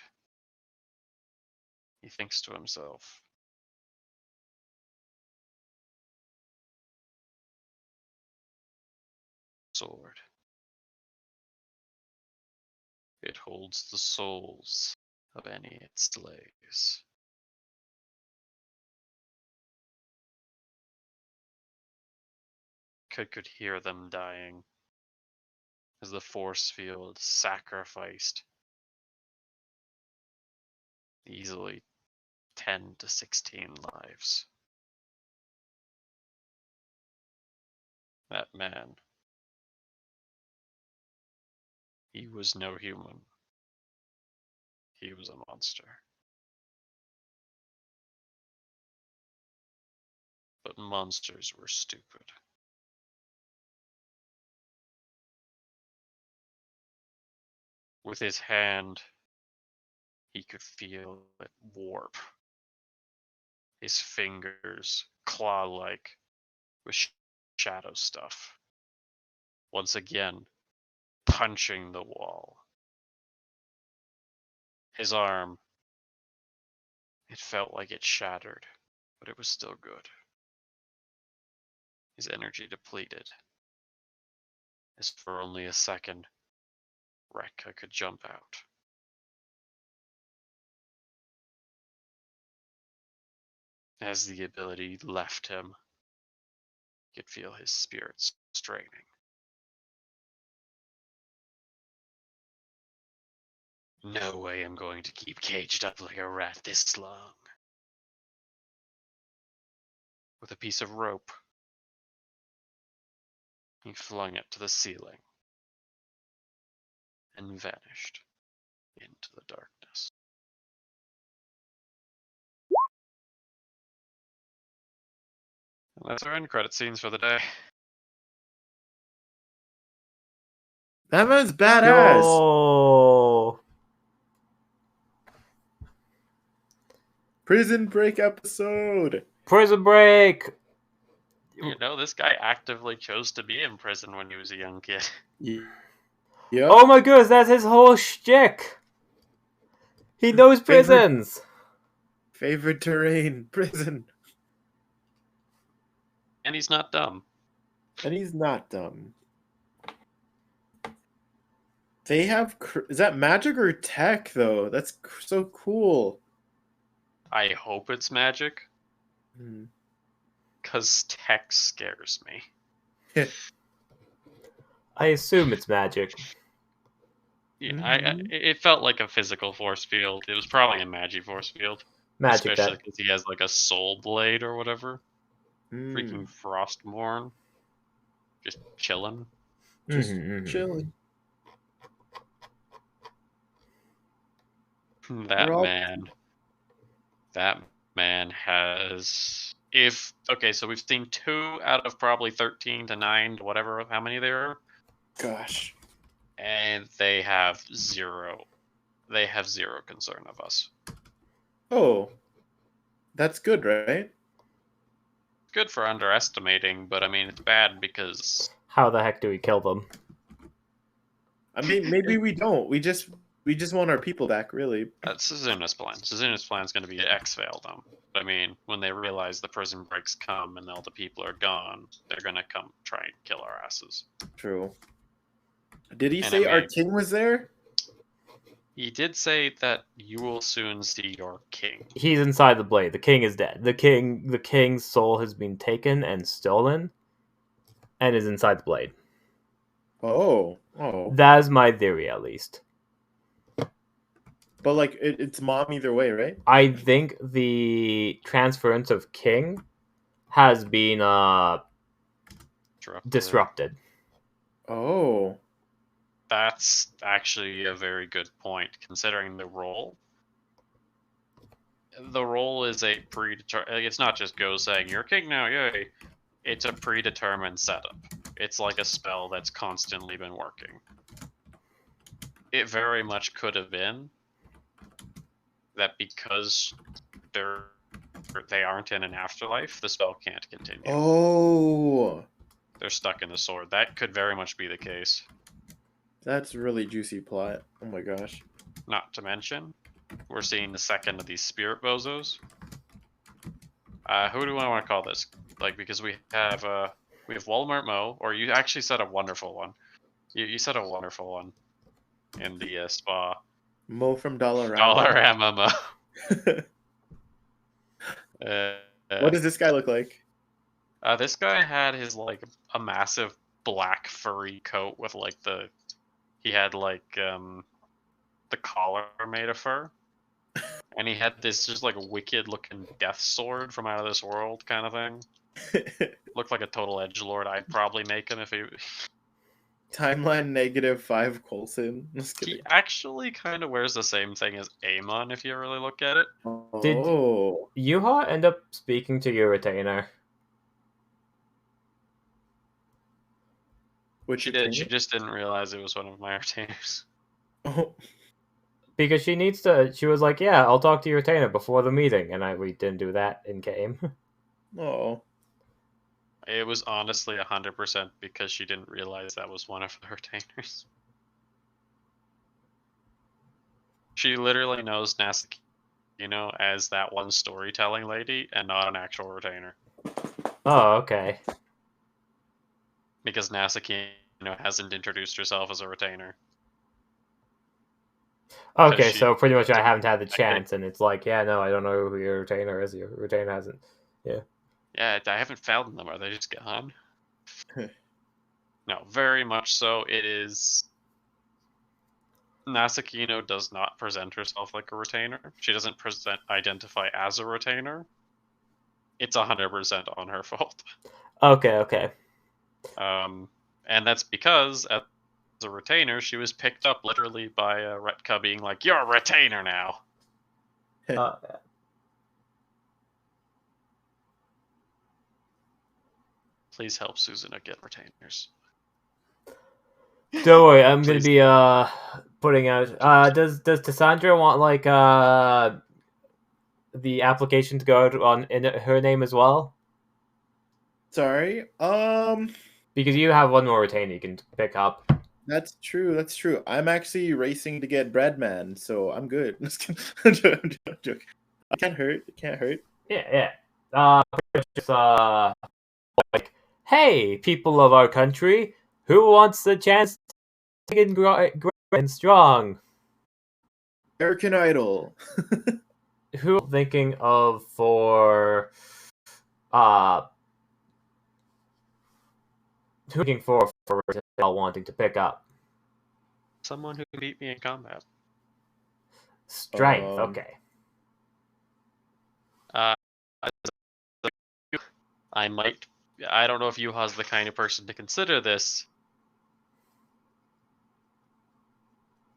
Speaker 3: He thinks to himself. Sword. It holds the souls of any it slays. Could hear them dying as the force field sacrificed easily 10 to 16 lives. That man, he was no human. He was a monster. But monsters were stupid. With his hand, he could feel it warp. His fingers, claw-like, with shadow stuff. Once again, punching the wall. His arm, it felt like it shattered, but it was still good. His energy depleted. As for only a second, Rekka could jump out. As the ability left him, he could feel his spirits straining. No way I'm going to keep caged up like a rat this long. With a piece of rope, he flung it to the ceiling and vanished into the darkness. And that's our end credit scenes for the day.
Speaker 2: That man's badass.
Speaker 1: Oh,
Speaker 2: Prison Break episode.
Speaker 1: Prison Break.
Speaker 3: You know, this guy actively chose to be in prison when he was a young kid.
Speaker 2: Yep.
Speaker 1: Oh my goodness, that's his whole shtick. He knows prisons.
Speaker 2: Favorite terrain, prison.
Speaker 3: And he's not dumb.
Speaker 2: And he's not dumb. They have... Is that magic or tech, though? That's so cool.
Speaker 3: I hope it's magic,
Speaker 2: Hmm.
Speaker 3: because tech scares me.
Speaker 1: I assume it's magic.
Speaker 3: Yeah, it felt like a physical force field. It was probably a magic force field.
Speaker 1: Magic
Speaker 3: Especially
Speaker 1: that.
Speaker 3: because he has like a soul blade or whatever.
Speaker 2: Hmm.
Speaker 3: Freaking Frostmourne. Just chilling.
Speaker 2: Just
Speaker 1: Mhm.
Speaker 2: chilling.
Speaker 3: That
Speaker 2: We're all-
Speaker 3: man. That man has. Okay, so we've seen 2 out of probably 13 to 9 to whatever, how many there are.
Speaker 2: Gosh.
Speaker 3: And they have zero. They have zero concern of us.
Speaker 2: Oh. That's good, right?
Speaker 3: Good for underestimating, but I mean, it's bad because
Speaker 1: How the heck do we kill them?
Speaker 2: I mean, maybe we don't. We just
Speaker 5: We just want our people back, really.
Speaker 3: That's Suzuna's plan. Suzuna's plan is going to be to exfil them. I mean, when they realize the prison breaks come and all the people are gone, they're going to come try and kill our asses.
Speaker 5: True. Did he
Speaker 3: And
Speaker 5: say
Speaker 3: I
Speaker 5: our
Speaker 3: mean-
Speaker 5: king was there?
Speaker 3: He did say that you will soon see your king.
Speaker 1: He's inside the blade. The king is dead. The king's soul has been taken and stolen, and is inside the blade.
Speaker 5: Oh.
Speaker 1: That is my theory, at least.
Speaker 5: But like, it's mom either way, right?
Speaker 1: I think the transference of king has been disrupted.
Speaker 5: Oh.
Speaker 3: That's actually a very good point, considering the role. The role is a predetermined. It's not just Go saying "You're king now, yay!" It's a predetermined setup. It's like a spell that's constantly been working. It very much could have been that because they aren't in an afterlife, the spell can't continue.
Speaker 5: Oh.
Speaker 3: They're stuck in the sword. That could very much be the case.
Speaker 5: That's really juicy plot. Oh my gosh.
Speaker 3: Not to mention, we're seeing the second of these spirit bozos. Who do I want to call this? Like, because we have Walmart Mo, or you actually said a wonderful one. You said a wonderful one in the spa.
Speaker 5: Mo from Dollarama.
Speaker 3: Dollarama Mo.
Speaker 5: What does this guy look like?
Speaker 3: This guy had his like a massive black furry coat with like he had like the collar made of fur, and he had this just like wicked looking death sword from out of this world kind of thing. Looked like a total edgelord. I'd probably make him if he.
Speaker 5: Timeline -5 Coulson. Just
Speaker 3: He
Speaker 5: kidding.
Speaker 3: actually kind of wears the same thing as Amon if you really look at it.
Speaker 1: Did-
Speaker 5: Oh.
Speaker 1: Yuha end up speaking to your retainer.
Speaker 5: Which
Speaker 3: She did. She just didn't realize it was one of my retainers.
Speaker 5: Oh.
Speaker 1: Because she needs to. She was like, "Yeah, I'll talk to your retainer before the meeting," and we didn't do that in game.
Speaker 5: Oh.
Speaker 3: It was honestly 100% because she didn't realize that was one of the retainers. She literally knows Nasakino as that one storytelling lady and not an actual retainer.
Speaker 1: Oh, okay.
Speaker 3: Because Nasakino hasn't introduced herself as a retainer.
Speaker 1: Okay,
Speaker 3: she-
Speaker 1: so pretty much I haven't had the chance, and it's like, yeah, no, I don't know who your retainer is. Your retainer hasn't.
Speaker 3: Yeah, I haven't found them. Are they just gone? No, very much so. It is. Nasakino does not present herself like a retainer. She doesn't identify as a retainer. It's 100% on her fault.
Speaker 1: Okay.
Speaker 3: And that's because as a retainer, she was picked up literally by Retka being like, "You're a retainer now." Please help Suzuna get retainers.
Speaker 1: Don't worry, I'm gonna
Speaker 3: Please.
Speaker 1: be putting out. Does Cassandra want like the application to go out in her name as well?
Speaker 5: Sorry.
Speaker 1: Because you have one more retainer you can pick up.
Speaker 5: That's true. I'm actually racing to get Breadman, so I'm good. I'm joking. It can't hurt.
Speaker 1: Yeah. Just like, hey, people of our country, who wants the chance to get great and strong?
Speaker 5: American Idol.
Speaker 1: Who are thinking of for looking for wanting to pick up
Speaker 3: Someone who beat me in combat.
Speaker 1: strength? Okay.
Speaker 3: I don't know if Yuha's the kind of person to consider this,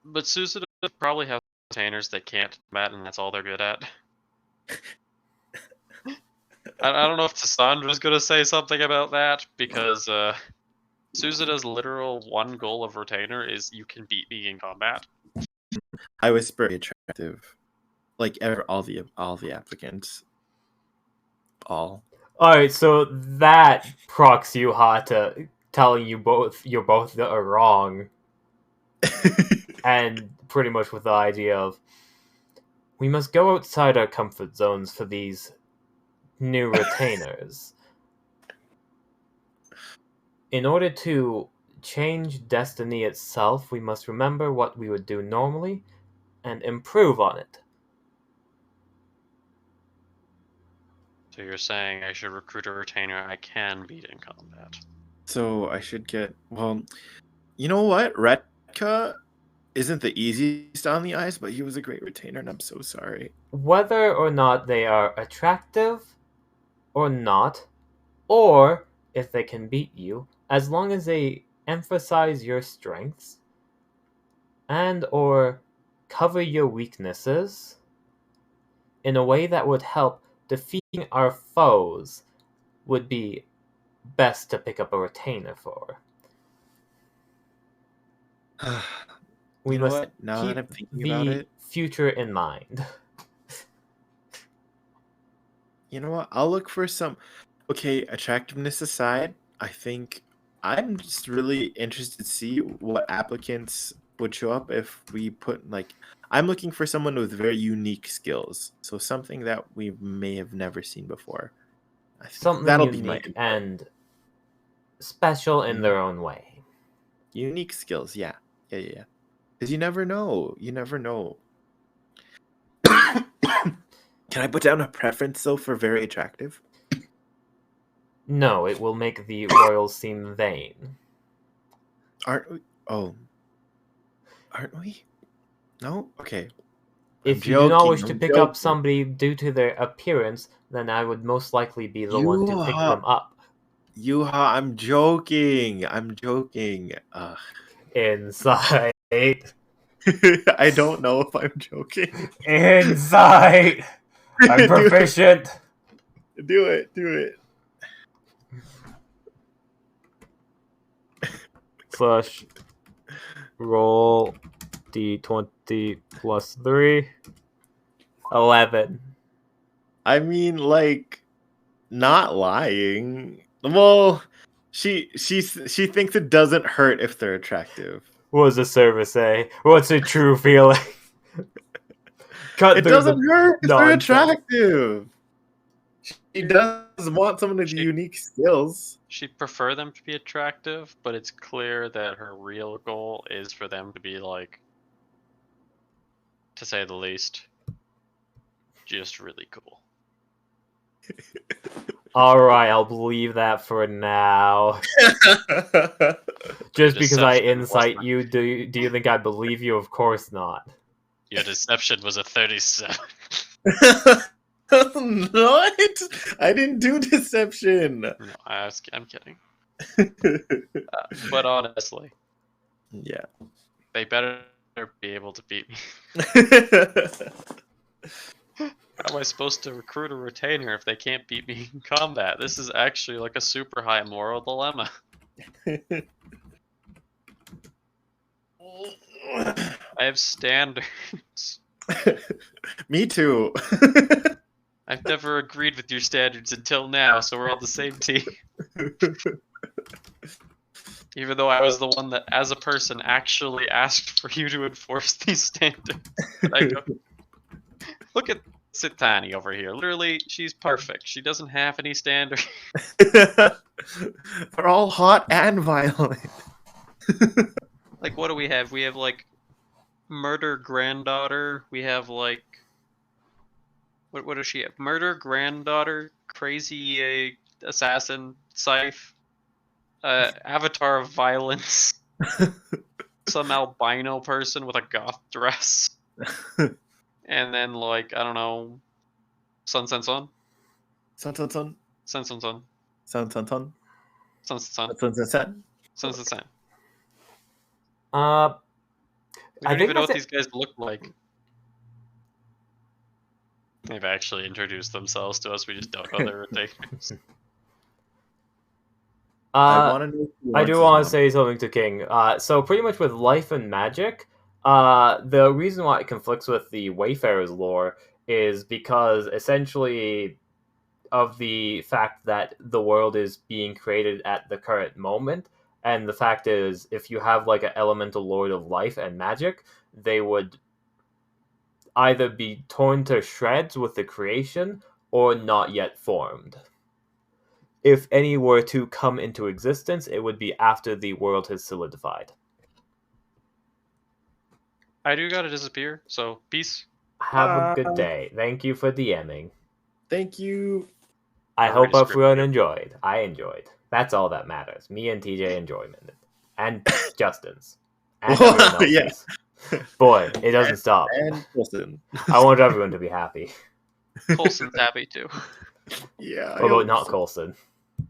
Speaker 3: but Suzuda probably has retainers that can't combat, and that's all they're good at. I don't know if Tassandra's going to say something about that, because Suzuda's literal one goal of retainer is you can beat me in combat.
Speaker 5: I was very attractive. Like all the applicants. All.
Speaker 1: Alright, so that procs Yuha to telling you both you're both wrong and pretty much with the idea of we must go outside our comfort zones for these new retainers. In order to change destiny itself, we must remember what we would do normally and improve on it.
Speaker 3: So you're saying I should recruit a retainer I can beat in combat?
Speaker 5: So I should get. Well, you know what? Retka isn't the easiest on the eyes, but he was a great retainer, and I'm so sorry.
Speaker 1: Whether or not they are attractive or not, or if they can beat you, as long as they emphasize your strengths and or cover your weaknesses in a way that would help defeating our foes, would be best to pick up a retainer for. We
Speaker 5: You know
Speaker 1: must
Speaker 5: what? Now that
Speaker 1: keep
Speaker 5: I'm thinking
Speaker 1: the
Speaker 5: about it,
Speaker 1: future in mind.
Speaker 5: you know what? I'll look for some. Okay, attractiveness aside, I think I'm just really interested to see what applicants would show up if we put like. I'm looking for someone with very unique skills, so something that we may have never seen before. I think
Speaker 1: Something
Speaker 5: that'll be my
Speaker 1: unique and special in their own way.
Speaker 5: unique skills. Yeah. Because you never know. You never know. Can I put down a preference though for very attractive?
Speaker 1: No, it will make the royals seem vain.
Speaker 5: Aren't we? Oh, aren't we? No. Okay.
Speaker 1: If
Speaker 5: I'm
Speaker 1: you do not
Speaker 5: joking,
Speaker 1: wish to
Speaker 5: I'm
Speaker 1: pick up
Speaker 5: joking.
Speaker 1: somebody due to their appearance, then I would most likely be the one to pick them up.
Speaker 5: Yuha, I'm joking. I'm joking.
Speaker 1: Insight.
Speaker 5: I don't know if I'm joking.
Speaker 1: Insight. I'm proficient.
Speaker 5: Do it. Do it.
Speaker 1: Slash roll d20 plus 3. 11.
Speaker 5: I mean, like, not lying. Well, she thinks it doesn't hurt if they're attractive.
Speaker 1: What does the service say? What's a true feeling? Cut
Speaker 5: It
Speaker 1: through
Speaker 5: doesn't
Speaker 1: the
Speaker 5: hurt if they're
Speaker 1: nonsense.
Speaker 5: attractive. She does want someone with unique skills.
Speaker 3: She'd prefer them to be attractive, but it's clear that her real goal is for them to be like, to say the least, just really cool.
Speaker 1: Alright, I'll believe that for now. Just because I
Speaker 3: Deception
Speaker 1: insight
Speaker 3: wasn't-
Speaker 1: you, do you think I believe you? Of course not.
Speaker 3: Your deception was a 37.
Speaker 5: What? I didn't do deception.
Speaker 3: No, I'm kidding. But honestly,
Speaker 5: Yeah.
Speaker 3: they better be able to beat me. How am I supposed to recruit a retainer if they can't beat me in combat? This is actually like a super high moral dilemma. I have standards.
Speaker 5: Me too.
Speaker 3: I've never agreed with your standards until now, so we're on the same team. Even though I was the one that, as a person, actually asked for you to enforce these standards. Look at Sitani over here. Literally, she's perfect. She doesn't have any standards.
Speaker 5: They're all hot and violent.
Speaker 3: Like, what do we have? We have, like, murder granddaughter. We have, like... What does she have? Murder granddaughter, crazy assassin, scythe, avatar of violence, some albino person with a goth dress, and then, like, I don't know, Sun.
Speaker 5: Sun.
Speaker 3: Sun. We
Speaker 1: I
Speaker 3: don't
Speaker 1: think
Speaker 3: even know what
Speaker 1: that's
Speaker 3: these guys look like. They've actually introduced themselves to us. We just don't know their retainers.
Speaker 5: I want to know.
Speaker 1: I do want to say something to King. So pretty much with life and magic, the reason why it conflicts with the Wayfarer's lore is because essentially of the fact that the world is being created at the current moment, and the fact is if you have like an elemental lord of life and magic, they would either be torn to shreds with the creation or not yet formed. If any were to come into existence, it would be after the world has solidified.
Speaker 3: I do gotta disappear, so peace.
Speaker 1: Have a good day. Thank you for DMing.
Speaker 5: Thank you.
Speaker 1: I
Speaker 3: Already
Speaker 1: hope everyone
Speaker 3: scripted it.
Speaker 1: enjoyed. I enjoyed. That's all that matters. Me and TJ enjoyment. And Justin's. And everyone else's.
Speaker 5: Yeah.
Speaker 1: Boy, it doesn't stop.
Speaker 2: And listen.
Speaker 1: I want everyone to be happy.
Speaker 3: Colson's happy too.
Speaker 5: Yeah. I
Speaker 1: Although
Speaker 5: hope
Speaker 1: not
Speaker 5: so.
Speaker 1: Coulson.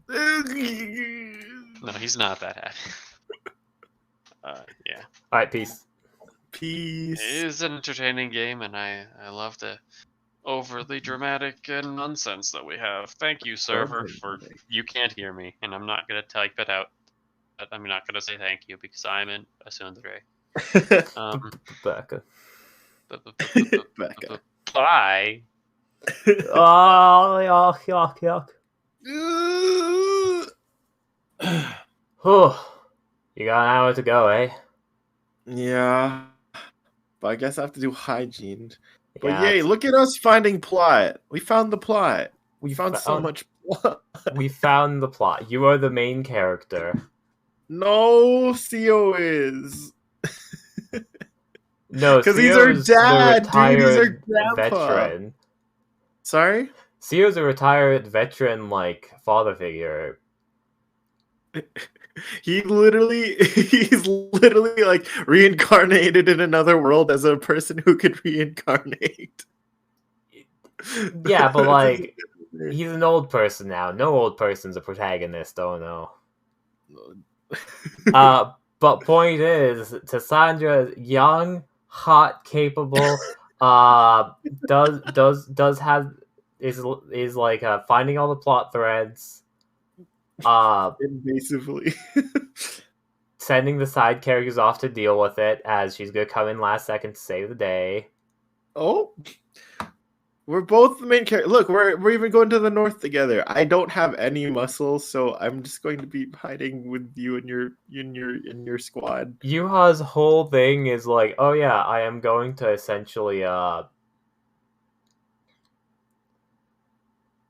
Speaker 3: No, he's not that happy. Yeah.
Speaker 1: Alright, peace.
Speaker 5: Peace.
Speaker 3: It is an entertaining game, and I love the overly dramatic nonsense that we have. Thank you, server, for you can't hear me, and I'm not gonna type it out. But I'm not gonna say thank you because I'm in a tsundere.
Speaker 1: Becca.
Speaker 5: Becca.
Speaker 3: Bye.
Speaker 1: Oh, yuck, yuck, yuck. Whew. You got an hour to go, eh?
Speaker 5: Yeah. But I guess I have to do hygiene. But
Speaker 1: Yeah,
Speaker 5: yay, look at us finding plot. We found the plot.
Speaker 1: we
Speaker 5: Found so much plot.
Speaker 1: We found the plot. You are the main character.
Speaker 5: No, Theo is.
Speaker 1: No,
Speaker 5: Because he's our
Speaker 1: Theo's the
Speaker 5: dad, dude. He's our
Speaker 1: retired
Speaker 5: grandpa.
Speaker 1: veteran.
Speaker 5: Sorry?
Speaker 1: Theo's a retired veteran, like, father figure.
Speaker 5: He's literally like reincarnated in another world as a person who could reincarnate.
Speaker 1: Yeah, but, like, he's an old person now. No old person's a protagonist, oh no. But point is, Cassandra is young, hot, capable, does have is like finding all the plot threads,
Speaker 5: Invasively.
Speaker 1: sending the side characters off to deal with it, as she's gonna come in last second to save the day.
Speaker 5: Oh, we're both the main character. Look, we're even going to the north together. I don't have any muscles, so I'm just going to be hiding with you and your squad.
Speaker 1: Yuha's whole thing is like, oh yeah, I am going to essentially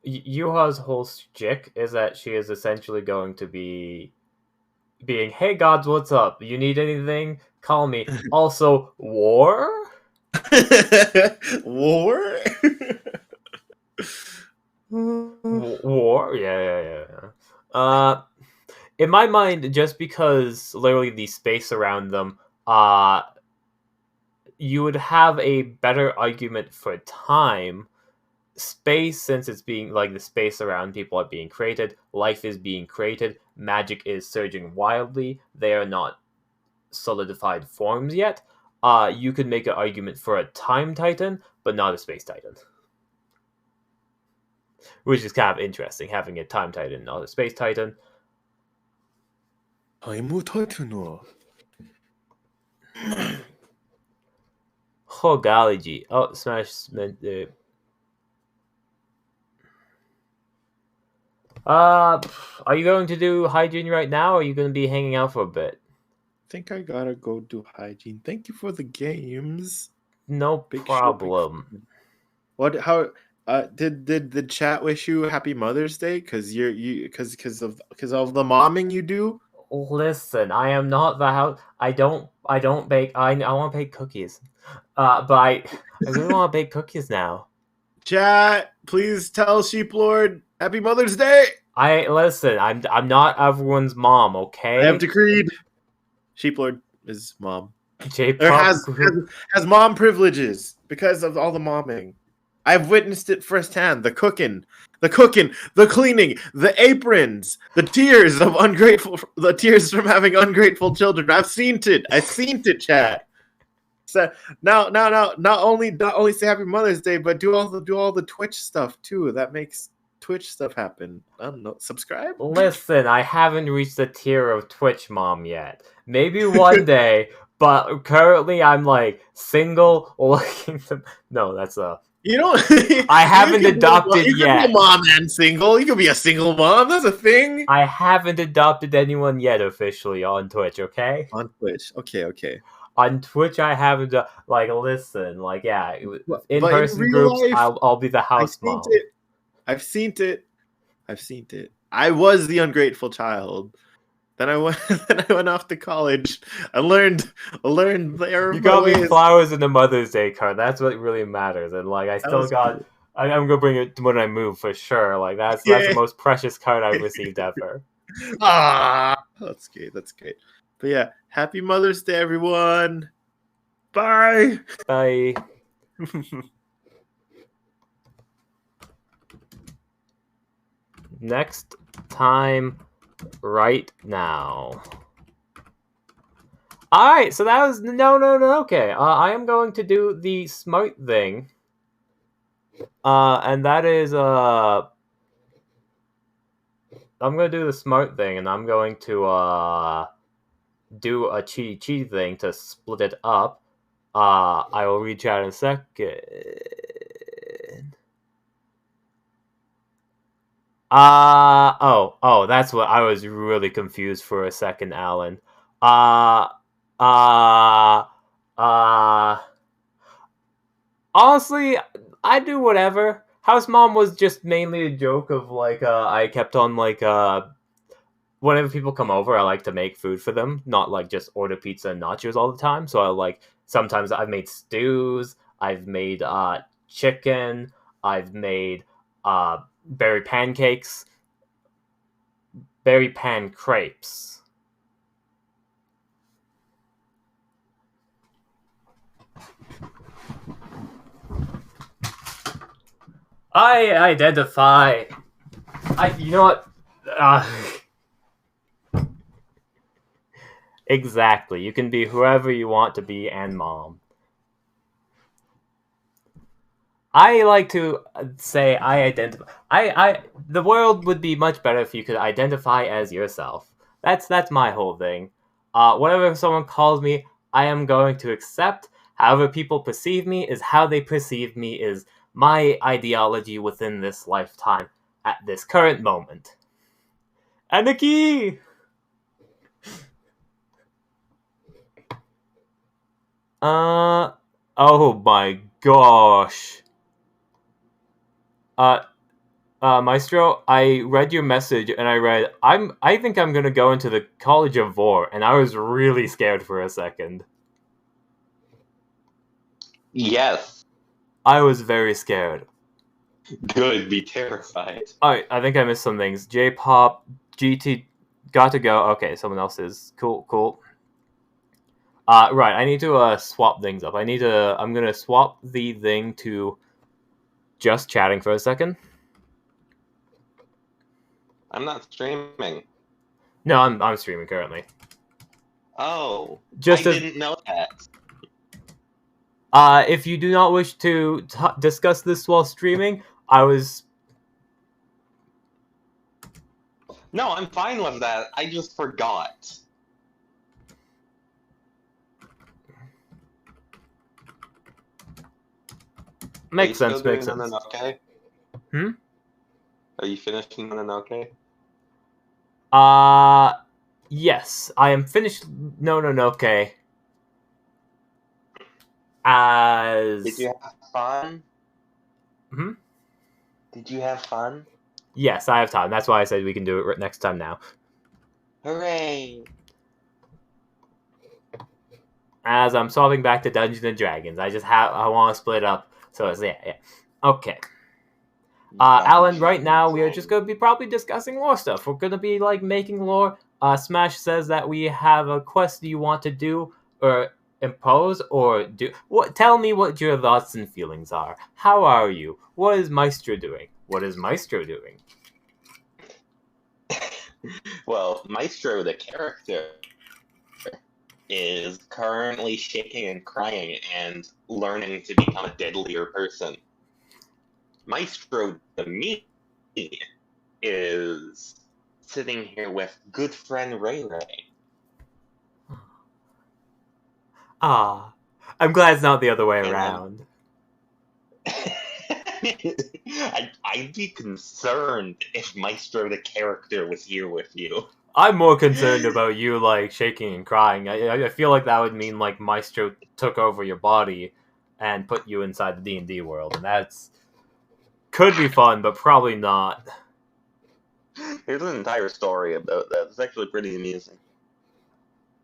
Speaker 1: Yuha's whole shtick is that she is essentially going to be being, hey gods, what's up? You need anything? Call me. Also, war?
Speaker 5: War?
Speaker 1: War? Yeah. In my mind, just because literally the space around them, you would have a better argument for time. Space, since it's being like the space around people are being created, life is being created, magic is surging wildly, they are not solidified forms yet. You could make an argument for a time titan, but not a space titan. Which is kind of interesting, having a time titan, not a space titan.
Speaker 5: I'm Titan.
Speaker 1: Hogology. Oh, Smash. Are you going to do hygiene right now, or are you going to be hanging out for a bit?
Speaker 5: Think I gotta go do hygiene. Thank you for the games.
Speaker 1: No
Speaker 5: Big
Speaker 1: problem.
Speaker 5: show, big What? How? Did the chat wish you happy Mother's Day? Because because of the momming you do.
Speaker 1: Listen, I am not the house. I don't bake. I want to bake cookies. But I really want to bake cookies now.
Speaker 5: Chat, please tell Sheep Lord happy Mother's Day.
Speaker 1: I'm not everyone's mom, okay?
Speaker 5: I have decreed. Sheep Lord is mom.
Speaker 1: J-pop
Speaker 5: Has mom privileges because of all the momming. I've witnessed it firsthand. The cooking, the cleaning, the aprons, the tears from having ungrateful children. I've seen it, chat. So now, not only say Happy Mother's Day, but do all the Twitch stuff too. That makes Twitch stuff happen. I don't know. Subscribe.
Speaker 1: Listen, I haven't reached the tier of Twitch mom yet. Maybe one day, but currently I'm like single, looking to. No, that's
Speaker 5: You don't.
Speaker 1: I haven't adopted
Speaker 5: you
Speaker 1: yet.
Speaker 5: You can be a mom and single. You can be a single mom. That's a thing.
Speaker 1: I haven't adopted anyone yet officially on Twitch. Okay.
Speaker 5: On Twitch. Okay.
Speaker 1: On Twitch, I haven't done, like, listen, like, yeah,
Speaker 2: But in
Speaker 1: in-person
Speaker 2: real
Speaker 1: groups,
Speaker 2: life,
Speaker 1: I'll be the
Speaker 2: I've
Speaker 1: house
Speaker 2: seen
Speaker 1: mom.
Speaker 2: it. I've seen it. I've seen it. I was the ungrateful child. Then I went. Then I went off to college. I learned there
Speaker 1: You
Speaker 2: my
Speaker 1: got me
Speaker 2: ways.
Speaker 1: flowers in the Mother's Day card. That's what really matters. And like, I
Speaker 2: That
Speaker 1: still
Speaker 2: was
Speaker 1: got.
Speaker 2: cool.
Speaker 1: I'm gonna bring it when I move for sure. Like that's the
Speaker 2: Yeah.
Speaker 1: most precious card I've received ever.
Speaker 2: That's great. That's great. But yeah, happy Mother's Day, everyone. Bye.
Speaker 1: Bye. Next time, right now. Alright, so that was okay. I am going to do the smart thing. And that is I'm gonna do the smart thing, and I'm going to do a cheat thing to split it up. I will reach out in a second. Oh, that's what I was really confused for a second, Alan. Uh, honestly, I do whatever. House Mom was just mainly a joke of like, I kept on like, whenever people come over, I like to make food for them, not like just order pizza and nachos all the time. So I like, sometimes I've made stews, I've made, chicken, I've made, berry pancakes, berry pan crepes. I identify. You know what? Exactly. You can be whoever you want to be and mom. I like to say I identify. The world would be much better if you could identify as yourself. That's my whole thing. Whatever someone calls me, I am going to accept. However people perceive me is how they perceive me is my ideology within this lifetime at this current moment. Anarchy! Oh my gosh. Maestro, I read your message and I read, I think I'm gonna go into the College of War, and I was really scared for a second.
Speaker 6: Yes.
Speaker 1: I was very scared.
Speaker 6: Good, be terrified.
Speaker 1: Alright, I think I missed some things. J-pop, GT, got to go. Okay, someone else is. Cool. Right, I need to swap things up. I'm gonna swap the thing to just chatting for a second.
Speaker 6: I'm not streaming.
Speaker 1: No, I'm streaming currently.
Speaker 6: Oh,
Speaker 1: Just
Speaker 6: I
Speaker 1: as,
Speaker 6: didn't know that.
Speaker 1: if you do not wish to discuss this while streaming, I was...
Speaker 6: No, I'm fine with that. I just forgot.
Speaker 1: Makes sense.
Speaker 6: Nononoke?
Speaker 1: Hmm?
Speaker 6: Are you finished Nononoke?
Speaker 1: Yes, I am finished Nononoke. As...
Speaker 6: Did you have fun?
Speaker 1: Hmm?
Speaker 6: Did you have fun?
Speaker 1: Yes, I have time. That's why I said we can do it next time now.
Speaker 6: Hooray!
Speaker 1: As I'm swapping back to Dungeons and Dragons, I want to split up. So it's yeah. Okay. Alan, right now we are just going to be probably discussing lore stuff. We're going to be like making lore. Smash says that we have a quest you want to do or impose or do. What? Tell me what your thoughts and feelings are. How are you? What is Maestro doing? What is Maestro doing?
Speaker 6: Well, Maestro, the character, is currently shaking and crying and learning to become a deadlier person. Maestro, the me, is sitting here with good friend Ray Ray.
Speaker 1: I'm glad it's not the other way
Speaker 6: And
Speaker 1: around.
Speaker 6: I'd be concerned if Maestro the character was here with you.
Speaker 1: I'm more concerned about you like shaking and crying. I feel like that would mean like Maestro took over your body and put you inside the D&D world, and that's could be fun, but probably not.
Speaker 6: There's an entire story about that. It's actually pretty amusing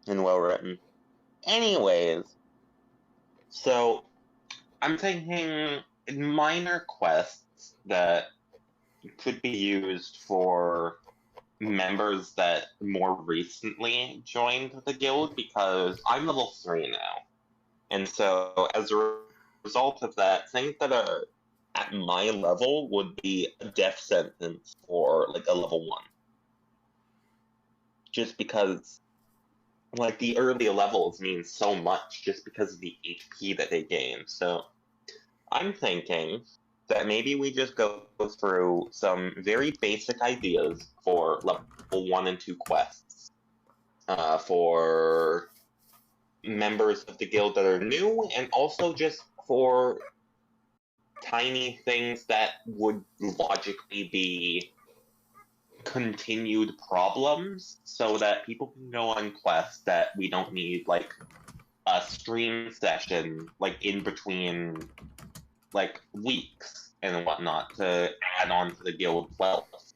Speaker 6: and well written. Anyways, so I'm thinking minor quests that could be used for members that more recently joined the guild, because I'm level 3 now. And so as a result of that, things that are at my level would be a death sentence for like a level 1. Just because like the early levels mean so much just because of the HP that they gain. So I'm thinking that maybe we just go through some very basic ideas for level 1 and 2 quests for members of the guild that are new, and also just for tiny things that would logically be continued problems, so that people can go on quests that we don't need like a stream session like in between like weeks and whatnot to add on to the guild wealth.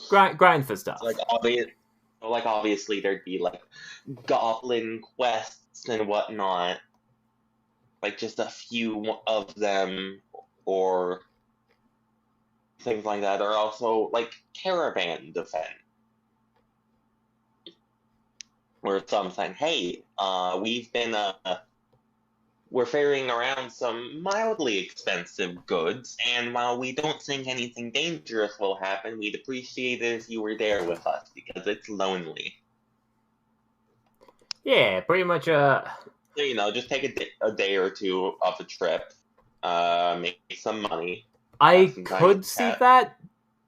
Speaker 1: Grind for stuff.
Speaker 6: Like obviously there'd be like goblin quests and whatnot, like just a few of them, or things like that. Or also like caravan defense, where something, hey, we're ferrying around some mildly expensive goods, and while we don't think anything dangerous will happen, we'd appreciate it if you were there with us, because it's lonely.
Speaker 1: Yeah, pretty much.
Speaker 6: So, just take a day or two of a trip, make some money.
Speaker 1: I could see that,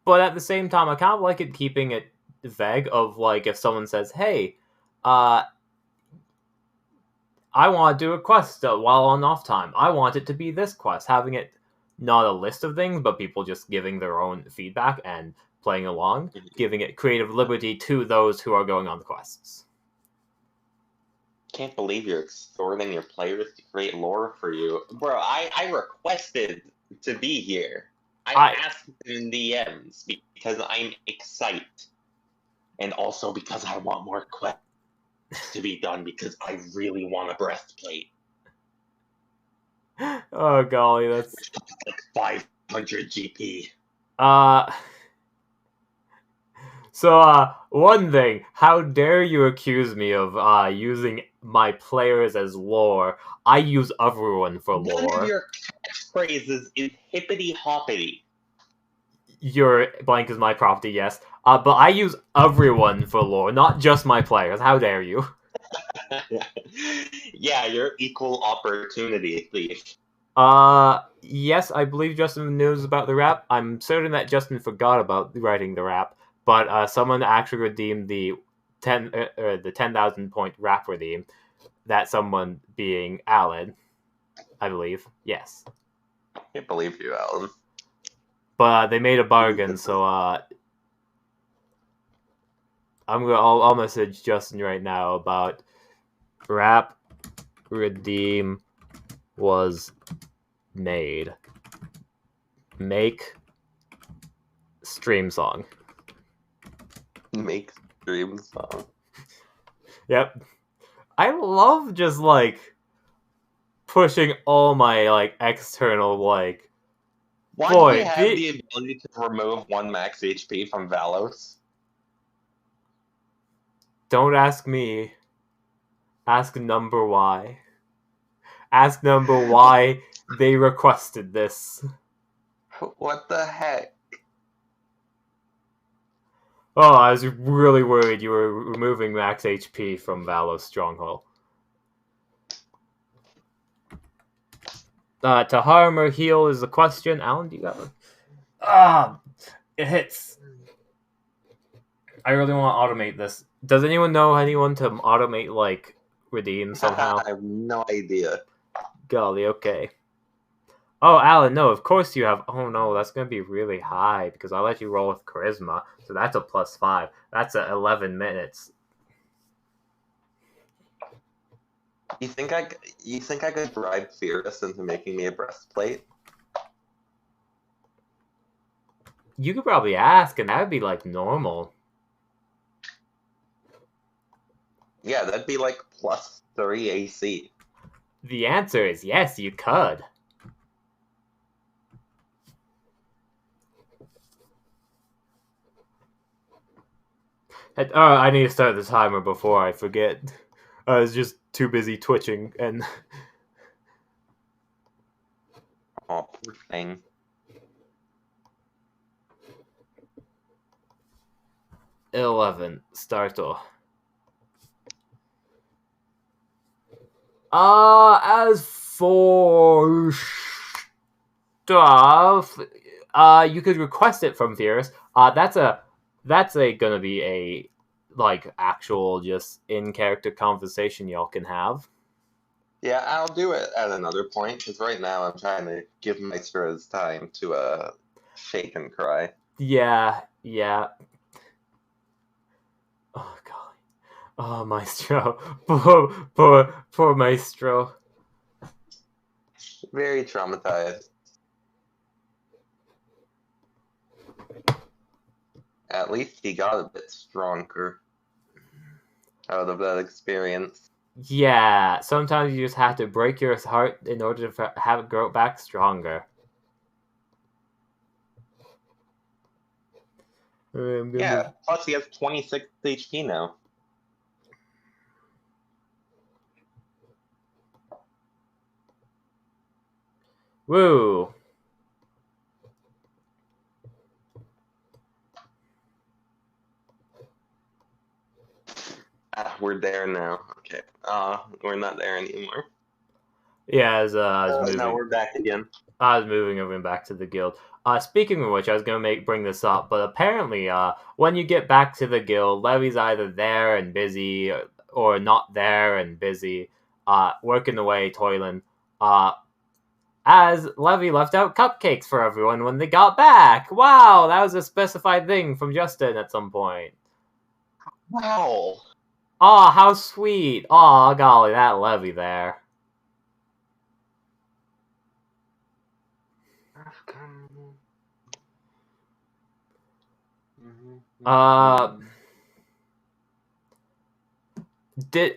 Speaker 1: but at the same time, I kind of like it keeping it vague. Of like, if someone says, "Hey, I want to do a quest while on off time. I want it to be this quest," having it not a list of things, but people just giving their own feedback and playing along, giving it creative liberty to those who are going on the quests.
Speaker 6: Can't believe you're exhorting your players to create lore for you. Bro, I requested to be here. I asked in DMs because I'm excited. And also because I want more quests to be done, because I really want a breastplate.
Speaker 1: Oh golly, that's
Speaker 6: like 500 GP.
Speaker 1: So, one thing, how dare you accuse me of using my players as lore? I use everyone for lore.
Speaker 6: One of your catchphrases is hippity hoppity.
Speaker 1: Your blank is my property, yes. But I use everyone for lore, not just my players. How dare you?
Speaker 6: Yeah, you're equal opportunity thief.
Speaker 1: Yes, I believe Justin knows about the rap. I'm certain that Justin forgot about writing the rap, but someone actually redeemed the 10,000 point rap redeem. That someone being Alan, I believe. Yes.
Speaker 6: I can't believe you, Alan.
Speaker 1: But they made a bargain, so I'll message Justin right now about rap redeem was made. Make stream song.
Speaker 6: Make stream song.
Speaker 1: Yep. I love just like pushing all my like external like.
Speaker 6: Why do you have the ability to remove 1 max HP from Valos?
Speaker 1: Don't ask me. Ask number why. Ask number why they requested this.
Speaker 6: What the heck?
Speaker 1: Oh, I was really worried you were removing max HP from Valos Stronghold. To harm or heal is the question. Alan, do you got one? It hits. I really want to automate this. Does anyone know anyone to automate, like, redeem somehow?
Speaker 6: I have no idea.
Speaker 1: Golly, okay. Oh, Alan, no, of course you have. Oh no, that's gonna be really high because I let you roll with charisma, so that's a +5. That's 11 minutes.
Speaker 6: You think I could bribe Fierce into making me a breastplate?
Speaker 1: You could probably ask, and that would be like normal.
Speaker 6: Yeah, that'd be like +3 AC.
Speaker 1: The answer is yes, you could. I need to start the timer before I forget. I was just too busy twitching and.
Speaker 6: Oh, poor thing.
Speaker 1: $11 start off. As for stuff, you could request it from Fierce. That's gonna be a like actual just in character conversation y'all can have.
Speaker 6: Yeah, I'll do it at another point, because right now I'm trying to give Maestro his time to shake and cry.
Speaker 1: Yeah. Oh golly. Oh, Maestro. Poor Maestro.
Speaker 6: Very traumatized. At least he got a bit stronger out of that experience.
Speaker 1: Yeah, sometimes you just have to break your heart in order to have it grow back stronger.
Speaker 6: Yeah, plus he has 26 HP now.
Speaker 1: Woo!
Speaker 6: We're there now. Okay. We're not there anymore.
Speaker 1: Yeah, as I was moving.
Speaker 6: No, we're back again.
Speaker 1: I was moving over and back to the guild. Speaking of which, I was gonna bring this up, but apparently, when you get back to the guild, Levy's either there and busy, or not there and busy, working away, toiling. As Levy left out cupcakes for everyone when they got back. Wow, that was a specified thing from Justin at some point.
Speaker 6: Wow.
Speaker 1: Aw, how sweet. Aw, golly, that Levy there.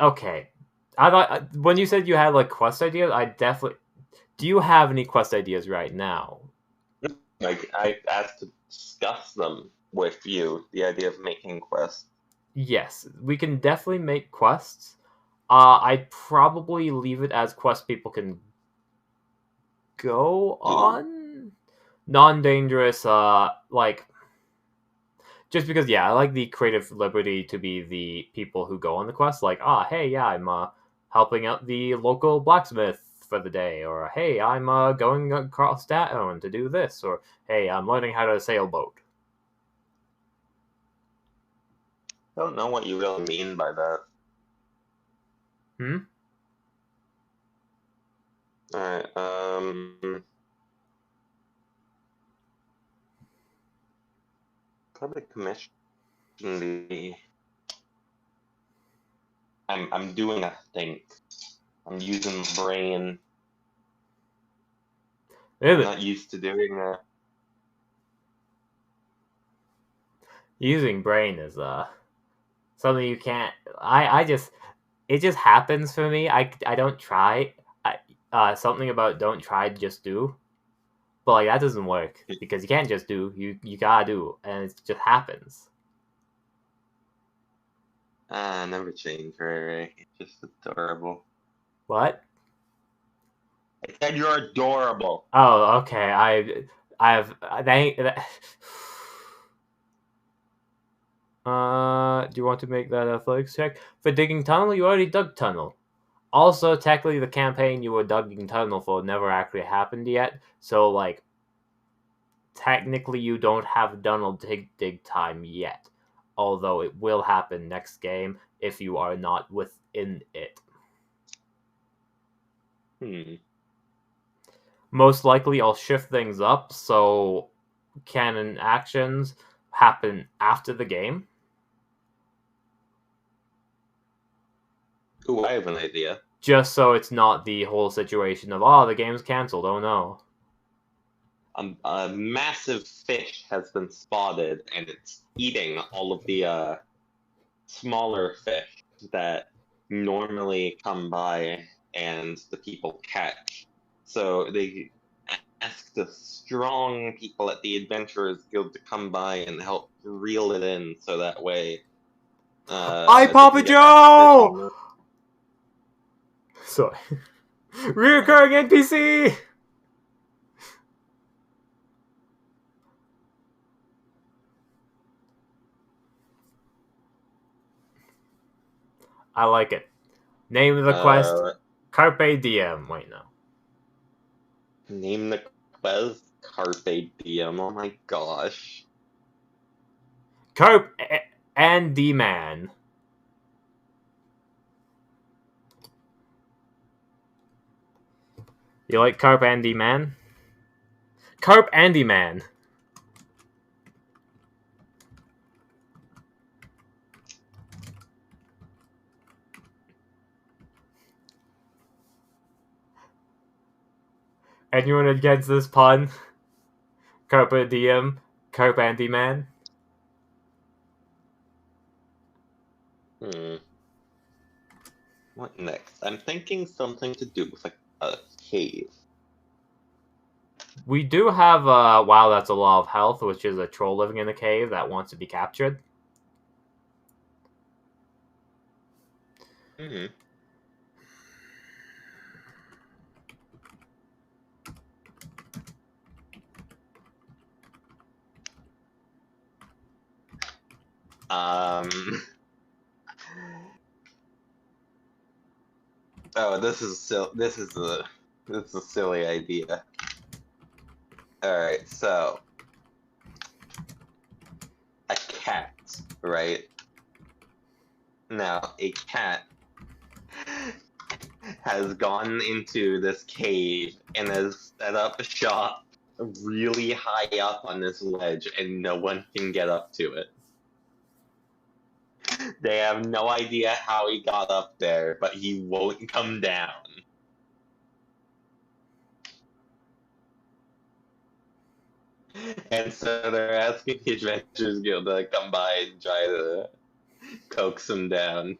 Speaker 1: Okay. I thought when you said you had like quest ideas, I definitely. Do you have any quest ideas right now?
Speaker 6: Like, I asked to discuss them with you, the idea of making quests.
Speaker 1: Yes, we can definitely make quests. I'd probably leave it as quests people can go on. Non-dangerous, like... Just because, yeah, I like the creative liberty to be the people who go on the quest. Like, hey, yeah, I'm helping out the local blacksmith for the day. Or, hey, I'm going across town to do this. Or, hey, I'm learning how to sailboat.
Speaker 6: I don't know what you really mean by that. Alright, probably commission the... I'm doing a think. I'm using brain. I'm not used to doing that.
Speaker 1: Using brain is something you can't. It just happens for me. I don't try. Something about don't try, just do. But like that doesn't work because you can't just do. You gotta do, and it just happens.
Speaker 6: Never change, Ray. It's just adorable.
Speaker 1: What?
Speaker 6: I said you're adorable.
Speaker 1: Oh, okay. Do you want to make that athletics check? For digging tunnel, you already dug tunnel. Also, technically, the campaign you were digging tunnel for never actually happened yet. So, like, technically, you don't have tunnel dig time yet. Although it will happen next game if you are not within it. most likely I'll shift things up so canon actions happen after the game.
Speaker 6: Ooh, I have an idea.
Speaker 1: Just so it's not the whole situation of, oh, the game's cancelled, oh no.
Speaker 6: A massive fish has been spotted, and it's eating all of the smaller fish that normally come by and the people catch. So they ask the strong people at the Adventurers Guild to come by and help reel it in, so that way.
Speaker 1: Hi,
Speaker 6: they
Speaker 1: Papa
Speaker 6: can get back to
Speaker 1: Joe!
Speaker 6: fishing.
Speaker 1: Sorry. Reoccurring NPC! I like it. Name of the quest, Carpe Diem. Wait, no.
Speaker 6: Name the quest Carpe Diem. Oh my gosh.
Speaker 1: Carpe and D-Man. You like Carpe and D-Man? Carpe and D-Man. Anyone against this pun? Carpe Diem, Carpe and D-Man.
Speaker 6: What next? I'm thinking something to do with a cave.
Speaker 1: We do have wow, that's a law of health, which is a troll living in a cave that wants to be captured.
Speaker 6: Hmm. Oh, this is a silly idea. All right, so a cat, right? Now, a cat has gone into this cave and has set up a shop really high up on this ledge, and no one can get up to it. They have no idea how he got up there, but he won't come down. And so they're asking the Adventurers Guild to come by and try to coax him down.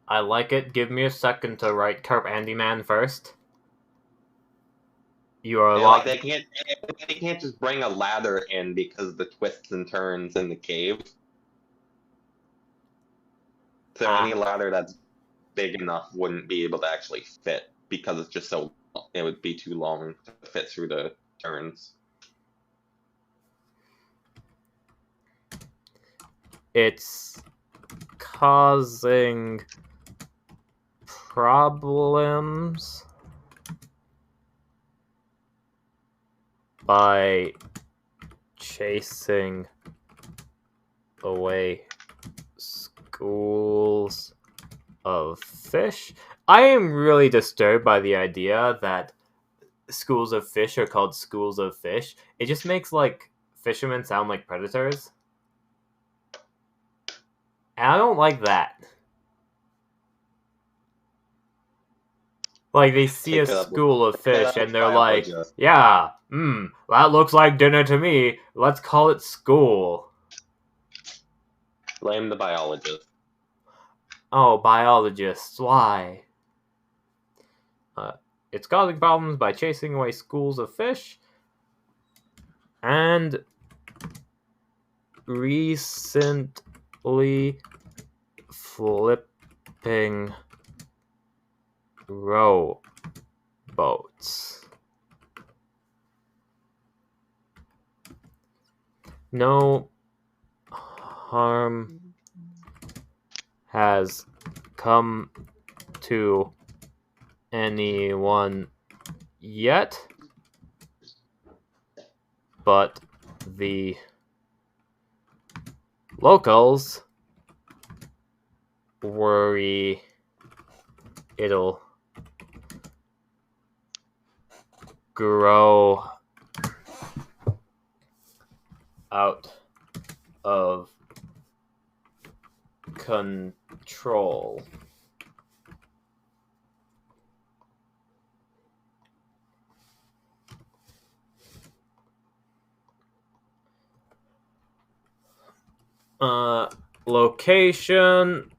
Speaker 1: I like it. Give me a second to write Carp Andy Man first. You are a lot.
Speaker 6: They can't just bring a ladder in because of the twists and turns in the cave. So any ladder that's big enough wouldn't be able to actually fit because it's just so it would be too long to fit through the turns.
Speaker 1: It's causing problems by chasing away schools of fish. I am really disturbed by the idea that schools of fish are called schools of fish. It just makes like fishermen sound like predators. And I don't like that. Like, they see a school of fish and they're like, yeah, that looks like dinner to me. Let's call it school.
Speaker 6: Blame the biologist.
Speaker 1: Oh, biologists, why? It's causing problems by chasing away schools of fish. And recently flipping rowboats. No harm has come to anyone yet, but the locals worry it'll grow out of control. Location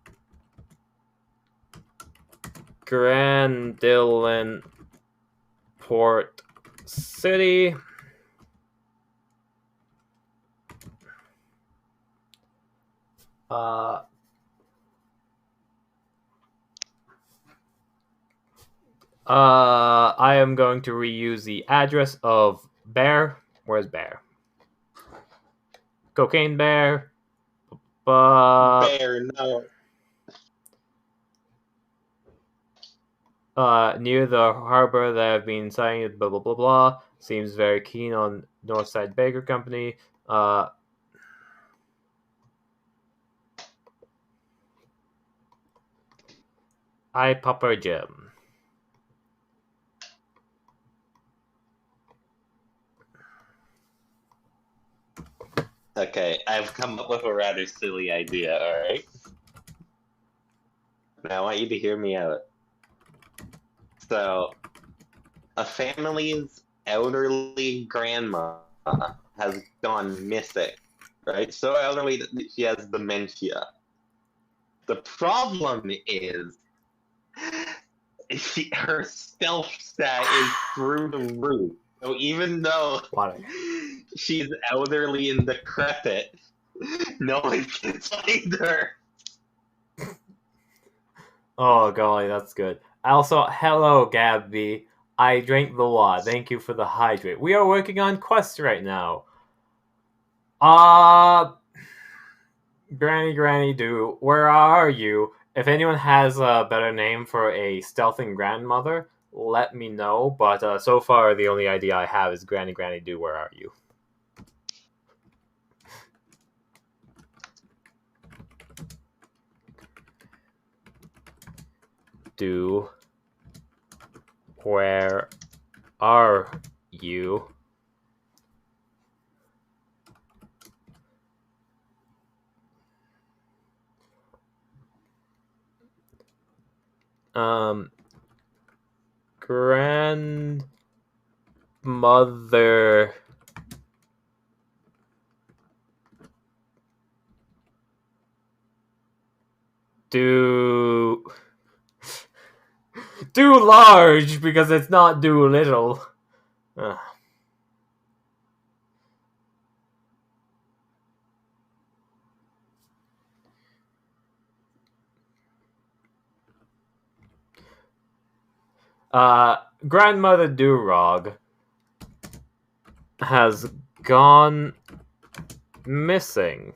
Speaker 1: Grandillon Port City. I am going to reuse the address of Bear. Where's Bear? Cocaine Bear.
Speaker 6: Bear, no.
Speaker 1: Near the harbor that I've been signing, blah blah blah blah. Seems very keen on Northside Baker Company. I Papa Jim.
Speaker 6: Okay, I've come up with a rather silly idea, alright? Now I want you to hear me out. So, a family's elderly grandma has gone missing, right? So elderly that she has dementia. The problem is, her stealth stat is through the roof. So even though
Speaker 1: What?
Speaker 6: she's elderly and decrepit, no one can find her.
Speaker 1: Oh golly, that's good. Also, hello Gabby. I drank the water. Thank you for the hydrate. We are working on quests right now. Granny do, where are you? If anyone has a better name for a stealthing grandmother, let me know. But so far, the only idea I have is Granny do, where are you? Do, where are you? Grandmother do large because it's not do little. Grandmother Durog has gone missing.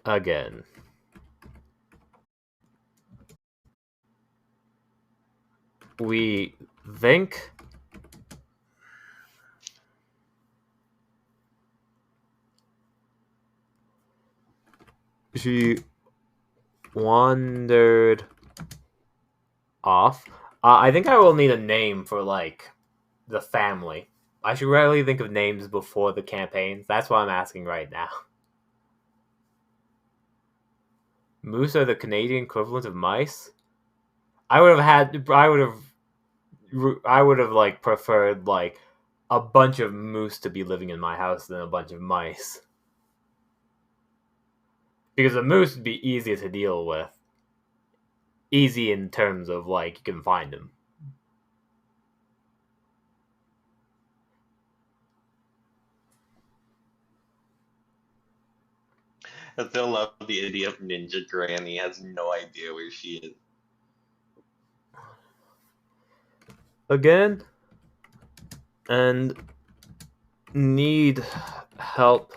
Speaker 1: Again. We think she wandered off. I think I will need a name for, like, the family. I should really think of names before the campaigns. That's what I'm asking right now. Moose are the Canadian equivalent of mice? I would have like preferred like a bunch of moose to be living in my house than a bunch of mice. Because a moose would be easier to deal with. Easy in terms of like you can find them.
Speaker 6: I still love the idea of Ninja Granny has no idea where she is.
Speaker 1: Again, and need help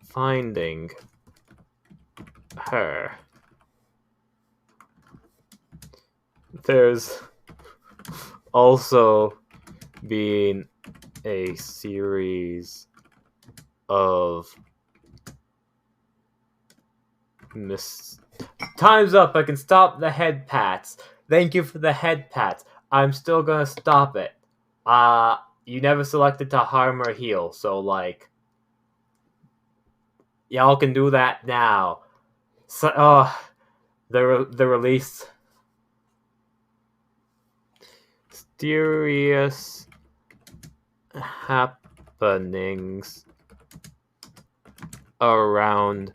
Speaker 1: finding her. There's also been a series of Miss. Time's up. I can stop the head pats. Thank you for the head pats. I'm still gonna stop it. You never selected to harm or heal, so like, y'all can do that now. So, the release. Mysterious happenings around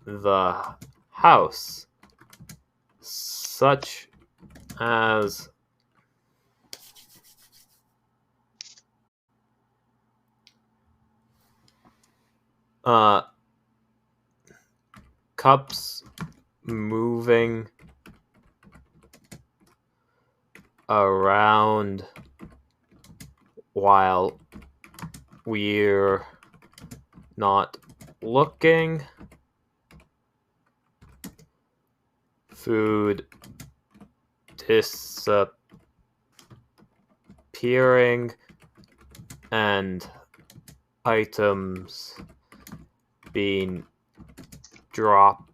Speaker 1: the house, such as cups moving around while we're not looking, food disappearing, and items being dropped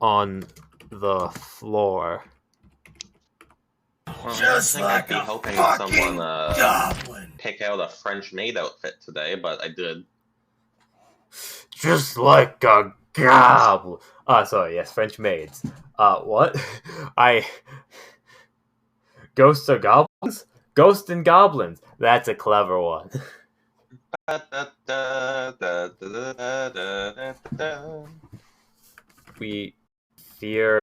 Speaker 1: on the floor.
Speaker 6: Well,
Speaker 7: Just
Speaker 6: I
Speaker 7: like
Speaker 6: think I'd
Speaker 7: a
Speaker 6: be hoping
Speaker 7: fucking
Speaker 6: someone
Speaker 7: goblin.
Speaker 6: pick out a French maid outfit today, but I did.
Speaker 1: Just like a goblin. Sorry, yes, French maids. What? Ghosts or goblins? Ghosts and goblins. That's a clever one. We fear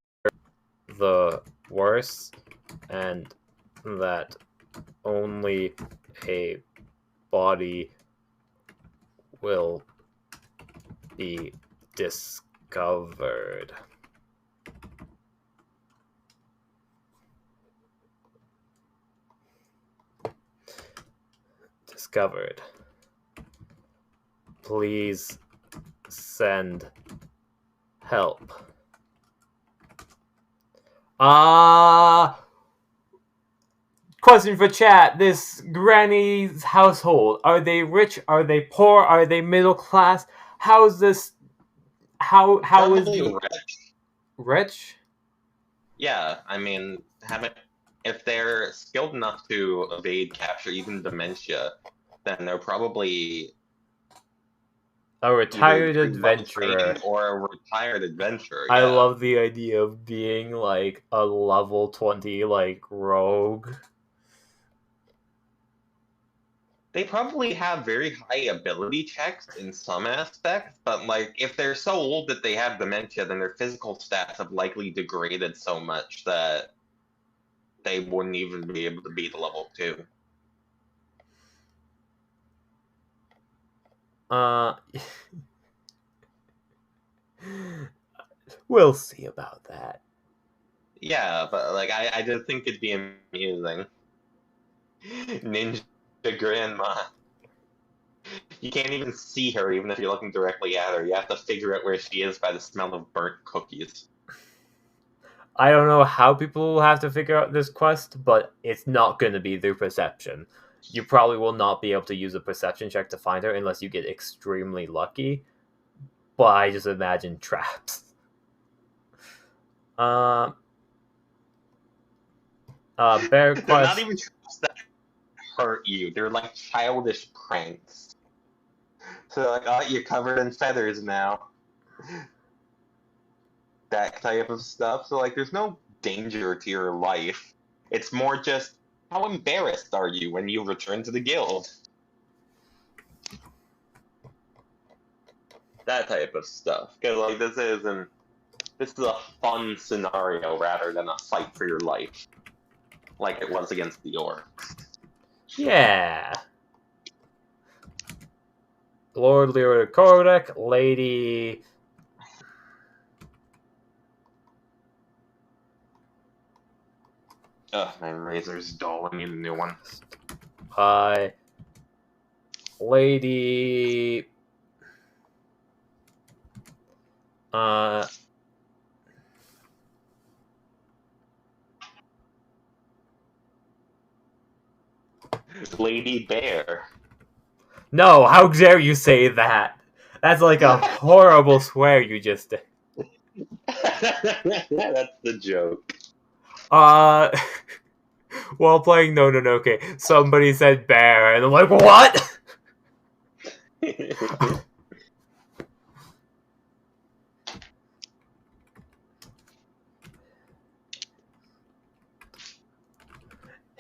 Speaker 1: the worst, and that only a body will be discovered. Please send help. Question for chat. This granny's household, are they rich? Are they poor? Are they middle class? How is this? How is
Speaker 6: Probably
Speaker 1: the rich?
Speaker 6: Yeah, I mean, if they're skilled enough to evade capture, even dementia, then they're probably
Speaker 1: A retired
Speaker 6: either pretty well
Speaker 1: adventurer.
Speaker 6: trained or a retired adventurer.
Speaker 1: I
Speaker 6: Yeah.
Speaker 1: love the idea of being like a level 20 like rogue.
Speaker 6: They probably have very high ability checks in some aspects, but like if they're so old that they have dementia, then their physical stats have likely degraded so much that they wouldn't even be able to beat level 2.
Speaker 1: We'll see about that.
Speaker 6: Yeah, but like I did think it'd be amusing. Ninja Grandma. You can't even see her even if you're looking directly at her. You have to figure out where she is by the smell of burnt cookies.
Speaker 1: I don't know how people will have to figure out this quest, but it's not going to be through perception. You probably will not be able to use a perception check to find her unless you get extremely lucky. But I just imagine traps. Bear
Speaker 6: They're
Speaker 1: quest.
Speaker 6: not even traps that hurt you. They're like childish pranks. So like, oh, you're covered in feathers now. That type of stuff. So like, there's no danger to your life. It's more just, how embarrassed are you when you return to the guild? That type of stuff. Because like, this is a fun scenario rather than a fight for your life, like it was against the orcs.
Speaker 1: Yeah. Lord Lyra Kordek, Lady.
Speaker 6: Ugh, my razor's dull. I need a new one.
Speaker 1: Lady.
Speaker 6: Lady Bear.
Speaker 1: No, how dare you say that? That's like a horrible swear you just did.
Speaker 6: That's the joke.
Speaker 1: While playing Nononoke, somebody said bear, and I'm like, what?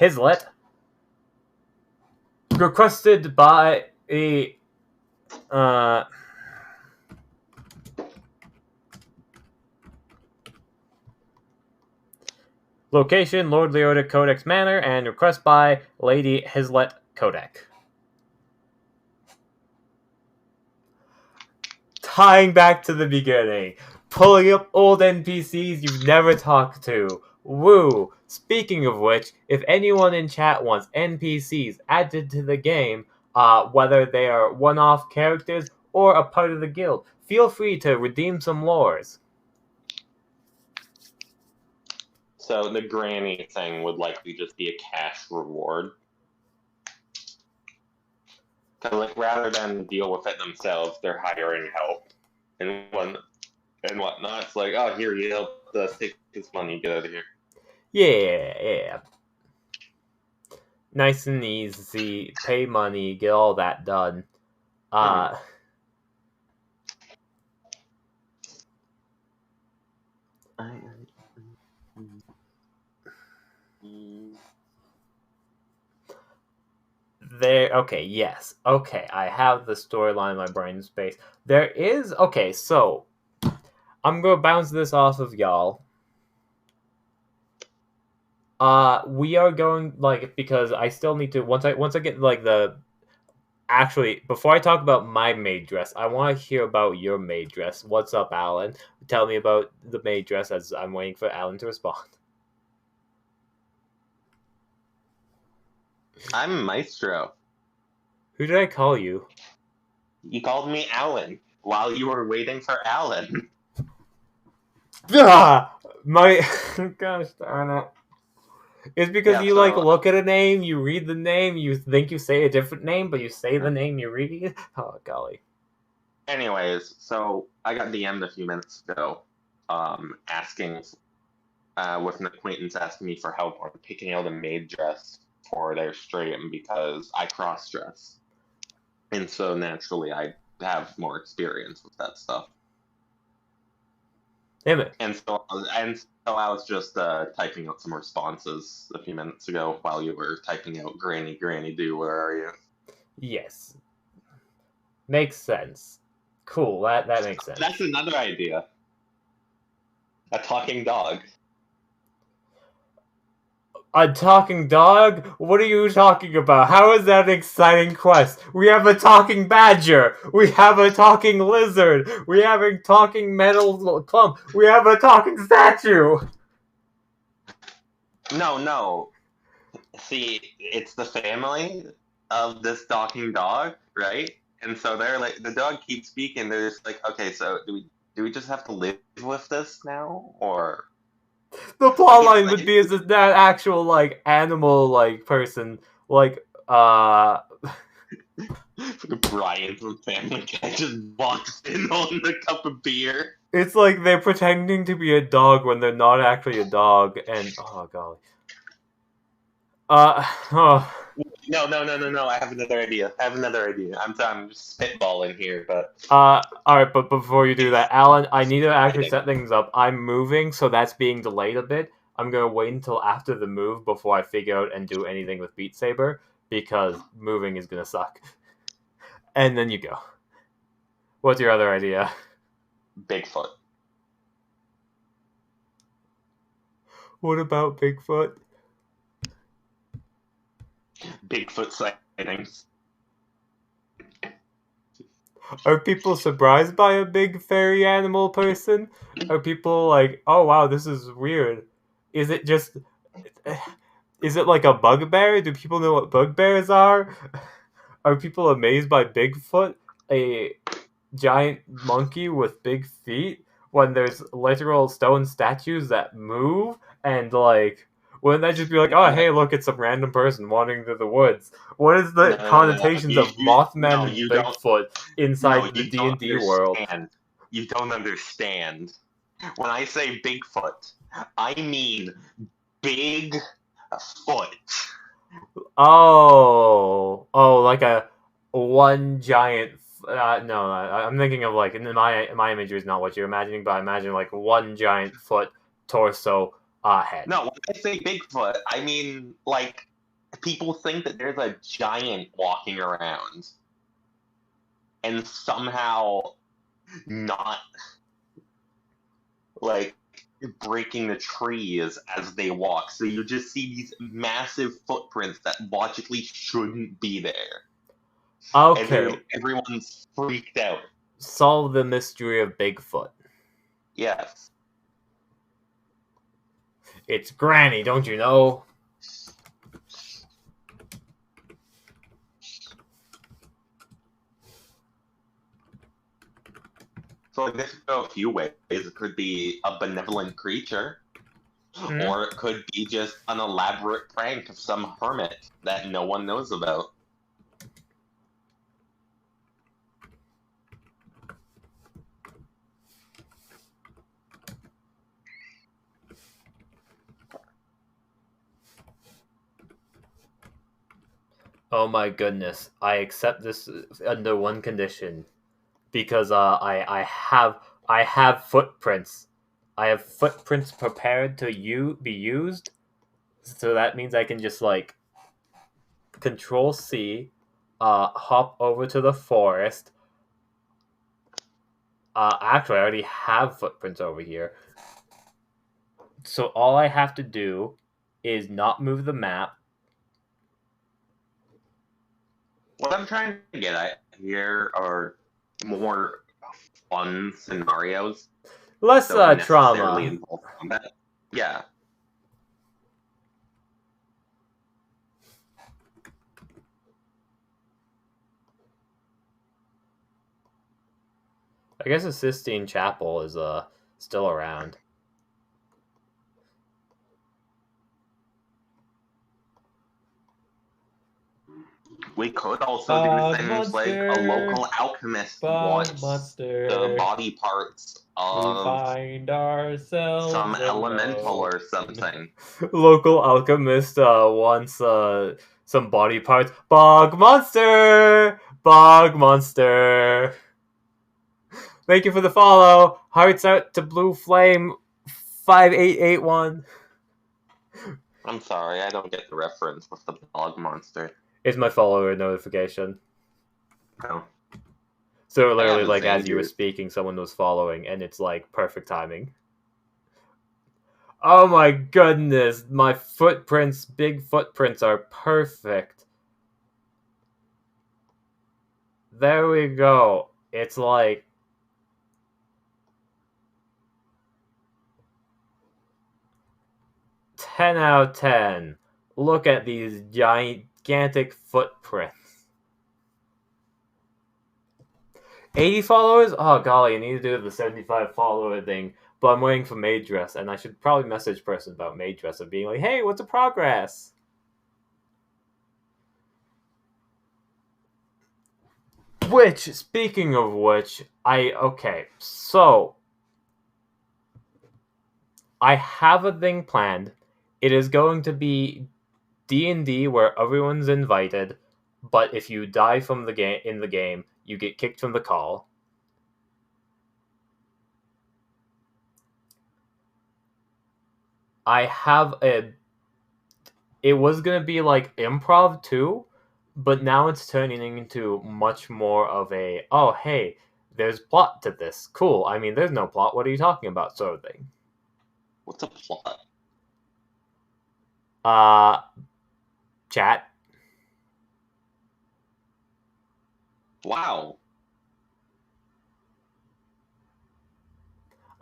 Speaker 1: Hislet. Requested by a location, Lord Leota Codex Manor, and request by Lady Hislet Codec. Tying back to the beginning. Pulling up old NPCs you've never talked to. Woo! Speaking of which, if anyone in chat wants NPCs added to the game, whether they are one-off characters or a part of the guild, feel free to redeem some lores.
Speaker 6: So the granny thing would likely just be a cash reward. Because like rather than deal with it themselves, they're hiring help and whatnot. It's like, oh, here you help us take this money, get out of here.
Speaker 1: Yeah. Nice and easy. Pay money, get all that done. Okay, yes. Okay, I have the storyline in my brain space. There is... Okay, so... I'm gonna bounce this off of y'all. We are going, like, because I still need to... Once I get, like, the... Actually, before I talk about my maid dress, I want to hear about your maid dress. What's up, Alan? Tell me about the maid dress as I'm waiting for Alan to respond.
Speaker 6: I'm Maestro.
Speaker 1: Who did I call you?
Speaker 6: You called me Alan while you were waiting for Alan.
Speaker 1: Ah! My... Gosh darn it. It's because
Speaker 6: Yeah,
Speaker 1: you,
Speaker 6: so-
Speaker 1: like, look at a name, you read the name, you think you say a different name, but you say the name you read. Oh, golly.
Speaker 6: Anyways, so I got DM'd a few minutes ago, asking, with an acquaintance asking me for help on picking out a maid dress for their stream because I cross-dress. And so naturally I have more experience with that stuff.
Speaker 1: Damn it.
Speaker 6: And so I was just typing out some responses a few minutes ago while you were typing out Granny Do, where are you?
Speaker 1: Yes. Makes sense. Cool, that makes sense.
Speaker 6: That's another idea. A talking dog.
Speaker 1: A talking dog? What are you talking about? How is that an exciting quest? We have a talking badger. We have a talking lizard. We have a talking metal clump. We have a talking statue.
Speaker 6: No. See, it's the family of this talking dog, right? And so they're like, the dog keeps speaking. They're just like, okay, so do we just have to live with this now, or?
Speaker 1: The plotline would be as if that actual, like, animal, like, person, like,
Speaker 6: Brian from Family Guy just walks in holding a cup of beer.
Speaker 1: It's like they're pretending to be a dog when they're not actually a dog, and oh golly.
Speaker 6: No. I have another idea. I'm just spitballing here, but.
Speaker 1: Alright, but before you do that, Alan, I need to actually set things up. I'm moving, so that's being delayed a bit. I'm gonna wait until after the move before I figure out and do anything with Beat Saber, because moving is gonna suck. And then you go. What's your other idea?
Speaker 6: Bigfoot.
Speaker 1: What about Bigfoot?
Speaker 6: Bigfoot sightings.
Speaker 1: Are people surprised by a big fairy animal person? Are people like, oh wow, this is weird? Is it like a bugbear? Do people know what bugbears are? Are people amazed by Bigfoot, a giant monkey with big feet, when there's literal stone statues that move? And like, wouldn't that just be like, oh hey, look, it's some random person wandering through the woods? What is the connotations of Mothman and Bigfoot inside the D&D world?
Speaker 6: You don't understand. When I say Bigfoot, I mean big foot.
Speaker 1: Oh, like a one giant. No, I'm thinking of like in my imagery is not what you're imagining, but I imagine like one giant foot, torso, head.
Speaker 6: No, when I say Bigfoot, I mean like people think that there's a giant walking around, and somehow not like breaking the trees as they walk. So you just see these massive footprints that logically shouldn't be there.
Speaker 1: Okay,
Speaker 6: And everyone's freaked out.
Speaker 1: solve the mystery of Bigfoot.
Speaker 6: Yes.
Speaker 1: It's Granny, don't you know?
Speaker 6: So this could go a few ways. It could be a benevolent creature, or it could be just an elaborate prank of some hermit that no one knows about.
Speaker 1: Oh my goodness, I accept this under one condition, because I have footprints. I have footprints prepared to be used, so that means I can just like Control C, hop over to the forest. Actually, I already have footprints over here, so all I have to do is not move the map.
Speaker 6: What I'm trying to get at here are more fun scenarios.
Speaker 1: Less
Speaker 6: Don't necessarily
Speaker 1: trauma.
Speaker 6: involve combat. Yeah.
Speaker 1: I guess the Sistine Chapel is still around.
Speaker 6: We could also do
Speaker 4: Bug
Speaker 6: things like a
Speaker 4: monster.
Speaker 6: local alchemist
Speaker 4: Bug
Speaker 6: wants
Speaker 4: monster.
Speaker 6: the body parts
Speaker 4: We
Speaker 6: of
Speaker 4: find ourselves
Speaker 6: some elemental
Speaker 4: alone.
Speaker 6: or something.
Speaker 1: Local alchemist wants some body parts. Bug monster! Bug monster! Thank you for the follow. Hearts out to Blue Flame 5881.
Speaker 6: I'm sorry, I don't get the reference with the bog monster.
Speaker 1: It's my follower notification.
Speaker 6: No.
Speaker 1: So literally,
Speaker 6: haven't
Speaker 1: like
Speaker 6: seen
Speaker 1: as you were
Speaker 6: you.
Speaker 1: speaking, someone was following, and it's like perfect timing. Oh my goodness, my footprints, big footprints are perfect. There we go. It's like 10 out of 10. Look at these gigantic footprints. 80 followers? Oh golly, I need to do the 75 follower thing. But I'm waiting for Maydress, and I should probably message person about Maydress of being like, hey, what's the progress? Which, speaking of which, okay, so I have a thing planned. It is going to be D&D where everyone's invited, but if you die from the game in the game, you get kicked from the call. I have it was going to be like improv too, but now it's turning into much more of a, oh hey, there's plot to this. Cool. I mean, there's no plot. What are you talking about? Sort of thing.
Speaker 6: What's a plot?
Speaker 1: Chat.
Speaker 6: Wow.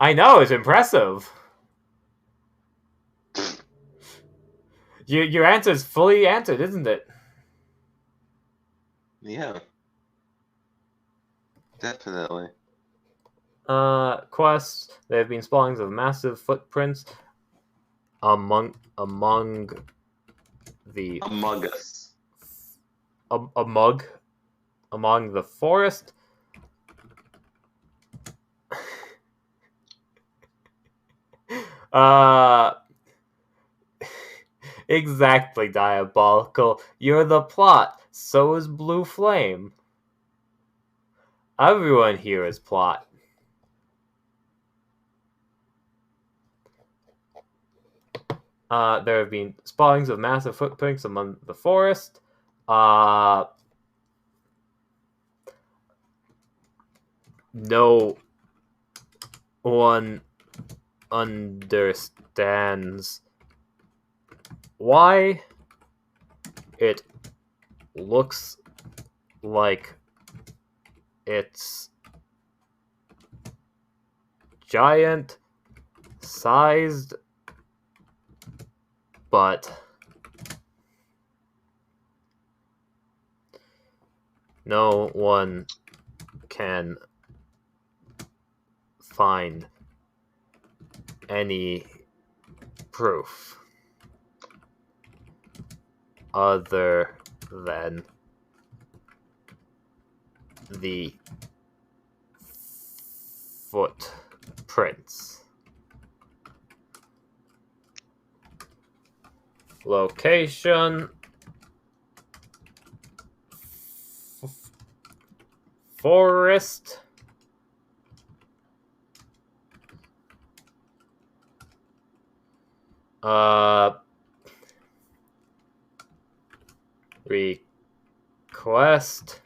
Speaker 1: I know, it's impressive. Your answer is fully answered, isn't it?
Speaker 6: Yeah. Definitely.
Speaker 1: Quests. There have been spawnings of massive footprints among the
Speaker 6: Among Us.
Speaker 1: among the forest. Uh, exactly, Diabolical. You're the plot. So is Blue Flame. Everyone here is plot. There have been spottings of massive footprints among the forest. No one understands why it looks like it's giant sized, but no one can find any proof other than the footprints. Location. Forest. Request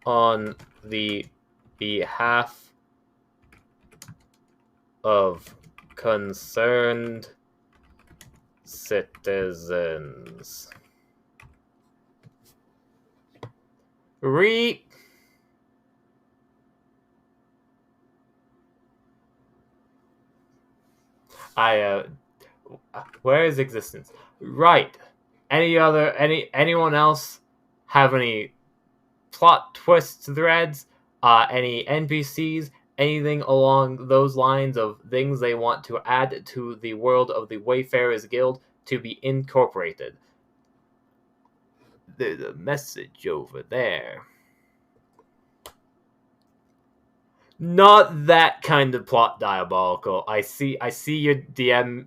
Speaker 1: on the behalf of concerned citizens. Where is existence? Right. Anyone else have any plot twists, threads, any NPCs, anything along those lines of things they want to add to the world of the Wayfarers Guild to be incorporated? There's a message over there. Not that kind of plot, Diabolical. I see your DM.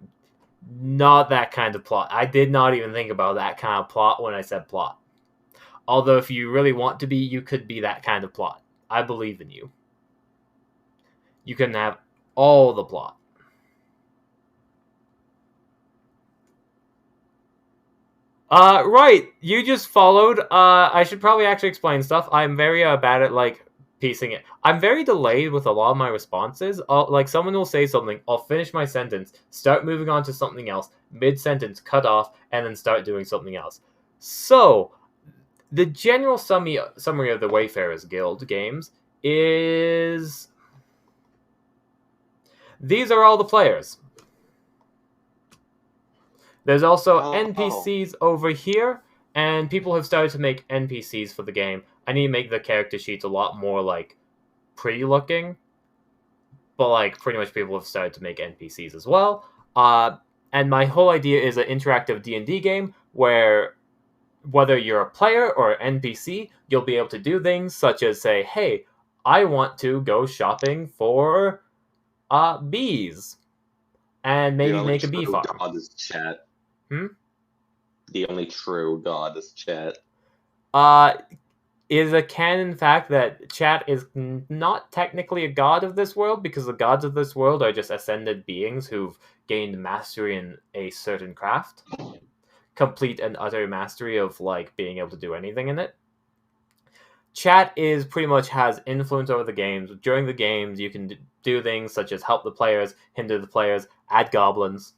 Speaker 1: Not that kind of plot. I did not even think about that kind of plot when I said plot. Although if you really want to be, you could be that kind of plot. I believe in you. You can have all the plot. Right. You just followed. I should probably actually explain stuff. I'm very bad at, like, piecing it. I'm very delayed with a lot of my responses. Like, someone will say something, I'll finish my sentence, start moving on to something else, mid-sentence, cut off, and then start doing something else. So, the general summary of the Wayfarers Guild games is... These are all the players. There's also NPCs over here, and people have started to make NPCs for the game. I need to make the character sheets a lot more, like, pretty looking. But, like, pretty much people have started to make NPCs as well. And my whole idea is an interactive D&D game where whether you're a player or an NPC, you'll be able to do things such as say, hey, I want to go shopping for bees. And maybe make a bee farm.
Speaker 6: God is chat.
Speaker 1: Hmm?
Speaker 6: The only true God is chat.
Speaker 1: Is a canon fact that chat is not technically a god of this world, because the gods of this world are just ascended beings who've gained mastery in a certain craft. Complete and utter mastery of, like, being able to do anything in it. Chat is pretty much has influence over the games. During the games, you can do things such as help the players, hinder the players, add goblins.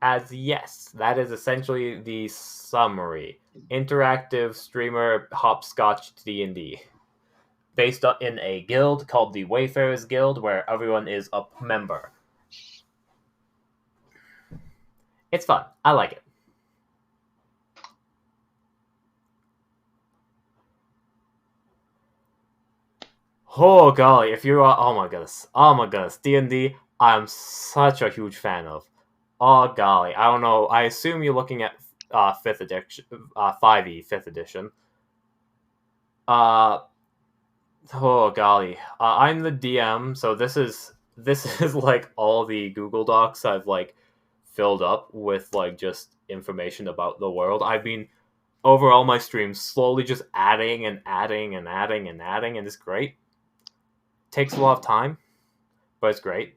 Speaker 1: As yes, that is essentially the summary. Interactive streamer hopscotch D&D. Based in a guild called the Wayfarers Guild, where everyone is a member. It's fun. I like it. Oh golly, if you are, oh my goodness, D&D, I'm such a huge fan of. Oh golly, I don't know, I assume you're looking at fifth edition, 5e 5th edition. Oh golly, I'm the DM, so this is like all the Google Docs I've like filled up with like just information about the world. I've been over all my streams slowly just adding and adding and adding and adding, and it's great. Takes a lot of time, but it's great.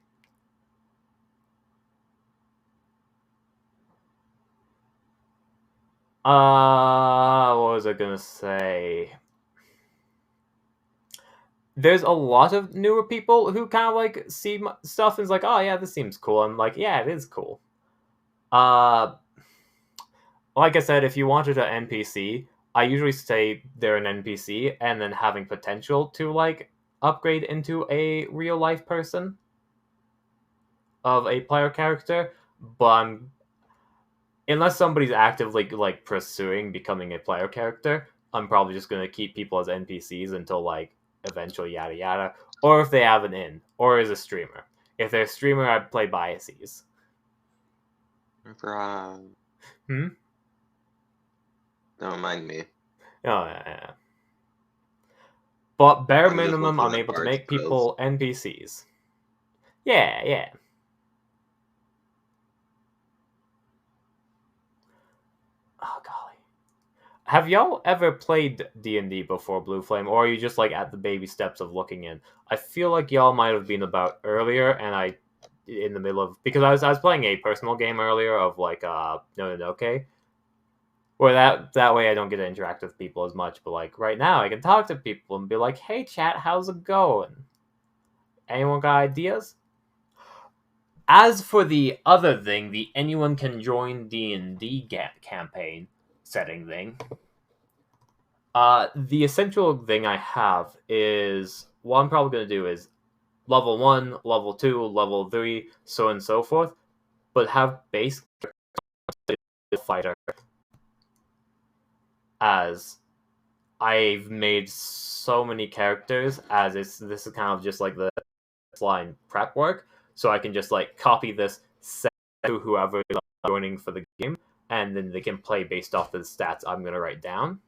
Speaker 1: What was I gonna say? There's a lot of newer people who kind of like see stuff and is like, oh yeah, this seems cool. I'm like, yeah, it is cool. Like I said, if you wanted an NPC, I usually say they're an NPC and then having potential to like upgrade into a real life person of a player character, but unless somebody's actively like pursuing becoming a player character, I'm probably just gonna keep people as NPCs until like eventually yada yada, or if they have an in, or as a streamer. If they're a streamer, I'd play biases. Hmm?
Speaker 6: Don't mind me.
Speaker 1: Oh yeah. But bare
Speaker 6: I'm just
Speaker 1: minimum,
Speaker 6: looking
Speaker 1: I'm
Speaker 6: at
Speaker 1: able to
Speaker 6: Bard's
Speaker 1: make
Speaker 6: skills.
Speaker 1: people NPCs. Yeah. Oh golly. Have y'all ever played D&D before Blue Flame, or are you just like at the baby steps of looking in? I feel like y'all might have been about earlier, and in the middle of, because I was playing a personal game earlier of like Nononoke, where that way I don't get to interact with people as much. But like right now, I can talk to people and be like, "Hey, chat, how's it going? Anyone got ideas?" As for the other thing, the anyone can join D&D campaign setting thing, the essential thing I have is what I'm probably going to do is level 1, level 2, level 3, so on and so forth, but have base fighter, as I've made so many characters as this is kind of just like the line prep work, so I can just like copy this, set to whoever is joining for the game, and then they can play based off the stats I'm going to write down.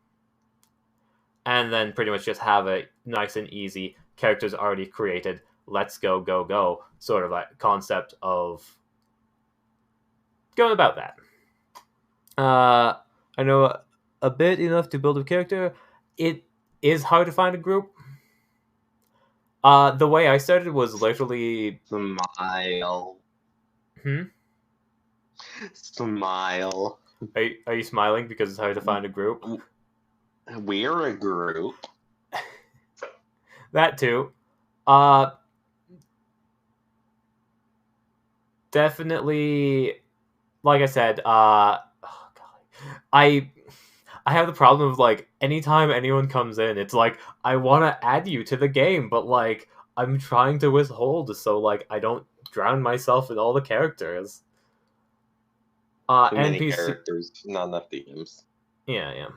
Speaker 1: And then pretty much just have a nice and easy characters already created, let's go sort of a concept of going about that. I know a bit enough to build a character. It is hard to find a group. The way I started was literally
Speaker 6: Smile. Smile.
Speaker 1: Are you smiling because it's hard to find a group?
Speaker 6: We're a group.
Speaker 1: That too. Definitely, like I said, I have the problem of like anytime anyone comes in, it's like I want to add you to the game, but like I'm trying to withhold so like I don't drown myself in all the characters.
Speaker 6: Too many
Speaker 1: NPC
Speaker 6: characters, not enough themes.
Speaker 1: Yeah.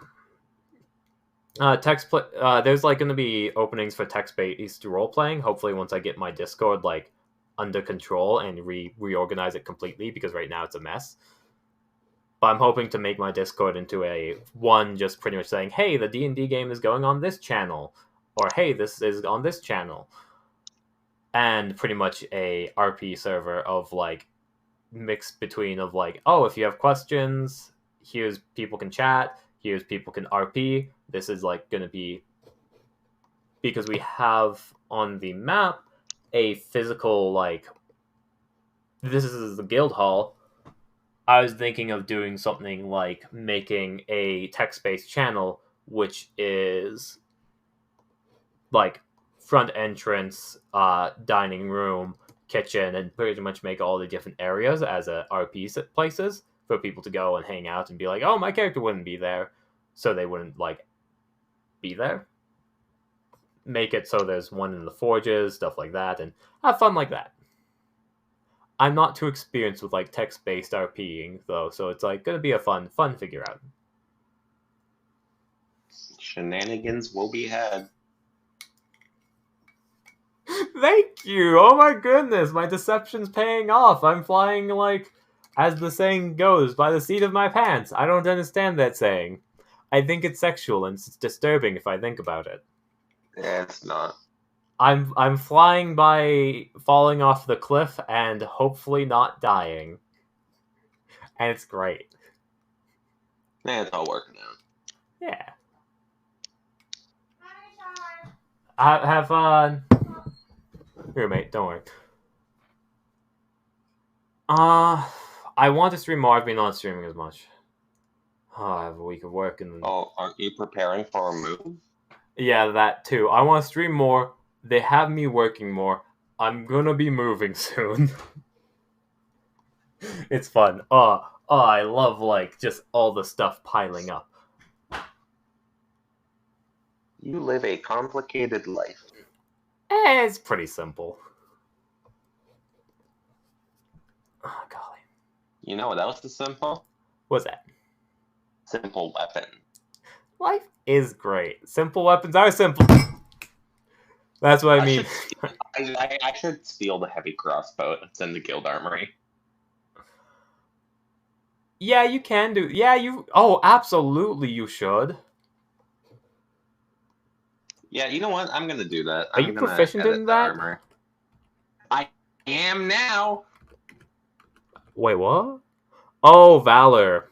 Speaker 1: There's like going to be openings for text-based role playing. Hopefully, once I get my Discord like under control and reorganize it completely, because right now it's a mess. But I'm hoping to make my Discord into a one just pretty much saying, "Hey, the D&D game is going on this channel," or "Hey, this is on this channel," and pretty much a RP server of like mix between of like, oh, if you have questions, here's people can chat, here's people can RP. This is like gonna be, because we have on the map a physical like, this is the guild hall. I was thinking of doing something like making a text-based channel, which is like front entrance, dining room, kitchen, and pretty much make all the different areas as a RP places for people to go and hang out and be like, oh, my character wouldn't be there, so they wouldn't like be there. Make it so there's one in the forges, stuff like that, and have fun like that. I'm not too experienced with like text-based RPing though, so it's like gonna be a fun figure out.
Speaker 6: Shenanigans will be had.
Speaker 1: Thank you. Oh my goodness, my deception's paying off. I'm flying like As the saying goes, by the seat of my pants. I don't understand that saying. I think it's sexual and it's disturbing if I think about it.
Speaker 6: Yeah, it's not.
Speaker 1: I'm flying by, falling off the cliff, and hopefully not dying. And it's great.
Speaker 6: Yeah, it's all working out.
Speaker 1: Yeah. Have fun. Here, mate, don't worry. I want to stream more. I've been not streaming as much. Oh, I have a week of work and
Speaker 6: Oh, aren't you preparing for a move?
Speaker 1: yeah, that too. I want to stream more. They have me working more. I'm gonna be moving soon. It's fun. I love like just all the stuff piling up.
Speaker 6: You live a complicated life.
Speaker 1: It's pretty simple. Oh golly,
Speaker 6: You know what else is simple?
Speaker 1: what's that?
Speaker 6: Simple weapon.
Speaker 1: Life is great. Simple weapons are simple. That's what I mean.
Speaker 6: I should steal the heavy crossbow that's in the guild armory.
Speaker 1: Yeah, you can do. Yeah, you. Oh, absolutely, you should.
Speaker 6: Yeah, you know what? I'm gonna do that.
Speaker 1: Are you proficient in that?
Speaker 6: Armor. I am now.
Speaker 1: Wait, what? Oh, Valor.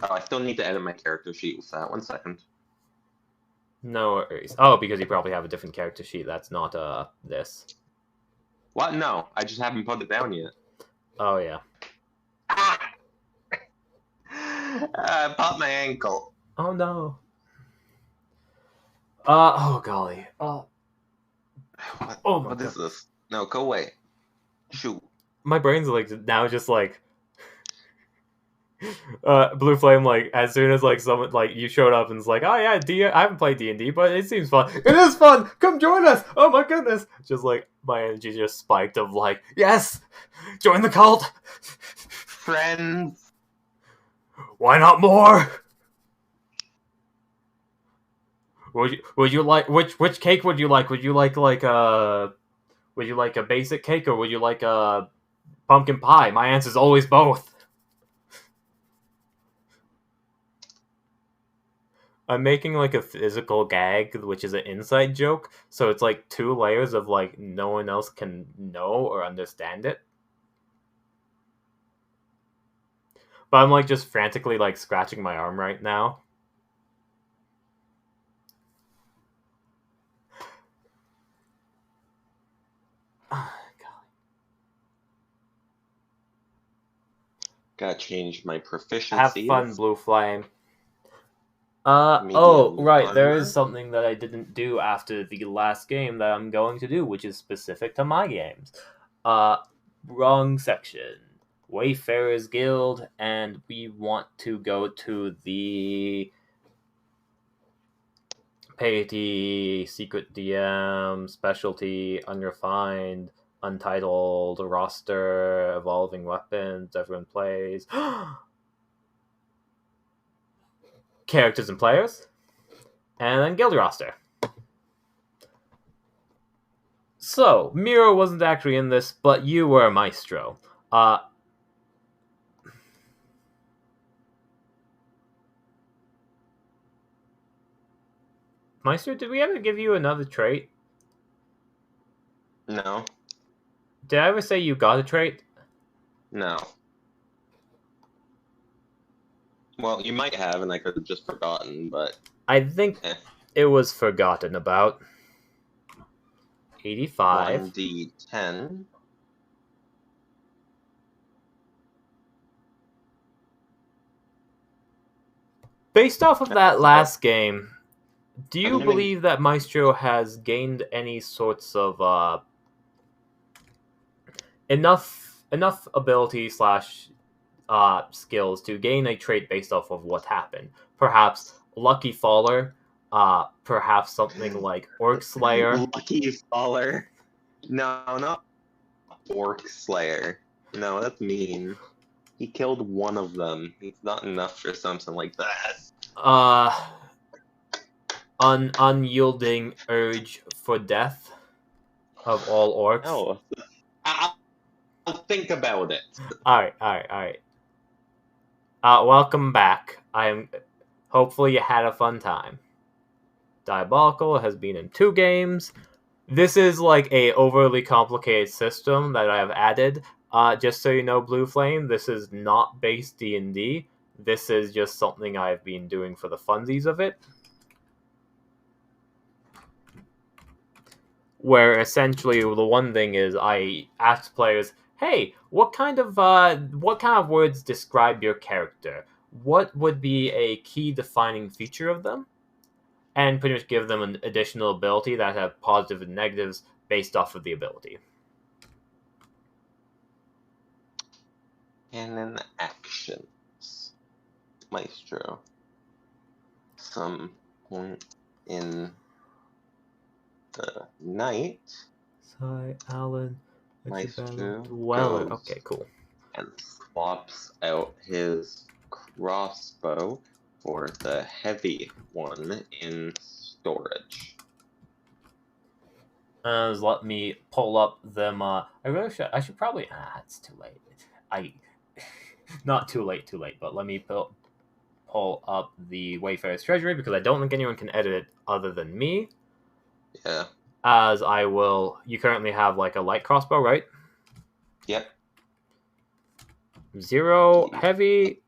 Speaker 6: Oh, I still need to edit my character sheet with that. 1 second.
Speaker 1: No worries. Oh, because you probably have a different character sheet. That's not this.
Speaker 6: What? No, I just haven't put it down yet.
Speaker 1: Oh yeah.
Speaker 6: Ah! I popped my ankle.
Speaker 1: Oh no. Oh golly.
Speaker 6: What,
Speaker 1: Oh my
Speaker 6: what is
Speaker 1: God.
Speaker 6: this? No, go away. Shoot.
Speaker 1: My brain's like now just like Blue Flame, like as soon as like someone like you showed up and it's like, oh yeah, I haven't played D&D, but it seems fun. It is fun. Come join us. Oh my goodness. Just like my energy just spiked of like, yes, join the cult.
Speaker 6: Friends.
Speaker 1: Why not more? Would you like which cake would you like? Would you like a basic cake or would you like a pumpkin pie? My answer is always both. I'm making like a physical gag, which is an inside joke, so it's like 2 layers of like no one else can know or understand it. But I'm like just frantically like scratching my arm right now.
Speaker 6: Gotta change my proficiency.
Speaker 1: Have fun, Blue Flame.
Speaker 6: Medium
Speaker 1: Oh, right, there
Speaker 6: armor.
Speaker 1: is something that I didn't do after the last game that I'm going to do, which is specific to my games. Wrong section. Wayfarer's Guild, and we want to go to the Piety, Secret DM, Specialty, Unrefined, Untitled, Roster, Evolving Weapons, Everyone Plays. Characters and Players. And then Guild Roster. So, Miro wasn't actually in this, but you were a maestro. Maestro, did we ever give you another trait?
Speaker 6: No.
Speaker 1: Did I ever say you got a trait?
Speaker 6: No. Well, you might have, and I could have just forgotten, but...
Speaker 1: I think it was forgotten about. 85.
Speaker 6: 1d10.
Speaker 1: Based off of that last game, do you
Speaker 6: I'm gonna-
Speaker 1: believe that Maestro has gained any sorts of enough ability slash skills to gain a trait based off of what happened? Perhaps Lucky Faller, perhaps something like Orc Slayer.
Speaker 6: Lucky Faller. No, not Orc Slayer. No, that's mean. He killed one of them. He's not enough for something like that.
Speaker 1: Unyielding urge for death of all orcs.
Speaker 6: No. I'll think about it.
Speaker 1: Alright. Welcome back. Hopefully you had a fun time. Diabolical has been in 2 games. This is like a overly complicated system that I have added. Just so you know, Blue Flame, this is not base D&D. This is just something I've been doing for the funsies of it. Where essentially the one thing is I ask players, hey, what kind of words describe your character? What would be a key defining feature of them? And pretty much give them an additional ability that have positive and negatives based off of the ability.
Speaker 6: Canon actions. Maestro. Some point in the night.
Speaker 1: Sorry, Alan.
Speaker 6: Maestro
Speaker 1: Dweller.
Speaker 6: goes
Speaker 1: Okay, cool.
Speaker 6: and swaps out his crossbow for the heavy one in storage.
Speaker 1: Let me pull up them. I should probably. It's too late. Not too late. But let me pull up the Wayfarer's Treasury because I don't think anyone can edit it other than me.
Speaker 6: Yeah.
Speaker 1: As I will. You currently have like a light crossbow, right?
Speaker 6: Yep.
Speaker 1: 0 heavy,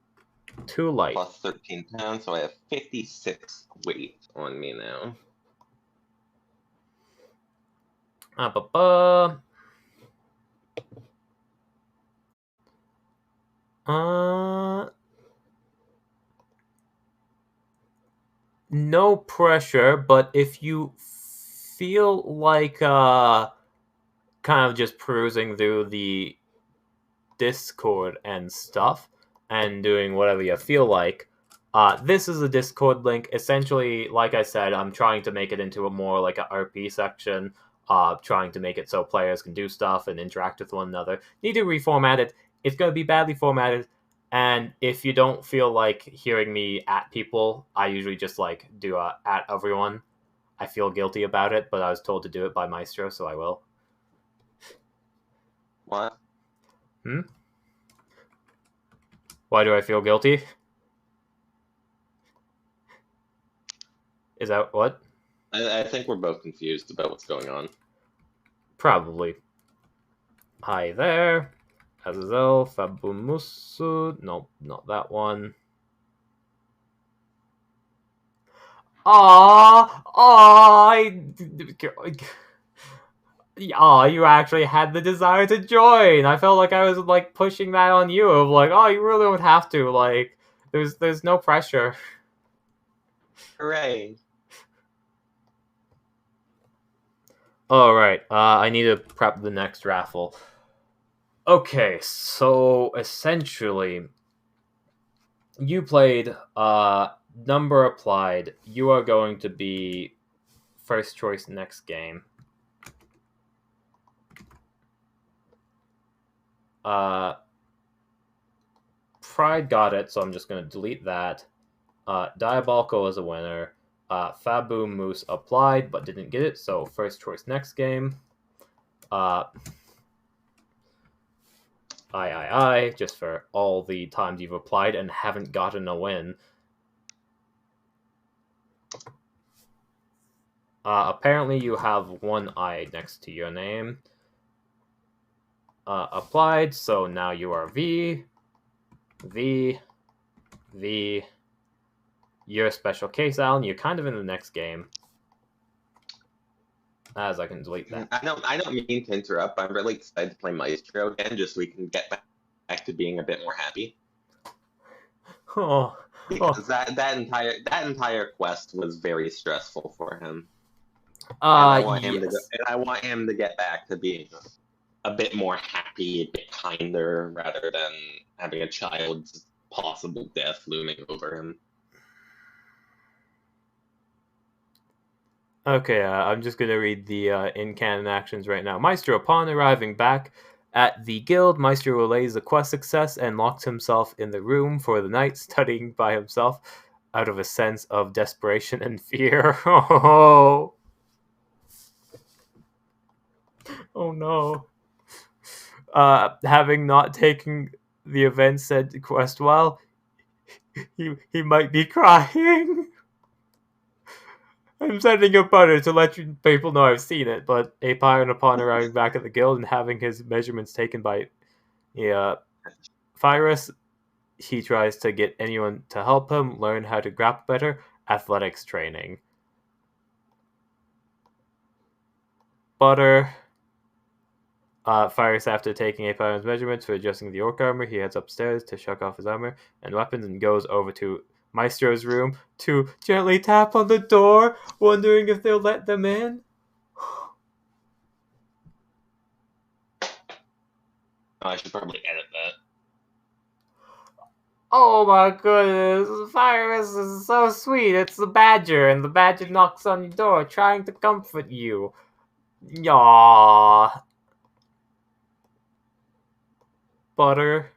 Speaker 1: 2 light.
Speaker 6: Plus 13 pounds, so I have 56 weight on me now.
Speaker 1: No pressure, but if you feel like kind of just perusing through the Discord and stuff and doing whatever you feel like, this is a Discord link. Essentially, like I said, I'm trying to make it into a more like a RP section, trying to make it so players can do stuff and interact with one another. Need to reformat it. It's going to be badly formatted. And if you don't feel like hearing me at people, I usually just like do at everyone. I feel guilty about it, but I was told to do it by Maestro, so I will.
Speaker 6: What?
Speaker 1: Why do I feel guilty? Is that what?
Speaker 6: I think we're both confused about what's going on.
Speaker 1: Probably. Hi there. Azazel, Fabumusu. Nope, not that one. You actually had the desire to join. I felt like I was like pushing that on you of like, you really don't have to. Like, there's no pressure.
Speaker 6: Hooray.
Speaker 1: All right. I need to prep the next raffle. Okay, so essentially, you played number applied. You are going to be first choice next game. Pride got it, so I'm just going to delete that. Diabolical is a winner. Fabu Moose applied but didn't get it, so first choice next game. I, just for all the times you've applied and haven't gotten a win. Apparently you have one I next to your name. Applied, so now you are V. You're a special case, Alan. You're kind of in the next game. As I can delete that.
Speaker 6: I don't mean to interrupt, but I'm really excited to play Maestro again, just so we can get back to being a bit more happy. Because that entire quest was very stressful for him. I want him to get back to being a bit more happy, a bit kinder, rather than having a child's possible death looming over him.
Speaker 1: Okay, I'm just going to read the in-canon actions right now. Maestro, upon arriving back at the guild, Maestro relays the quest success and locks himself in the room for the night, studying by himself out of a sense of desperation and fear. Oh no. having not taken the event said quest well, he might be crying. I'm sending a butter to let people know I've seen it, but upon arriving back at the guild and having his measurements taken by Pyrus, he tries to get anyone to help him learn how to grapple better. Athletics training. Butter. Fires after taking Apiron's measurements for adjusting the orc armor. He heads upstairs to shuck off his armor and weapons and goes over to Maestro's room to gently tap on the door, wondering if they'll let them in.
Speaker 6: I should probably edit that.
Speaker 1: Oh my goodness, Virus is so sweet. It's the badger, and the badger knocks on your door trying to comfort you. Yaw. Butter.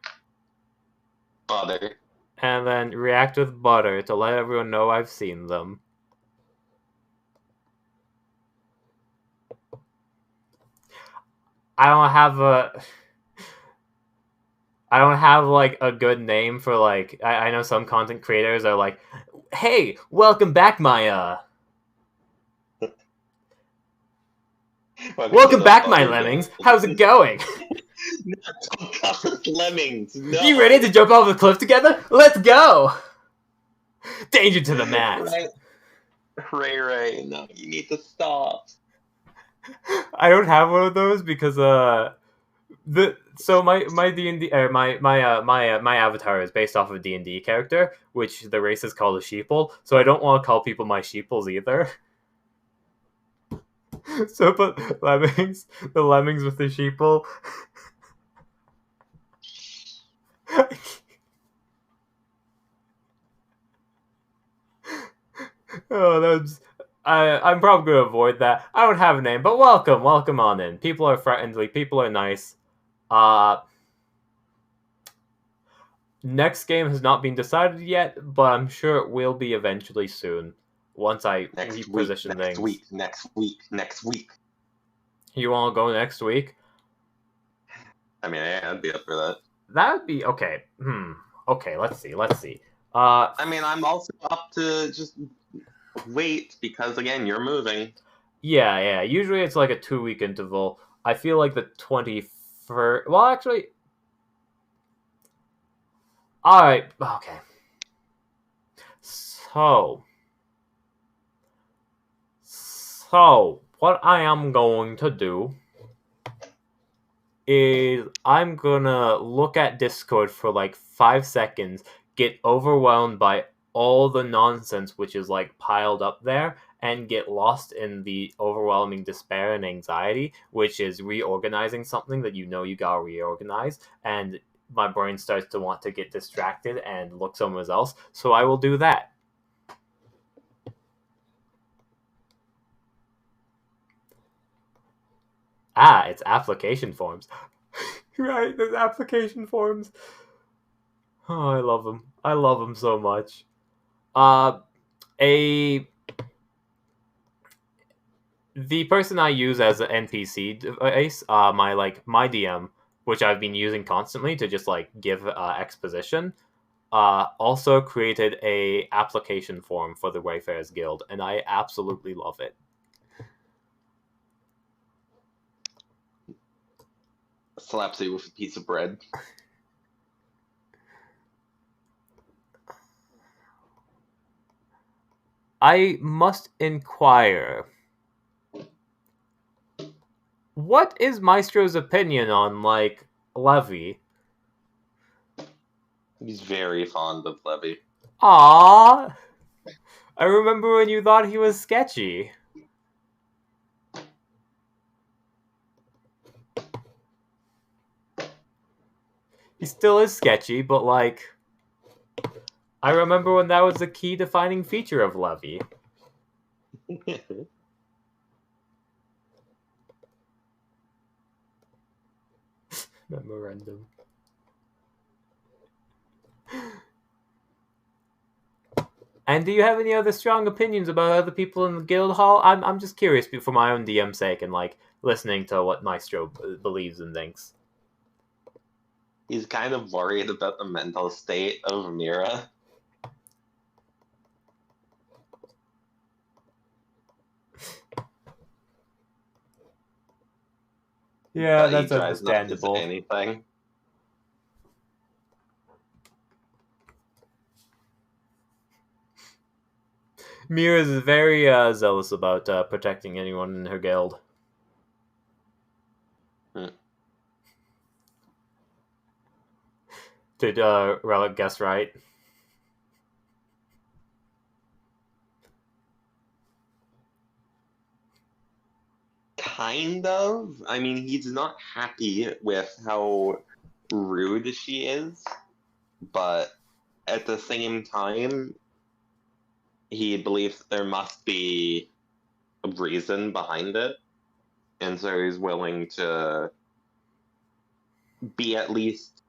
Speaker 6: Butter.
Speaker 1: And then react with butter to let everyone know I've seen them. I don't have like a good name for like I know some content creators are like, hey, welcome back, my welcome back, my lemmings. How's it going?
Speaker 6: Lemmings. No.
Speaker 1: You ready to jump off a cliff together? Let's go. Danger to the mat.
Speaker 6: Ray, no, you need to stop.
Speaker 1: I don't have one of those because my D&D my avatar is based off of a D&D character, which the race is called a sheeple. So I don't want to call people my sheeples either. So put lemmings, the lemmings with the sheeple. Oh, that's. I'm probably going to avoid that. I don't have a name, but welcome on in. People are friendly, people are nice. Next game has not been decided yet, but I'm sure it will be eventually soon. Once I reposition things.
Speaker 6: Next week.
Speaker 1: You want to go next week?
Speaker 6: I mean, yeah, I'd be up for that.
Speaker 1: That would be okay. Okay, let's see.
Speaker 6: I mean, I'm also up to just wait because again, you're moving.
Speaker 1: Yeah. Usually it's like a 2-week interval. I feel like the 21st. Well, actually. All right. Okay. So what I am going to do is I'm gonna look at Discord for like 5 seconds, get overwhelmed by all the nonsense which is like piled up there, and get lost in the overwhelming despair and anxiety, which is reorganizing something that you know you gotta reorganize, and my brain starts to want to get distracted and look somewhere else, so I will do that. It's application forms. Right, there's application forms. Oh, I love them. I love them so much. The person I use as an NPC device, my DM, which I've been using constantly to just like give exposition, also created a application form for the Wayfarers Guild, and I absolutely love it.
Speaker 6: Slaps you with a piece of bread.
Speaker 1: I must inquire. What is Maestro's opinion on, like, Levy?
Speaker 6: He's very fond of Levy.
Speaker 1: Aww! I remember when you thought he was sketchy. He still is sketchy, but, like... I remember when that was the key defining feature of Levy. Memorandum. And do you have any other strong opinions about other people in the guild hall? I'm just curious for my own DM sake and like listening to what Maestro believes and thinks.
Speaker 6: He's kind of worried about the mental state of Mira.
Speaker 1: Yeah,
Speaker 6: But he
Speaker 1: that's
Speaker 6: tries not to say
Speaker 1: understandable.
Speaker 6: anything.
Speaker 1: Mira is very zealous about protecting anyone in her guild.
Speaker 6: Hmm.
Speaker 1: Did Relic guess right?
Speaker 6: Kind of. I mean, he's not happy with how rude she is, but at the same time, he believes there must be a reason behind it, and so he's willing to be at least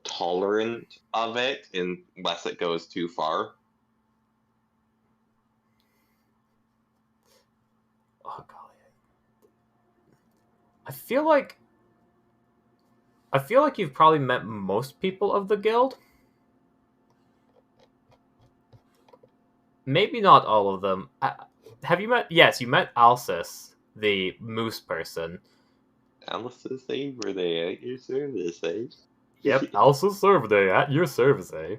Speaker 6: tolerant of it unless it goes too far.
Speaker 1: Oh golly. I feel like you've probably met most people of the guild. Maybe not all of them. Have you met? Yes, you met Alcis, the moose person.
Speaker 6: Alice's say, were they at your service, eh?
Speaker 1: Yep, Alcis Survey at your service, eh?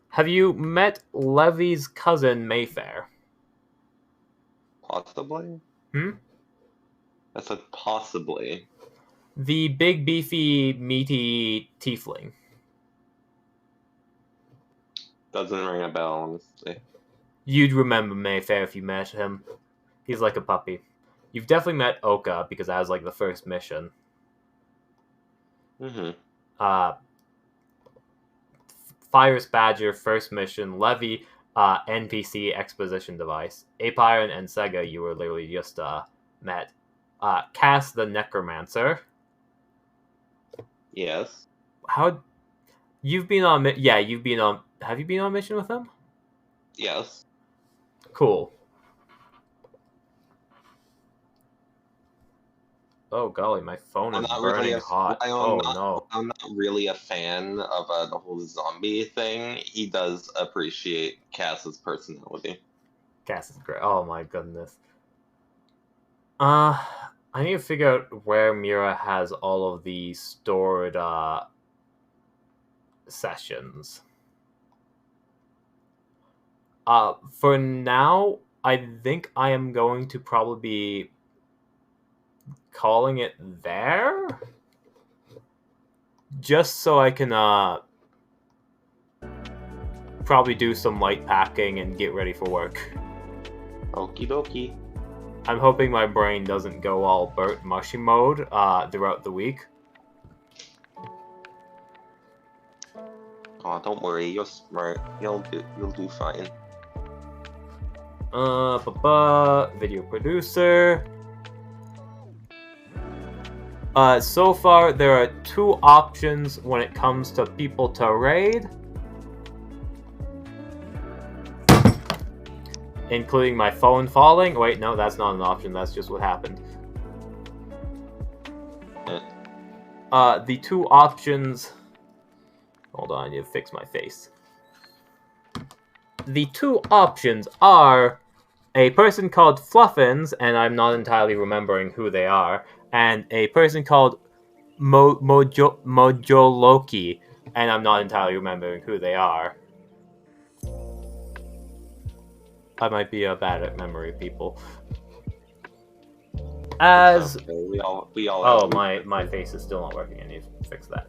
Speaker 1: Have you met Levy's cousin Mayfair?
Speaker 6: Possibly?
Speaker 1: Hmm?
Speaker 6: I said possibly.
Speaker 1: The big, beefy, meaty tiefling.
Speaker 6: Doesn't ring a bell, honestly.
Speaker 1: You'd remember Mayfair if you met him. He's like a puppy. You've definitely met Oka because that was like the first mission.
Speaker 6: Mm-hmm.
Speaker 1: Fires Badger, first mission. Levy, NPC exposition device. Apiron and Sega, you were literally just met. Cass the Necromancer.
Speaker 6: Yes.
Speaker 1: How? You've been on? Yeah, you've been on. Have you been on a mission with him?
Speaker 6: Yes.
Speaker 1: Cool. Oh golly, my phone
Speaker 6: I'm
Speaker 1: is
Speaker 6: not
Speaker 1: burning
Speaker 6: really a,
Speaker 1: hot.
Speaker 6: I'm
Speaker 1: Oh
Speaker 6: not,
Speaker 1: no.
Speaker 6: I'm not really a fan of the whole zombie thing. He does appreciate Cass's personality.
Speaker 1: Cass is great. Oh my goodness. I need to figure out where Mira has all of the stored sessions. For now, I think I am going to probably be calling it there, just so I can probably do some light packing and get ready for work.
Speaker 6: Okie dokie.
Speaker 1: I'm hoping my brain doesn't go all Burt Mushy mode throughout the week.
Speaker 6: Oh, don't worry, you're smart. You'll do fine.
Speaker 1: Video producer. So far, there are 2 options when it comes to people to raid, including my phone falling. Wait, no, that's not an option. That's just what happened. The 2 options. Hold on, I need to fix my face. The 2 options are a person called Fluffins, and I'm not entirely remembering who they are, and a person called Mojoloki, and I'm not entirely remembering who they are. I might be bad at memory, people. As
Speaker 6: Okay, we all.
Speaker 1: oh, my face is still not working. I need to fix that.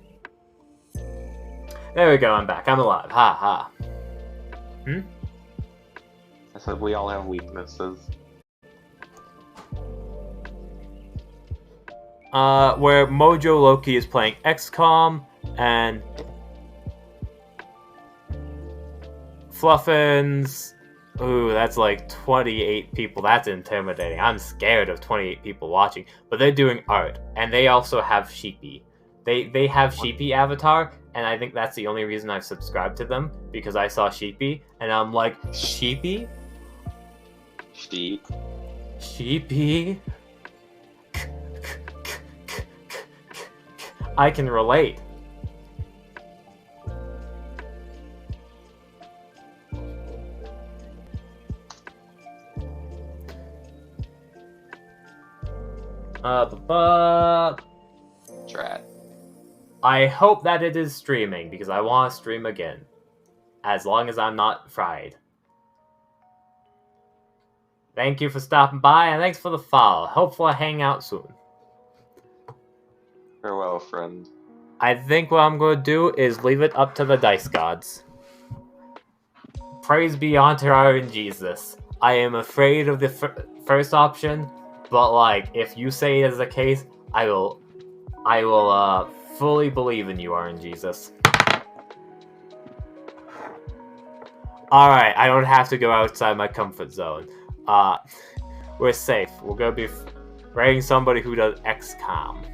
Speaker 1: There we go. I'm back. I'm alive. Ha ha.
Speaker 6: I said we all have weaknesses.
Speaker 1: Where Mojo Loki is playing XCOM and Fluffins. Ooh, that's like 28 people. That's intimidating. I'm scared of 28 people watching. But they're doing art, and they also have Sheepy. They have Sheepy avatar, and I think that's the only reason I've subscribed to them, because I saw Sheepy, and I'm like, Sheepy?
Speaker 6: Sheep.
Speaker 1: Sheepy? I can relate.
Speaker 3: Drat.
Speaker 1: I hope that it is streaming, because I want to stream again. As long as I'm not fried. Thank you for stopping by, and thanks for the follow. Hopefully I'll hang out soon.
Speaker 6: Farewell, friend.
Speaker 1: I think what I'm going to do is leave it up to the dice gods. Praise be unto our Jesus. I am afraid of the first option, but like, if you say it is the case, I will fully believe in you, RN Jesus. Alright, I don't have to go outside my comfort zone. We're safe. We're gonna be raiding somebody who does XCOM.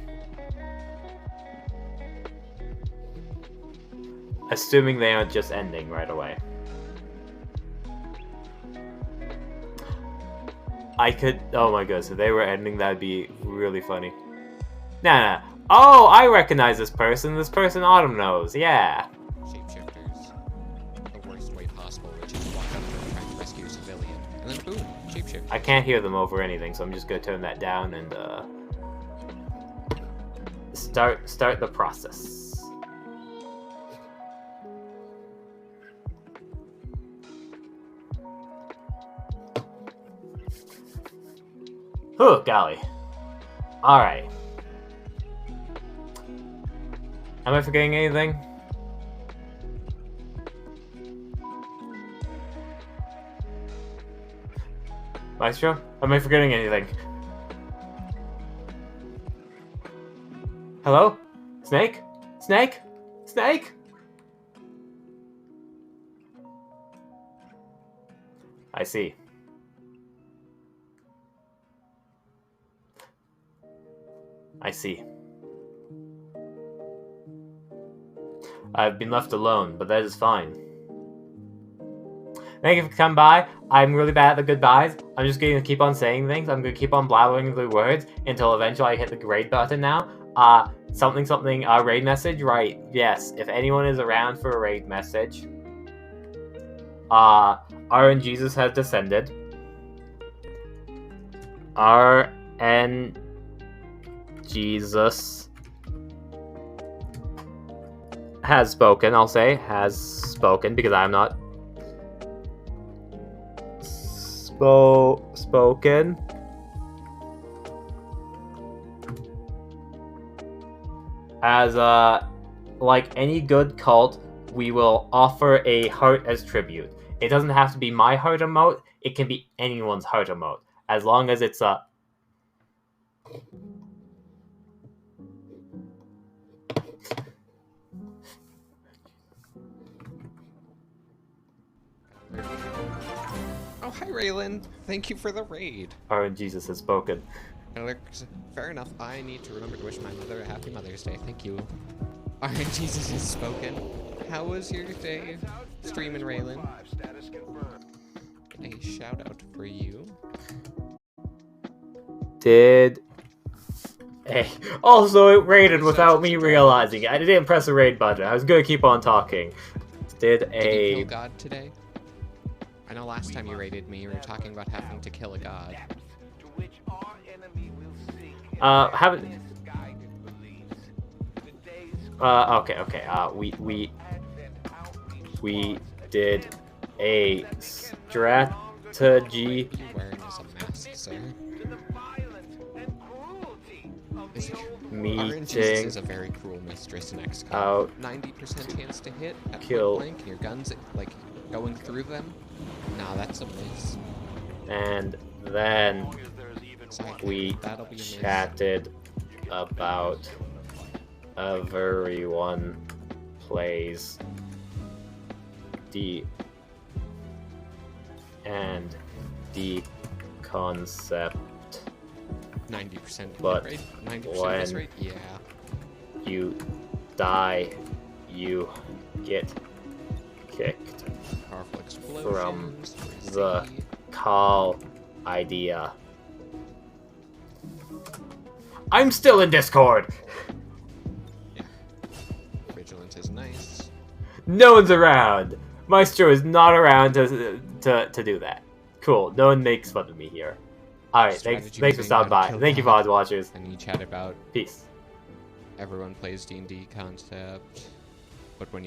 Speaker 1: Assuming they aren't just ending right away. I could... Oh my goodness, if they were ending, that'd be really funny. Nah. Oh, I recognize this person. This person Autumn knows. Yeah.
Speaker 7: Shapeshifters. The worst way possible, which is walk up and try to rescue a civilian. And then boom, shapeshift.
Speaker 1: I can't hear them over anything, so I'm just gonna turn that down and start the process. Oh, golly. Alright. Am I forgetting anything? Maestro? Am I forgetting anything? Hello? Snake? Snake? Snake? I see. I see. I've been left alone, but that is fine. Thank you for coming by. I'm really bad at the goodbyes. I'm just going to keep on saying things. I'm going to keep on blabbering the words until eventually I hit the raid button now. Something, raid message? Right, yes. If anyone is around for a raid message. RN Jesus has descended. RN Jesus has spoken, I'll say. Has spoken, because I'm not spoken. As, like any good cult, we will offer a heart as tribute. It doesn't have to be my heart emote, it can be anyone's heart emote. As long as it's a...
Speaker 7: Oh, hi, Raylan. Thank you for the raid.
Speaker 1: RN Jesus has spoken.
Speaker 7: Alex, fair enough. I need to remember to wish my mother a happy Mother's Day. Thank you. Alright, Jesus has spoken. How was your day streaming, Raylan? A shout out for you.
Speaker 1: Did... Hey. Also, it raided without me realizing it. I didn't press the raid button. I was gonna keep on talking. Did
Speaker 7: you kill God today? I know last time you raided me, you were talking about having to kill a god.
Speaker 1: Haven't... okay. We did a strategy
Speaker 7: What are you wearing as a mask, sir? RNG is a very cruel mistress in XCOM.
Speaker 1: out
Speaker 7: 90% chance to hit at
Speaker 1: kill
Speaker 7: point blank, and your guns like going through them. Nah, that's a miss.
Speaker 1: and then
Speaker 7: So
Speaker 1: we
Speaker 7: that'll be a miss.
Speaker 1: chatted about everyone plays the and the concept
Speaker 7: 90%
Speaker 1: but
Speaker 7: hit rate? 90% miss
Speaker 1: when
Speaker 7: rate? Yeah.
Speaker 1: you die you get kicked
Speaker 7: Powerful
Speaker 1: from
Speaker 7: explosions.
Speaker 1: the call idea. I'm still in Discord.
Speaker 7: Yeah,
Speaker 1: No one's around. Maestro is not around to do that. Cool. No one makes fun of me here. All right. Thanks
Speaker 7: Strategy
Speaker 1: for
Speaker 7: using
Speaker 1: stopping
Speaker 7: how to
Speaker 1: by.
Speaker 7: kill
Speaker 1: Thank you,
Speaker 7: God.
Speaker 1: VOD watchers.
Speaker 7: And you chat about
Speaker 1: Peace.
Speaker 7: everyone plays D&D concept, but when